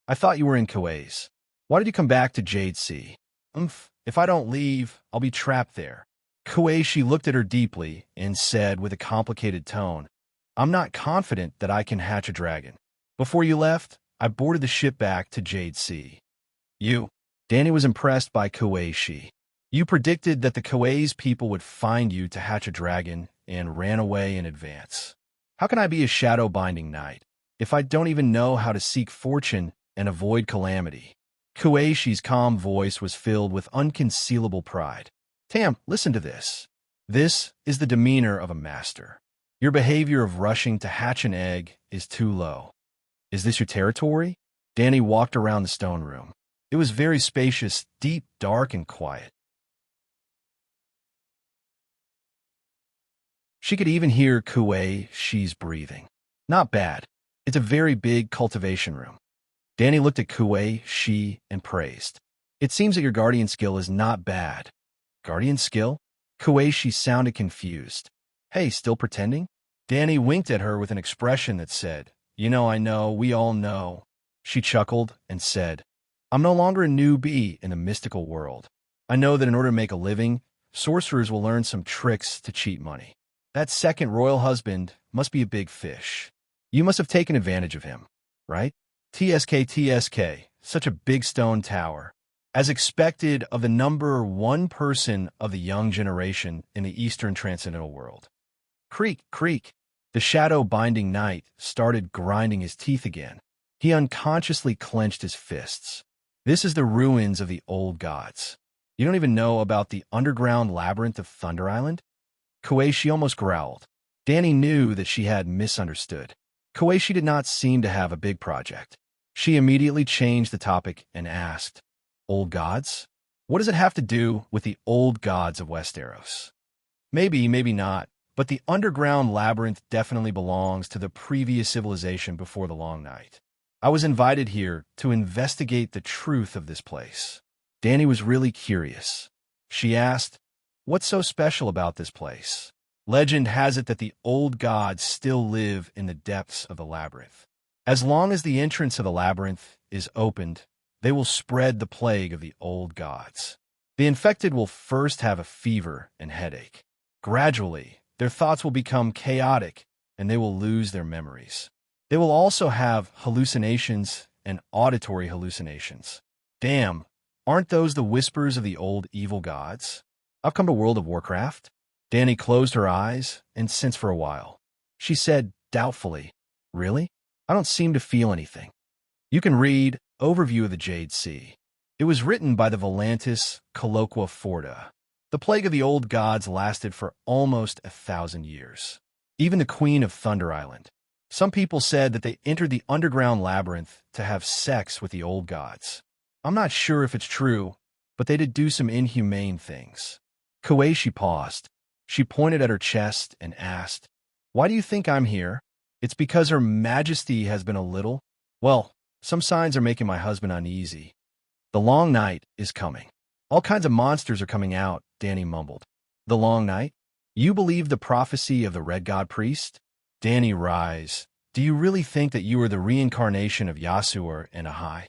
I thought you were in Kuei's. Why did you come back to Jade Sea? If I don't leave, I'll be trapped there. Kuei looked at her deeply and said with a complicated tone, I'm not confident that I can hatch a dragon. Before you left, I boarded the ship back to Jade Sea. Danny was impressed by Kuei. You predicted that the Kuei's people would find you to hatch a dragon and ran away in advance. How can I be a shadow-binding knight if I don't even know how to seek fortune and avoid calamity? Kuei's calm voice was filled with unconcealable pride. Tam, listen to this. This is the demeanor of a master. Your behavior of rushing to hatch an egg is too low. Is this your territory? Danny walked around the stone room. It was very spacious, deep, dark, and quiet. She could even hear Kuei's breathing. Not bad. It's a very big cultivation room. Danny looked at Kuei, and praised. It seems that your guardian skill is not bad. Guardian skill? Kuei sounded confused. Hey, still pretending? Danny winked at her with an expression that said, I know, we all know. She chuckled and said, I'm no longer a newbie in the mystical world. I know that in order to make a living, sorcerers will learn some tricks to cheat money. That second royal husband must be a big fish. You must have taken advantage of him, right? TSK, such a big stone tower. As expected of the number one person of the young generation in the Eastern Transcendental world. Creak, creak. The shadow-binding knight started grinding his teeth again. He unconsciously clenched his fists. This is the ruins of the old gods. You don't even know about the underground labyrinth of Thunder Island? Kuei almost growled. Danny knew that she had misunderstood. Kuei did not seem to have a big project. She immediately changed the topic and asked, Old gods? What does it have to do with the old gods of Westeros? Maybe, maybe not, but the underground labyrinth definitely belongs to the previous civilization before the Long Night. I was invited here to investigate the truth of this place. Danny was really curious. She asked, What's so special about this place? Legend has it that the old gods still live in the depths of the labyrinth. As long as the entrance of the labyrinth is opened, they will spread the plague of the old gods. The infected will first have a fever and headache. Gradually, their thoughts will become chaotic and they will lose their memories. They will also have hallucinations and auditory hallucinations. Damn, aren't those the whispers of the old evil gods? I've come to World of Warcraft. Danny closed her eyes and sensed for a while. She said doubtfully, "Really? I don't seem to feel anything." You can read Overview of the Jade Sea. It was written by the Volantis Colloqua Forta. The plague of the old gods lasted for almost 1,000 years. Even the Queen of Thunder Island. Some people said that they entered the underground labyrinth to have sex with the old gods. I'm not sure if it's true, but they did do some inhumane things. Kueishi paused. She pointed at her chest and asked, "Why do you think I'm here?" "It's because Her Majesty has been a little... Well, some signs are making my husband uneasy. The long night is coming. All kinds of monsters are coming out," Danny mumbled. "The long night? You believe the prophecy of the Red God Priest?" Danny Rise. "Do you really think that you are the reincarnation of Yasuo and Ahai?"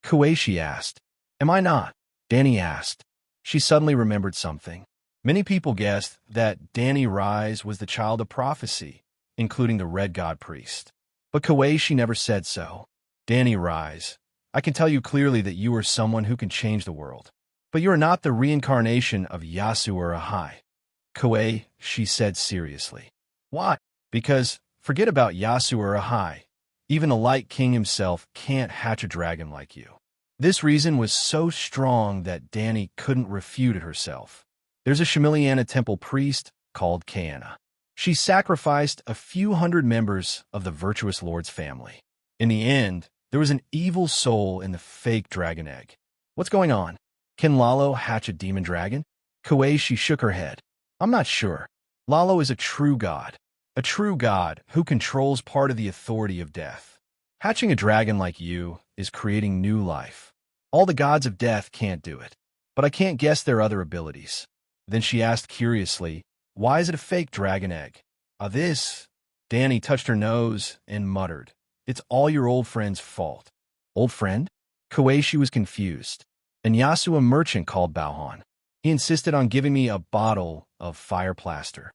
Kueishi asked. "Am I not?" Danny asked. She suddenly remembered something. Many people guessed that Danny Rise was the child of prophecy, including the Red God Priest. But Kueishi never said so. "Danny Rise, I can tell you clearly that you are someone who can change the world. But you are not the reincarnation of Yasuo or Ahai." Kueishi said seriously. "Why?" "Because, forget about Yasuo or Ahai. Even the Light King himself can't hatch a dragon like you." This reason was so strong that Danny couldn't refute it herself. There's a Shamiliana temple priest called Kaena. She sacrificed a few hundred members of the virtuous lord's family. In the end, there was an evil soul in the fake dragon egg. What's going on? Can Lalo hatch a demon dragon? Kueishi shook her head. I'm not sure. Lalo is a true god who controls part of the authority of death. Hatching a dragon like you is creating new life. All the gods of death can't do it, but I can't guess their other abilities. Then she asked curiously, why is it a fake dragon egg? This. Danny touched her nose and muttered, it's all your old friend's fault. Old friend? Kueishi was confused. An Yasuo merchant called Baohan. He insisted on giving me a bottle of fire plaster.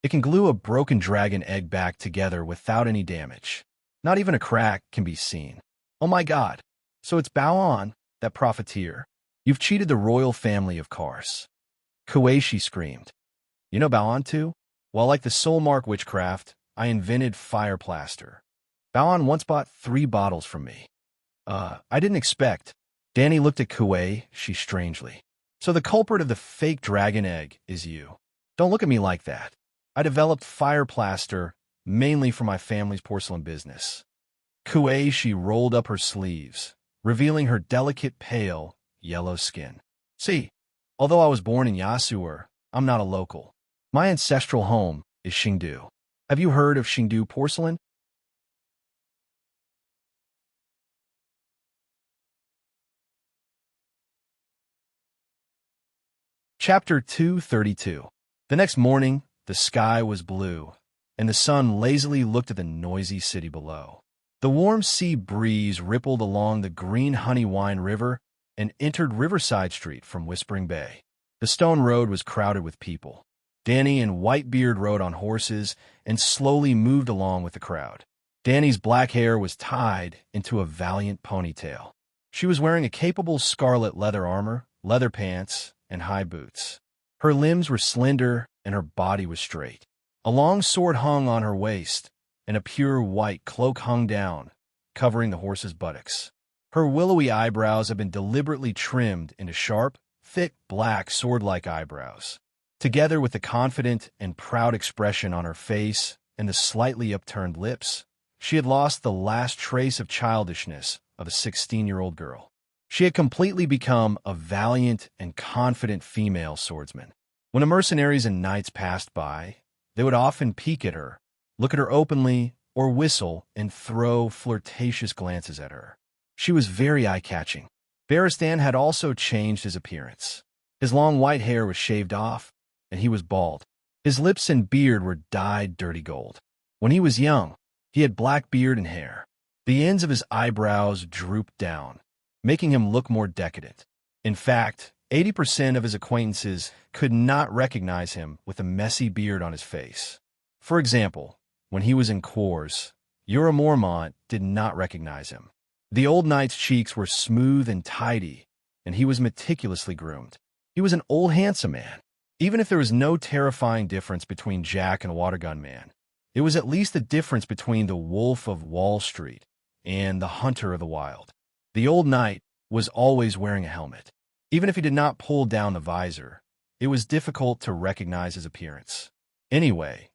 It can glue a broken dragon egg back together without any damage. Not even a crack can be seen. Oh my god. So it's Baohan, that profiteer. You've cheated the royal family of Kars. Kueishi screamed. You know Baohan too? Well, like the soul mark witchcraft, I invented fire plaster. Baohan once bought 3 bottles from me. I didn't expect. Danny looked at Kueishi strangely. So the culprit of the fake dragon egg is you. Don't look at me like that. I developed fire plaster mainly for my family's porcelain business. Kueishi rolled up her sleeves, revealing her delicate, pale, yellow skin. See, although I was born in Yasuo, I'm not a local. My ancestral home is Xingdu. Have you heard of Xingdu porcelain? Chapter 232. The next morning, the sky was blue, and the sun lazily looked at the noisy city below. The warm sea breeze rippled along the green honey wine river and entered Riverside Street from Whispering Bay. The stone road was crowded with people. Danny and Whitebeard rode on horses and slowly moved along with the crowd. Danny's black hair was tied into a valiant ponytail. She was wearing a capable scarlet leather armor, leather pants, and high boots. Her limbs were slender and her body was straight. A long sword hung on her waist, and a pure white cloak hung down, covering the horse's buttocks. Her willowy eyebrows had been deliberately trimmed into sharp, thick, black, sword-like eyebrows. Together with the confident and proud expression on her face and the slightly upturned lips, she had lost the last trace of childishness of a 16-year-old girl. She had completely become a valiant and confident female swordsman. When the mercenaries and knights passed by, they would often peek at her, look at her openly, or whistle and throw flirtatious glances at her. She was very eye-catching. Baristan had also changed his appearance. His long white hair was shaved off, and he was bald. His lips and beard were dyed dirty gold. When he was young, he had black beard and hair. The ends of his eyebrows drooped down, making him look more decadent. In fact, 80% of his acquaintances could not recognize him with a messy beard on his face. For example, when he was in Kors, Yura Mormont did not recognize him. The old knight's cheeks were smooth and tidy, and he was meticulously groomed. He was an old handsome man. Even if there was no terrifying difference between Jack and Watergun Man, it was at least the difference between the Wolf of Wall Street and the Hunter of the Wild. The old knight was always wearing a helmet. Even if he did not pull down the visor, it was difficult to recognize his appearance. Anyway,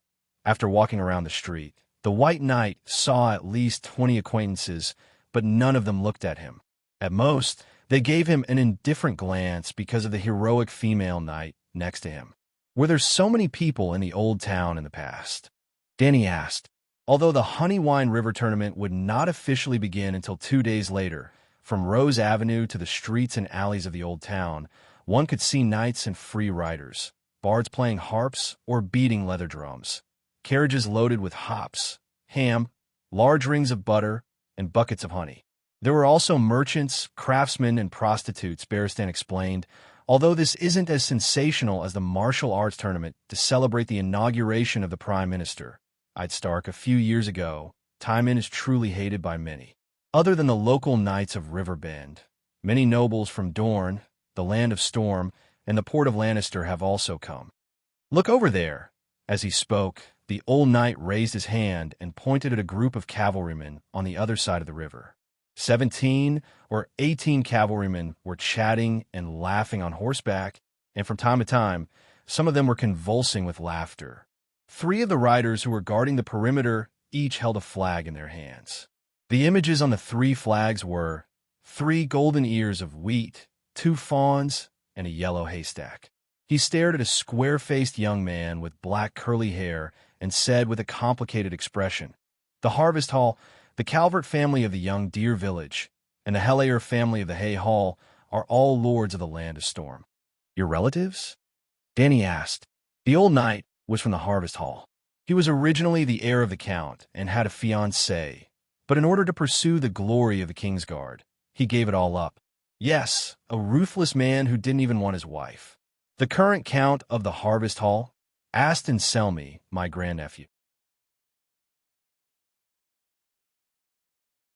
after walking around the street, the White Knight saw at least 20 acquaintances, but none of them looked at him. At most, they gave him an indifferent glance because of the heroic female knight next to him. Were there so many people in the old town in the past? Danny asked. Although the Honeywine River tournament would not officially begin until 2 days later, from Rose Avenue to the streets and alleys of the old town, one could see knights and free riders, bards playing harps or beating leather drums, carriages loaded with hops, ham, large rings of butter, and buckets of honey. There were also merchants, craftsmen, and prostitutes, Bearstan explained, although this isn't as sensational as the martial arts tournament to celebrate the inauguration of the Prime Minister, I'd Stark, a few years ago. Timon is truly hated by many. Other than the local knights of Riverbend, many nobles from Dorne, the Land of Storm, and the Port of Lannister have also come. Look over there. As he spoke, the old knight raised his hand and pointed at a group of cavalrymen on the other side of the river. 17 or 18 cavalrymen were chatting and laughing on horseback, and from time to time, some of them were convulsing with laughter. 3 of the riders who were guarding the perimeter each held a flag in their hands. The images on the 3 flags were 3 golden ears of wheat, 2 fawns, and a yellow haystack. He stared at a square-faced young man with black curly hair and said with a complicated expression, "The Harvest Hall, the Calvert family of the Young Deer Village, and the Hellayer family of the Hay Hall are all lords of the Land of Storm." "Your relatives?" Danny asked. The old knight was from the Harvest Hall. He was originally the heir of the Count and had a fiancée, but in order to pursue the glory of the Kingsguard, he gave it all up. Yes, a ruthless man who didn't even want his wife. The current Count of the Harvest Hall, Aston Selmy, my grandnephew.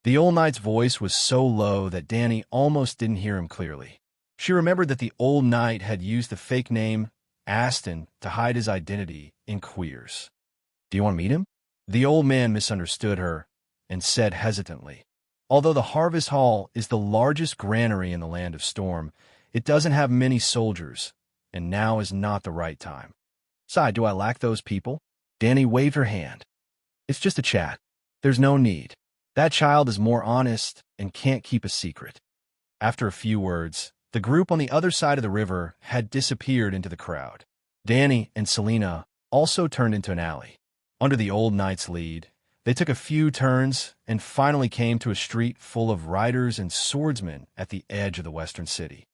The old knight's voice was so low that Danny almost didn't hear him clearly. She remembered that the old knight had used the fake name Aston to hide his identity in Queers. "Do you want to meet him?" The old man misunderstood her and said hesitantly, "Although the Harvest Hall is the largest granary in the Land of Storm, it doesn't have many soldiers, and now is not the right time." "Sigh, do I lack those people?" Danny waved her hand. "It's just a chat. There's no need. That child is more honest and can't keep a secret." After a few words, the group on the other side of the river had disappeared into the crowd. Danny and Selena also turned into an alley. Under the old knight's lead, they took a few turns and finally came to a street full of riders and swordsmen at the edge of the western city.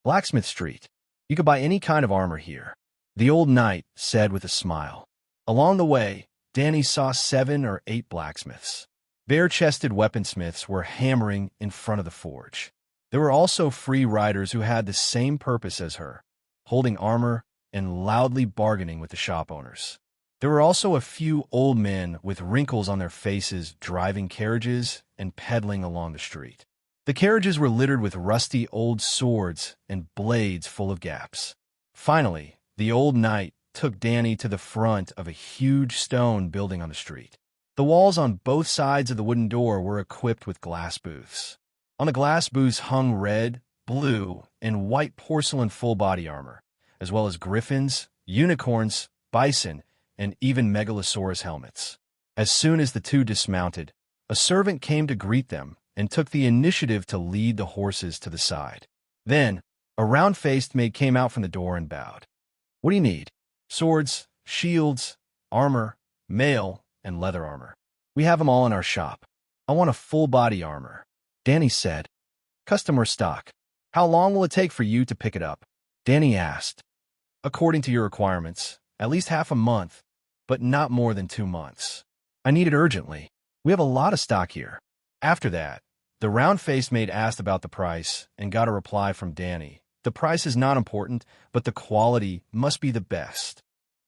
"Blacksmith Street. You could buy any kind of armor here," the old knight said with a smile. Along the way, Danny saw 7 or 8 blacksmiths. Bare-chested weaponsmiths were hammering in front of the forge. There were also free riders who had the same purpose as her, holding armor and loudly bargaining with the shop owners. There were also a few old men with wrinkles on their faces driving carriages and peddling along the street. The carriages were littered with rusty old swords and blades full of gaps. Finally, the old knight took Danny to the front of a huge stone building on the street. The walls on both sides of the wooden door were equipped with glass booths. On the glass booths hung red, blue, and white porcelain full-body armor, as well as griffins, unicorns, bison, and even megalosaurus helmets. As soon as the 2 dismounted, a servant came to greet them and took the initiative to lead the horses to the side. Then, a round-faced maid came out from the door and bowed. "What do you need?" "Swords, shields, armor, mail, and leather armor. We have them all in our shop. I want a full-body armor," Danny said. "Customer stock. How long will it take for you to pick it up?" Danny asked. "According to your requirements, at least half a month, but not more than 2 months. I need it urgently. We have a lot of stock here." After that, the round-faced maid asked about the price and got a reply from Danny. The price is not important, but the quality must be the best.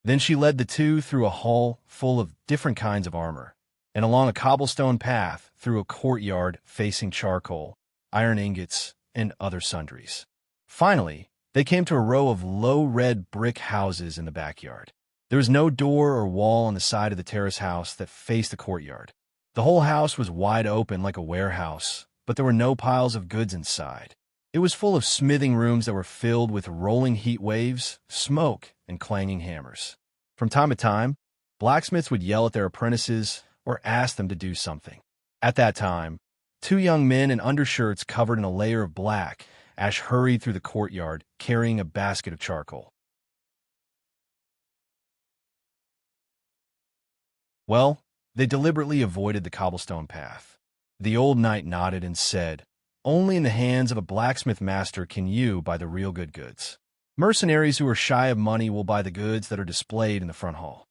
Then she led the 2 through a hall full of different kinds of armor, and along a cobblestone path through a courtyard facing charcoal, iron ingots, and other sundries. Finally, They came to a row of low red brick houses in the backyard. There was no door or wall on the side of the terrace house that faced the courtyard. The whole house was wide open like a warehouse, but there were no piles of goods inside. It was full of smithing rooms that were filled with rolling heat waves, smoke, and clanging hammers. From time to time, blacksmiths would yell at their apprentices or ask them to do something. At that time, two young men in undershirts covered in a layer of black ash hurried through the courtyard, carrying a basket of charcoal. Well, they deliberately avoided the cobblestone path. The old knight nodded and said, "Only in the hands of a blacksmith master can you buy the real good goods. Mercenaries who are shy of money will buy the goods that are displayed in the front hall."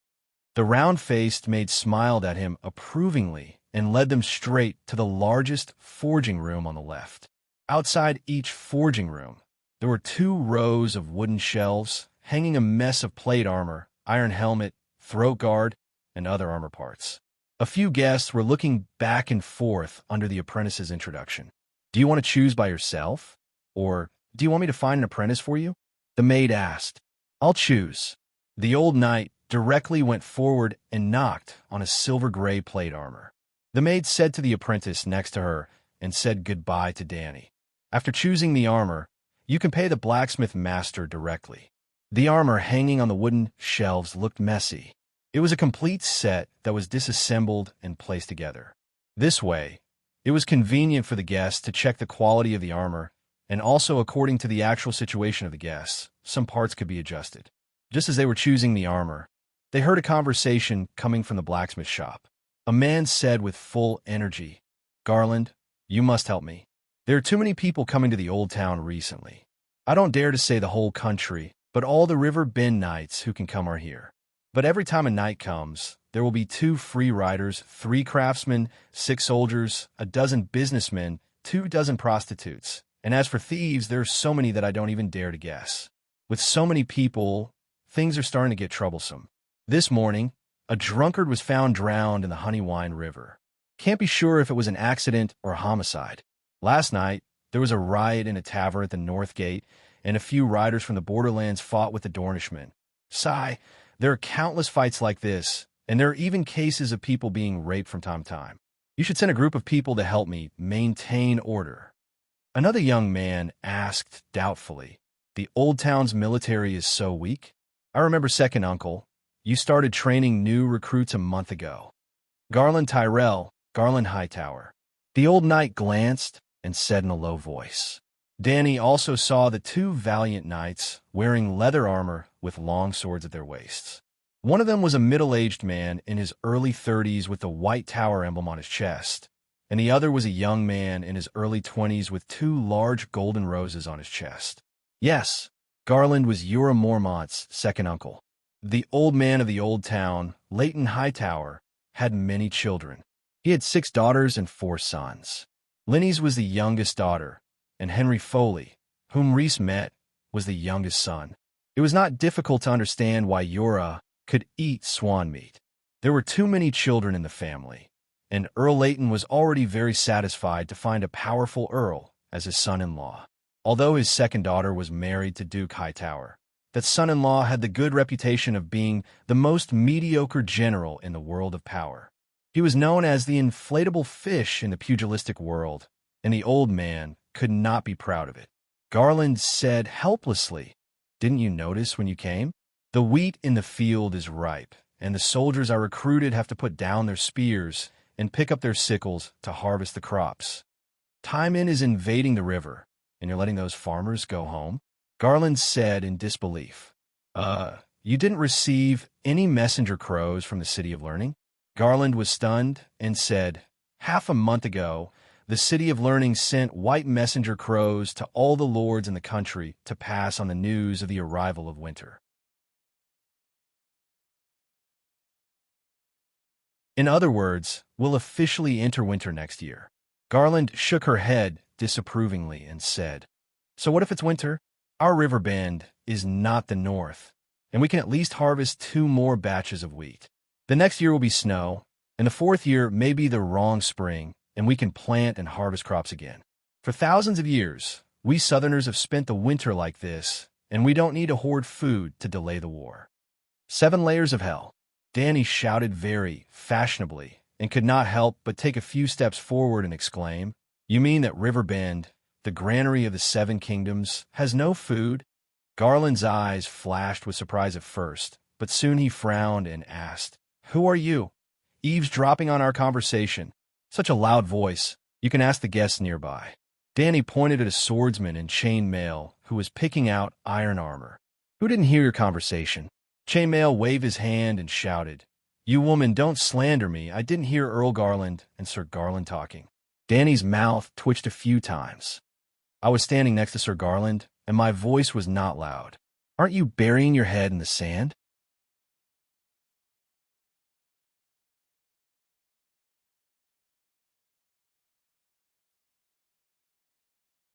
The round-faced maid smiled at him approvingly and led them straight to the largest forging room on the left. Outside each forging room, there were 2 rows of wooden shelves hanging a mess of plate armor, iron helmet, throat guard, and other armor parts. A few guests were looking back and forth under the apprentice's introduction. "Do you want to choose by yourself? Or do you want me to find an apprentice for you?" The maid asked. "I'll choose." The old knight directly went forward and knocked on a silver-gray plate armor. The maid said to the apprentice next to her and said goodbye to Danny. "After choosing the armor, you can pay the blacksmith master directly." The armor hanging on the wooden shelves looked messy. It was a complete set that was disassembled and placed together. This way, it was convenient for the guests to check the quality of the armor, and also according to the actual situation of the guests, some parts could be adjusted. Just as they were choosing the armor, they heard a conversation coming from the blacksmith shop. A man said with full energy, "Garland, you must help me. There are too many people coming to the old town recently. I don't dare to say the whole country, but all the River Bend knights who can come are here. But every time a knight comes, there will be 2 free riders, 3 craftsmen, 6 soldiers, a dozen businessmen, 2 dozen prostitutes. And as for thieves, there are so many that I don't even dare to guess. With so many people, things are starting to get troublesome. This morning, a drunkard was found drowned in the Honeywine River. Can't be sure if it was an accident or a homicide. Last night, there was a riot in a tavern at the North Gate, and a few riders from the borderlands fought with the Dornishmen. Sigh, there are countless fights like this, and there are even cases of people being raped from time to time. You should send a group of people to help me maintain order." Another young man asked doubtfully, "The old town's military is so weak? I remember second uncle. You started training new recruits a month ago." "Garland Tyrell, Garland Hightower." The old knight glanced and said in a low voice. Danny also saw the 2 valiant knights wearing leather armor with long swords at their waists. One of them was a middle-aged man in his early 30s with the White Tower emblem on his chest, and the other was a young man in his early 20s with 2 large golden roses on his chest. Yes, Garland was Ura Mormont's second uncle. The old man of the old town, Leighton Hightower, had many children. He had 6 daughters and 4 sons. Linny's was the youngest daughter, and Henry Foley, whom Reese met, was the youngest son. It was not difficult to understand why Ura could eat swan meat. There were too many children in the family, and Earl Leighton was already very satisfied to find a powerful earl as his son-in-law. Although his second daughter was married to Duke Hightower, that son-in-law had the good reputation of being the most mediocre general in the world of power. He was known as the inflatable fish in the pugilistic world, and the old man could not be proud of it. Garland said helplessly, "Didn't you notice when you came? The wheat in the field is ripe, and the soldiers I recruited have to put down their spears and pick up their sickles to harvest the crops. Timon is invading the river, and you're letting those farmers go home?" Garland said in disbelief, You didn't receive any messenger crows from the City of Learning?" Garland was stunned and said, "Half a month ago, the City of Learning sent white messenger crows to all the lords in the country to pass on the news of the arrival of winter." In other words, we'll officially enter winter next year. Garland shook her head disapprovingly and said, "So what if it's winter? Our River Bend is not the north, and we can at least harvest 2 more batches of wheat. The next year will be snow, and the 4th year may be the wrong spring, and we can plant and harvest crops again. For thousands of years, we Southerners have spent the winter like this, and we don't need to hoard food to delay the war. 7 layers of hell. Danny shouted very fashionably and could not help but take a few steps forward and exclaim, "You mean that Riverbend, the granary of the 7 kingdoms, has no food?" Garland's eyes flashed with surprise at first, but soon he frowned and asked, "Who are you? Eavesdropping on our conversation. Such a loud voice. You can ask the guests nearby." Danny pointed at a swordsman in chainmail who was picking out iron armor. "Who didn't hear your conversation?" Chainmail waved his hand and shouted, "You woman, don't slander me. I didn't hear Earl Garland and Sir Garland talking." Danny's mouth twitched a few times. "I was standing next to Sir Garland, and my voice was not loud. Aren't you burying your head in the sand?"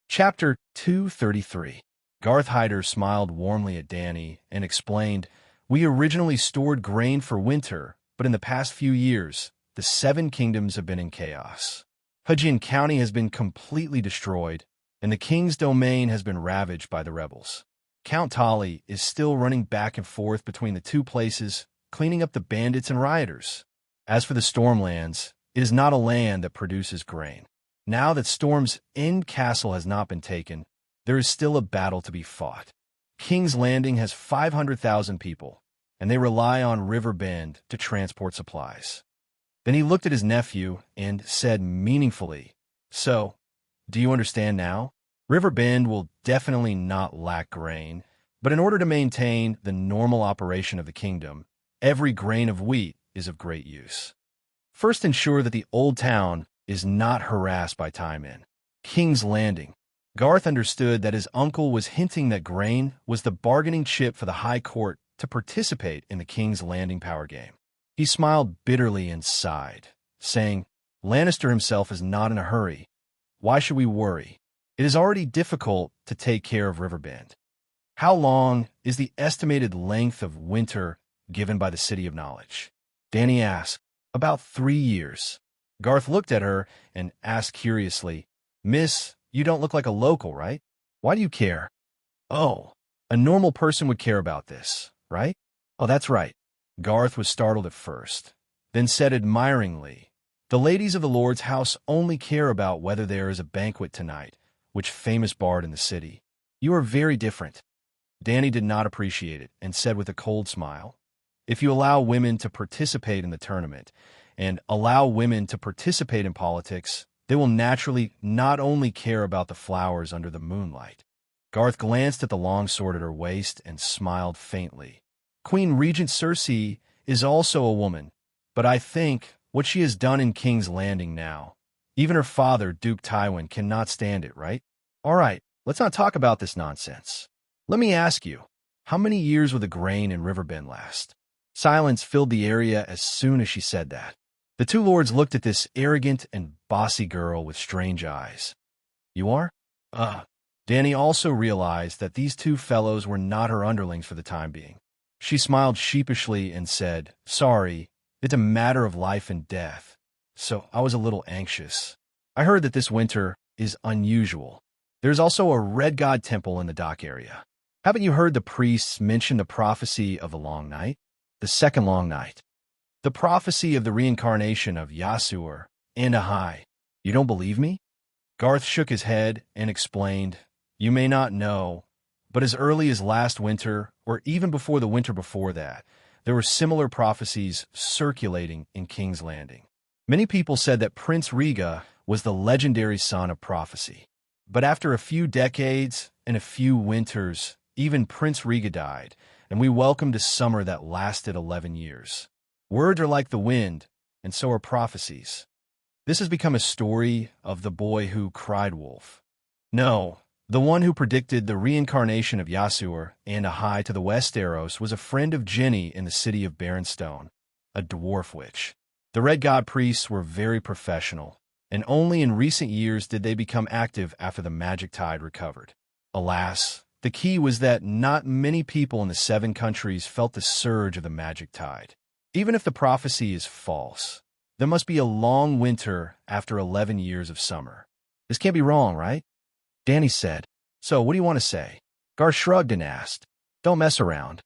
Chapter 233. Garth Hyder smiled warmly at Danny and explained, "We originally stored grain for winter, but in the past few years, the 7 kingdoms have been in chaos. Hujian County has been completely destroyed, and the king's domain has been ravaged by the rebels. Count Tolly is still running back and forth between the 2 places, cleaning up the bandits and rioters. As for the Stormlands, it is not a land that produces grain. Now that Storm's End Castle has not been taken, there is still a battle to be fought. King's Landing has 500,000 people, and they rely on River Bend to transport supplies." Then he looked at his nephew and said meaningfully, "So, do you understand now? River Bend will definitely not lack grain, but in order to maintain the normal operation of the kingdom, every grain of wheat is of great use. First, ensure that the old town is not harassed by Time-In. King's Landing." Garth understood that his uncle was hinting that grain was the bargaining chip for the High Court to participate in the King's Landing power game. He smiled bitterly and sighed, saying, "Lannister himself is not in a hurry. Why should we worry? It is already difficult to take care of Riverbend. How long is the estimated length of winter given by the City of Knowledge?" Danny asked. "About 3 years." Garth looked at her and asked curiously, "Miss, you don't look like a local, right? Why do you care?" "Oh, a normal person would care about this, right?" "Oh, that's right." Garth was startled at first, then said admiringly, "The ladies of the Lord's house only care about whether there is a banquet tonight, which famous bard in the city. You are very different." Danny did not appreciate it and said with a cold smile, "If you allow women to participate in the tournament and allow women to participate in politics, they will naturally not only care about the flowers under the moonlight." Garth glanced at the long sword at her waist and smiled faintly. "Queen Regent Cersei is also a woman, but I think what she has done in King's Landing now, even her father, Duke Tywin, cannot stand it, right? All right, let's not talk about this nonsense. Let me ask you, how many years will the grain in Riverbend last?" Silence filled the area as soon as she said that. The 2 lords looked at this arrogant and bossy girl with strange eyes. "You are?" Danny also realized that these 2 fellows were not her underlings for the time being. She smiled sheepishly and said, "Sorry, it's a matter of life and death, so I was a little anxious. I heard that this winter is unusual. There's also a Red God temple in the dock area. Haven't you heard the priests mention the prophecy of the long night? The second long night. The prophecy of the reincarnation of Yasur and Ahai. You don't believe me?" Garth shook his head and explained, "You may not know, but as early as last winter, or even before the winter before that, there were similar prophecies circulating in King's Landing. Many people said that Prince Riga was the legendary son of prophecy. But after a few decades and a few winters, even Prince Riga died, and we welcomed a summer that lasted 11 years. Words are like the wind, and so are prophecies. This has become a story of the boy who cried wolf. No, the one who predicted the reincarnation of Yasur and Ahai to the Westeros was a friend of Jenny in the city of Barrenstone, a dwarf witch. The Red God priests were very professional, and only in recent years did they become active after the magic tide recovered. Alas, the key was that not many people in the 7 countries felt the surge of the magic tide. Even if the prophecy is false, there must be a long winter after 11 years of summer. This can't be wrong, right?" Danny said, "So what do you want to say?" Garth shrugged and asked, "Don't mess around."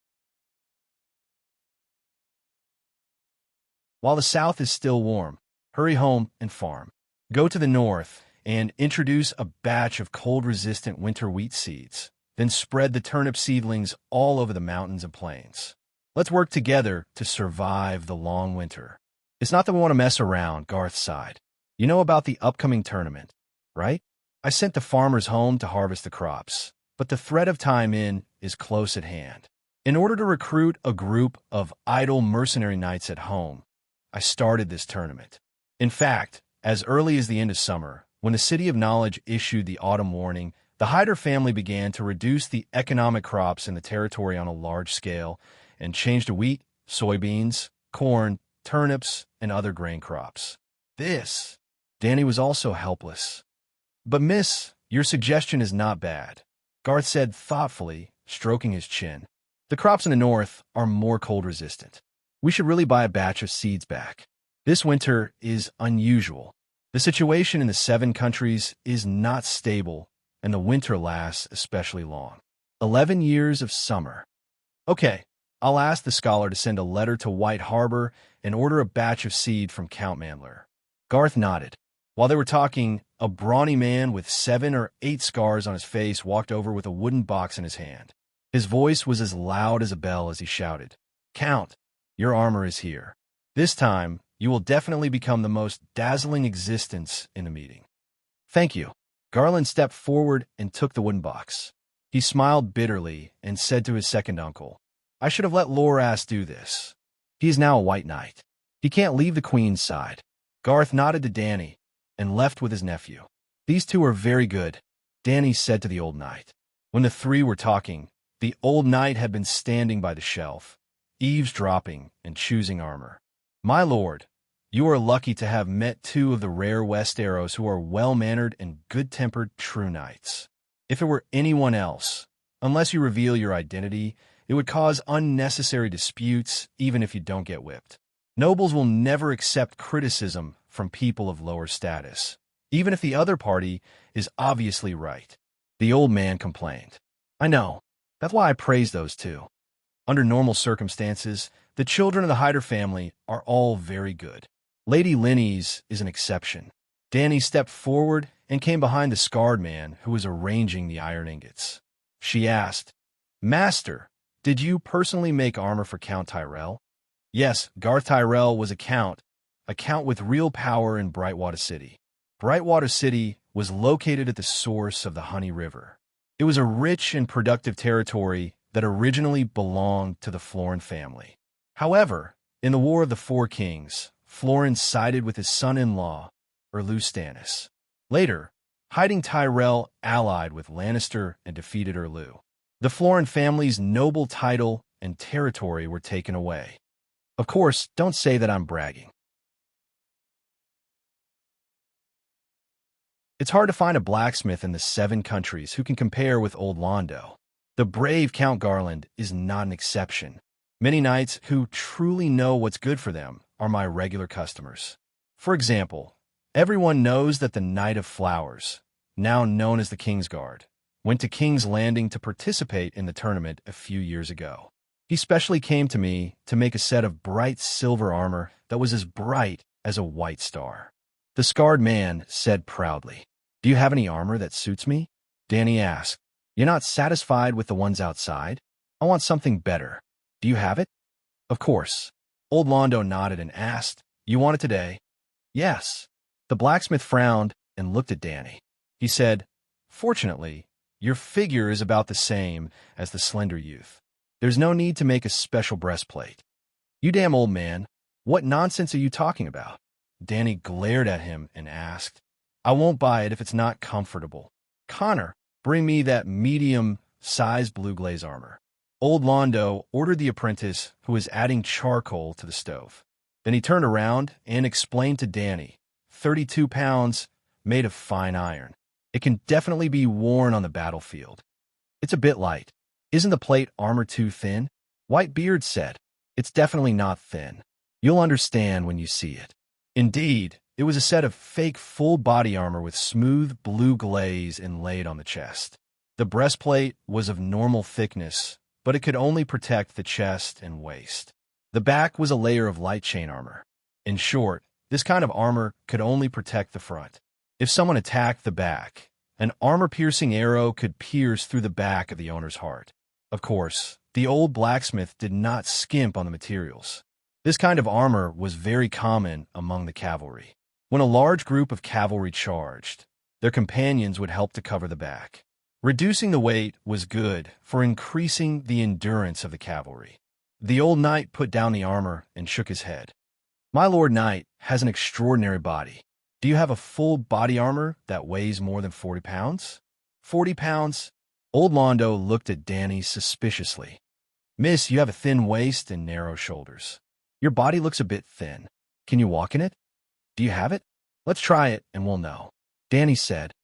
While the south is still warm, hurry home and farm. Go to the north and introduce a batch of cold-resistant winter wheat seeds. Then spread the turnip seedlings all over the mountains and plains. Let's work together to survive the long winter. It's not that we want to mess around, Garth sighed. You know about the upcoming tournament, right? I sent the farmers home to harvest the crops, but the threat of time in is close at hand. In order to recruit a group of idle mercenary knights at home, I started this tournament. In fact, as early as the end of summer, when the City of Knowledge issued the autumn warning, the Hyder family began to reduce the economic crops in the territory on a large scale and change to wheat, soybeans, corn, turnips, and other grain crops. Danny was also helpless. But miss, your suggestion is not bad, Garth said thoughtfully, stroking his chin. The crops in the north are more cold resistant. We should really buy a batch of seeds back. This winter is unusual. The situation in the 7 countries is not stable, and the winter lasts especially long. 11 years of summer. Okay, I'll ask the scholar to send a letter to White Harbor and order a batch of seed from Count Mandler. Garth nodded. While they were talking, a brawny man with 7 or 8 scars on his face walked over with a wooden box in his hand. His voice was as loud as a bell as he shouted, "Count, your armor is here. This time, you will definitely become the most dazzling existence in the meeting." "Thank you." Garland stepped forward and took the wooden box. He smiled bitterly and said to his second uncle, "I should have let Loras do this. He is now a white knight. He can't leave the queen's side." Garth nodded to Danny and left with his nephew. "These two are very good," Danny said to the old knight. When the 3 were talking, the old knight had been standing by the shelf, eavesdropping and choosing armor. "My lord, you are lucky to have met 2 of the rare West Arrows who are well-mannered and good-tempered true knights. If it were anyone else, unless you reveal your identity, it would cause unnecessary disputes even if you don't get whipped. Nobles will never accept criticism from people of lower status, even if the other party is obviously right." The old man complained. "I know. That's why I praise those 2. Under normal circumstances, the children of the Hyder family are all very good. Lady Linny's is an exception." Danny stepped forward and came behind the scarred man who was arranging the iron ingots. She asked, "Master, did you personally make armor for Count Tyrell?" Yes, Garth Tyrell was a count with real power in Brightwater City. Brightwater City was located at the source of the Honey River. It was a rich and productive territory that originally belonged to the Florin family. However, in the War of the 4 Kings, Florin sided with his son-in-law, Erlu Stannis. Later, hiding Tyrell allied with Lannister and defeated Erlu. The Florin family's noble title and territory were taken away. Of course, don't say that I'm bragging. It's hard to find a blacksmith in the 7 countries who can compare with old Londo. The brave Count Garland is not an exception. Many knights who truly know what's good for them are my regular customers. For example, everyone knows that the Knight of Flowers, now known as the Kingsguard, went to King's Landing to participate in the tournament a few years ago. He specially came to me to make a set of bright silver armor that was as bright as a white star. The scarred man said proudly, "Do you have any armor that suits me?" Danny asked, "You're not satisfied with the ones outside? I want something better. Do you have it?" "Of course." Old Londo nodded and asked, "You want it today?" "Yes." The blacksmith frowned and looked at Danny. He said, "Fortunately, your figure is about the same as the slender youth. There's no need to make a special breastplate." "You damn old man, what nonsense are you talking about?" Danny glared at him and asked, "I won't buy it if it's not comfortable. Connor, bring me that medium-sized blue glaze armor." Old Londo ordered the apprentice who was adding charcoal to the stove. Then he turned around and explained to Danny, 32 pounds, made of fine iron. It can definitely be worn on the battlefield. It's a bit light. Isn't the plate armor too thin? Whitebeard said, "It's definitely not thin. You'll understand when you see it." Indeed, it was a set of fake full-body armor with smooth blue glaze inlaid on the chest. The breastplate was of normal thickness, but it could only protect the chest and waist. The back was a layer of light chain armor. In short, this kind of armor could only protect the front. If someone attacked the back, an armor-piercing arrow could pierce through the back of the owner's heart. Of course, the old blacksmith did not skimp on the materials. This kind of armor was very common among the cavalry. When a large group of cavalry charged, their companions would help to cover the back. Reducing the weight was good for increasing the endurance of the cavalry. The old knight put down the armor and shook his head. My lord knight has an extraordinary body. Do you have a full body armor that weighs more than 40 pounds? 40 pounds? Old Londo looked at Danny suspiciously. Miss, you have a thin waist and narrow shoulders. Your body looks a bit thin. Can you walk in it? Do you have it? Let's try it and we'll know. Danny said,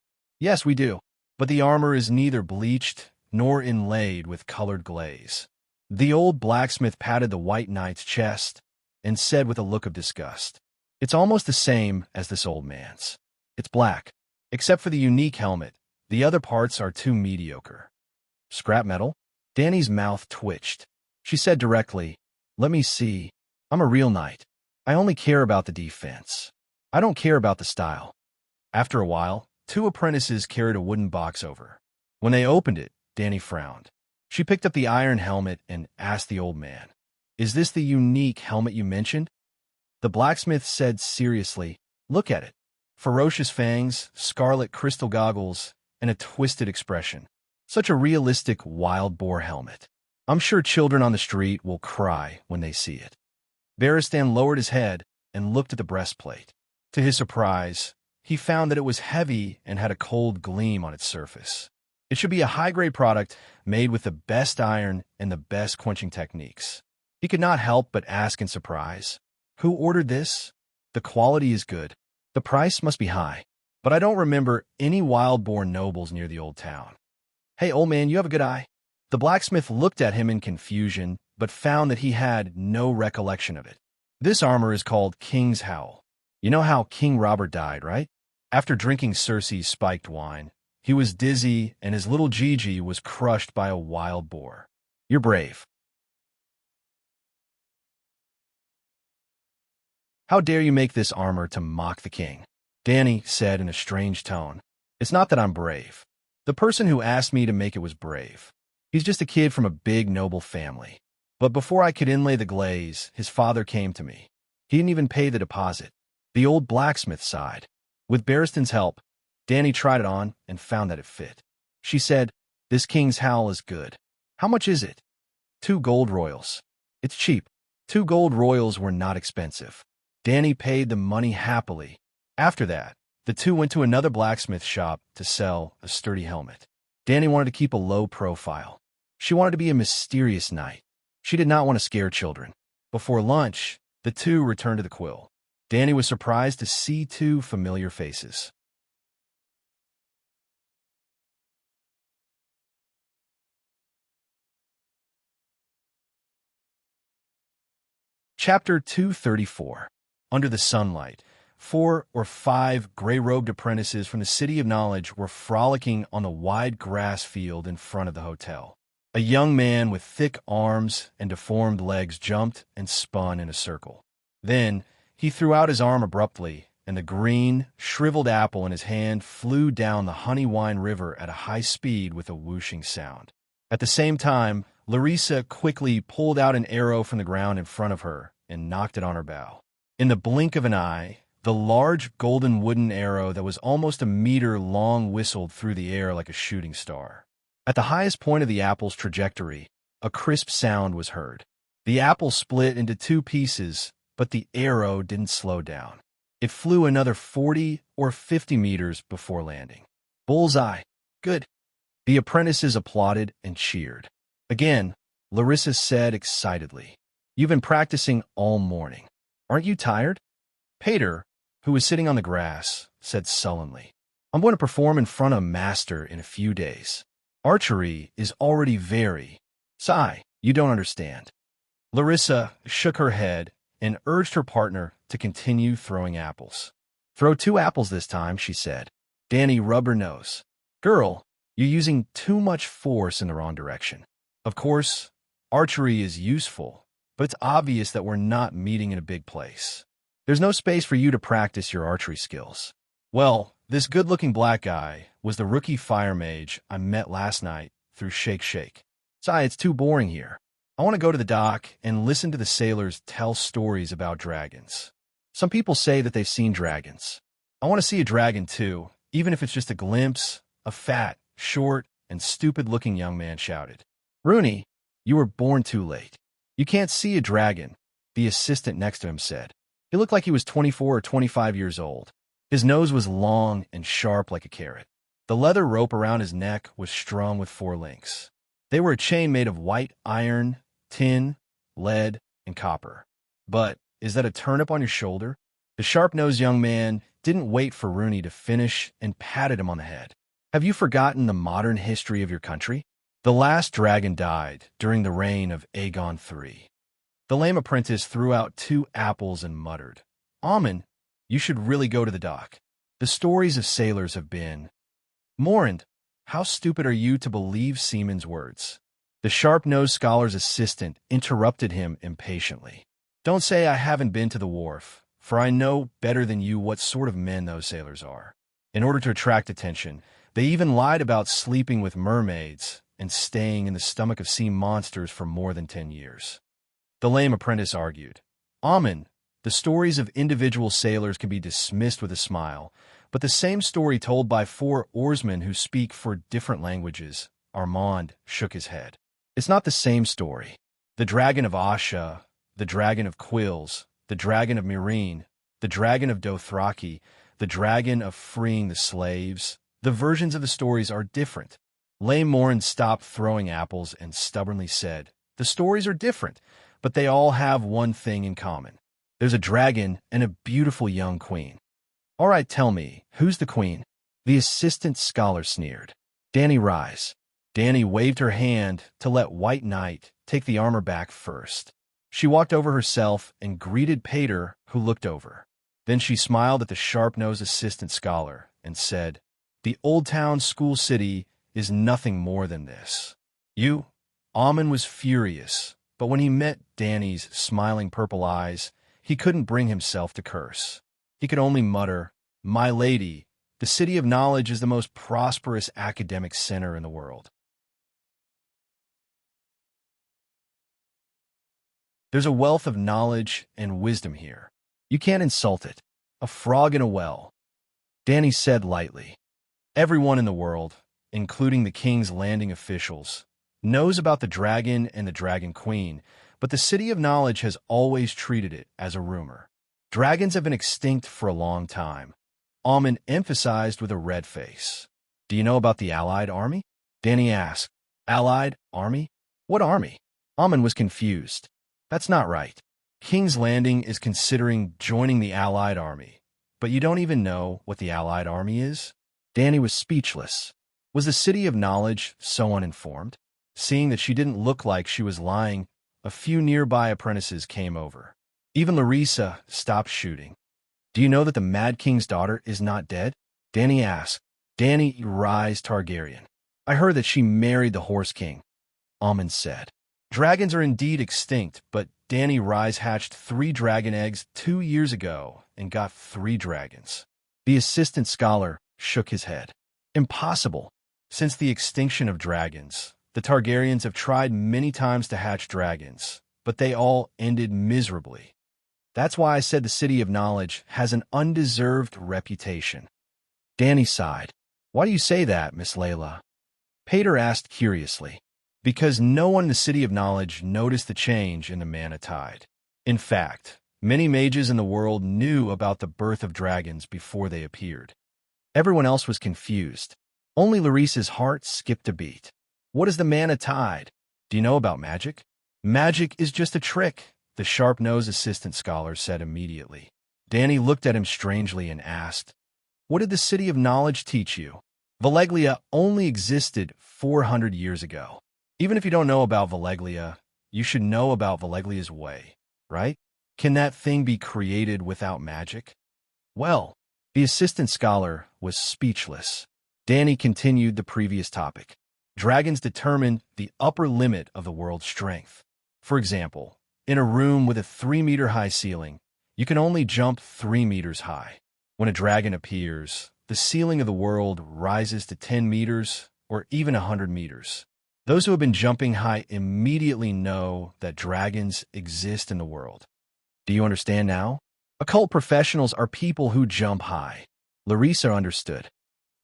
Yes, we do, but the armor is neither bleached nor inlaid with colored glaze. The old blacksmith patted the white knight's chest and said with a look of disgust, It's almost the same as this old man's. It's black, except for the unique helmet. The other parts are too mediocre. Scrap metal? Danny's mouth twitched. She said directly, Let me see. I'm a real knight. I only care about the defense. I don't care about the style. After a while, 2 apprentices carried a wooden box over. When they opened it, Danny frowned. She picked up the iron helmet and asked the old man, Is this the unique helmet you mentioned? The blacksmith said seriously, Look at it. Ferocious fangs, scarlet crystal goggles, and a twisted expression. Such a realistic wild boar helmet. I'm sure children on the street will cry when they see it. Baristan lowered his head and looked at the breastplate. To his surprise, he found that it was heavy and had a cold gleam on its surface. It should be a high-grade product made with the best iron and the best quenching techniques. He could not help but ask in surprise, Who ordered this? The quality is good. The price must be high. But I don't remember any wild-born nobles near the old town. Hey, old man, you have a good eye. The blacksmith looked at him in confusion, but found that he had no recollection of it. This armor is called King's Howl. You know how King Robert died, right? After drinking Cersei's spiked wine, he was dizzy and his little Gigi was crushed by a wild boar. You're brave. How dare you make this armor to mock the king? Danny said in a strange tone. It's not that I'm brave. The person who asked me to make it was brave. He's just a kid from a big noble family. But before I could inlay the glaze, his father came to me. He didn't even pay the deposit. The old blacksmith sighed. With Barristan's help, Danny tried it on and found that it fit. She said, This King's Howl is good. How much is it? 2 gold royals. It's cheap. 2 gold royals were not expensive. Danny paid the money happily. After that, the two went to another blacksmith shop to sell a sturdy helmet. Danny wanted to keep a low profile. She wanted to be a mysterious knight. She did not want to scare children. Before lunch, the two returned to the quill. Danny was surprised to see 2 familiar faces. Chapter 234. Under the sunlight, 4 or 5 gray-robed apprentices from the City of Knowledge were frolicking on the wide grass field in front of the hotel. A young man with thick arms and deformed legs jumped and spun in a circle. Then, he threw out his arm abruptly, and the green, shriveled apple in his hand flew down the honey wine river at a high speed with a whooshing sound. At the same time, Larissa quickly pulled out an arrow from the ground in front of her and knocked it on her bow. In the blink of an eye, the large golden wooden arrow that was almost a meter long whistled through the air like a shooting star. At the highest point of the apple's trajectory, a crisp sound was heard. The apple split into 2 pieces, but the arrow didn't slow down. It flew another 40 or 50 meters before landing. Bullseye. Good. The apprentices applauded and cheered. Again, Larissa said excitedly, You've been practicing all morning. Aren't you tired? Pater, who was sitting on the grass, said sullenly, I'm going to perform in front of a master in a few days. Archery is already very... Sigh, you don't understand. Larissa shook her head and urged her partner to continue throwing apples. Throw 2 apples this time, she said. Danny rubbed her nose. Girl, You're using too much force in the wrong direction. Of course, archery is useful, but it's obvious that we're not meeting in a big place. There's no space for you to practice your archery skills. Well, this good-looking black guy was the rookie fire mage I met last night through Shake Shake. Sorry, it's too boring here. I want to go to the dock and listen to the sailors tell stories about dragons. Some people say that they've seen dragons. I want to see a dragon too, even if it's just a glimpse. A fat, short, and stupid-looking young man shouted. Rooney, you were born too late. You can't see a dragon, the assistant next to him said. He looked like he was 24 or 25 years old. His nose was long and sharp like a carrot. The leather rope around his neck was strung with 4 links. They were a chain made of white iron, tin, lead, and copper. But is that a turnip on your shoulder? The sharp-nosed young man didn't wait for Rooney to finish and patted him on the head. Have you forgotten the modern history of your country? The last dragon died during the reign of Aegon III. The lame apprentice threw out 2 apples and muttered, Amen, you should really go to the dock. The stories of sailors have been. Morand, how stupid are you to believe seaman's words? The sharp-nosed scholar's assistant interrupted him impatiently. Don't say I haven't been to the wharf, for I know better than you what sort of men those sailors are. In order to attract attention, they even lied about sleeping with mermaids and staying in the stomach of sea monsters for more than 10 years. The lame apprentice argued, Amen, the stories of individual sailors can be dismissed with a smile, but the same story told by 4 oarsmen who speak 4 different languages. Armand shook his head. It's not the same story. The dragon of Asha, the dragon of Quills, the dragon of Mirene, the dragon of Dothraki, the dragon of freeing the slaves. The versions of the stories are different. Lame Morin stopped throwing apples and stubbornly said, The stories are different, but they all have one thing in common. There's a dragon and a beautiful young queen. All right, tell me, who's the queen? The assistant scholar sneered. Dany rise. Dany waved her hand to let White Knight take the armor back first. She walked over herself and greeted Pater, who looked over. Then she smiled at the sharp-nosed assistant scholar and said, The Old Town School City is nothing more than this. You? Aemon was furious, but when he met Dany's smiling purple eyes, he couldn't bring himself to curse. He could only mutter, My lady, the City of Knowledge is the most prosperous academic center in the world. There's a wealth of knowledge and wisdom here. You can't insult it. A frog in a well. Dany said lightly. Everyone in the world, including the King's Landing officials, knows about the dragon and the Dragon Queen, but the City of Knowledge has always treated it as a rumor. Dragons have been extinct for a long time. Aemon emphasized with a red face. Do you know about the Allied Army? Dany asked. Allied Army? What army? Aemon was confused. That's not right. King's Landing is considering joining the Allied Army, but you don't even know what the Allied Army is? Dany was speechless. Was the City of Knowledge so uninformed? Seeing that she didn't look like she was lying, a few nearby apprentices came over. Even Larissa stopped shooting. Do you know that the Mad King's daughter is not dead? Dany asked. Dany Rhys Targaryen. I heard that she married the Horse King, Aemon said. Dragons are indeed extinct, but Dany Rhys hatched 3 dragon eggs 2 years ago and got 3 dragons. The assistant scholar shook his head. Impossible. Since the extinction of dragons, the Targaryens have tried many times to hatch dragons, but they all ended miserably. That's why I said the City of Knowledge has an undeserved reputation. Dany sighed. Why do you say that, Miss Layla? Pater asked curiously. Because no one in the City of Knowledge noticed the change in the mana tide. In fact, many mages in the world knew about the birth of dragons before they appeared. Everyone else was confused. Only Larissa's heart skipped a beat. What is the mana tide? Do you know about magic? Magic is just a trick, the sharp-nosed assistant scholar said immediately. Dany looked at him strangely and asked, What did the City of Knowledge teach you? Valeglia only existed 400 years ago. Even if you don't know about Valeglia, you should know about Valeglia's way, right? Can that thing be created without magic? Well, the assistant scholar was speechless. Danny continued the previous topic. Dragons determine the upper limit of the world's strength. For example, in a room with a 3-meter-high ceiling, you can only jump 3 meters high. When a dragon appears, the ceiling of the world rises to 10 meters or even 100 meters. Those who have been jumping high immediately know that dragons exist in the world. Do you understand now? Occult professionals are people who jump high. Larissa understood.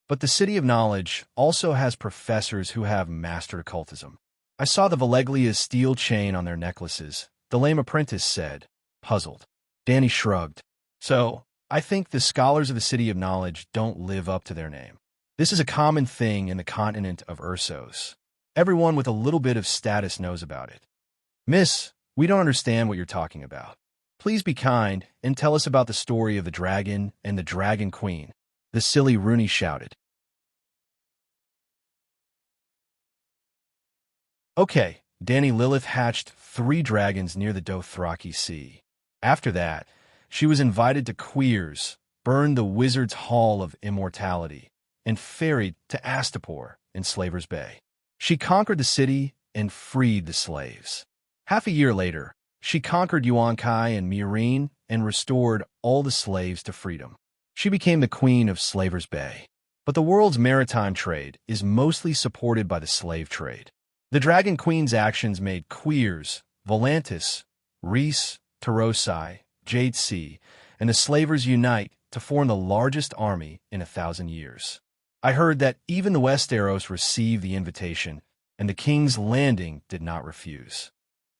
But the City of Knowledge also has professors who have mastered occultism. I saw the Valeglia's steel chain on their necklaces, the lame apprentice said, puzzled. Danny shrugged. So, I think the scholars of the City of Knowledge don't live up to their name. This is a common thing in the continent of Ursos. Everyone with a little bit of status knows about it. Miss, we don't understand what you're talking about. Please be kind and tell us about the story of the dragon and the dragon queen, the silly Rooney shouted. Okay, Danny Lilith hatched 3 dragons near the Dothraki Sea. After that, she was invited to Queers, burned the Wizard's Hall of Immortality, and ferried to Astapor in Slaver's Bay. She conquered the city and freed the slaves. Half a year later, she conquered Yuan-Kai and Meereen and restored all the slaves to freedom. She became the queen of Slaver's Bay. But the world's maritime trade is mostly supported by the slave trade. The Dragon Queen's actions made Queers, Volantis, Reese, Tarosai, Jade Sea, and the slavers unite to form the largest army in 1,000 years. I heard that even the Westeros received the invitation, and the King's Landing did not refuse.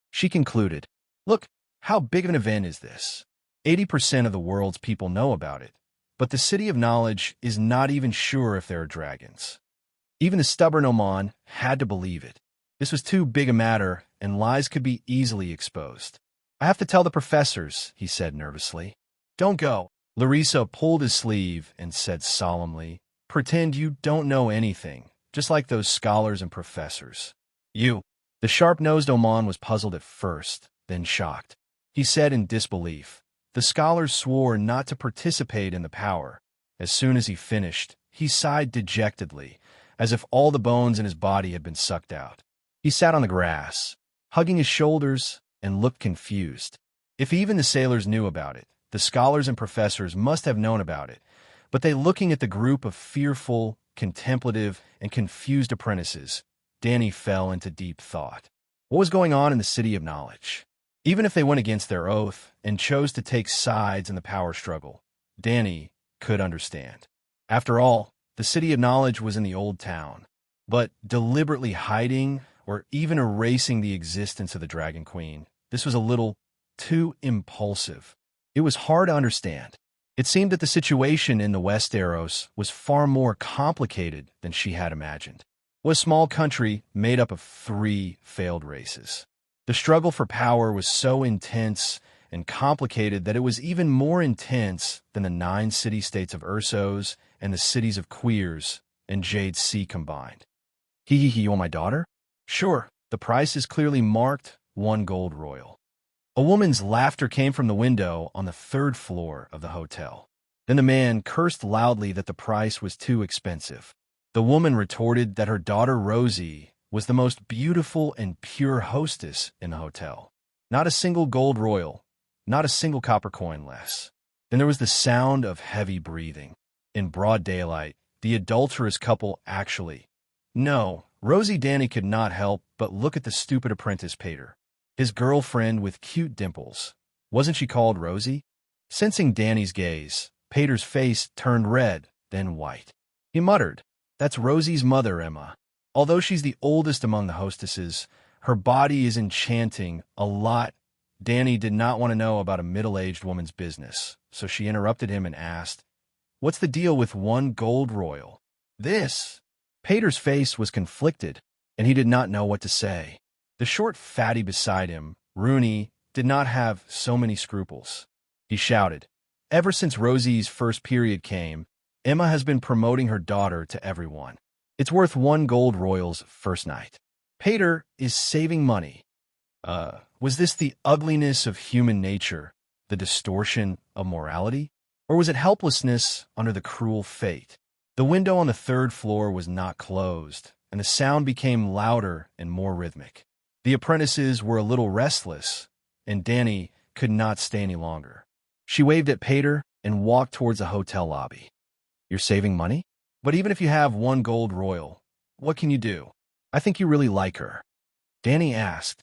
She concluded, look, how big of an event is this? 80% of the world's people know about it, but the City of Knowledge is not even sure if there are dragons. Even the stubborn Oman had to believe it. This was too big a matter, and lies could be easily exposed. I have to tell the professors, he said nervously. Don't go. Larissa pulled his sleeve and said solemnly, pretend you don't know anything, just like those scholars and professors. You. The sharp-nosed Oman was puzzled at first, then shocked. He said in disbelief. The scholars swore not to participate in the power. As soon as he finished, he sighed dejectedly, as if all the bones in his body had been sucked out. He sat on the grass, hugging his shoulders, and looked confused. If even the sailors knew about it, the scholars and professors must have known about it, but they looking at the group of fearful, contemplative, and confused apprentices, Danny fell into deep thought. What was going on in the City of Knowledge? Even if they went against their oath and chose to take sides in the power struggle, Danny could understand. After all, the City of Knowledge was in the Old Town, but deliberately hiding or even erasing the existence of the Dragon Queen, this was a little too impulsive. It was hard to understand. It seemed that the situation in the Westeros was far more complicated than she had imagined. It was a small country made up of 3 failed races. The struggle for power was so intense and complicated that it was even more intense than the 9 city-states of Ursos and the cities of Queers and Jade Sea combined. You want my daughter? Sure, the price is clearly marked 1 gold royal. A woman's laughter came from the window on the 3rd floor of the hotel. Then the man cursed loudly that the price was too expensive. The woman retorted that her daughter Rosie was the most beautiful and pure hostess in the hotel. Not a single gold royal, not a single copper coin less. Then there was the sound of heavy breathing. In broad daylight, the adulterous couple actually. No, Rosie Danny could not help but look at the stupid apprentice Pater. His girlfriend with cute dimples. Wasn't she called Rosie? Sensing Danny's gaze, Pater's face turned red, then white. He muttered, that's Rosie's mother, Emma. Although she's the oldest among the hostesses, her body is enchanting a lot. Danny did not want to know about a middle-aged woman's business, so she interrupted him and asked, what's the deal with 1 gold royal? This. Pater's face was conflicted, and he did not know what to say. The short fatty beside him, Rooney, did not have so many scruples. He shouted, ever since Rosie's first period came, Emma has been promoting her daughter to everyone. It's worth 1 gold royal's first night. Pater is saving money. Was this the ugliness of human nature, the distortion of morality? Or was it helplessness under the cruel fate? The window on the third floor was not closed, and the sound became louder and more rhythmic. The apprentices were a little restless, and Danny could not stay any longer. She waved at Pater and walked towards the hotel lobby. You're saving money? But even if you have 1 gold royal, what can you do? I think you really like her. Danny asked.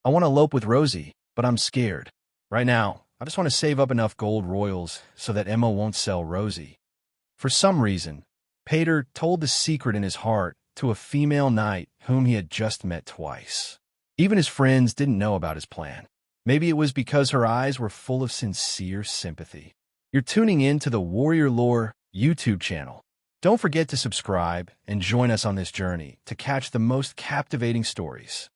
I want to elope with Rosie, but I'm scared. Right now, I just want to save up enough gold royals so that Emma won't sell Rosie. For some reason, Pater told the secret in his heart to a female knight whom he had just met twice. Even his friends didn't know about his plan. Maybe it was because her eyes were full of sincere sympathy. You're tuning in to the Warrior Lore YouTube channel. Don't forget to subscribe and join us on this journey to catch the most captivating stories.